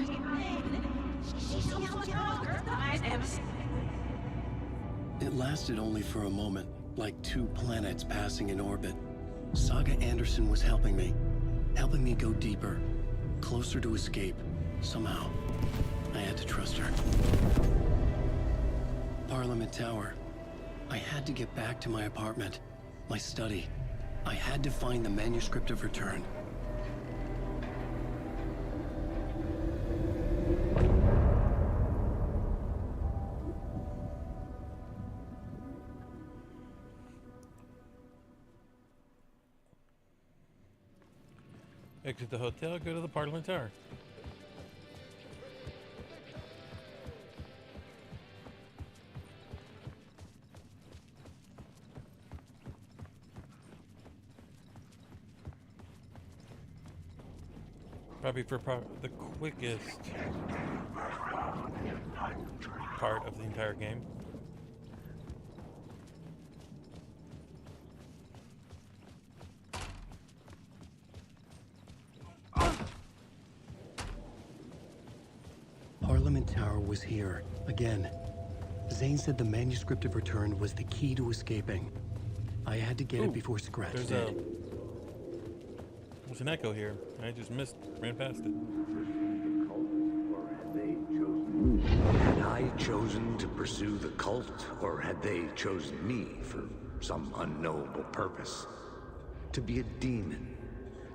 It lasted only for a moment, like two planets passing in orbit. Saga Anderson was helping me go deeper, closer to escape. Somehow, I had to trust her. Parliament Tower. I had to get back to my apartment, my study. I had to find the manuscript of Return. Exit the hotel, go to the Parliament Tower. Probably for the quickest part of the entire game. Parliament Tower was here, again. Zane said the manuscript of Return was the key to escaping. I had to get it before Scratch did. There's an echo here. I just ran past it. Had I chosen to pursue the cult, or had they chosen me for some unknowable purpose? To be a demon,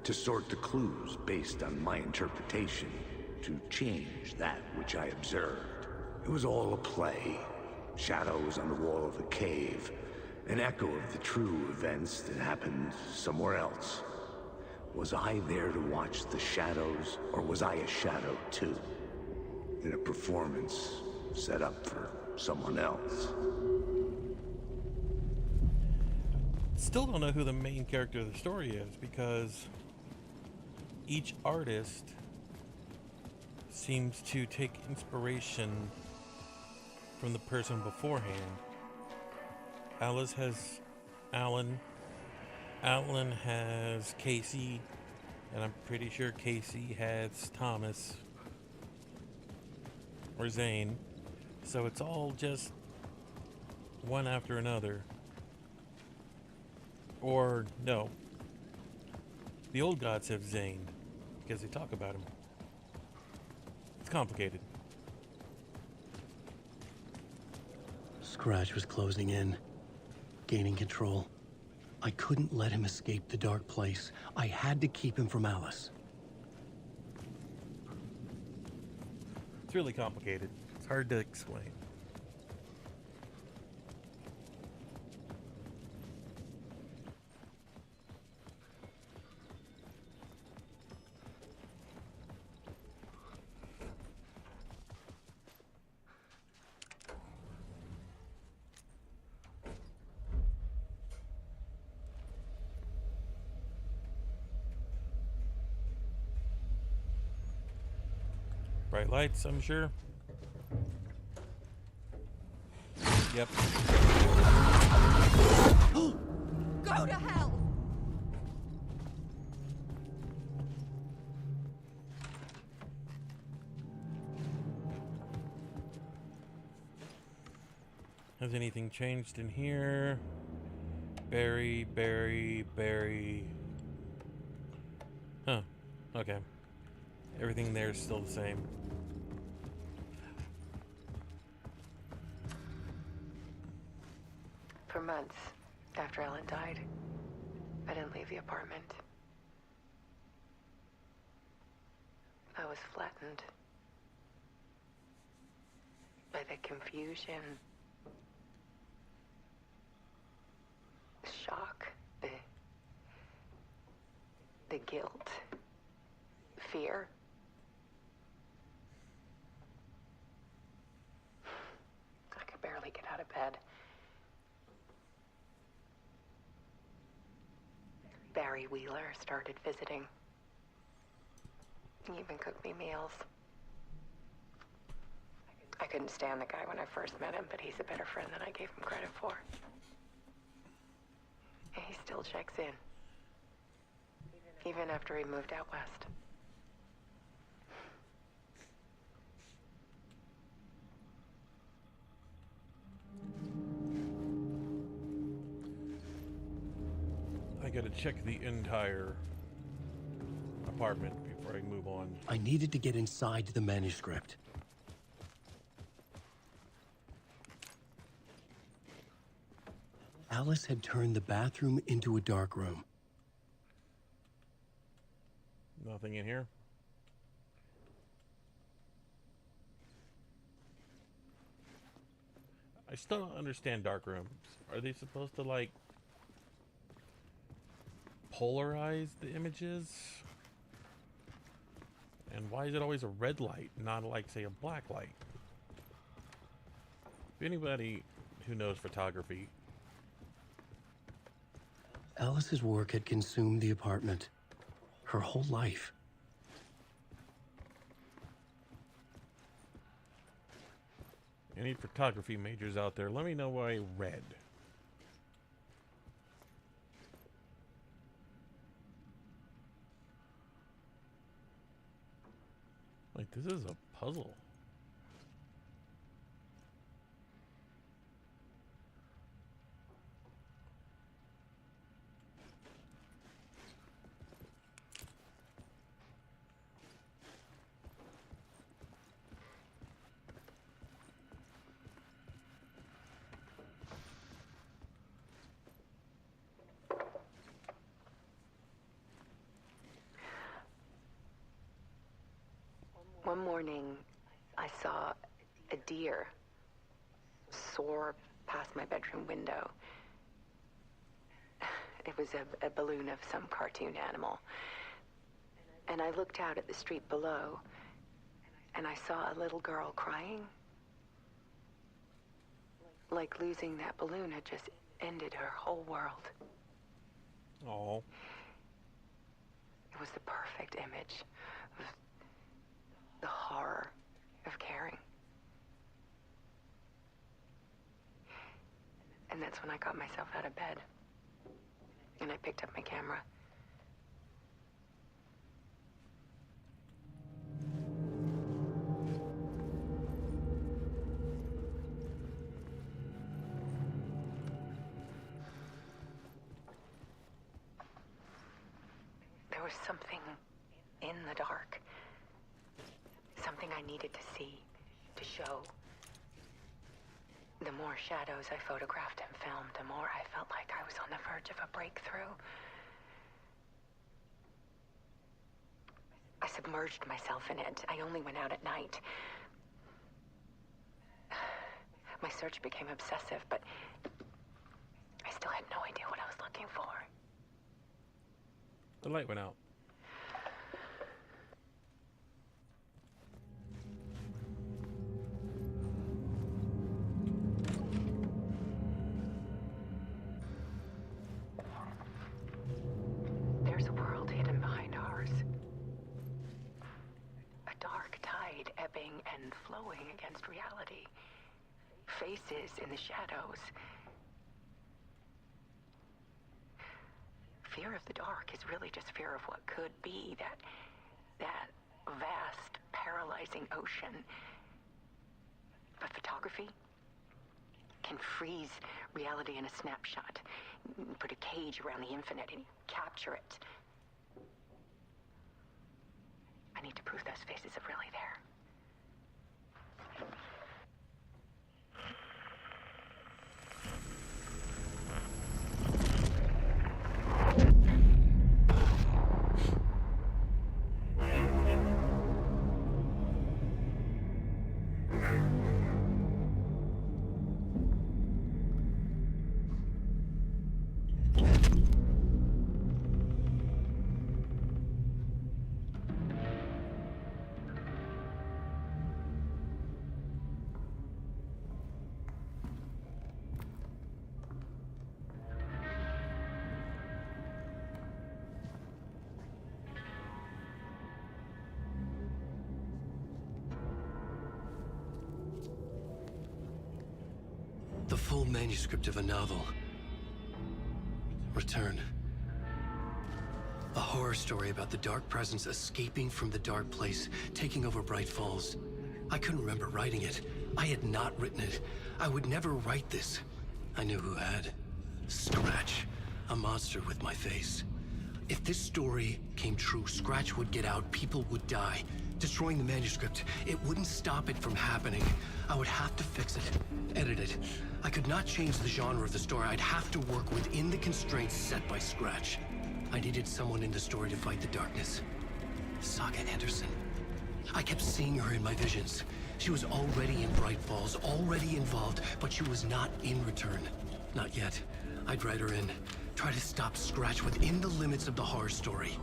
to sort the clues based on my interpretation, to change that which I observed. It was all a play. Shadows on the wall of the cave, an echo of the true events that happened somewhere else. Was I there to watch the shadows, or was I a shadow too? In a performance set up for someone else. Still don't know who the main character of the story is, because each artist seems to take inspiration from the person beforehand. Alice has Alan. Alan has Casey. And I'm pretty sure Casey has Thomas. Or Zane. So it's all just one after another. Or, no. The old gods have Zane. Because they talk about him. It's complicated. Scratch was closing in, gaining control. I couldn't let him escape the dark place. I had to keep him from Alice. It's really complicated. It's hard to explain. Bright lights, I'm sure. Yep. Go to hell! Has anything changed in here? Barry. Huh. Okay. Everything there is still the same. For months after Ellen died, I didn't leave the apartment. I was flattened by the confusion, the shock, the guilt, fear. I could barely get out of bed. Barry Wheeler started visiting. He even cooked me meals. I couldn't stand the guy when I first met him, but he's a better friend than I gave him credit for. And he still checks in. Even after he moved out west. I gotta check the entire apartment before I move on. I needed to get inside the manuscript. Alice had turned the bathroom into a dark room. Nothing in here. I still don't understand dark rooms. Are they supposed to, like, polarize the images? And why is it always a red light, not like, say, a black light? If anybody who knows photography. Alice's work had consumed the apartment. Her whole life. Any photography majors out there, let me know why red. Like, this is a puzzle. One morning, I saw a deer soar past my bedroom window. It was a balloon of some cartoon animal. And I looked out at the street below, and I saw a little girl crying. Like losing that balloon had just ended her whole world. Oh. It was the perfect image of The horror of caring. And that's when I got myself out of bed. And I picked up my camera. There was something in the dark. Something I needed to see, to show. The more shadows I photographed and filmed, the more I felt like I was on the verge of a breakthrough. I submerged myself in it. I only went out at night. My search became obsessive, but I still had no idea what I was looking for. The light went out. There's a world hidden behind ours. A dark tide ebbing and flowing against reality. Faces in the shadows. Fear of the dark is really just fear of what could be, that vast, paralyzing ocean. But photography can freeze reality in a snapshot. Put a cage around the infinite and capture it. I need to prove those faces are really there. The full manuscript of a novel. Return. A horror story about the dark presence escaping from the dark place, taking over Bright Falls. I couldn't remember writing it. I had not written it. I would never write this. I knew who had. Scratch. A monster with my face. If this story came true, Scratch would get out, people would die. Destroying the manuscript, it wouldn't stop it from happening. I would have to fix it, edit it. I could not change the genre of the story. I'd have to work within the constraints set by Scratch. I needed someone in the story to fight the darkness. Saga Anderson. I kept seeing her in my visions. She was already in Bright Falls, already involved, but she was not in Return. Not yet. I'd write her in. Try to stop Scratch within the limits of the horror story.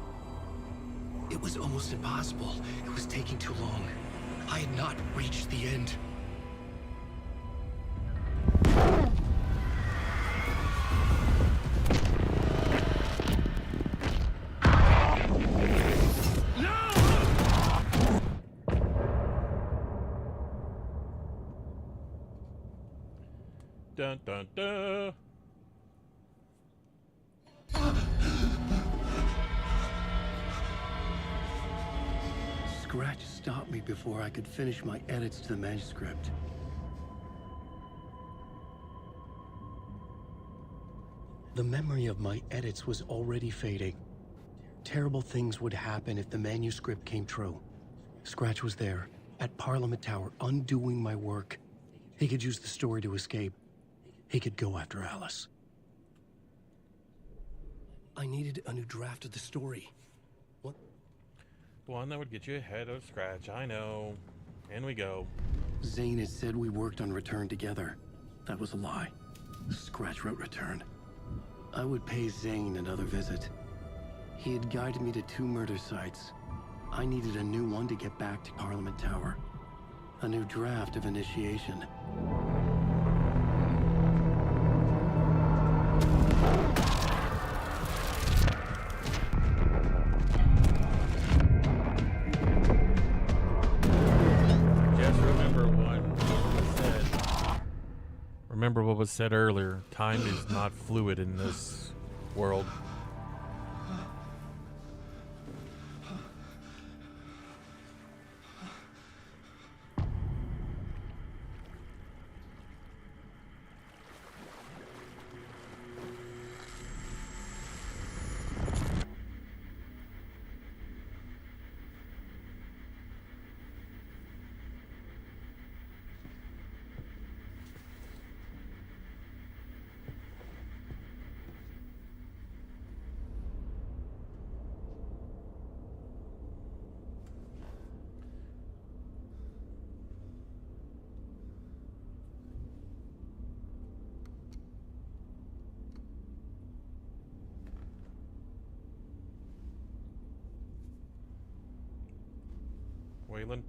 It was almost impossible. It was taking too long. I had not reached the end. Dun dun dun. Scratch stopped me before I could finish my edits to the manuscript. The memory of my edits was already fading. Terrible things would happen if the manuscript came true. Scratch was there, at Parliament Tower, undoing my work. He could use the story to escape. He could go after Alice. I needed a new draft of the story. What? One that would get you ahead of Scratch, I know. In we go. Zane had said we worked on Return together. That was a lie. Scratch wrote Return. I would pay Zane another visit. He had guided me to 2 murder sites. I needed a new one to get back to Parliament Tower. A new draft of Initiation. Remember what was said earlier. Time is not fluid in this world. Waylon?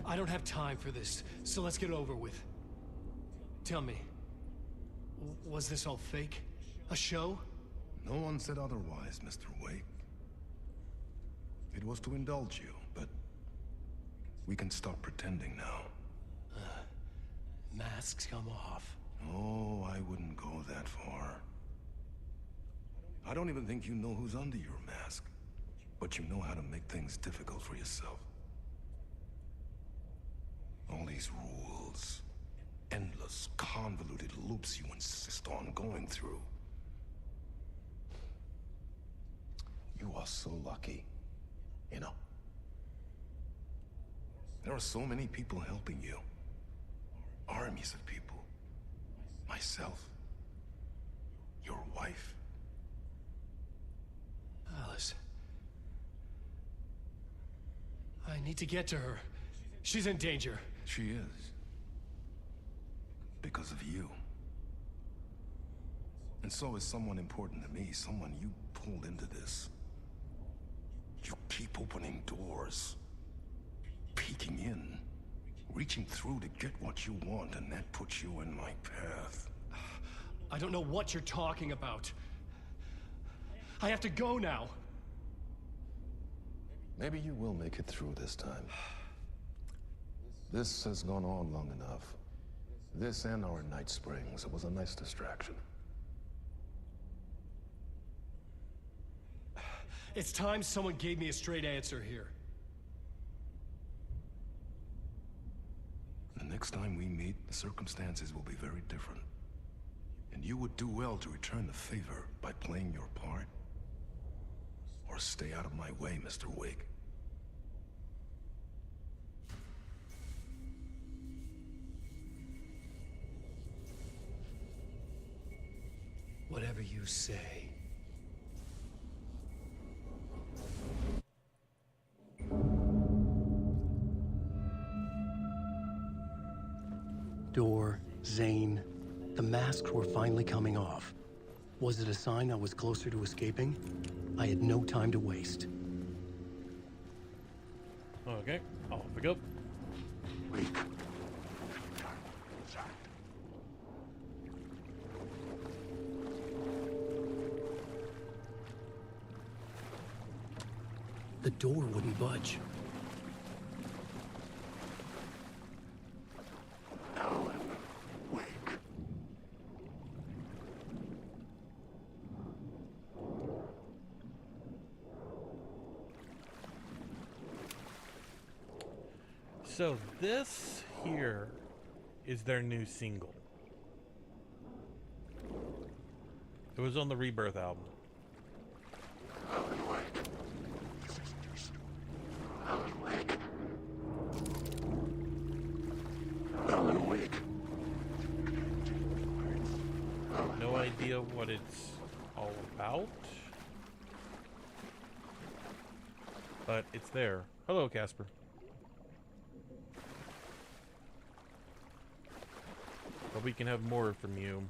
I don't have time for this, so let's get it over with. Tell me, was this all fake? A show? No one said otherwise, Mr. Wake. It was to indulge you, but we can stop pretending now. Masks come off. Oh, I wouldn't go that far. I don't even think you know who's under your mask, but you know how to make things difficult for yourself. All these rules, endless, convoluted loops you insist on going through. You are so lucky, you know. There are so many people helping you. Armies of people. Myself. Your wife. Alice. I need to get to her. She's in danger. She is. Because of you. And so is someone important to me, someone you pulled into this. You keep opening doors. Peeking in. Reaching through to get what you want, and that puts you in my path. I don't know what you're talking about. I have to go now. Maybe you will make it through this time. This has gone on long enough. This and our night springs. It was a nice distraction. It's time someone gave me a straight answer here. The next time we meet, the circumstances will be very different. And you would do well to return the favor by playing your part. Or stay out of my way, Mr. Wake. Whatever you say. Door, Zane, the masks were finally coming off. Was it a sign I was closer to escaping? I had no time to waste. Okay, off we go. Wake. The door wouldn't budge. Alan, wake. So this here is their new single. It was on the Rebirth album. Alan, wake. This isn't your story. Alan, wake. Alan, wake. No idea what it's all about. But it's there. Hello, Casper. But we can have more from you.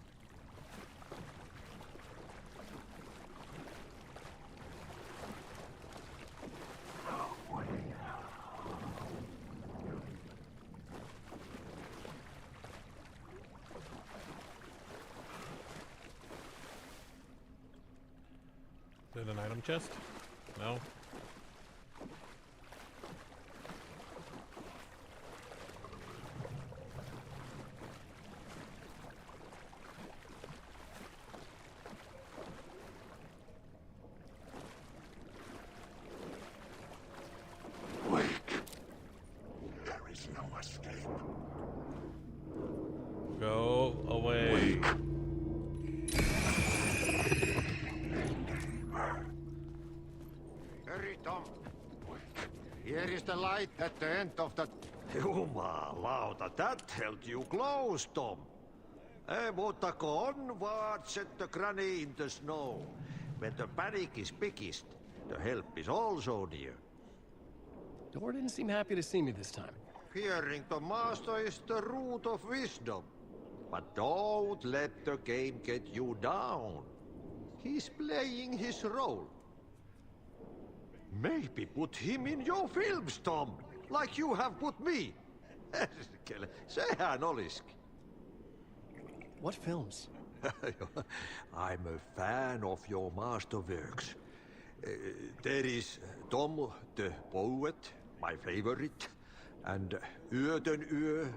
Is it an item chest? No? Wake. There is no escape. Go away. Hurry, Tom. Here is the light at the end of the... Jumalauta, that held you close, Tom. Mutta on what set the granny in the snow. When the panic is biggest, the help is also near. Door didn't seem happy to see me this time. Fearing the master is the root of wisdom. But don't let the game get you down. He's playing his role. Maybe put him in your films, Tom, like you have put me. Sehän olisikin. What films? I'm a fan of your masterworks. There is Tom the Poet, my favorite, and Öden Ö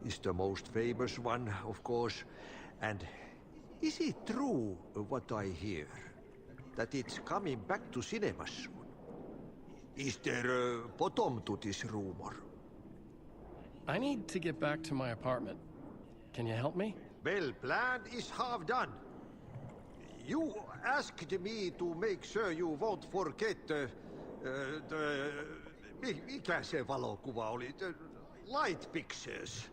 is the most famous one, of course. And is it true what I hear? That it's coming back to cinemas soon? Is there a bottom to this rumor? I need to get back to my apartment. Can you help me? Well, plan is half done. You asked me to make sure you won't forget mikä se valokuva oli? The light pictures.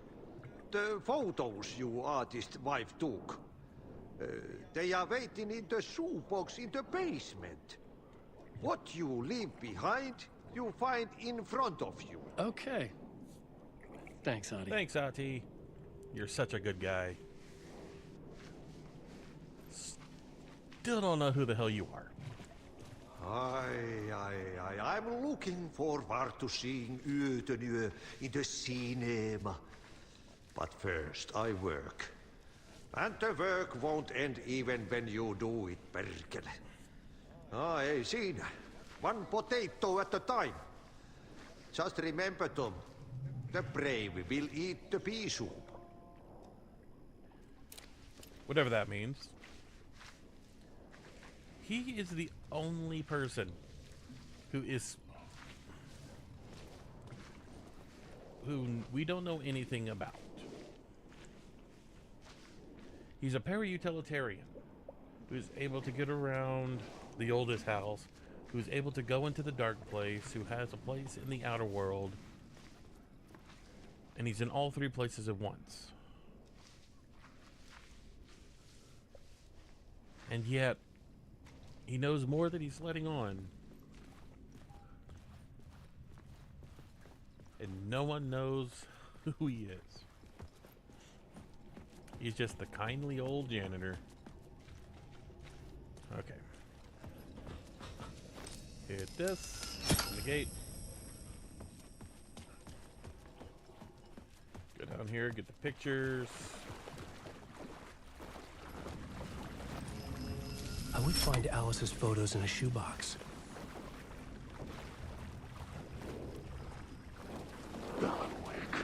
The photos you artist wife took. They are waiting in the shoebox in the basement. What you leave behind, you find in front of you. Okay. Thanks, Adi. Thanks, Ati. You're such a good guy. Still don't know who the hell you are. I'm looking forward to seeing Öden Ö in the cinema. But first, I work. And the work won't end even when you do it, perkele. Ei siinä. One potato at a time. Just remember, Tom, the brave will eat the pea soup. Whatever that means. He is the only person who we don't know anything about. He's a para-utilitarian who's able to get around the oldest house, who's able to go into the dark place, who has a place in the outer world, and he's in all three places at once. And yet, he knows more than he's letting on. And no one knows who he is. He's just the kindly old janitor. Okay. Hit this. Open the gate. Go down here, get the pictures. I would find Alice's photos in a shoebox. Alan Wake.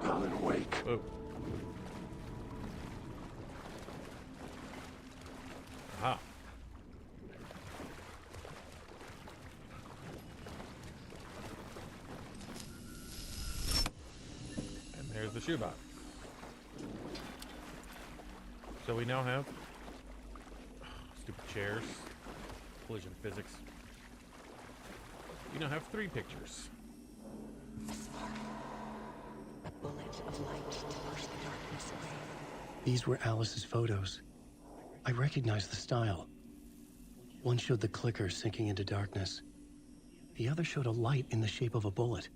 Alan Wake. Oh. Aha. And there's the shoebox. So we now have stupid chairs, collision physics. We now have 3 pictures. A bullet of light to push the darkness away. These were Alice's photos. I recognized the style. One showed the clicker sinking into darkness. The other showed a light in the shape of a bullet.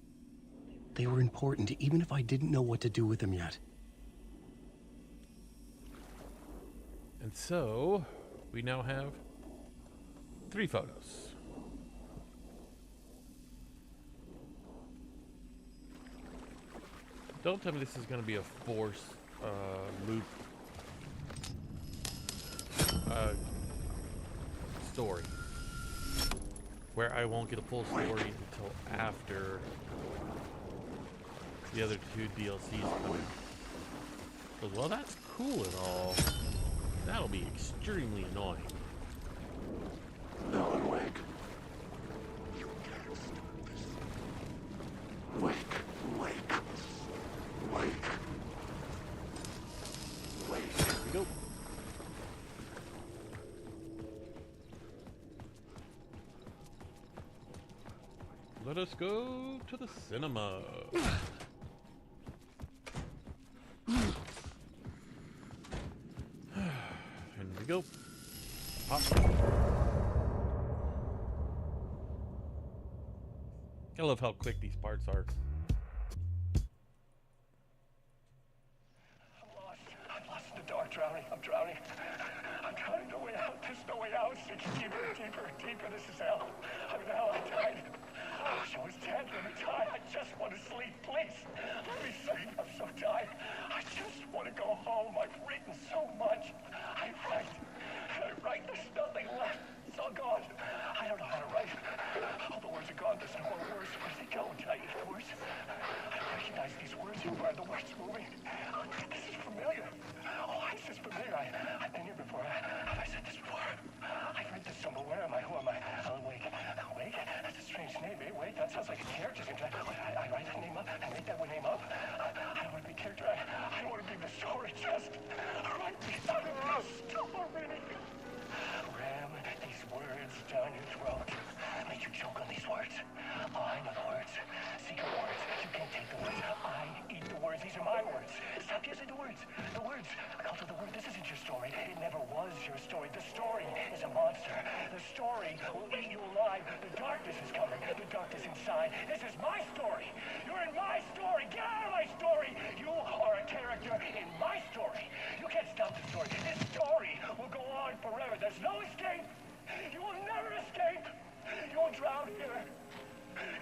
They were important, even if I didn't know what to do with them yet. And so, we now have 3 photos. Don't tell me this is going to be a force loop. story, where I won't get a full story until after the other 2 DLCs come out. Because while that's cool and all, that'll be extremely annoying. Alan Wake. You can't stop this. Wake. Wake. Wake. Wake. Here we go. Let us go to the cinema. And we go. Pop. I love how quick these parts are. I'm lost in the dark, drowning. I'm drowning. I'm drowning. No way out. There's no way out. It's deeper, deeper, deeper. This is hell. I'm in hell. I died. I wish I was dead. Let me die. I just want to sleep. Please. Let me sleep. I'm so tired. I just want to go home. I've written so much. I write. There's nothing left. It's all gone. I don't know how to write. All the words are gone. There's no more words. Where did they go? Did I eat the words? I recognize these words. Where are the words moving? Oh, this is familiar. Oh, this is familiar. I've been here before. Have I said this before? I've read this somewhere. Where am I? Who am I? Alan Wake. Wake? That's a strange name, eh? Wake? That sounds like a character. I write that name up. I make that name up. I don't want to be a character. I don't want to be the story. Just write me out of the story. Ram these words down your throat. Make you choke on these words. Oh, I know the words. Secret words. You can't take the words. I eat the words. These are my words. Stop using the words. The words. I call it the word. This isn't your story. It never was your story. The story is a monster. The story will eat you alive. The darkness is coming. The darkness inside. This is my story. You're in my story. Get out of my story. You are a character in my story. You can't stop the story. This story will go on forever. There's no escape. You will never escape. You will drown here.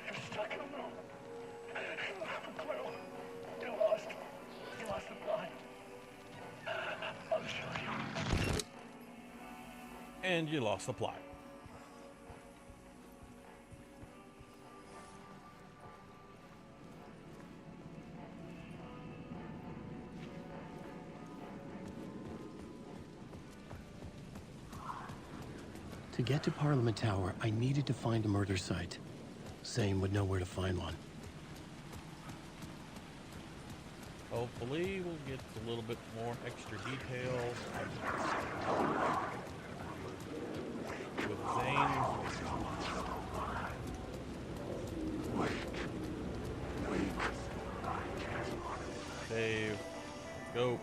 You're stuck in a room. You don't have a clue. You're lost. You lost the plot. I'll show you. And you lost the plot. To get to Parliament Tower, I needed to find a murder site. Zane would know where to find one. Hopefully we'll get a little bit more extra details with Zane. Save. Let's go.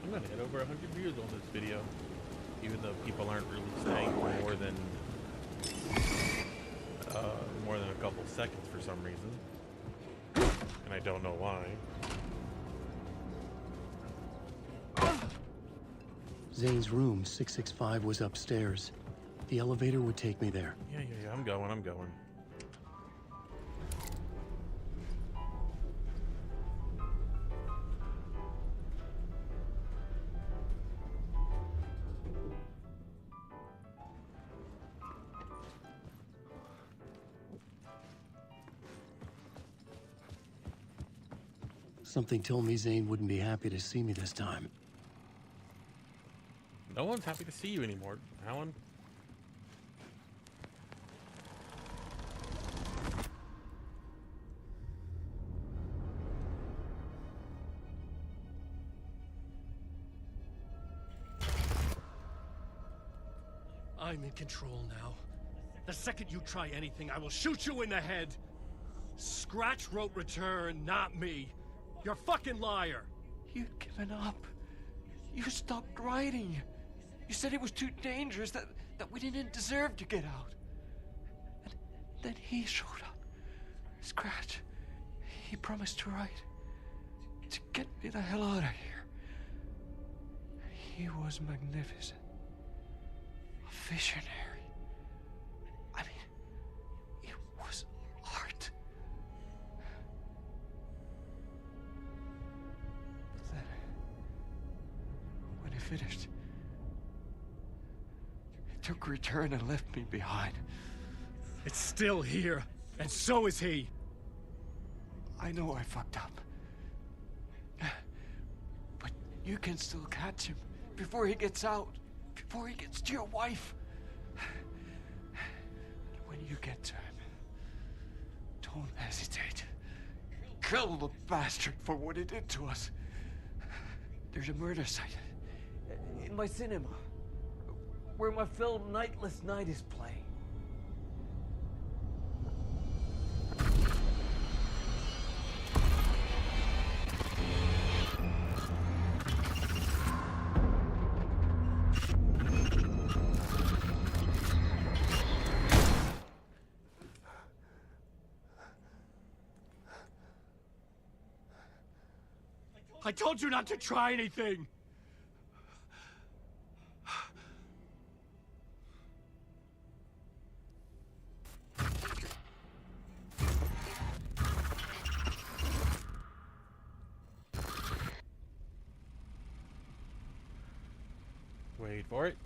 I'm gonna hit over 100 views on this video, even though people aren't really staying for more than a couple seconds for some reason, and I don't know why. Zane's room, 665, was upstairs. The elevator would take me there. Yeah, I'm going. Something told me Zane wouldn't be happy to see me this time. No one's happy to see you anymore, Alan. I'm in control now. The second you try anything, I will shoot you in the head. Scratch wrote return, not me. You're a fucking liar. You'd given up. You stopped writing. You said it was too dangerous, that we didn't deserve to get out. And then he showed up. Scratch. He promised to write. To get me the hell out of here. He was magnificent. A visionary. I mean, it was art. finished. It took a return and left me behind. It's still here, and so is he. I know I fucked up. But you can still catch him before he gets out, before he gets to your wife. And when you get to him, don't hesitate. Kill the bastard for what he did to us. There's a murder site in my cinema where my film Nightless Night is playing. I told you not to try anything! Wait for it.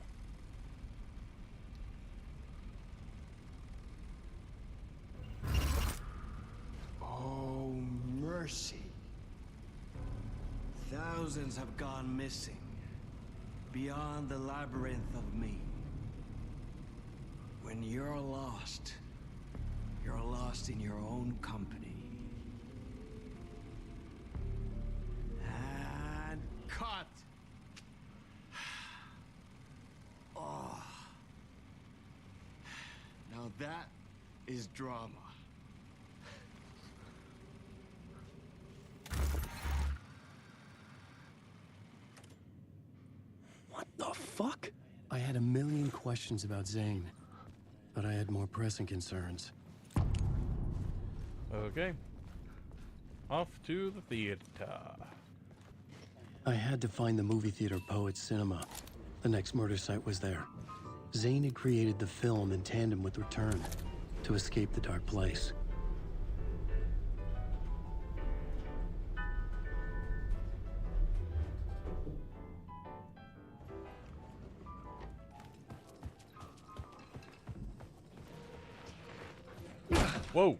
Oh, mercy. Thousands have gone missing, beyond the labyrinth of me. When you're lost in your own company. And cut! Oh. Now that is drama. What the fuck? I had a million questions about Zane, but I had more pressing concerns. Okay. Off to the theater. I had to find the movie theater Poet Cinema. The next murder site was there. Zane had created the film in tandem with Return to escape the dark place. Whoa.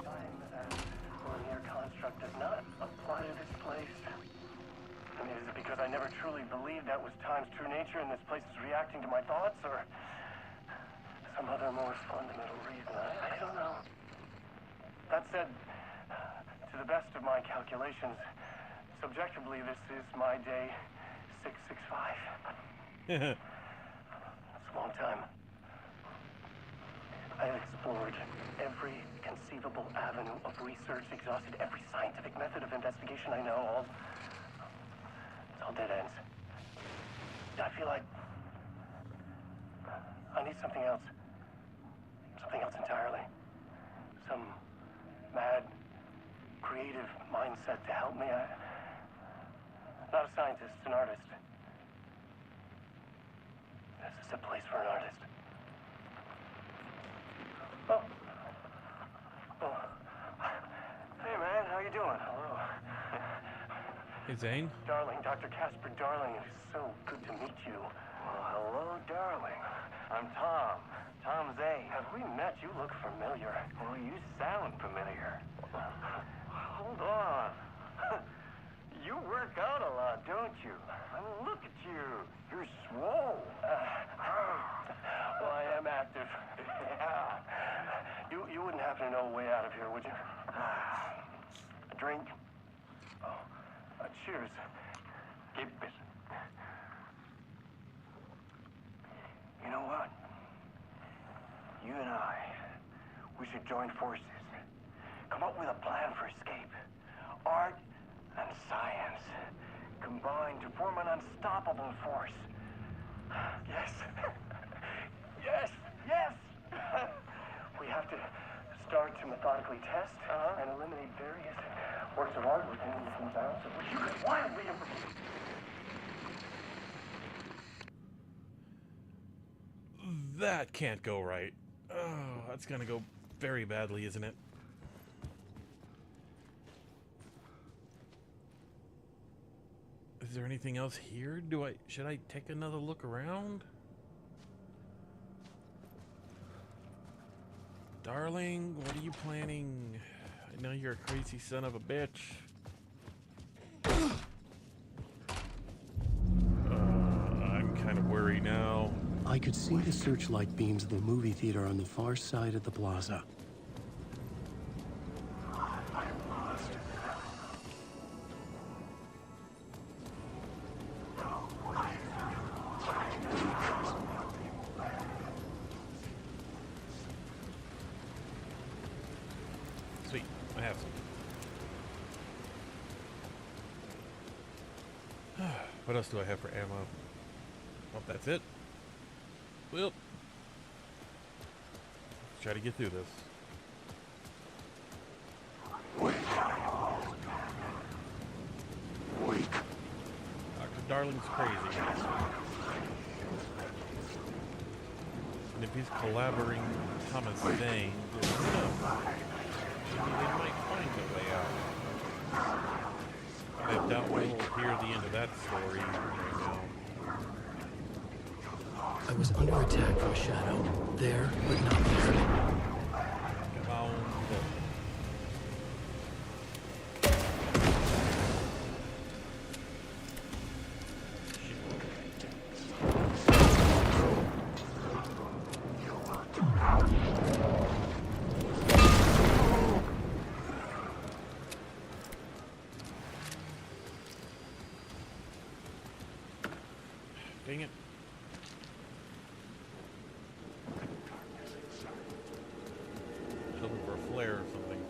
Linear construct does not apply to this place. I mean, is it because I never truly believed that was time's true nature and this place is reacting to my thoughts, or some other more fundamental reason? I don't know. That said, to the best of my calculations, subjectively, this is my day 665. It's a long time. I have explored every conceivable avenue of research, exhausted every scientific method of investigation I know. It's all dead ends. I feel like I need something else. Something else entirely. Some mad, creative mindset to help me. Not a scientist, an artist. This is a place for an artist. Oh. Hey, man, how you doing? Hello. Hey, Zane. Darling, Dr. Casper Darling, it is so good to meet you. Well, hello, darling. I'm Tom. Tom Zane. Have we met? You look familiar. Well, you sound familiar. Hold on. You work out a lot, don't you? I mean, look at you. You're swole. Well, I am active. Yeah. You wouldn't happen to know a way out of here, would you? A drink? Oh, cheers. Keep it. You know what? You and I, we should join forces. Come up with a plan for escape. Art and science combined to form an unstoppable force. Yes. Yes. Yes. We have to start to methodically test and eliminate various works of art within the bounds of which you could wildly improve. That can't go right. Oh, that's gonna go very badly, isn't it? Is there anything else here? Should I take another look around? Darling, what are you planning? I know you're a crazy son of a bitch. I'm kind of worried now. I could see the searchlight beams of the movie theater on the far side of the plaza. Sweet, I have some. What else do I have for ammo? Oh, that's it. Well, let's try to get through this. Dr. Darling's crazy. And if he's collaborating with Thomas Zane, maybe they might find a way out. I doubt we'll hear the end of that story right now. I was under attack from Shadow. There, but not there. Come on. Dang it. Looking for a flare or something.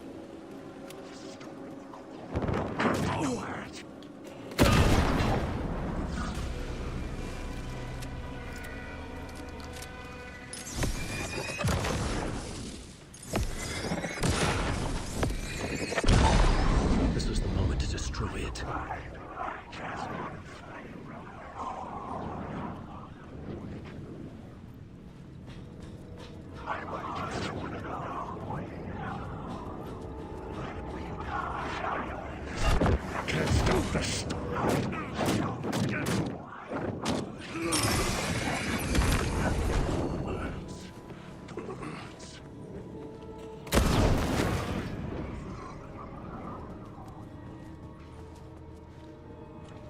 This was the moment to destroy it. Can't stop this.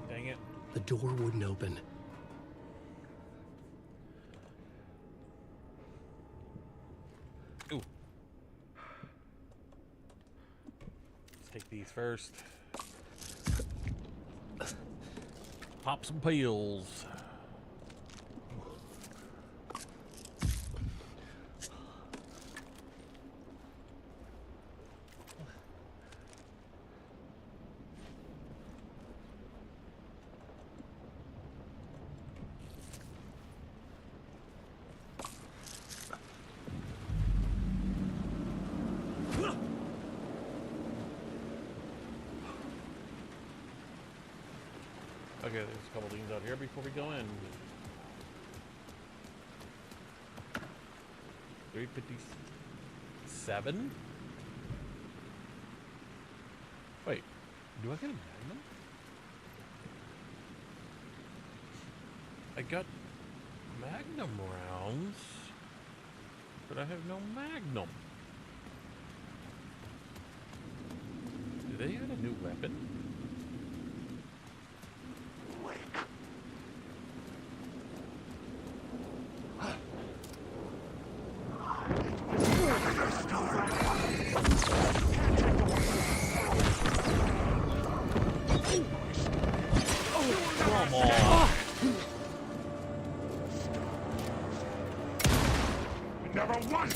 Dang it. The door wouldn't open. Ooh. Let's take these first. Pop some pills. Okay, there's a couple things out here before we go in. 357? Wait, do I get a magnum? I got magnum rounds, but I have no magnum. Do they add a new weapon? Come on. Never once.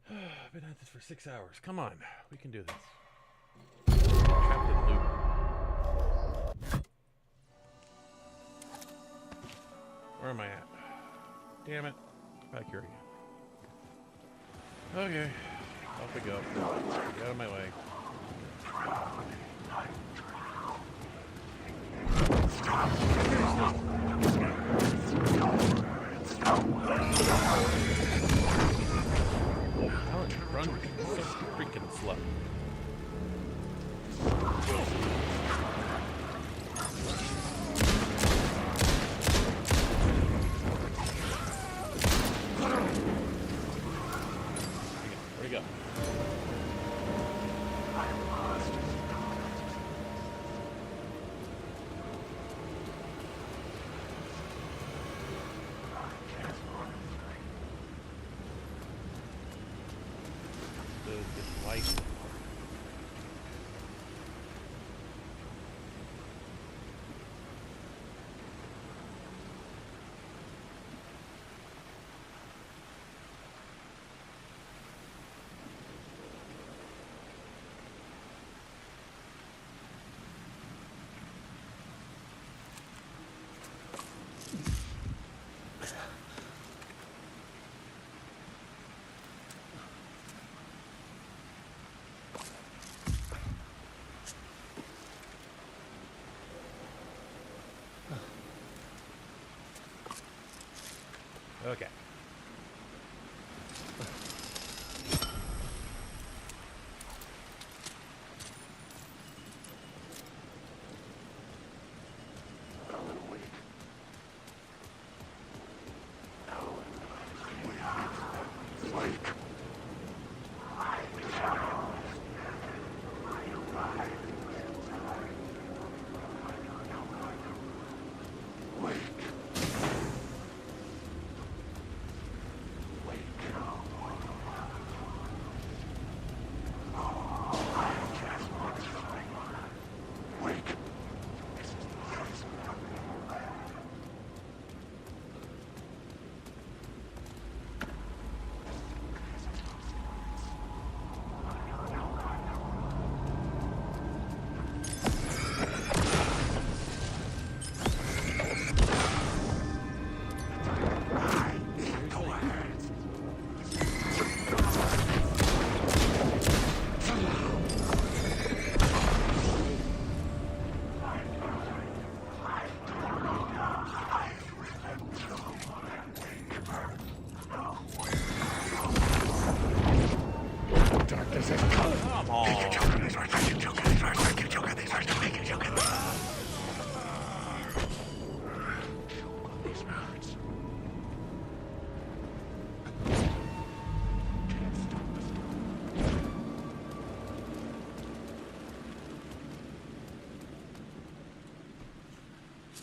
I've been at this for 6 hours. Come on, we can do this. Trapped in loop. Where am I at? Damn it. Back here again. Okay. Off we go. Get out of my way. Run so freaking slow. Where'd he go? The light. Okay.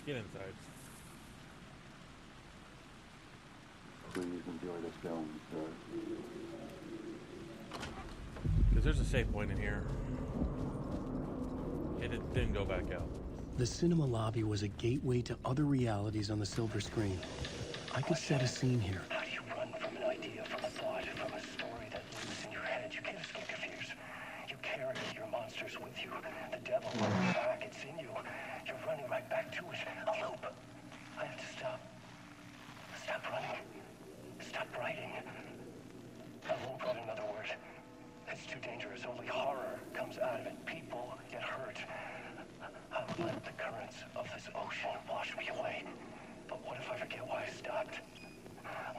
Get inside. Please enjoy this film, sir. Because there's a save point in here. And it didn't go back out. The cinema lobby was a gateway to other realities on the silver screen. I could set a scene here. How do you run from an idea, from a thought, from a story that lives in your head? You can't escape your fears. You carry your monsters with you. The devil is back. It's in you. You're running right back to it. A loop. I have to stop. Stop running. Stop writing. I won't put another word. It's too dangerous. Only horror comes out of it. People get hurt. I would let the currents of this ocean wash me away. But what if I forget why I stopped?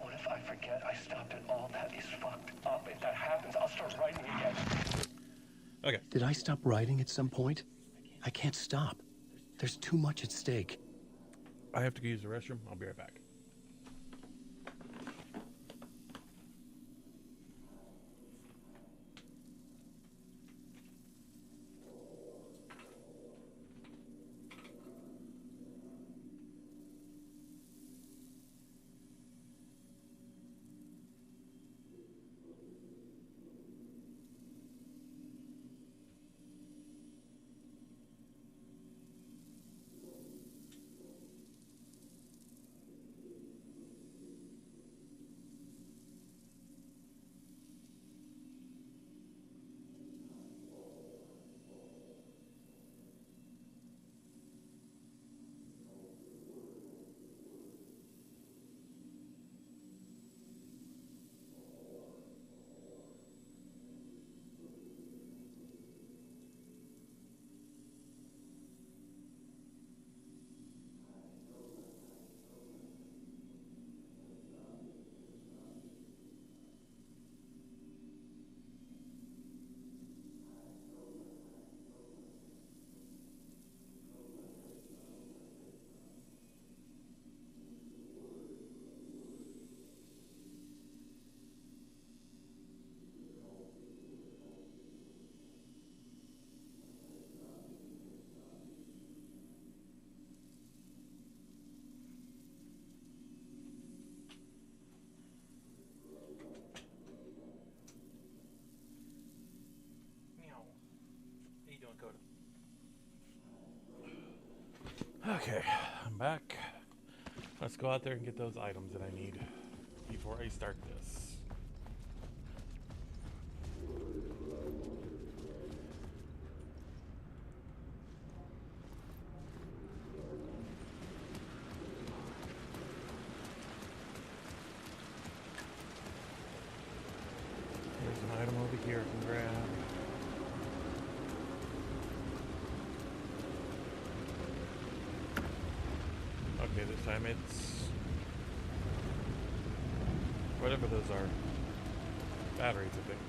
What if I forget I stopped at all? That is fucked up. If that happens, I'll start writing again. Okay. Did I stop writing at some point? I can't stop. There's too much at stake. I have to go use the restroom. I'll be right back. Okay, I'm back. Let's go out there and get those items that I need before I start this. There's an item over here I can grab. Okay, this time it's whatever those are. Batteries, I think.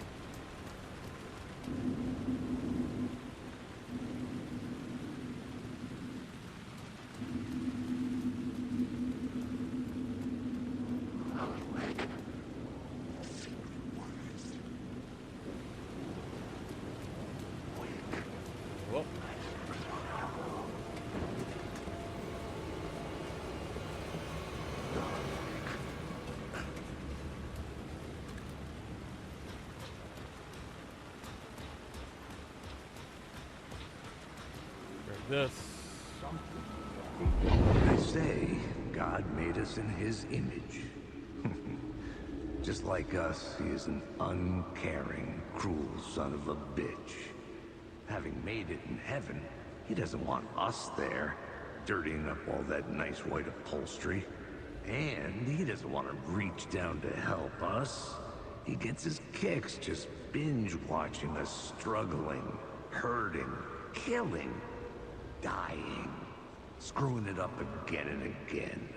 Whoa. This. I say, God made us in his image. Just like us, he is an uncaring, cruel son of a bitch. Having made it in heaven, he doesn't want us there, dirtying up all that nice white upholstery. And he doesn't want to reach down to help us. He gets his kicks just binge-watching us struggling, hurting, killing, dying, screwing it up again and again,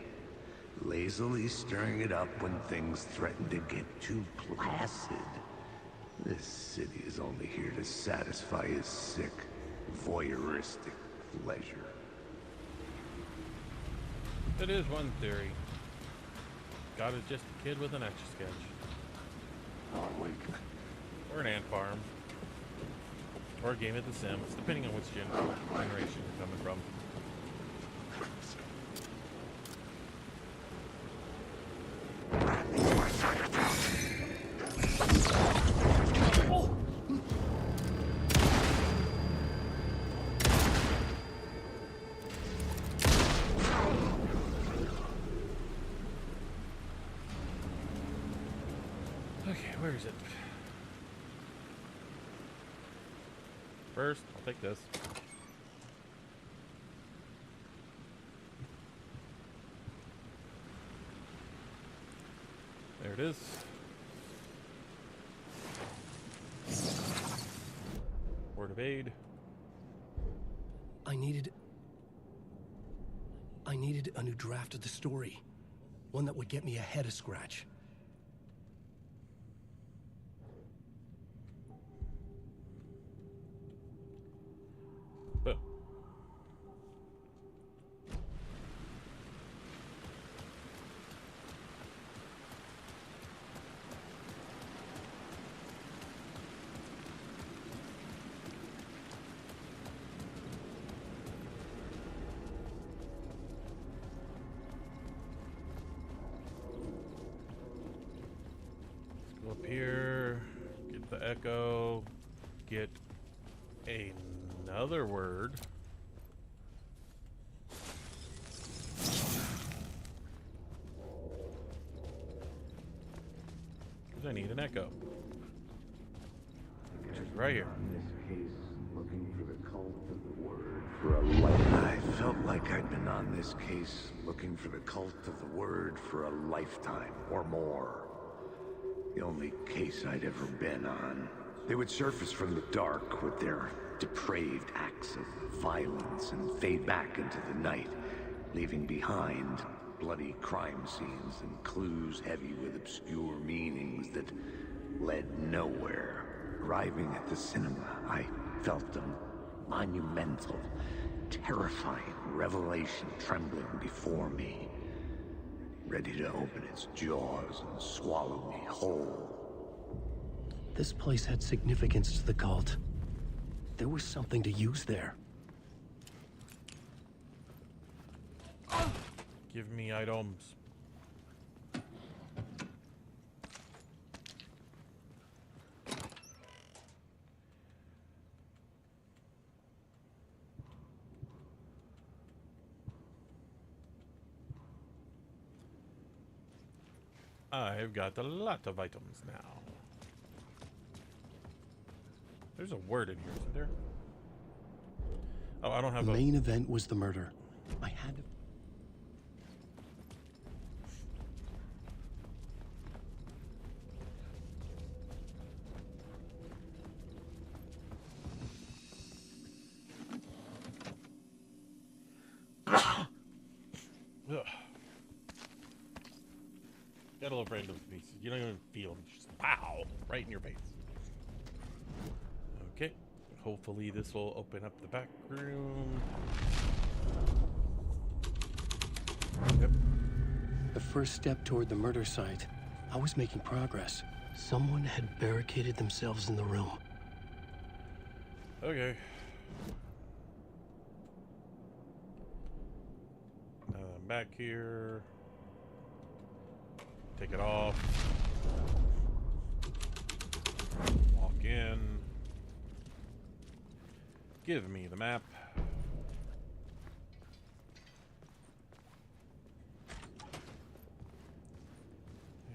lazily stirring it up when things threaten to get too placid. This city is only here to satisfy his sick, voyeuristic pleasure. That is one theory. God is just a kid with an etch-a-sketch. Or an ant farm. Or a game of The Sims, depending on which generation you're coming from. Okay, where is it? First, I'll take this. There it is. Word of aid. I needed a new draft of the story. One that would get me ahead of Scratch. Boom. Go up here, get the echo, get another word. Because I need an echo. Which is right here. In this case, looking for the cult of the word for a lifetime. I felt like I'd been on this case looking for the cult of the word for a lifetime or more. The only case I'd ever been on. They would surface from the dark with their depraved acts of violence and fade back into the night, leaving behind bloody crime scenes and clues heavy with obscure meanings that led nowhere. Arriving at the cinema, I felt a monumental, terrifying revelation trembling before me, ready to open its jaws and swallow me whole. This place had significance to the cult. There was something to use there. Give me items. I've got a lot of items now. There's a word in here, isn't there? Oh, I don't have the a... main event was the murder. I had to... Ugh. Got a little random pieces. You don't even feel them. Just pow! Right in your face. Okay. Hopefully this will open up the back room. Yep. The first step toward the murder site. I was making progress. Someone had barricaded themselves in the room. Okay. Now that I'm back here. Take it off. Walk in. Give me the map.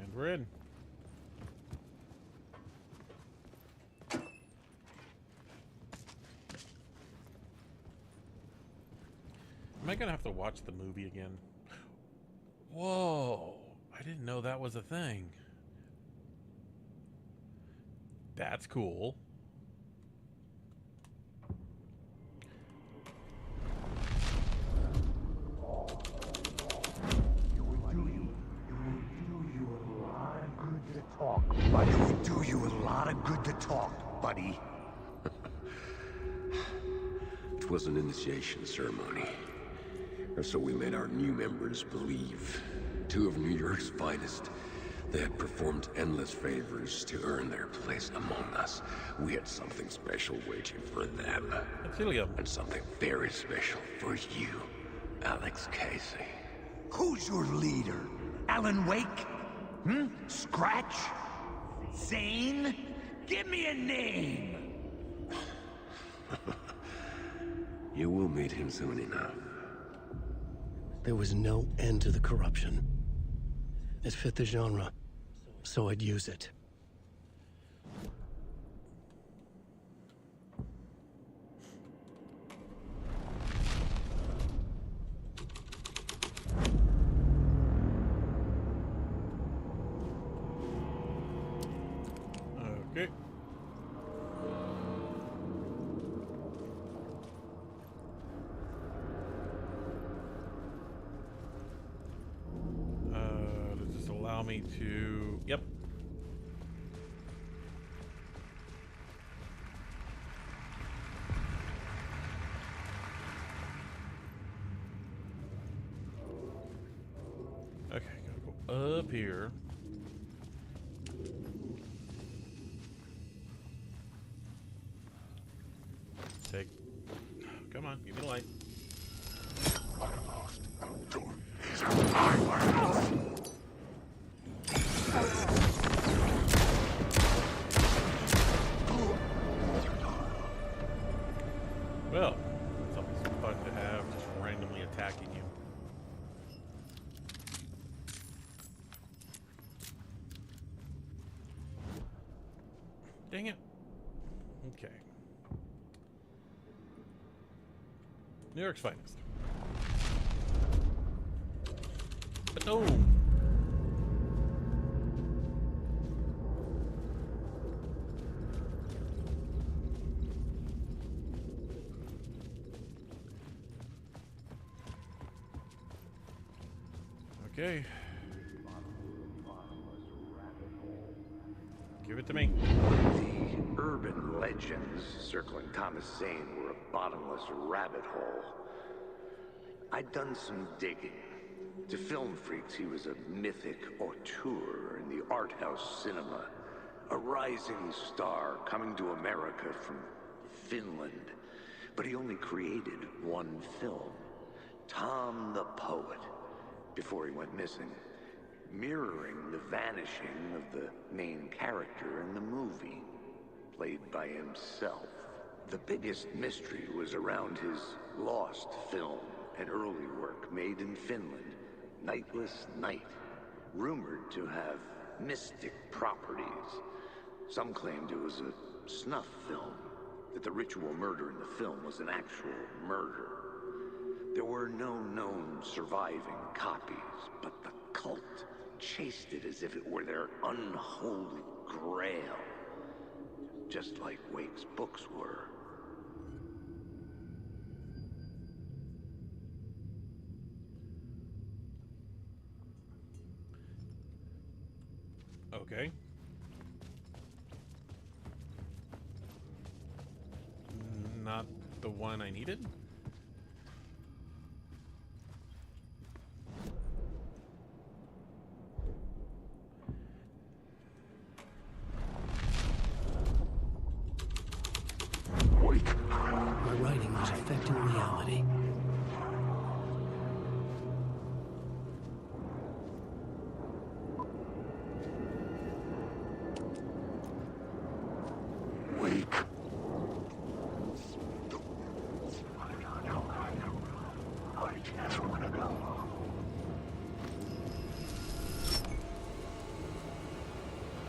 And we're in. Am I gonna have to watch the movie again? Whoa! I didn't know that was a thing. That's cool. Buddy, it would do you a lot of good to talk, buddy. It was an initiation ceremony. Or so we made our new members believe. Two of New York's finest. They had performed endless favors to earn their place among us. We had something special waiting for them. And something very special for you, Alex Casey. Who's your leader? Alan Wake? Scratch? Zane? Give me a name! You will meet him soon enough. There was no end to the corruption. It fit the genre, so I'd use it. Okay. Does this allow me to... Yep. Okay, gotta go up here. Take... Come on, give me the light. Well, it's always fun to have just randomly attacking you. Dang it. Okay. New York's finest. Boom. Okay. Give it to me. The urban legends circling Thomas Zane were a bottomless rabbit hole. I'd done some digging. To film freaks, he was a mythic auteur in the art house cinema. A rising star coming to America from Finland. But he only created one film, Tom the Poet, before he went missing, mirroring the vanishing of the main character in the movie, played by himself. The biggest mystery was around his lost film, an early work made in Finland, Nightless Night, rumored to have mystic properties. Some claimed it was a snuff film, that the ritual murder in the film was an actual murder. There were no known surviving copies, but the cult chased it as if it were their unholy grail, just like Wake's books were. Okay. Not the one I needed? My writing was affecting reality.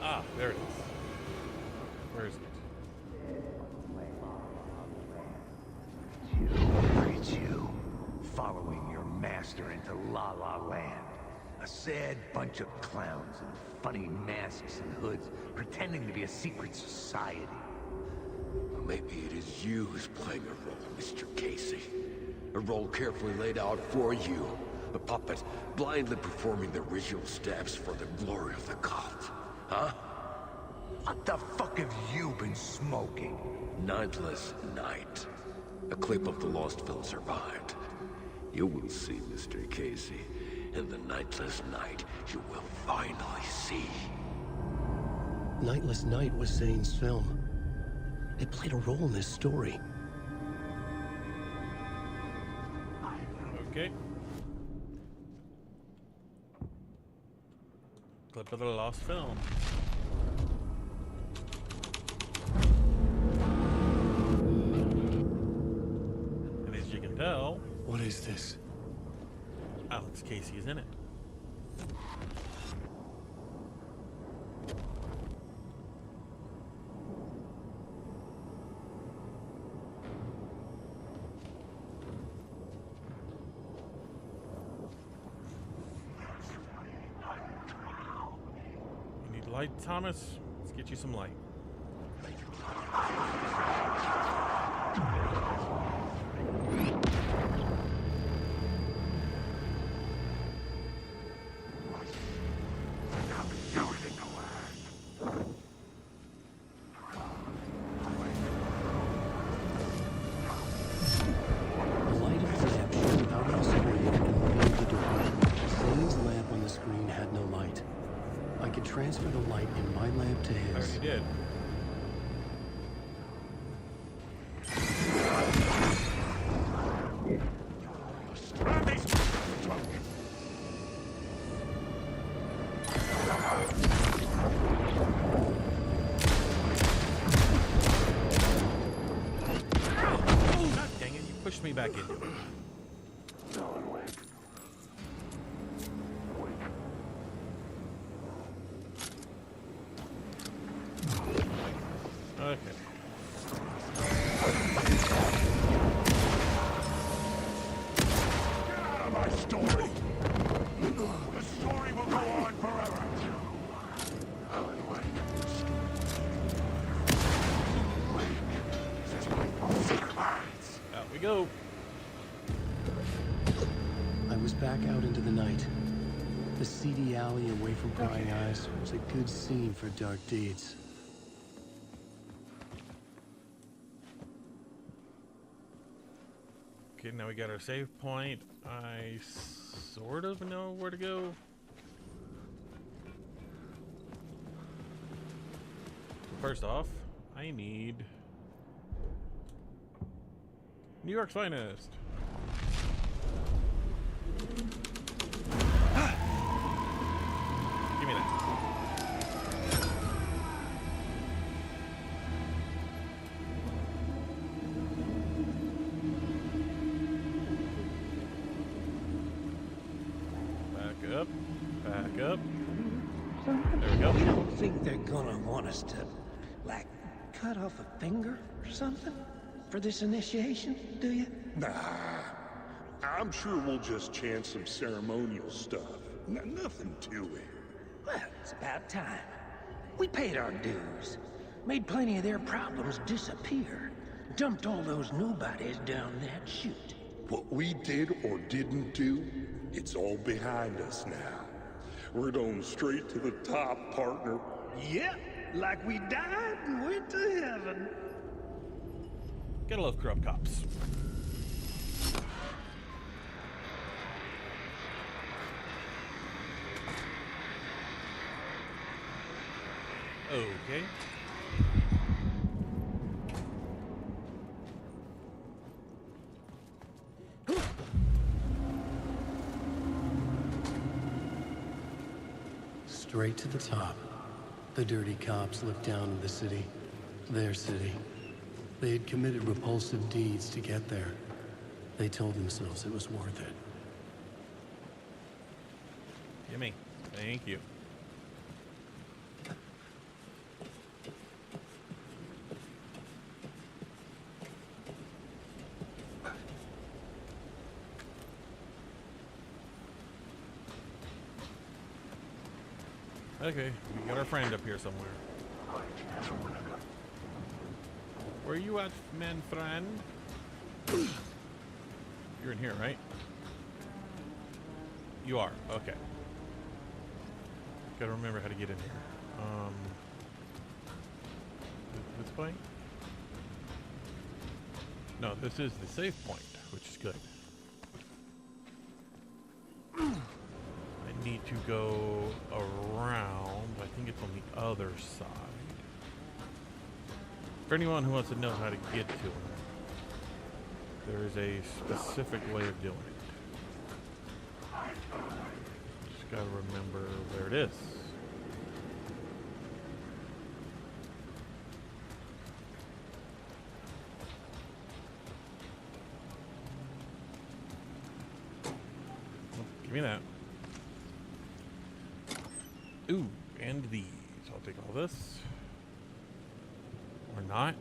Ah, there it is. Where is it? It's you, following your master into La La Land. A sad bunch of clowns in funny masks and hoods, pretending to be a secret society. Maybe it is you who's playing a role, Mr. Casey. A role carefully laid out for you. A puppet, blindly performing the ritual steps for the glory of the cult. Huh? What the fuck have you been smoking? Nightless Night. A clip of the lost film survived. You will see, Mr. Casey. In the Nightless Night, you will finally see. Nightless Night was Zane's film. It played a role in this story. Okay. Clip of the lost film. And as you can tell... What is this? Alex Casey is in it. You need light, Thomas? Let's get you some light. Transfer the light in my lab to his. I already did. God dang it, you pushed me back into it. Okay. My story. The story will go on forever. Alan Wake. This is my secret minds. Out we go. I was back out into the night. The seedy alley away from prying eyes was a good scene for dark deeds. Okay, now we got our save point. I sort of know where to go. First off, I need New York's finest. Give me that. Back up, back up. There we go. You don't think they're gonna want us to, like, cut off a finger or something for this initiation, do you? Nah. I'm sure we'll just chant some ceremonial stuff. Nothing to it. Well, it's about time. We paid our dues. Made plenty of their problems disappear. Dumped all those nobodies down that chute. What we did or didn't do, it's all behind us now. We're going straight to the top, partner. Yep, like we died and went to heaven. Gotta love corrupt cops. Okay. Straight to the top. The dirty cops looked down on the city. Their city. They had committed repulsive deeds to get there. They told themselves it was worth it. Gimme. Thank you. Okay, we got our friend up here somewhere. Where you at, man friend? You're in here, right? You are, okay. Gotta remember how to get in here. This way? No, this is the safe point, which is good. I need to go around. I think it's on the other side. For anyone who wants to know how to get to it, there is a specific way of doing it. Just gotta remember where it is. Give me that. Ooh, and these. I'll take all this. Or not.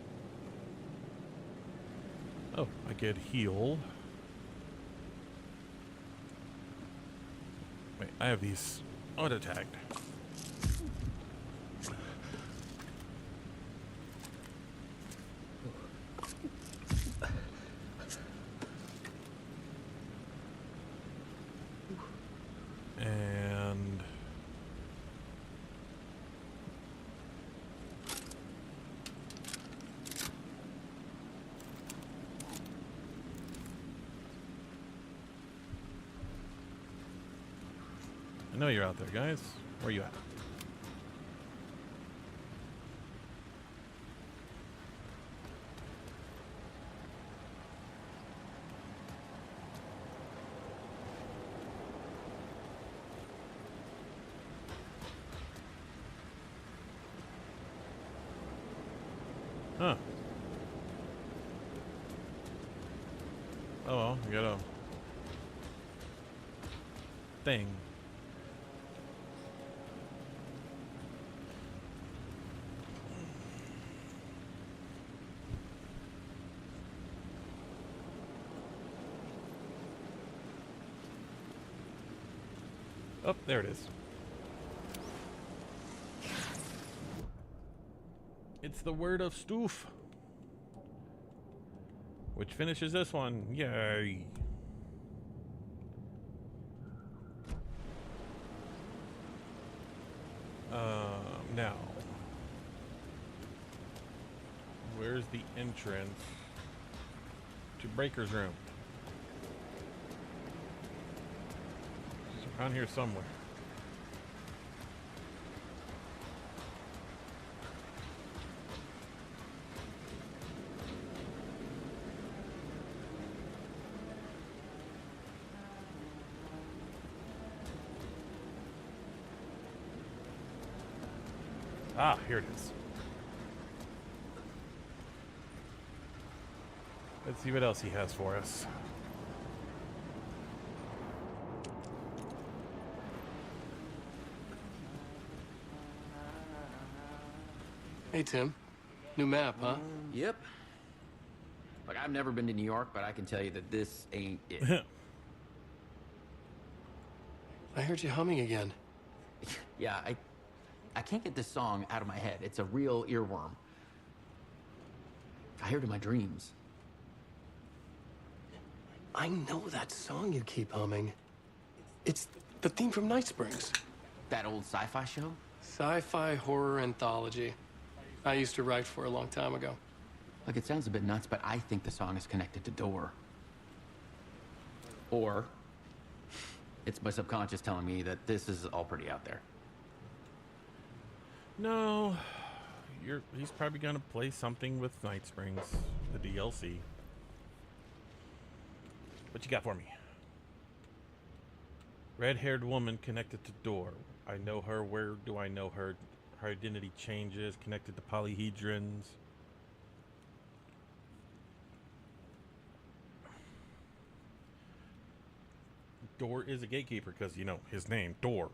Oh, I get heal. Wait, I have these auto-tagged. And I know you're out there, guys. Where you at? Huh. Oh well, we got a thing. Oh, there it is. It's the word of Stoof, which finishes this one. Yay. Now, where's the entrance to Breaker's room? It's around here somewhere. Ah, here it is. Let's see what else he has for us. Hey, Tim. New map, huh? Yep. Like, I've never been to New York, but I can tell you that this ain't it. I heard you humming again. Yeah, I can't get this song out of my head. It's a real earworm. I hear it in my dreams. I know that song you keep humming. It's the theme from Night Springs. That old sci-fi show? Sci-fi horror anthology. I used to write for a long time ago. Like, it sounds a bit nuts, but I think the song is connected to Door. Or it's my subconscious telling me that this is all pretty out there. No, he's probably gonna play something with Night Springs, the DLC. What you got for me? Red-haired woman connected to Door. I know her. Where do I know her? Her identity changes, connected to polyhedrons. Door is a gatekeeper because, you know, his name, Door.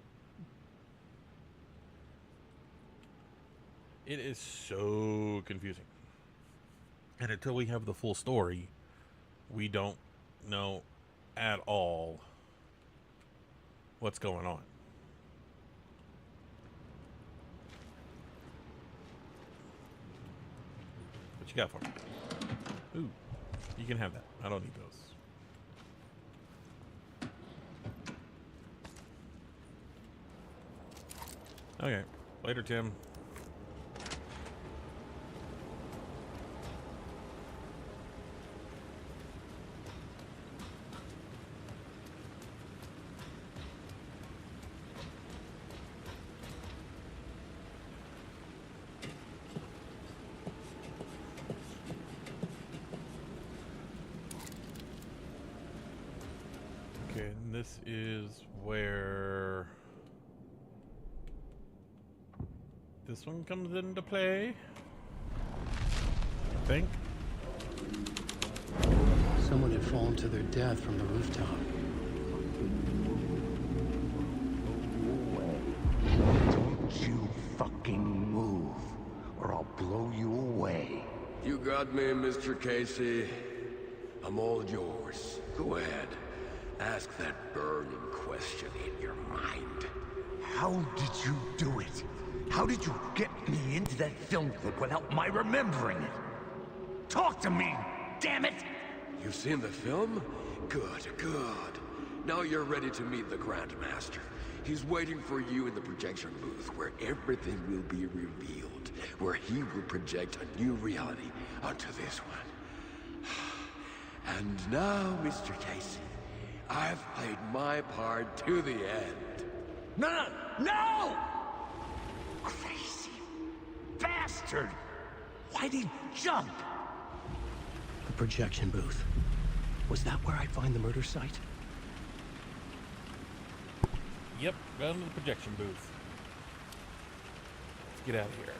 It is so confusing. And until we have the full story, we don't know at all what's going on. What you got for me? Ooh, you can have that. I don't need those. Okay, later, Tim. Okay, and this is where this one comes into play, I think. Someone had fallen to their death from the rooftop. Don't you fucking move, or I'll blow you away. You got me, Mr. Casey. I'm all yours. Go ahead. Ask that burning question in your mind. How did you do it? How did you get me into that film clip without my remembering it? Talk to me, damn it! You've seen the film? Good, good. Now you're ready to meet the Grandmaster. He's waiting for you in the projection booth where everything will be revealed, where he will project a new reality onto this one. And now, Mr. Casey, I've played my part to the end. No! No! Crazy bastard! Why'd he jump? The projection booth. Was that where I'd find the murder site? Yep, down to the projection booth. Let's get out of here.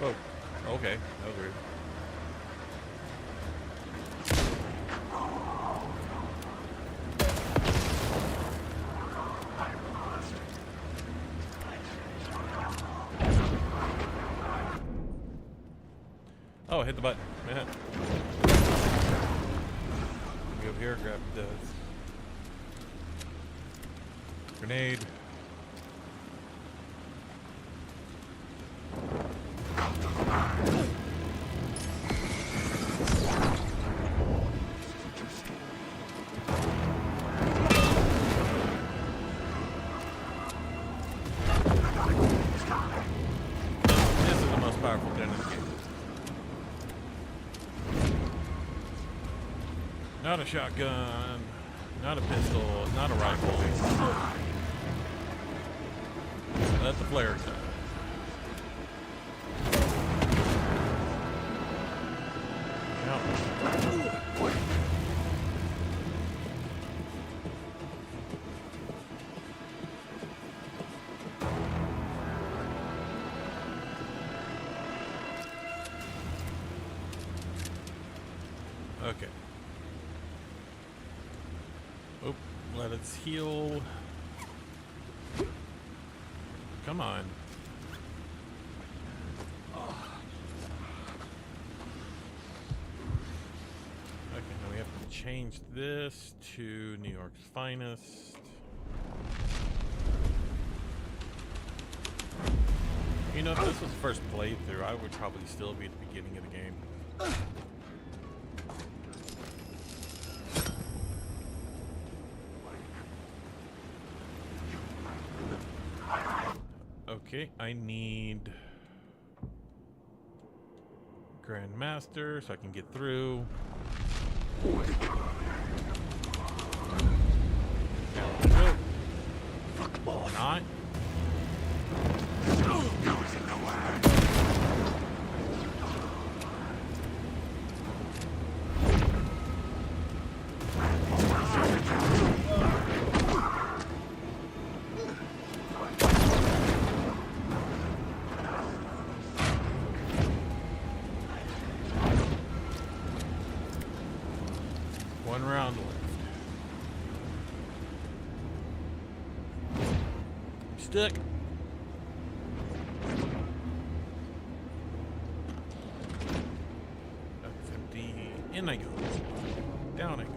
Oh, okay. That was weird. Oh, hit the button. Yeah. Go over here, grab the grenade. This is the most powerful gun in the game. Not a shotgun, not a pistol, not a rifle. That's the flare gun. Okay. Oh, let us heal. Come on. Okay, now we have to change this to New York's finest. You know, if this was first playthrough, I would probably still be at the beginning of the game. Okay, I need Grandmaster so I can get through. Fuck not. One round left. I'm stuck. That's empty. In I go. Down I go.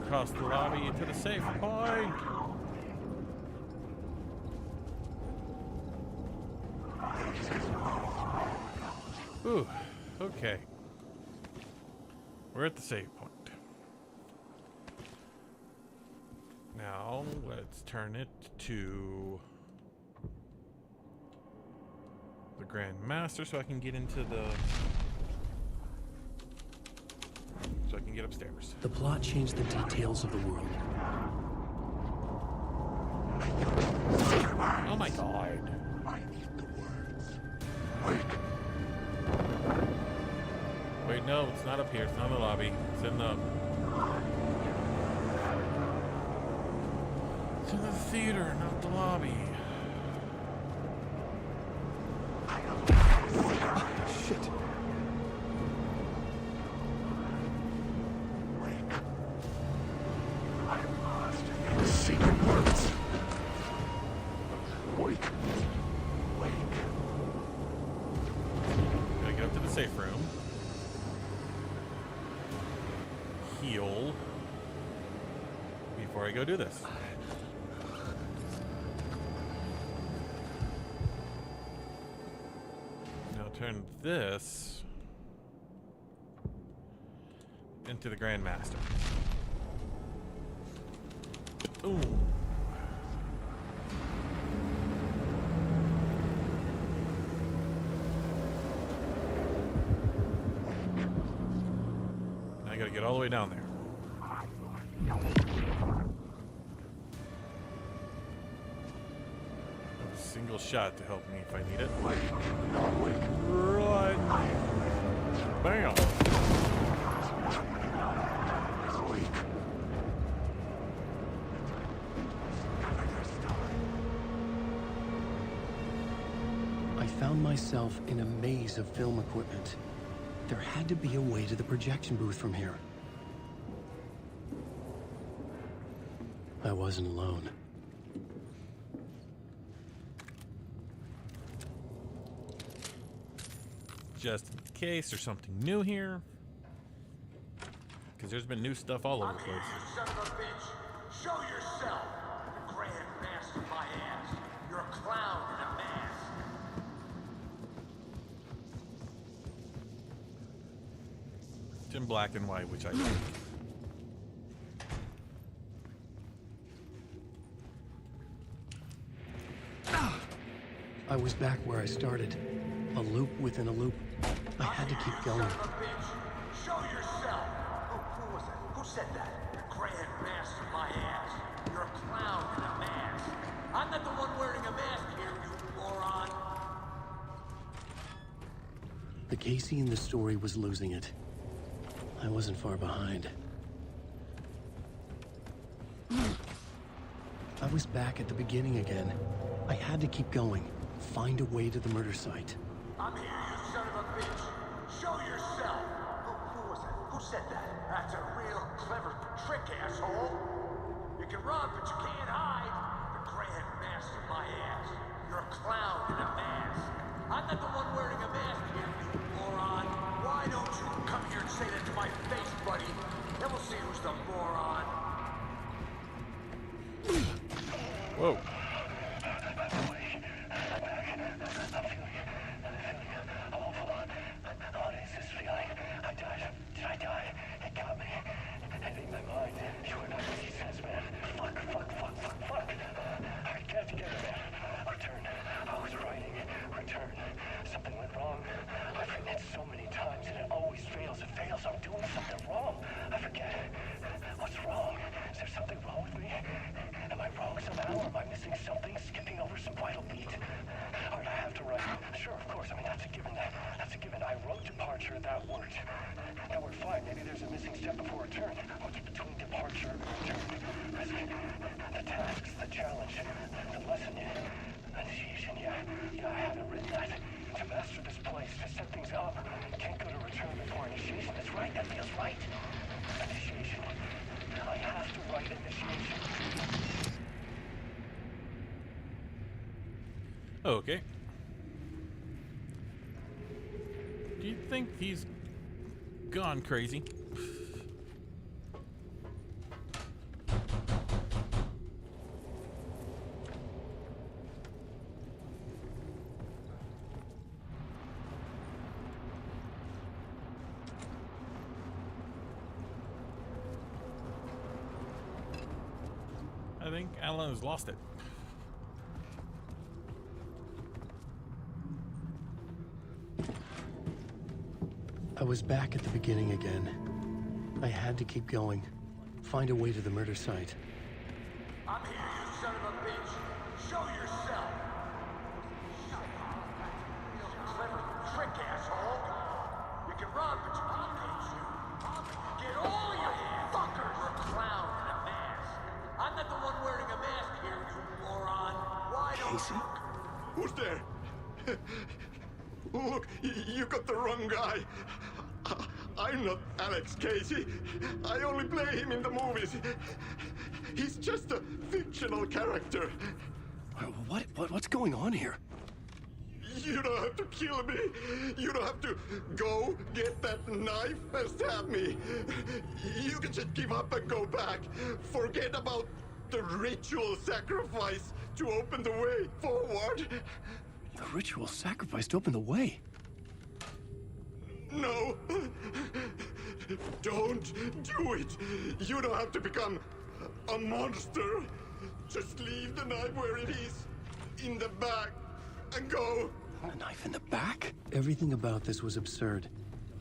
Across the lobby to the safe point. Ooh, okay. We're at the save point. Now, let's turn it to the Grandmaster so I can get into the... so I can get upstairs. The plot changed the details of the world. Oh my god. I need the words. Wake. Wait, no, it's not up here. It's not in the lobby. It's in the... it's in the theater, not the lobby. Shit. Secret words. Wake. Wake. Gotta get up to the safe room. Heal. Before I go do this. Now turn this into the Grandmaster. Ooh. Now I gotta get all the way down there. A single shot to help me if I need it. Run! Bam! I found myself in a maze of film equipment. There had to be a way to the projection booth from here. I wasn't alone. Just in case there's something new here. Because there's been new stuff all over the place. You son of a bitch! Show yourself! The Grand Master my ass! You're a clown in a mask! It's in black and white, which I like. I was back where I started. A loop within a loop. I had to keep going. Show yourself! Who was that? Who said that? The Grand Master my ass! You're a clown in a mask! I'm not the one wearing a mask here, you moron! The Casey in the story was losing it. I wasn't far behind. I was back at the beginning again. I had to keep going. Find a way to the murder site. I'm here, you son of a bitch! Show yourself! Who was that? Who said that? That's a real clever trick, asshole. You can run, but you can't hide. The Grand Master, my ass. You're a clown in a mask. I'm not the one wearing a mask here, you moron. Why don't you come here and say that to my face, buddy? Then we'll see who's the moron. Whoa. That worked. That worked fine. Maybe there's a missing step before return. What's between departure and return? The tasks, the challenge, the lesson, initiation. Yeah, I haven't written that. To master this place, to set things up. Can't go to return before initiation. That's right. That feels right. Initiation. I have to write initiation. Okay. Do you think he's gone crazy? I think Alan has lost it. I was back at the beginning again. I had to keep going. Find a way to the murder site. I'm here, you son of a bitch. Show yourself. Clever trick, asshole. You can run, but you can't shoot. Get all your fuckers. You're a clown in a mask. I'm not the one wearing a mask here, you moron. Why don't Casey? Who's there? Look, you got the wrong guy. I'm not Alex Casey. I only play him in the movies. He's just a fictional character. What's going on here? You don't have to kill me. You don't have to go get that knife and stab me. You can just give up and go back. Forget about the ritual sacrifice to open the way forward. The ritual sacrifice to open the way? No! Don't do it! You don't have to become a monster. Just leave the knife where it is, in the back, and go. A knife in the back? Everything about this was absurd.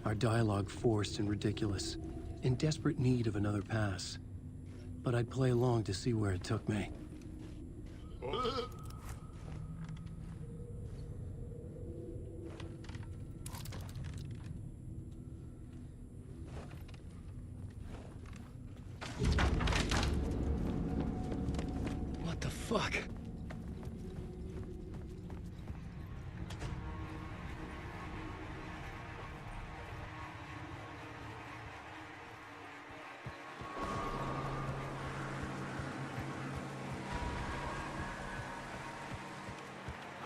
Our dialogue forced and ridiculous. In desperate need of another pass. But I'd play along to see where it took me. What the fuck?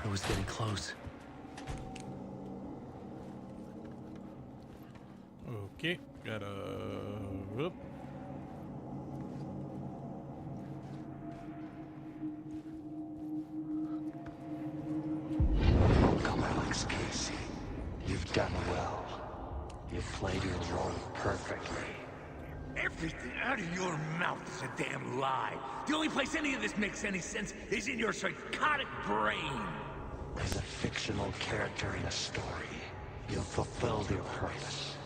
I was getting close. Okay, gotta... Whoop. Welcome, Alex Casey. You've done well. You've played your role perfectly. Everything out of your mouth is a damn lie. The only place any of this makes any sense is in your psychotic brain. As a fictional character in a story, you've fulfilled your purpose.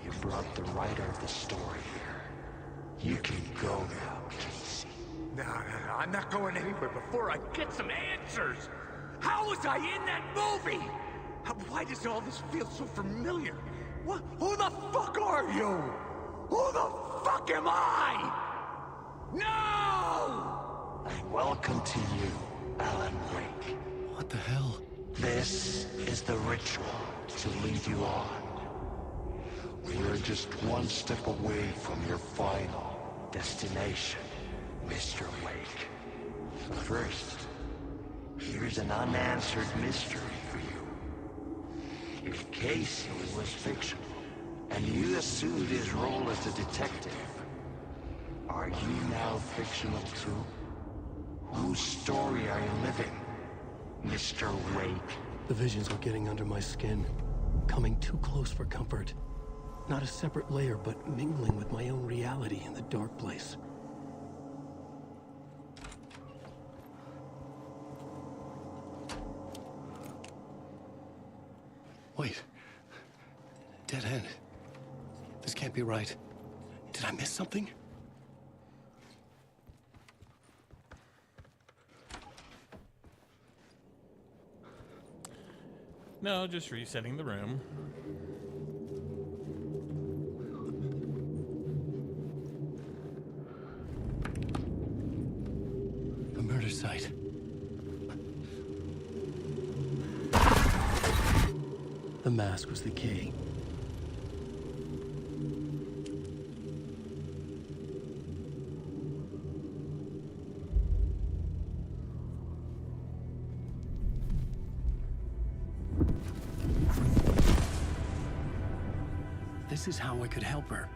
You brought the writer of the story here. You can go now, Casey. No, I'm not going anywhere before I get some answers. How was I in that movie? Why does all this feel so familiar? What? Who the fuck are you? Who the fuck am I? No! Welcome to you, Alan Wake. What the hell? This is the ritual to lead you on. We're just one step away from your final destination, Mr. Wake. First, here's an unanswered mystery for you. If Casey was fictional, and you assumed his role as a detective, are you now fictional too? Whose story are you living, Mr. Wake? The visions are getting under my skin, coming too close for comfort. Not a separate layer, but mingling with my own reality in the dark place. Wait. Dead end. This can't be right. Did I miss something? No, just resetting the room. A murder site. The mask was the key. This is how I could help her.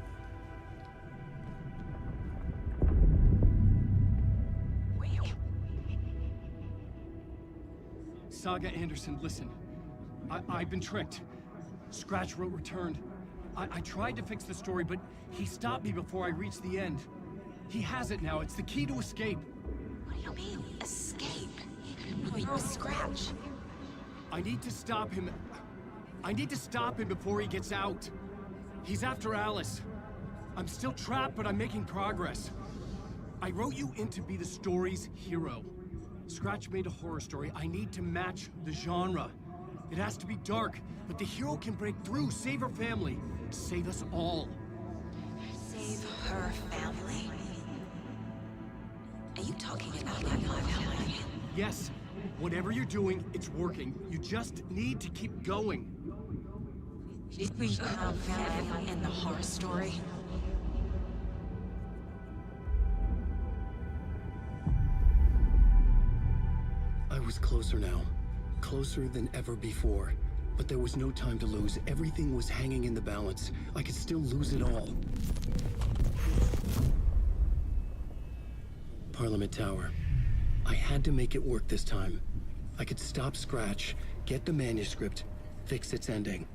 Saga Anderson, listen. I've been tricked. Scratch wrote returned. I tried to fix the story, but he stopped me before I reached the end. He has it now. It's the key to escape. What do you mean, escape? Wait, Scratch. I need to stop him. I need to stop him before he gets out. He's after Alice. I'm still trapped, but I'm making progress. I wrote you in to be the story's hero. Scratch made a horror story. I need to match the genre. It has to be dark, but the hero can break through, save her family, save us all. Save her family? Are you talking about my family? Yes. Whatever you're doing, it's working. You just need to keep going. We found family in the horror story. I was closer now. Closer than ever before. But there was no time to lose. Everything was hanging in the balance. I could still lose it all. Parliament Tower. I had to make it work this time. I could stop Scratch, get the manuscript, fix its ending.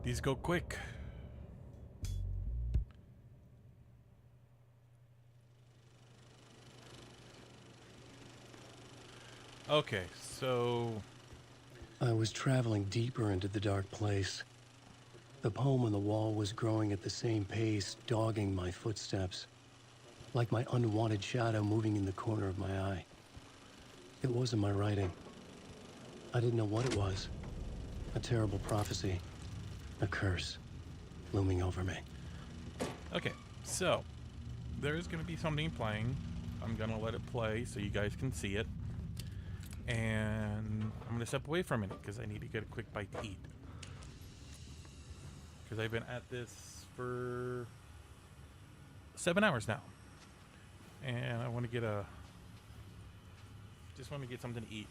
These go quick. Okay, so... I was traveling deeper into the dark place. The poem on the wall was growing at the same pace, dogging my footsteps. Like my unwanted shadow moving in the corner of my eye. It wasn't my writing. I didn't know what it was. A terrible prophecy. A curse. Looming over me. Okay, so... there's going to be something playing. I'm going to let it play so you guys can see it. And I'm going to step away for a minute because I need to get a quick bite to eat. Because I've been at this for 7 hours now. And I want to get just want to get something to eat.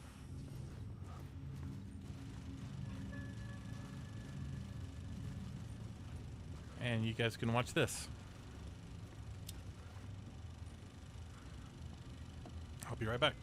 And you guys can watch this. I'll be right back.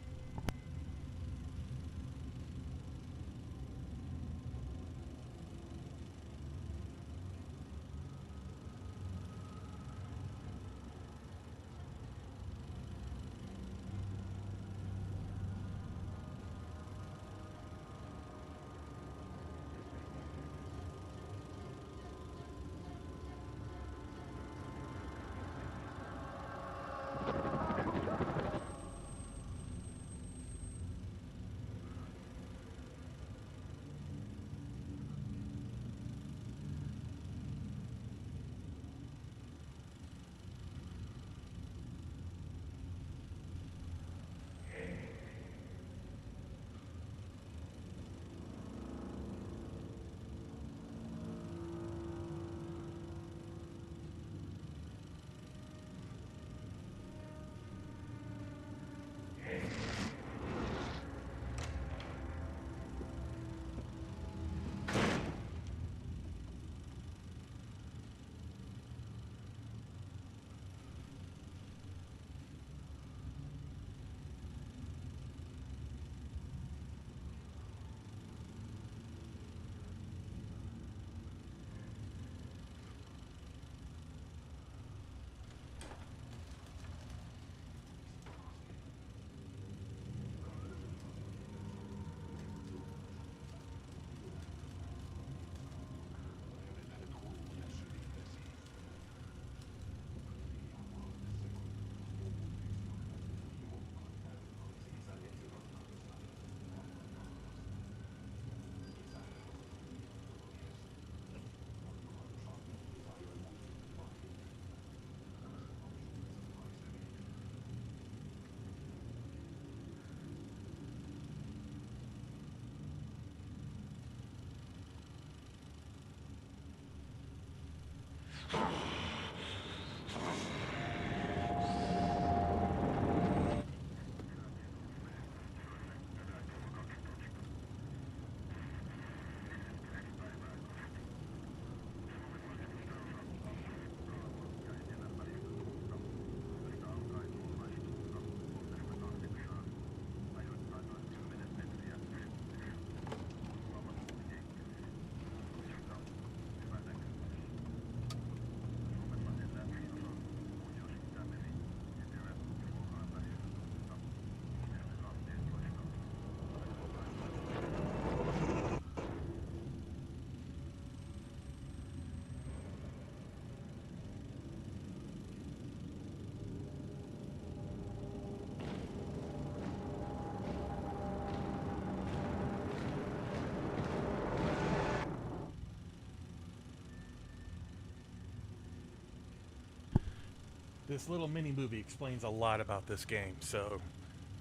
This little mini movie explains a lot about this game, so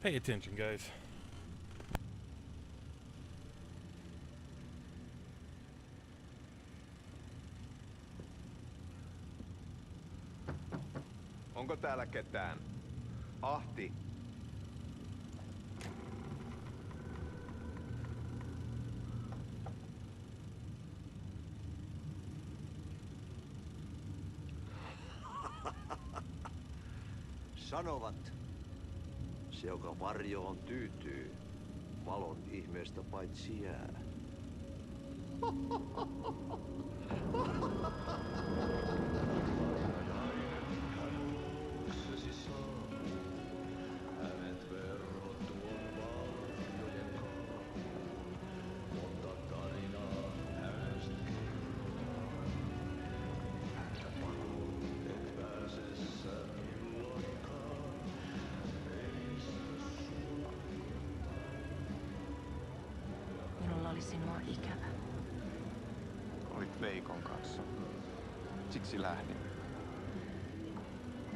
pay attention, guys. Onko täällä ketään? Ahti. Sanovat, se joka varjoon tyytyy, valon ihmeestä paitsi jää. Minulla oli sinua ikävä. Olit Veikon kanssa. Siksi lähdin.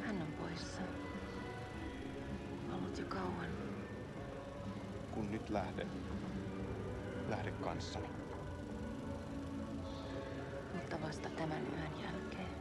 Hän on poissa. Ollut jo kauan. Kun nyt lähden, lähde kanssani. Mutta vasta tämän yön jälkeen.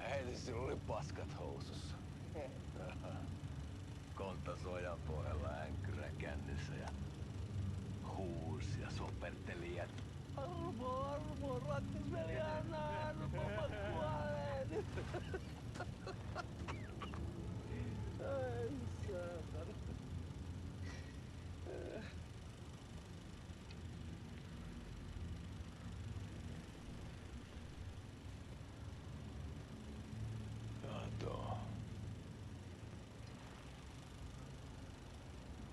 Heti sillä oli paskat housussa. Kontas ojan pohjalla änkyrä kännissä ja huusi ja soperteli, että armo, rattisveli, anna armo, mä kuolen. Ai saatana.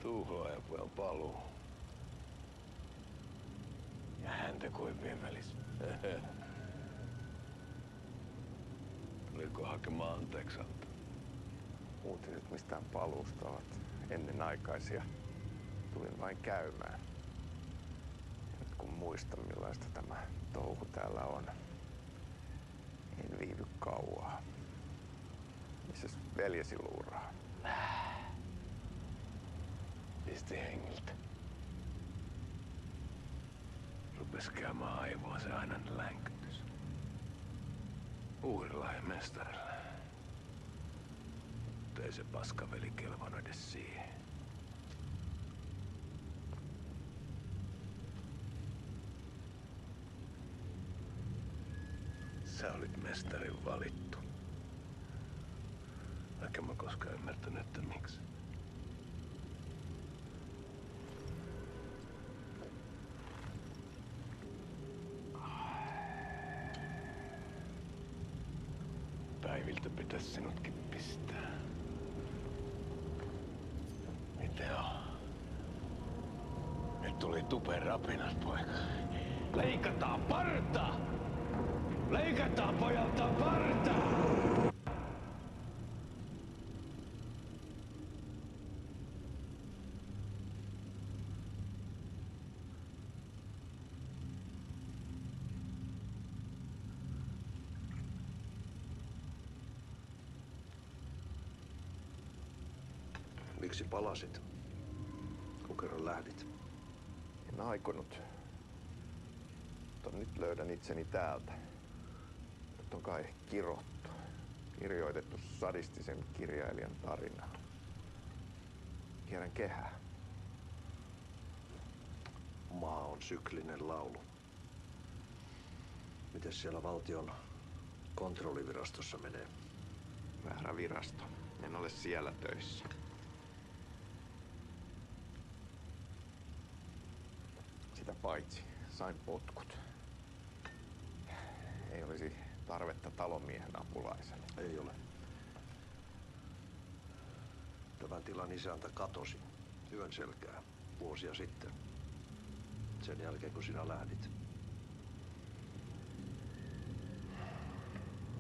Tuhlaajapojan paluu. Ja häntä kuin vevelis. Tuliko hakemaan anteeksanto? Uutiset mistään paluusta ovat ennenaikaisia. Tulin vain käymään. Nyt kun muistan millaista tämä touhu täällä on, en viivy kauaa. Missäs veljesi luuraa? Pisti hengiltä. Rupes käymään aivoa se aina länkytys. Uudella mestarilla. Mutta ei se paskaveli kelvannut edes siihen. Sä olit mestarin valittu. Vaikka mä koskaan ymmärtänyt, että miksi. Päiviltä pitäis sinutkin pistää. Mitä on? Nyt tuli tupen rapinat, poika. Leikataan parta! Leikataan pojalta partaa! Miksi palasit, kun kerran lähdit? En aikonut. Mutta nyt löydän itseni täältä. Nyt on kai kirottu. Kirjoitettu sadistisen kirjailijan tarinaa. Kierrän kehää. Maa on syklinen laulu. Mites siellä valtion kontrollivirastossa menee? Väärä virasto. En ole siellä töissä. Sitä paitsi sain potkut. Ei olisi tarvetta talonmiehen apulaiselle. Ei ole. Tämän tilan isäntä katosi yön selkää vuosia sitten. Sen jälkeen kun sinä lähdit.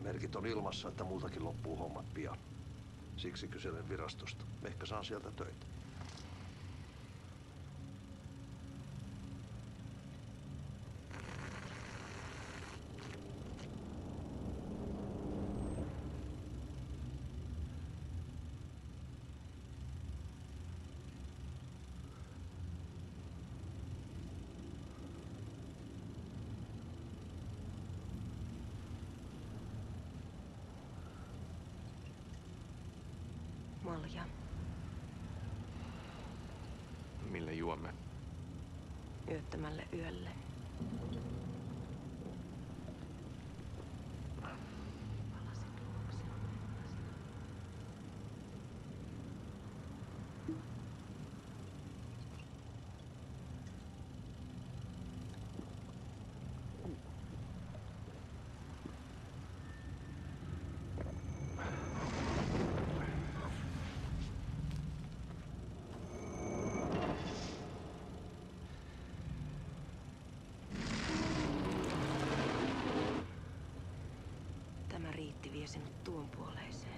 Merkit on ilmassa, että multakin loppuu hommat pian. Siksi kyselen virastosta. Ehkä saan sieltä töitä. Malja. Mille juomme? Yöttömälle yölle. Tämä riitti vie sinut tuon puoleiseen.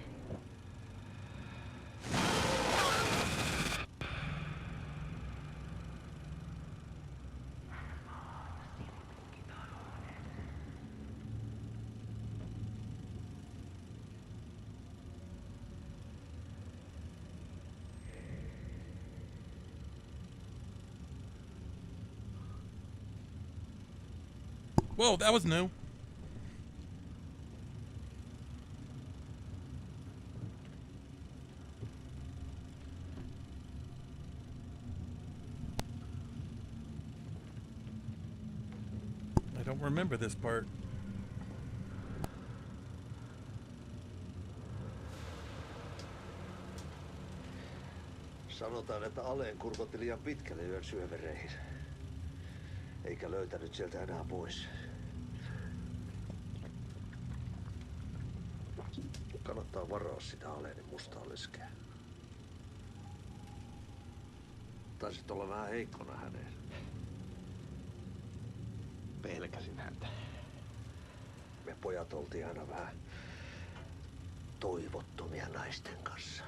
Whoa, that was new. I don't remember this part. Sanotaan, että Aleen kurkotti liian pitkälle yön syövereihin. Eikä löytänyt sieltä enää pois. Kannattaa varaa sitä Aleenin mustaa leskeä. Taisit olla vähän heikkona häneen. Pelkäsin häntä. Me pojat oltiin aina vähän toivottomia naisten kanssa.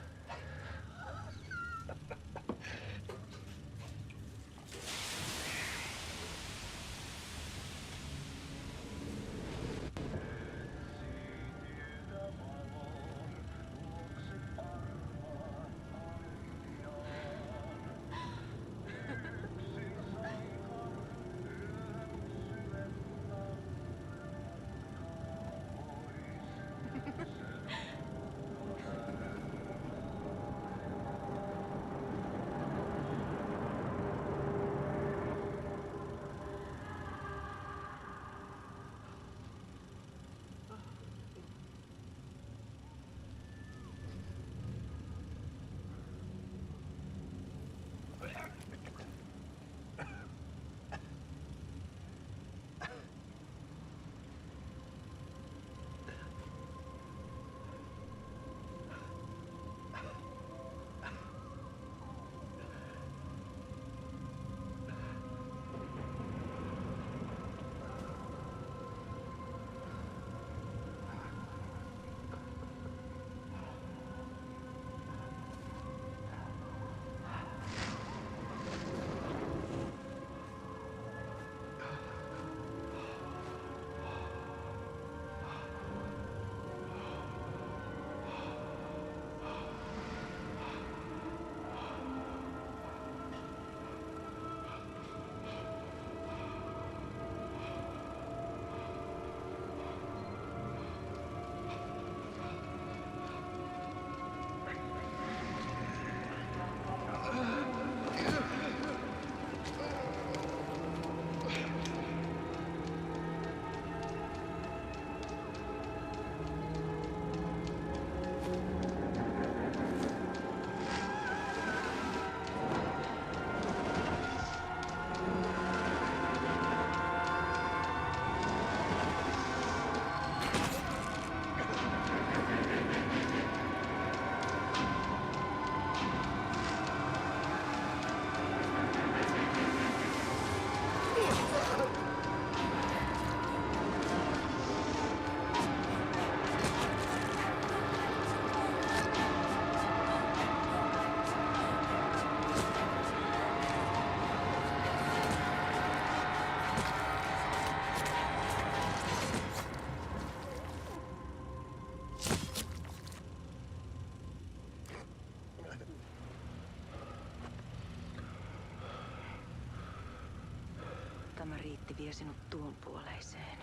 vie sinut tuon puoleiseen.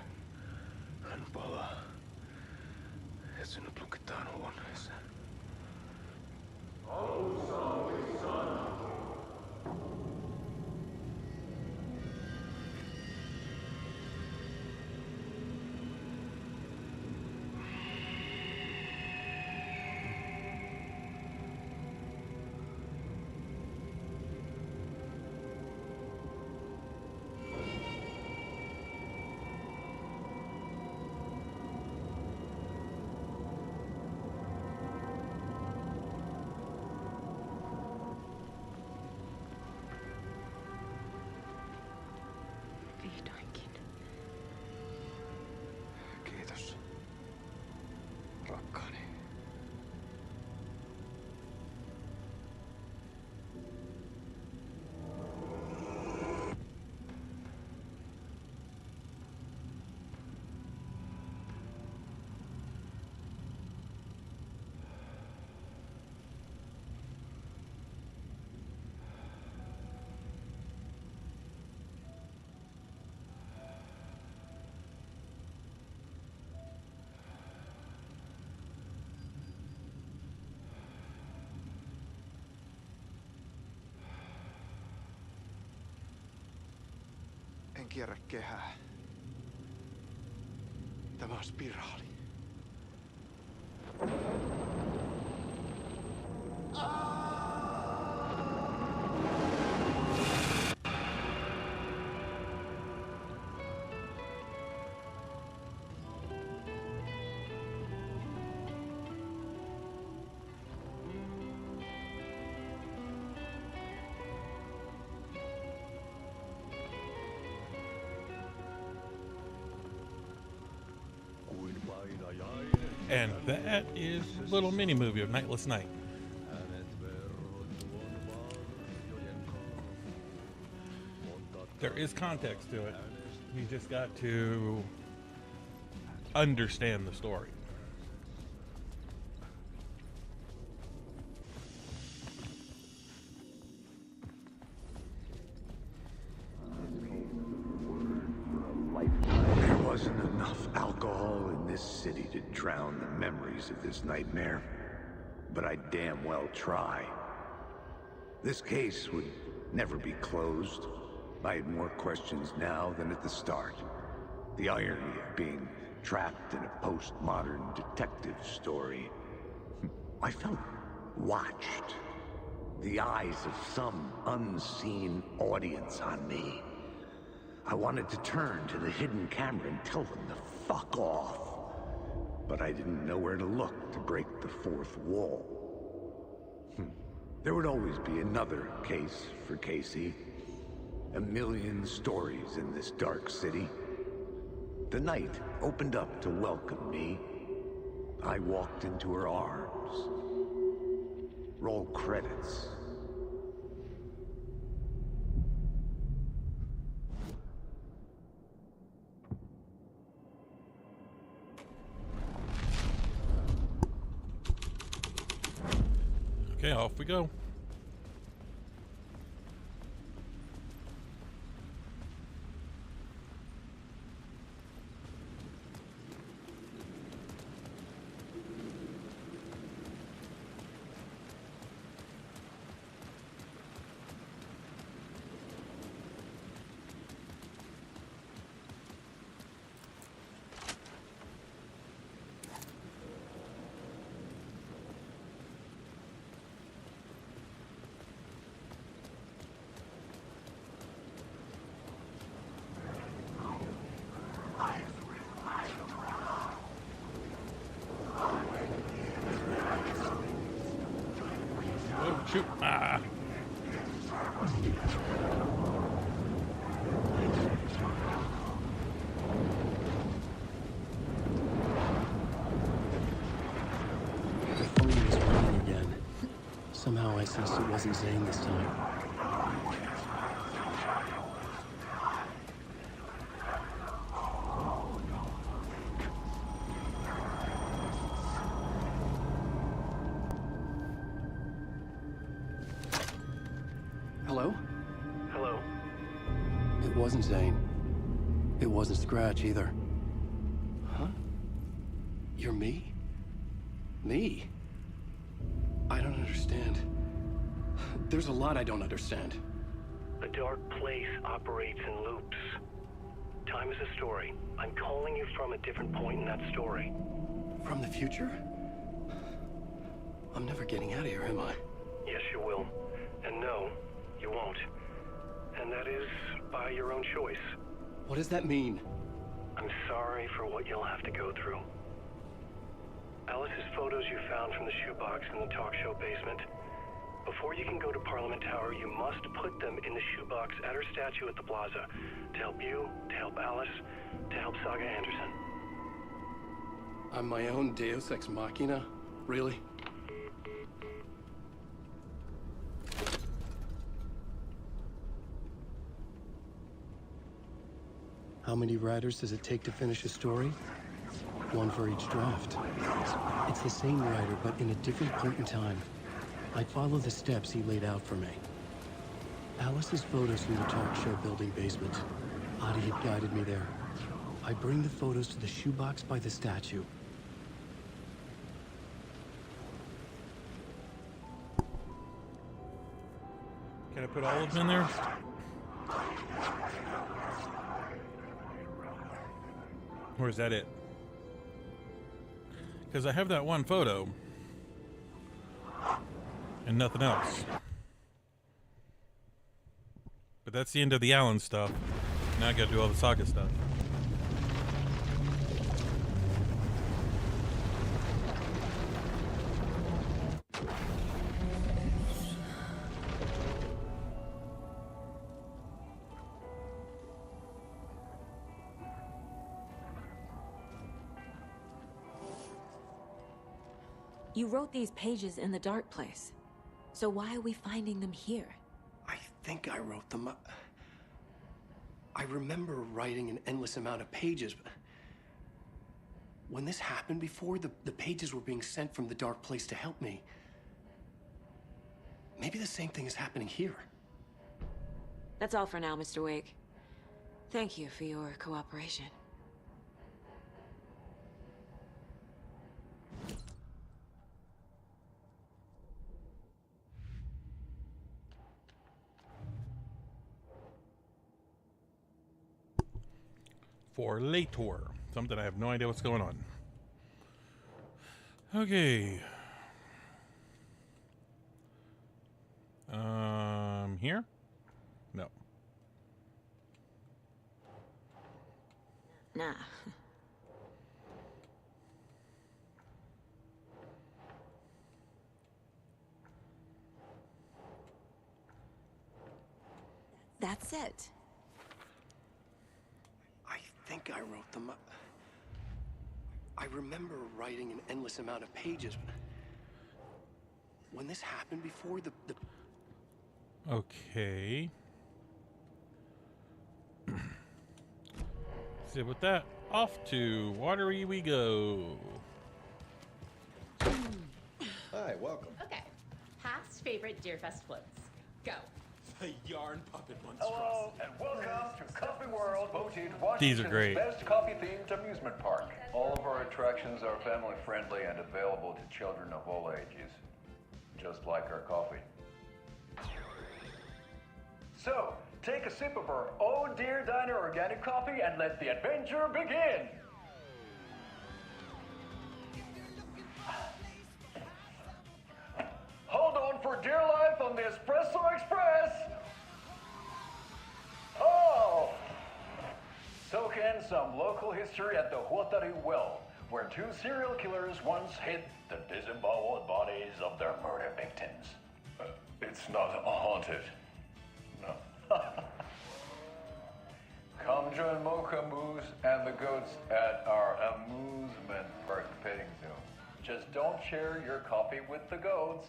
Hän palaa. Ja sinut lukitaan huoneeseen. Vihdoinkin. Kiitos. Rakkaani. En kierrä kehää. Tämä on spiraali. And that is a little mini movie of Nightless Night. There is context to it. You just got to understand the story. There wasn't enough alcohol in this city to drown the memories of this nightmare, but I'd damn well try. This case would never be closed. I had more questions now than at the start. The irony of being trapped in a postmodern detective story. I felt watched. The eyes of some unseen audience on me. I wanted to turn to the hidden camera and tell them to fuck off. But I didn't know where to look to break the fourth wall. There would always be another case for Casey. A million stories in this dark city. The night opened up to welcome me. I walked into her arms. Roll credits. Okay, off we go. Oh, shoot. Ah. The phone was ringing again. Somehow I sensed it wasn't Zane this time. Hello? Hello? It wasn't Zane. It wasn't Scratch either. Huh? You're me? Me? I don't understand. There's a lot I don't understand. The dark place operates in loops. Time is a story. I'm calling you from a different point in that story. From the future? I'm never getting out of here, am I? Yes, you will. And no, you won't. And that is by your own choice. What does that mean? I'm sorry for what you'll have to go through. Alice's photos you found from the shoebox in the talk show basement. Before you can go to Parliament Tower, you must put them in the shoebox at her statue at the plaza. To help you, to help Alice, to help Saga Anderson. I'm my own Deus Ex Machina? Really? How many writers does it take to finish a story? One for each draft. It's the same writer, but in a different point in time. I follow the steps he laid out for me. Alice's photos from the talk show building basement. Adi had guided me there. I bring the photos to the shoebox by the statue. Can I put all of them in there? Or is that it? Because I have that one photo. And nothing else. But that's the end of the Alan stuff. Now I gotta do all the Saga stuff. You wrote these pages in the dark place. So why are we finding them here? I think I wrote them. I remember writing an endless amount of pages. When this happened before, the pages were being sent from the dark place to help me. Maybe the same thing is happening here. That's all for now, Mr. Wake. Thank you for your cooperation. For later. Something I have no idea what's going on. Okay. Here? No. Nah. That's it. I think I wrote them. I remember writing an endless amount of pages. When this happened before, Okay. So with that, off to Watery we go. Hi, welcome. Okay. Past favorite Deerfest floats. Go. The yarn puppet monstrosity. Hello, and welcome to Coffee World, voted These are Washington's great. best coffee-themed amusement park. All of our attractions are family-friendly and available to children of all ages, just like our coffee. So, take a sip of our Oh Dear Diner organic coffee and let the adventure begin! Hold on for dear life on the Espresso Express! Oh! Soak in some local history at the Huatari Well, where two serial killers once hid the disemboweled bodies of their murder victims. It's not haunted. No. Come join Mocha Moose and the goats at our amusement park petting zoo. Just don't share your coffee with the goats.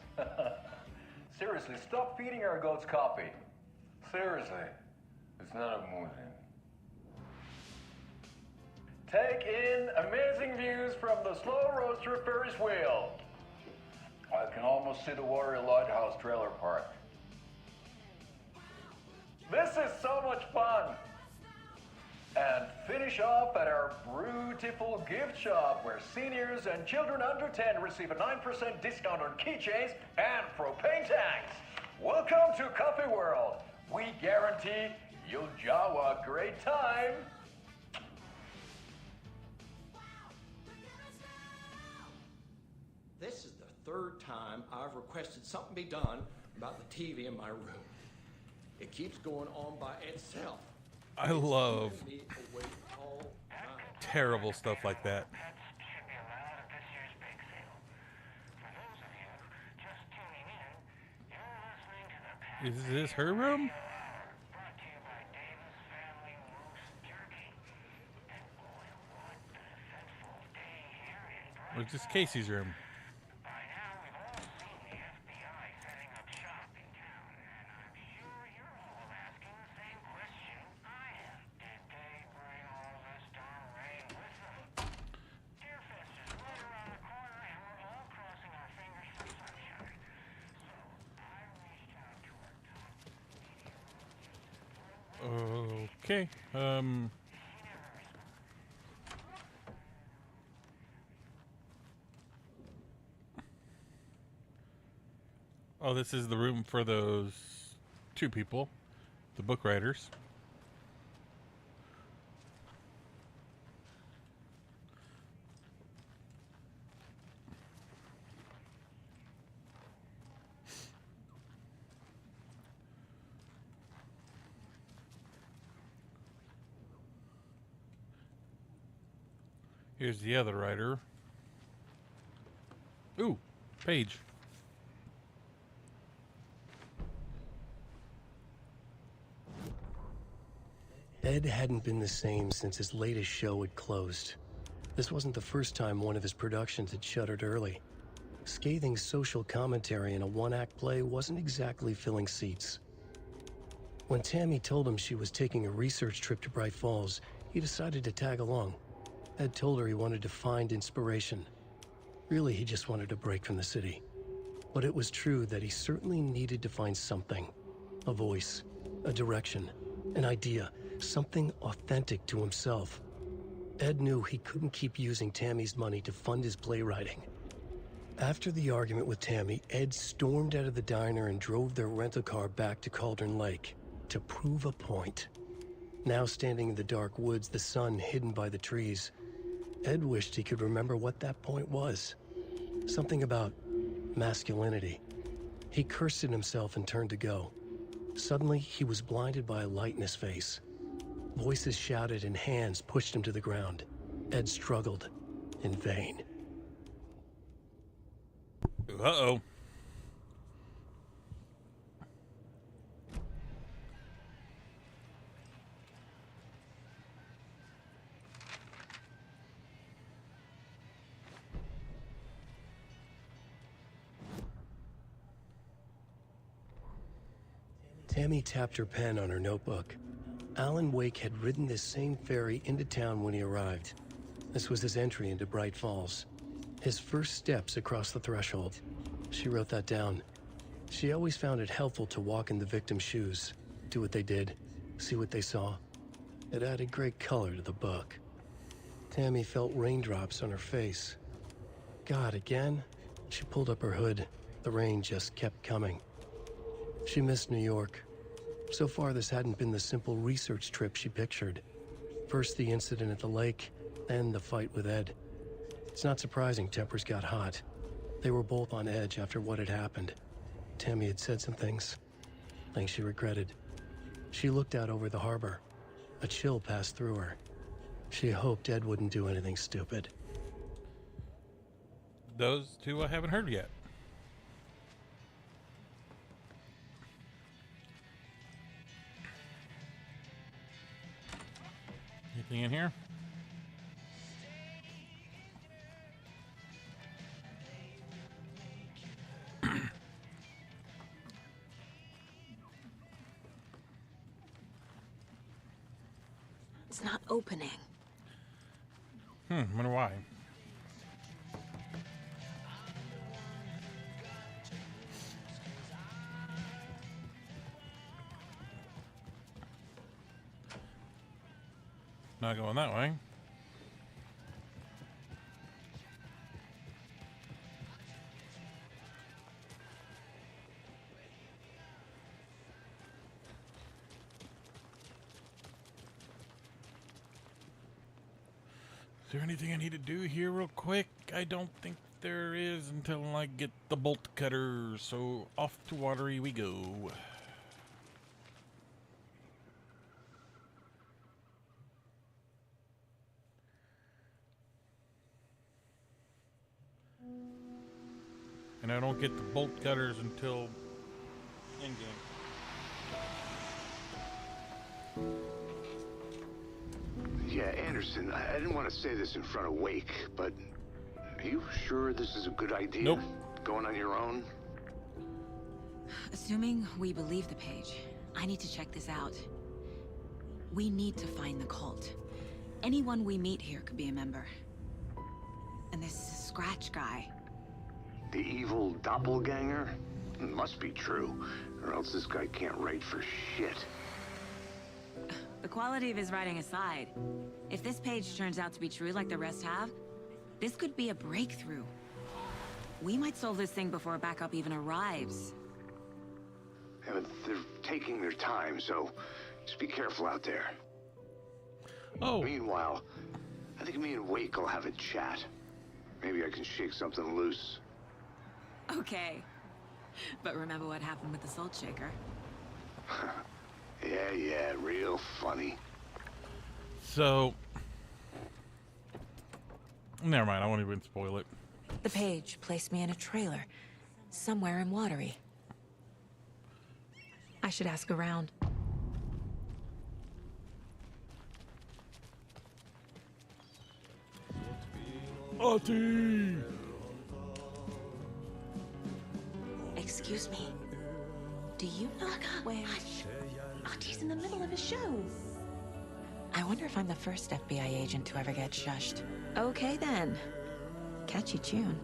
Seriously, stop feeding our goats coffee. Seriously, it's not amusing. Take in amazing views from the Slow Roaster Ferris wheel. I can almost see the Watery Lighthouse trailer park. This is so much fun. And finish off at our beautiful gift shop where seniors and children under 10 receive a 9% discount on keychains and propane tanks. Welcome to Coffee World. We guarantee you'll jaw a great time. This is the third time I've requested something be done about the TV in my room. It keeps going on by itself. I love terrible stuff like that. Is this her room? Or is this Casey's room? Okay. Oh, this is the room for those two people, the book writers. Here's the other writer. Ooh, Paige. Ed hadn't been the same since his latest show had closed. This wasn't the first time one of his productions had shuttered early. Scathing social commentary in a one-act play wasn't exactly filling seats. When Tammy told him she was taking a research trip to Bright Falls, he decided to tag along. Ed told her he wanted to find inspiration. Really, he just wanted a break from the city. But it was true that he certainly needed to find something. A voice, a direction, an idea, something authentic to himself. Ed knew he couldn't keep using Tammy's money to fund his playwriting. After the argument with Tammy, Ed stormed out of the diner and drove their rental car back to Cauldron Lake to prove a point. Now standing in the dark woods, the sun hidden by the trees, Ed wished he could remember what that point was. Something about masculinity. He cursed at himself and turned to go. Suddenly, he was blinded by a light in his face. Voices shouted and hands pushed him to the ground. Ed struggled, in vain. Uh-oh. Tammy tapped her pen on her notebook. Alan Wake had ridden this same ferry into town when he arrived. This was his entry into Bright Falls. His first steps across the threshold. She wrote that down. She always found it helpful to walk in the victim's shoes, do what they did, see what they saw. It added great color to the book. Tammy felt raindrops on her face. God, again? She pulled up her hood. The rain just kept coming. She missed New York. So far, this hadn't been the simple research trip she pictured. First the incident at the lake, then the fight with Ed. It's not surprising tempers got hot. They were both on edge after what had happened. Tammy had said some things she regretted. She looked out over the harbor. A chill passed through her. She hoped Ed wouldn't do anything stupid. Those two I haven't heard yet. Anything in here? It's not opening. Wonder why. Not going that way. Is there anything I need to do here real quick? I don't think there is until I get the bolt cutter. So off to Watery we go. And I don't get the bolt cutters until in-game. Yeah, Anderson, I didn't want to say this in front of Wake, but are you sure this is a good idea? Nope. Going on your own? Assuming we believe the page, I need to check this out. We need to find the cult. Anyone we meet here could be a member. And this Scratch guy. The evil doppelganger? Must be true, or else this guy can't write for shit. The quality of his writing aside, if this page turns out to be true like the rest have, this could be a breakthrough. We might solve this thing before a backup even arrives. Yeah, but they're taking their time, so just be careful out there. Oh. Meanwhile, I think me and Wake will have a chat. Maybe I can shake something loose. Okay. But remember what happened with the Salt Shaker? Yeah, real funny. So, never mind, I won't even spoil it. The page placed me in a trailer, somewhere in Watery. I should ask around. Auntie! Excuse me. Do you know where... Hush! Archie's in the middle of a show. I wonder if I'm the first FBI agent to ever get shushed. Okay then. Catchy tune.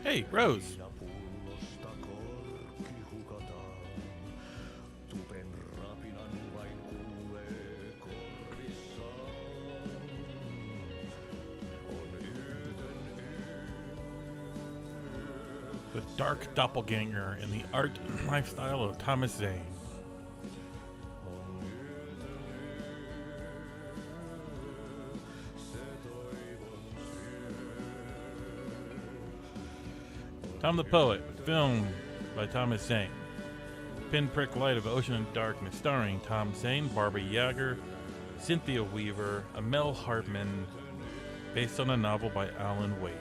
Hey, Rose. The dark doppelganger in the art and lifestyle of Thomas Zane. Tom the Poet, film by Thomas Zane. Pinprick Light of Ocean and Darkness, starring Tom Zane, Barbara Yager, Cynthia Weaver, Amel Hartman, based on a novel by Alan Wake.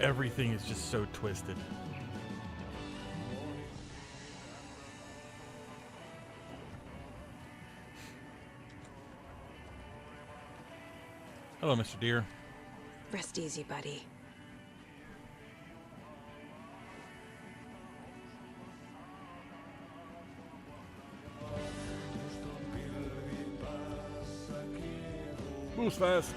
Everything is just so twisted. Hello, Mr. Deer. Rest easy, buddy. Moves fast.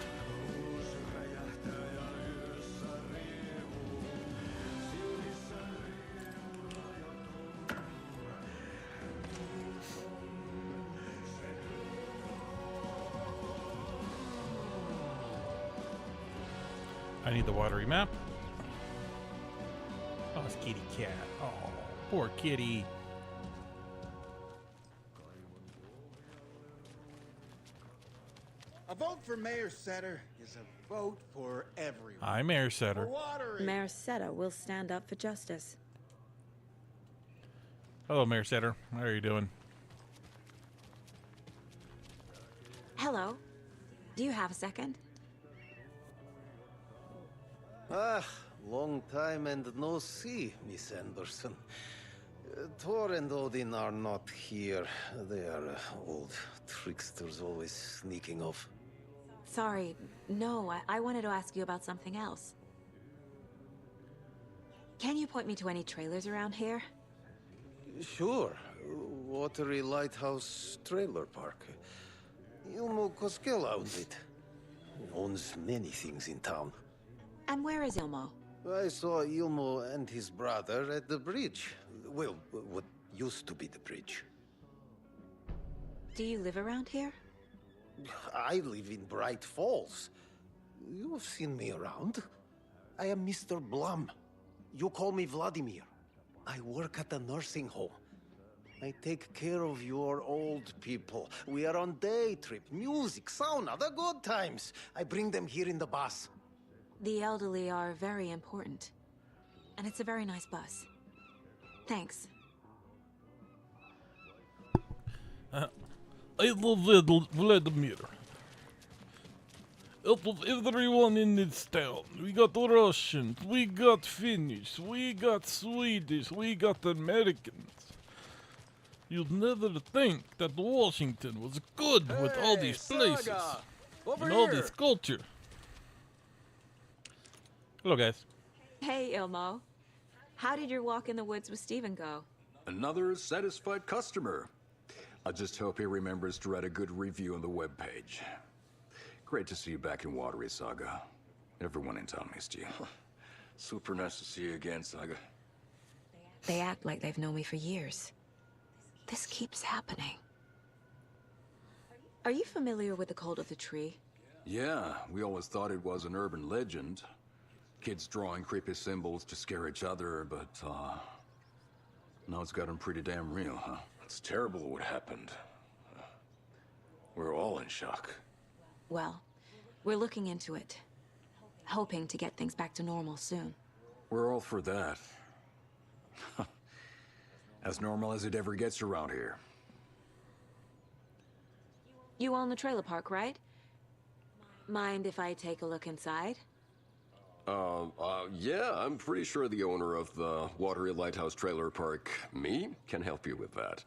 I need the watery map. Oh, it's kitty cat. Oh, poor kitty. A vote for Mayor Setter is a vote for everyone. Hi, Mayor Setter. Mayor Seta will stand up for justice. Hello, Mayor Setter. How are you doing? Hello. Do you have a second? Ah, long time and no see, Miss Anderson. Thor and Odin are not here. They are old tricksters always sneaking off. Sorry. No, I wanted to ask you about something else. Can you point me to any trailers around here? Sure. Watery Lighthouse Trailer Park. Ilmo Koskela owns it. He owns many things in town. And where is Ilmo? I saw Ilmo and his brother at the bridge. Well, what used to be the bridge. Do you live around here? I live in Bright Falls. You've seen me around. I am Mr. Blum. You call me Vladimir. I work at a nursing home. I take care of your old people. We are on day trip, music, sauna, the good times. I bring them here in the bus. The elderly are very important. And it's a very nice bus. Thanks. I love Vladimir. Help of everyone in this town. We got Russians, we got Finnish, we got Swedish, we got Americans. You'd never think that Washington was good with all these places Saga! Over and all here! this culture. Hello, guys. Hey, Ilmo. How did your walk in the woods with Steven go? Another satisfied customer. I just hope he remembers to write a good review on the webpage. Great to see you back in Watery, Saga. Everyone in town missed you. Super nice to see you again, Saga. They act like they've known me for years. This keeps happening. Are you familiar with the Cult of the Tree? Yeah, we always thought it was an urban legend. Kids drawing creepy symbols to scare each other, but, now it's gotten pretty damn real, huh? It's terrible what happened. We're all in shock. Well, we're looking into it. Hoping to get things back to normal soon. We're all for that. As normal as it ever gets around here. You own the trailer park, right? Mind if I take a look inside? Yeah, I'm pretty sure the owner of the Watery Lighthouse Trailer Park, me, can help you with that.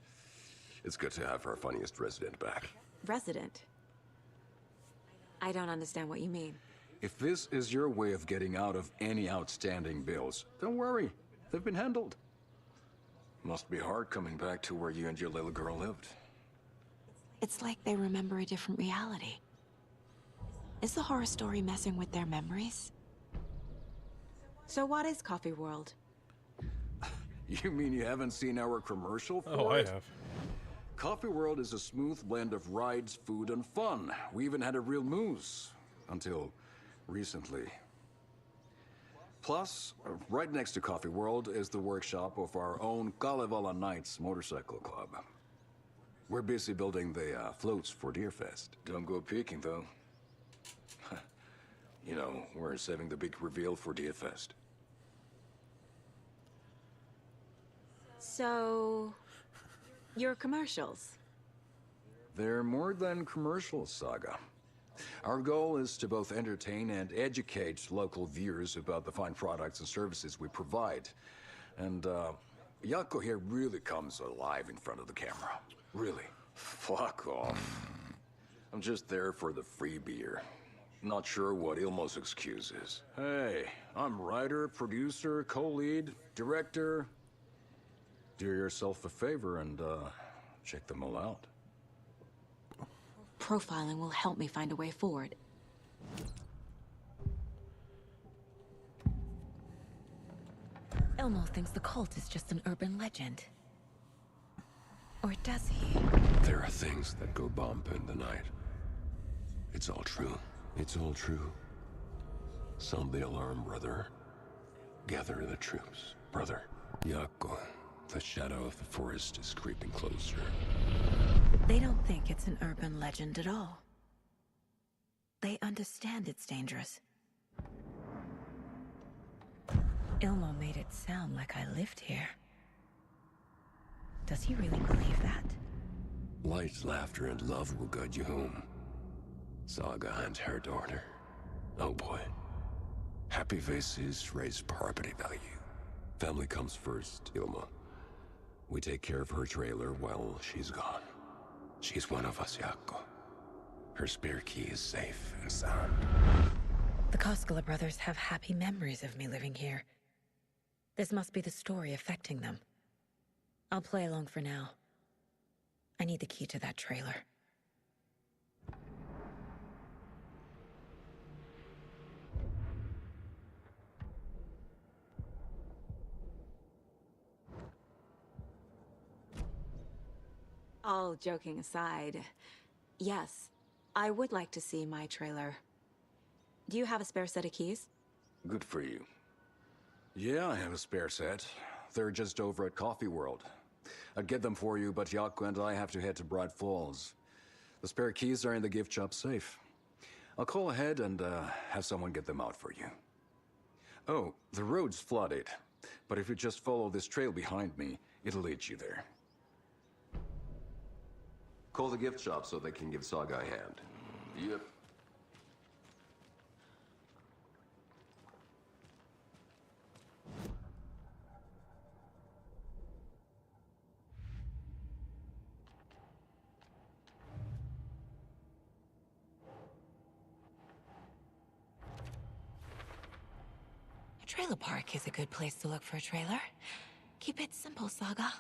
It's good to have our funniest resident back. Resident? I don't understand what you mean. If this is your way of getting out of any outstanding bills, don't worry. They've been handled. Must be hard coming back to where you and your little girl lived. It's like they remember a different reality. Is the horror story messing with their memories? So what is Coffee World? You mean you haven't seen our commercial for it? Oh, I have. Coffee World is a smooth blend of rides, food, and fun. We even had a real moose. Until recently. Plus, right next to Coffee World is the workshop of our own Kalevala Knights Motorcycle Club. We're busy building the floats for Deerfest. Don't go peeking, though. You know, we're saving the big reveal for Deerfest. So... your commercials? They're more than commercials, Saga. Our goal is to both entertain and educate local viewers about the fine products and services we provide. And, Yako here really comes alive in front of the camera. Really. Fuck off. I'm just there for the free beer. Not sure what Ilmo's excuse is. Hey, I'm writer, producer, co-lead, director. Do yourself a favor and, check them all out. Profiling will help me find a way forward. Ilmo thinks the cult is just an urban legend. Or does he? There are things that go bump in the night. It's all true. It's all true. Sound the alarm, brother. Gather the troops, brother. Yako, the shadow of the forest is creeping closer. They don't think it's an urban legend at all. They understand it's dangerous. Ilmo made it sound like I lived here. Does he really believe that? Light, laughter, and love will guide you home. Saga and her daughter. Oh boy. Happy faces raise property value. Family comes first, Ilma. We take care of her trailer while she's gone. She's one of us, Yako. Her spare key is safe and sound. The Koskela brothers have happy memories of me living here. This must be the story affecting them. I'll play along for now. I need the key to that trailer. All joking aside, yes, I would like to see my trailer. Do you have a spare set of keys? Good for you. Yeah, I have a spare set. They're just over at Coffee World. I'd get them for you, but Yaku and I have to head to Bright Falls. The spare keys are in the gift shop safe. I'll call ahead and have someone get them out for you. Oh, the road's flooded, but if you just follow this trail behind me, it'll lead you there. Call the gift shop so they can give Saga a hand. Yep. A trailer park is a good place to look for a trailer. Keep it simple, Saga.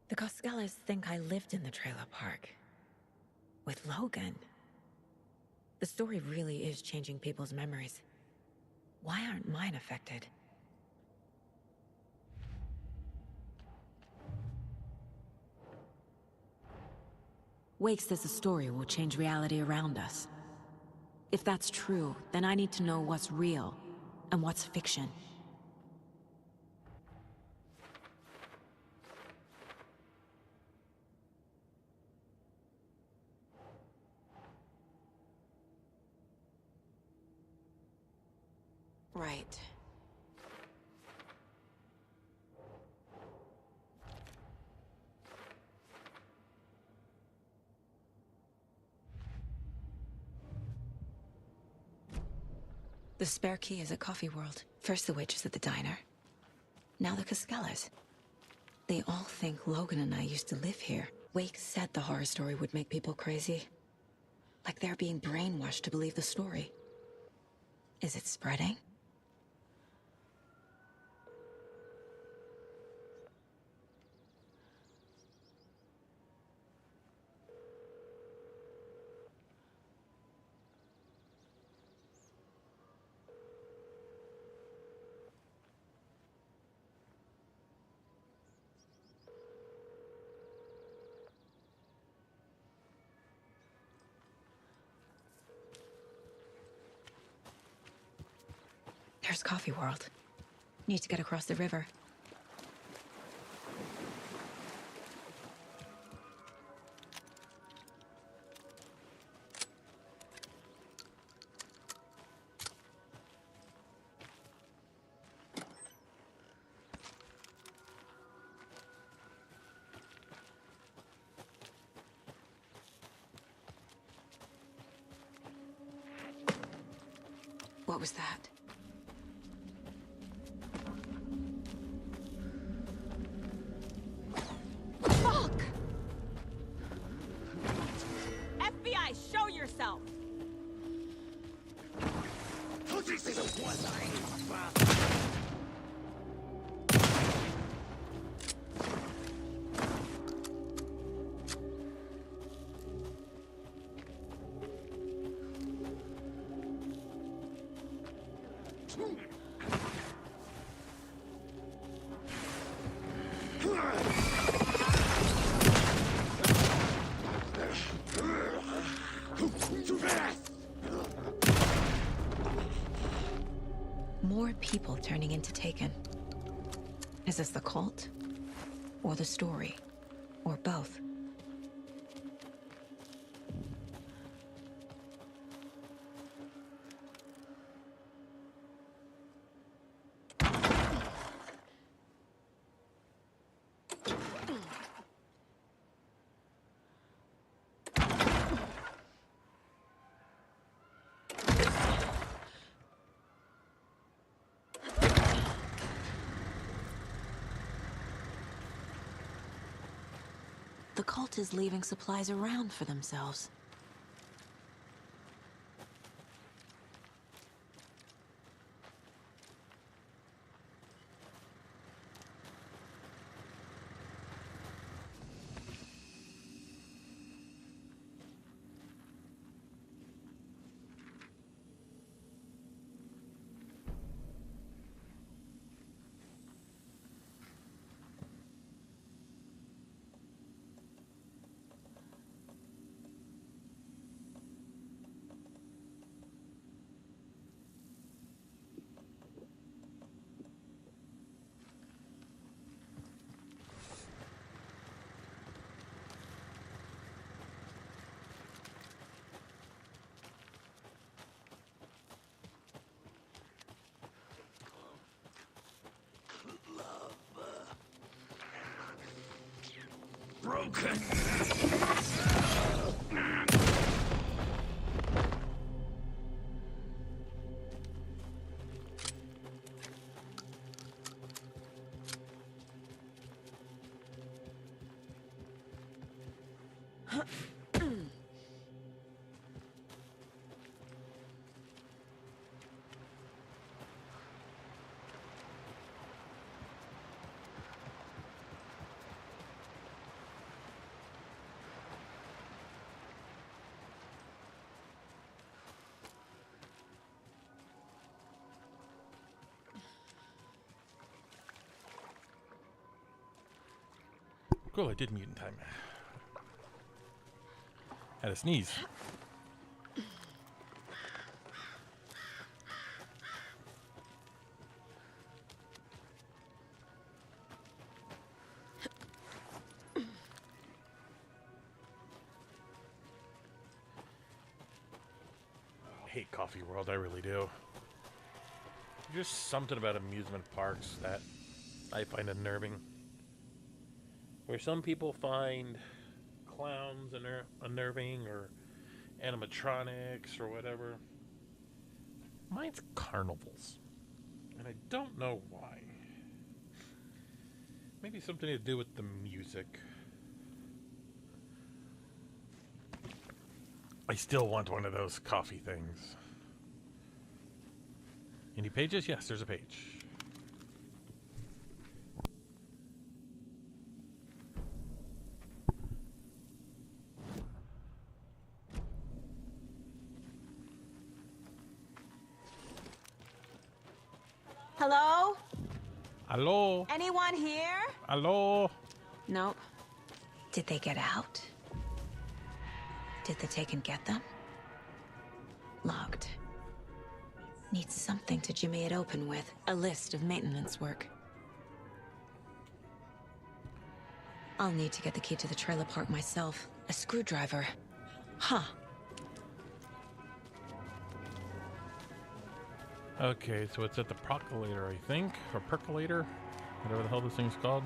The Coskellas think I lived in the trailer park. With Logan. The story really is changing people's memories. Why aren't mine affected? Wake says the story will change reality around us. If that's true, then I need to know what's real and what's fiction. Right. The spare key is at Coffee World. First the witches at the diner. Now the Coskellas. They all think Logan and I used to live here. Wake said the horror story would make people crazy. Like they're being brainwashed to believe the story. Is it spreading? There's Coffee World. Need to get across the river. What was that? Fuck! FBI, show yourself! More people turning into Taken. Is this the cult? Or the story? Or both? The cult is leaving supplies around for themselves. broken. Cool, I did mute in time. Had a sneeze. I hate Coffee World, I really do. There's something about amusement parks that I find unnerving. Where some people find clowns unnerving or animatronics or whatever. Mine's carnivals. And I don't know why. Maybe something to do with the music. I still want one of those coffee things. Any pages? Yes, there's a page. Hello? Hello? Anyone here? Hello? Nope. Did they get out? Did the Taken get them? Logged. Need something to jimmy it open with. A list of maintenance work. I'll need to get the key to the trailer park myself. A screwdriver. Huh. Okay, so it's at the Procolator, I think. Or Percolator. Whatever the hell this thing's called.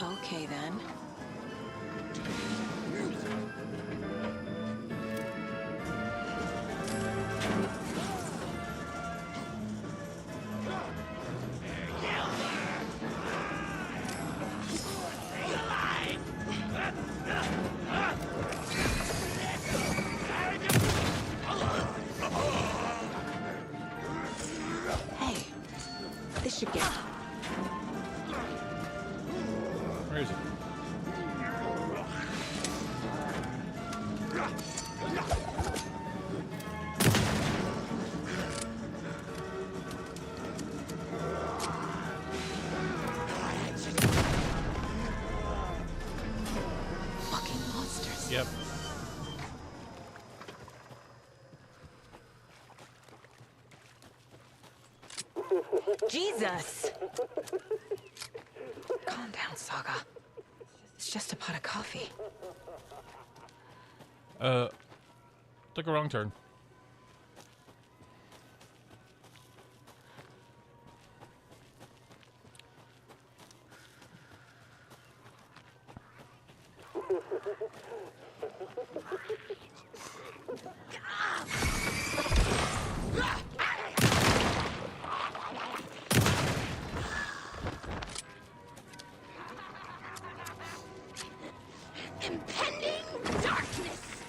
Okay, then. Hey, this should get... Where is it? Fucking monsters. Yep. Jesus! Calm down, Saga. It's just a pot of coffee. Took a wrong turn. Impending darkness!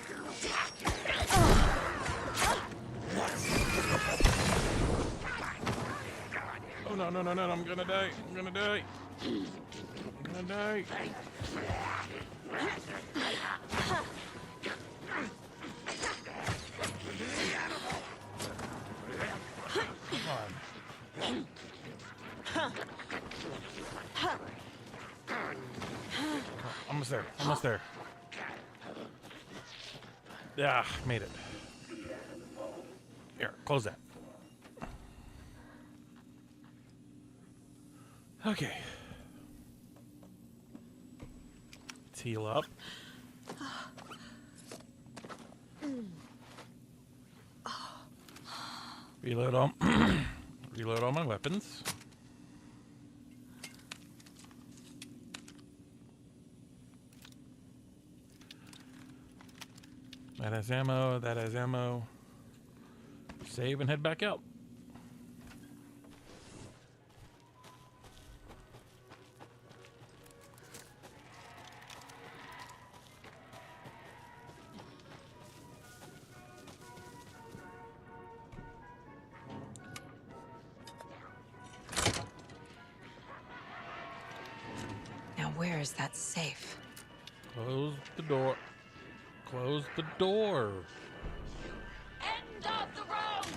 Oh no, no, no, no, I'm gonna die. I'm gonna die. I'm gonna die. Almost there. Almost there. Yeah, made it. Here, close that. Okay. Let's heal up. Reload all, reload all my weapons. That has ammo, that has ammo. Save and head back out. Now where is that safe? Close the door. Close the door. End of the road!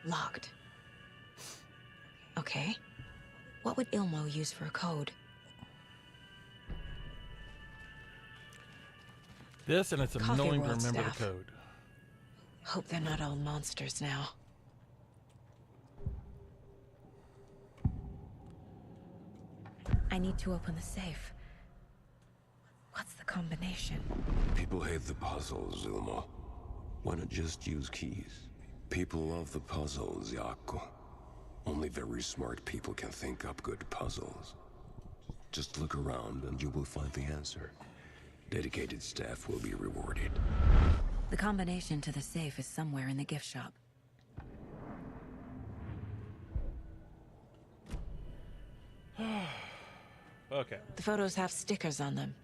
Locked. Okay. What would Ilmo use for a code? This, and it's Coffee annoying to World remember staff. the code. Hope they're not all monsters now. I need to open the safe. What's the combination? People hate the puzzles, Ilmo. Why not just use keys? People love the puzzles, Yaku. Only very smart people can think up good puzzles. Just look around and you will find the answer. Dedicated staff will be rewarded. The combination to the safe is somewhere in the gift shop. Okay. The photos have stickers on them.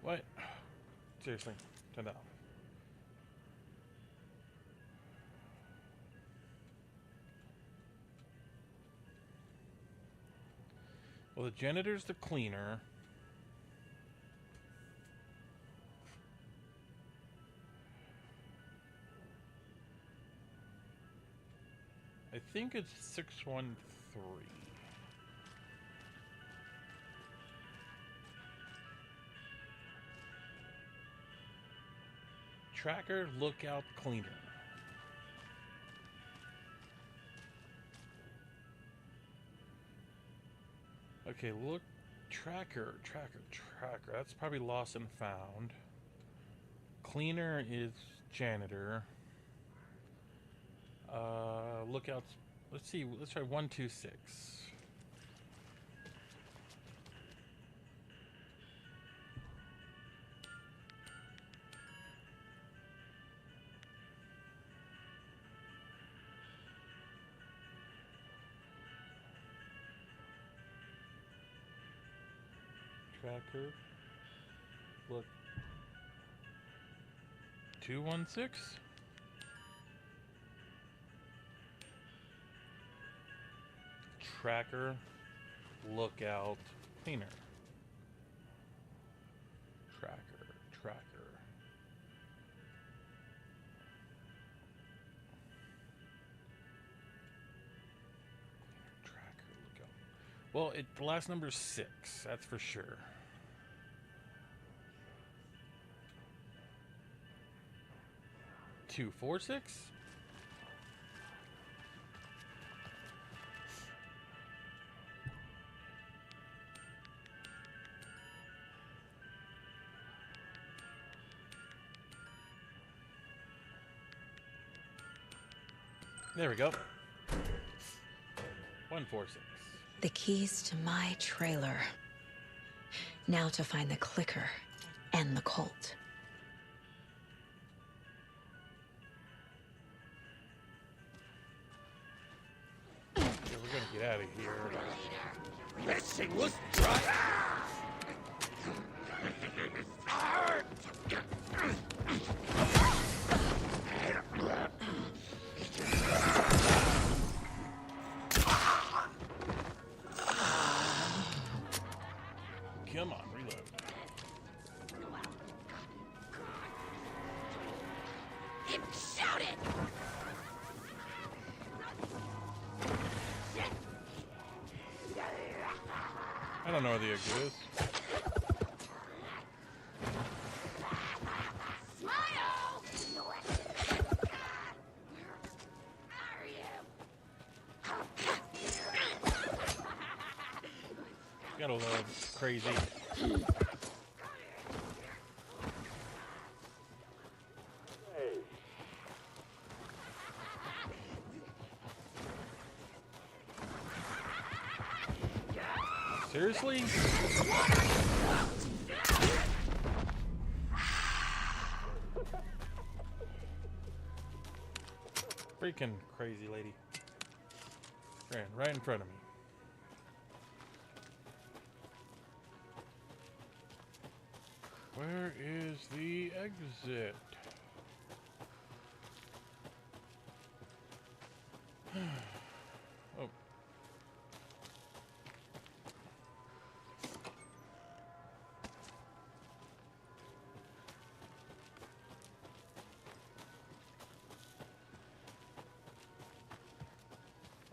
What? Seriously, turn that off. Well, the janitor's the cleaner. I think it's 613. Tracker, lookout, cleaner. Okay, look, tracker. That's probably lost and found. Cleaner is janitor. Lookouts. Let's see. Let's try 126. Tracker. Look. 216. Tracker, lookout, cleaner. Tracker. Lookout. Well, the last number is 6, that's for sure. Two, 4, 6? There we go. 146. The keys to my trailer. Now to find the clicker and the Colt. Yeah, we're gonna get out of here. That thing was dry. Come on, reload. Shoot it! I don't know where the exit is. crazy. Seriously? Freaking crazy lady. Ran right in front of me. Where is the exit? Oh.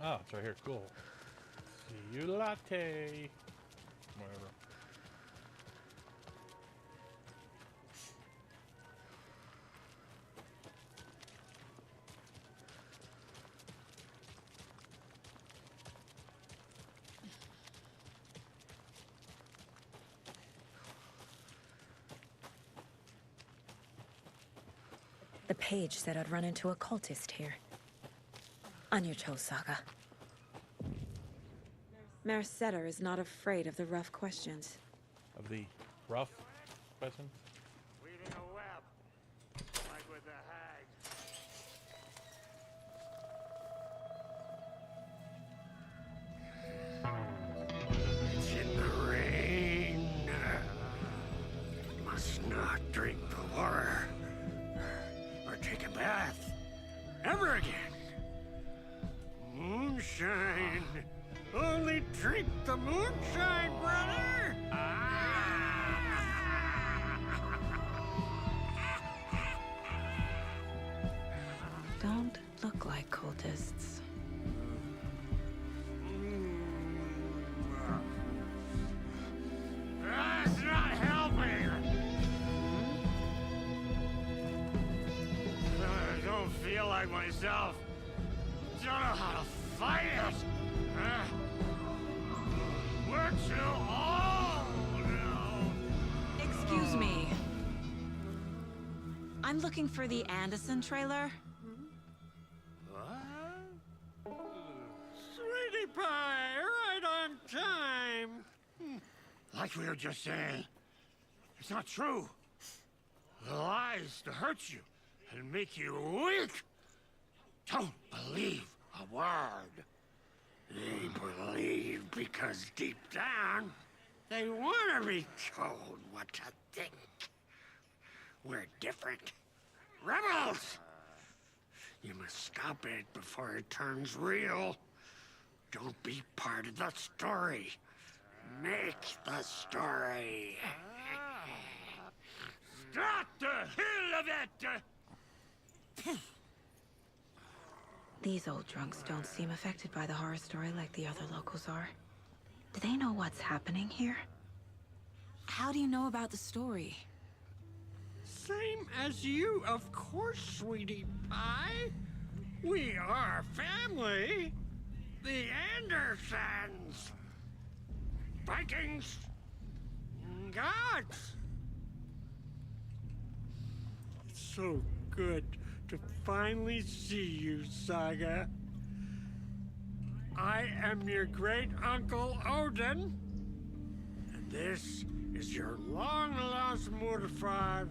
Oh, it's right here. Cool. See you latte. Whatever. The page said I'd run into a cultist here. On your toes, Saga. Mayor Setter is not afraid of the rough questions. Of the rough question? Weaving a web, like with the hags. It's in the rain. Must not drink the water. Or take a bath. Ever again. Moonshine. Only drink the moonshine, brother! Don't look like cultists. That's not helping! I don't feel like myself. Don't know how to fight it! We're too old now! Excuse me. I'm looking for the Anderson trailer. What? Sweetie pie, right on time! Like we were just saying, it's not true. The lies to hurt you and make you weak. Don't believe a word. They believe because deep down, they want to be told what to think. We're different. Rebels! You must stop it before it turns real. Don't be part of the story. Make the story. Stop the hell of it! These old drunks don't seem affected by the horror story like the other locals are. Do they know what's happening here? How do you know about the story? Same as you, of course, sweetie pie. We are family. The Andersons. Vikings. Gods. It's so good to finally see you, Saga. I am your great uncle Odin, and this is your long-lost Murfar,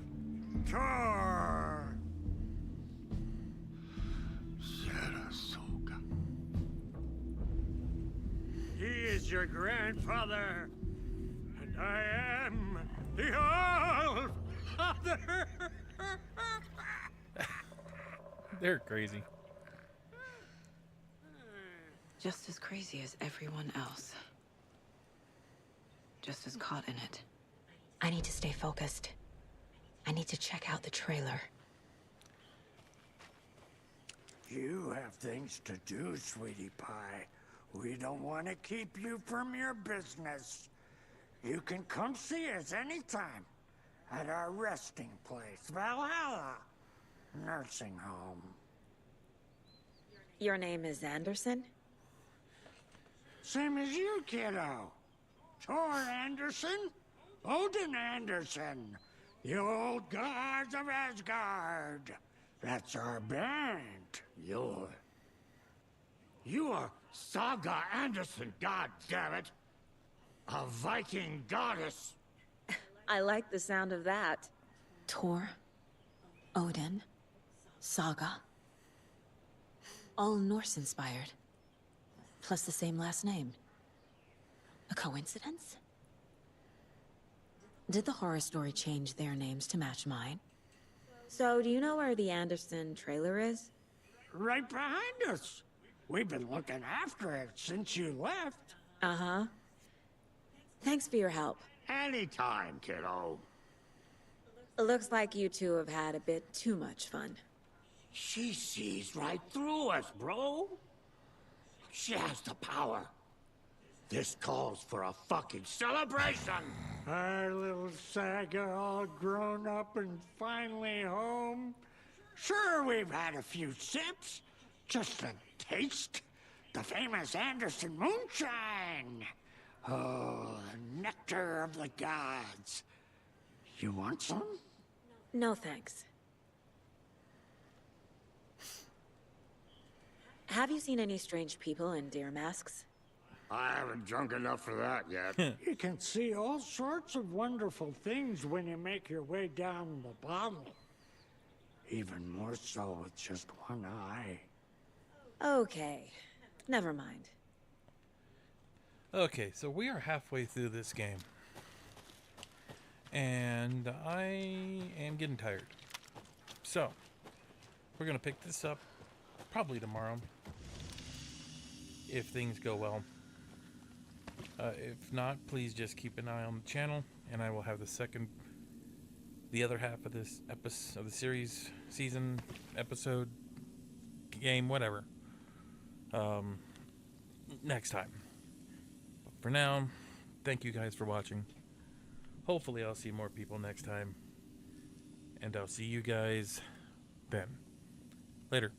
Thor. Sarasota. He is your grandfather, and I am the All-Father. They're crazy. Just as crazy as everyone else. Just as caught in it. I need to stay focused. I need to check out the trailer. You have things to do, sweetie pie. We don't want to keep you from your business. You can come see us anytime at our resting place, Valhalla Nursing Home. Your name is Anderson? Same as you, kiddo. Tor Anderson? Odin Anderson. The old gods of Asgard. That's our band. You are Saga Anderson, goddammit. A Viking goddess. I like the sound of that. Tor, Odin, Saga. All Norse inspired. Plus the same last name. A coincidence? Did the horror story change their names to match mine? So, do you know where the Anderson trailer is? Right behind us. We've been looking after it since you left. Uh-huh. Thanks for your help. Anytime, kiddo. Looks like you two have had a bit too much fun. She sees right through us, bro. She has the power. This calls for a fucking celebration. Our little Saga all grown up and finally home. Sure, we've had a few sips. Just a taste. The famous Anderson moonshine. Oh, the nectar of the gods. You want some? No thanks. Have you seen any strange people in deer masks? I haven't drunk enough for that yet. You can see all sorts of wonderful things when you make your way down the bottle. Even more so with just one eye. Okay. Never mind. Okay, so we are halfway through this game. And I am getting tired. So, we're going to pick this up probably tomorrow. If things go well. If not, please just keep an eye on the channel, and I will have the other half of this episode of the series, season, episode, game, whatever, next time. But for now, thank you guys for watching. Hopefully I'll see more people next time, and I'll see you guys then. Later.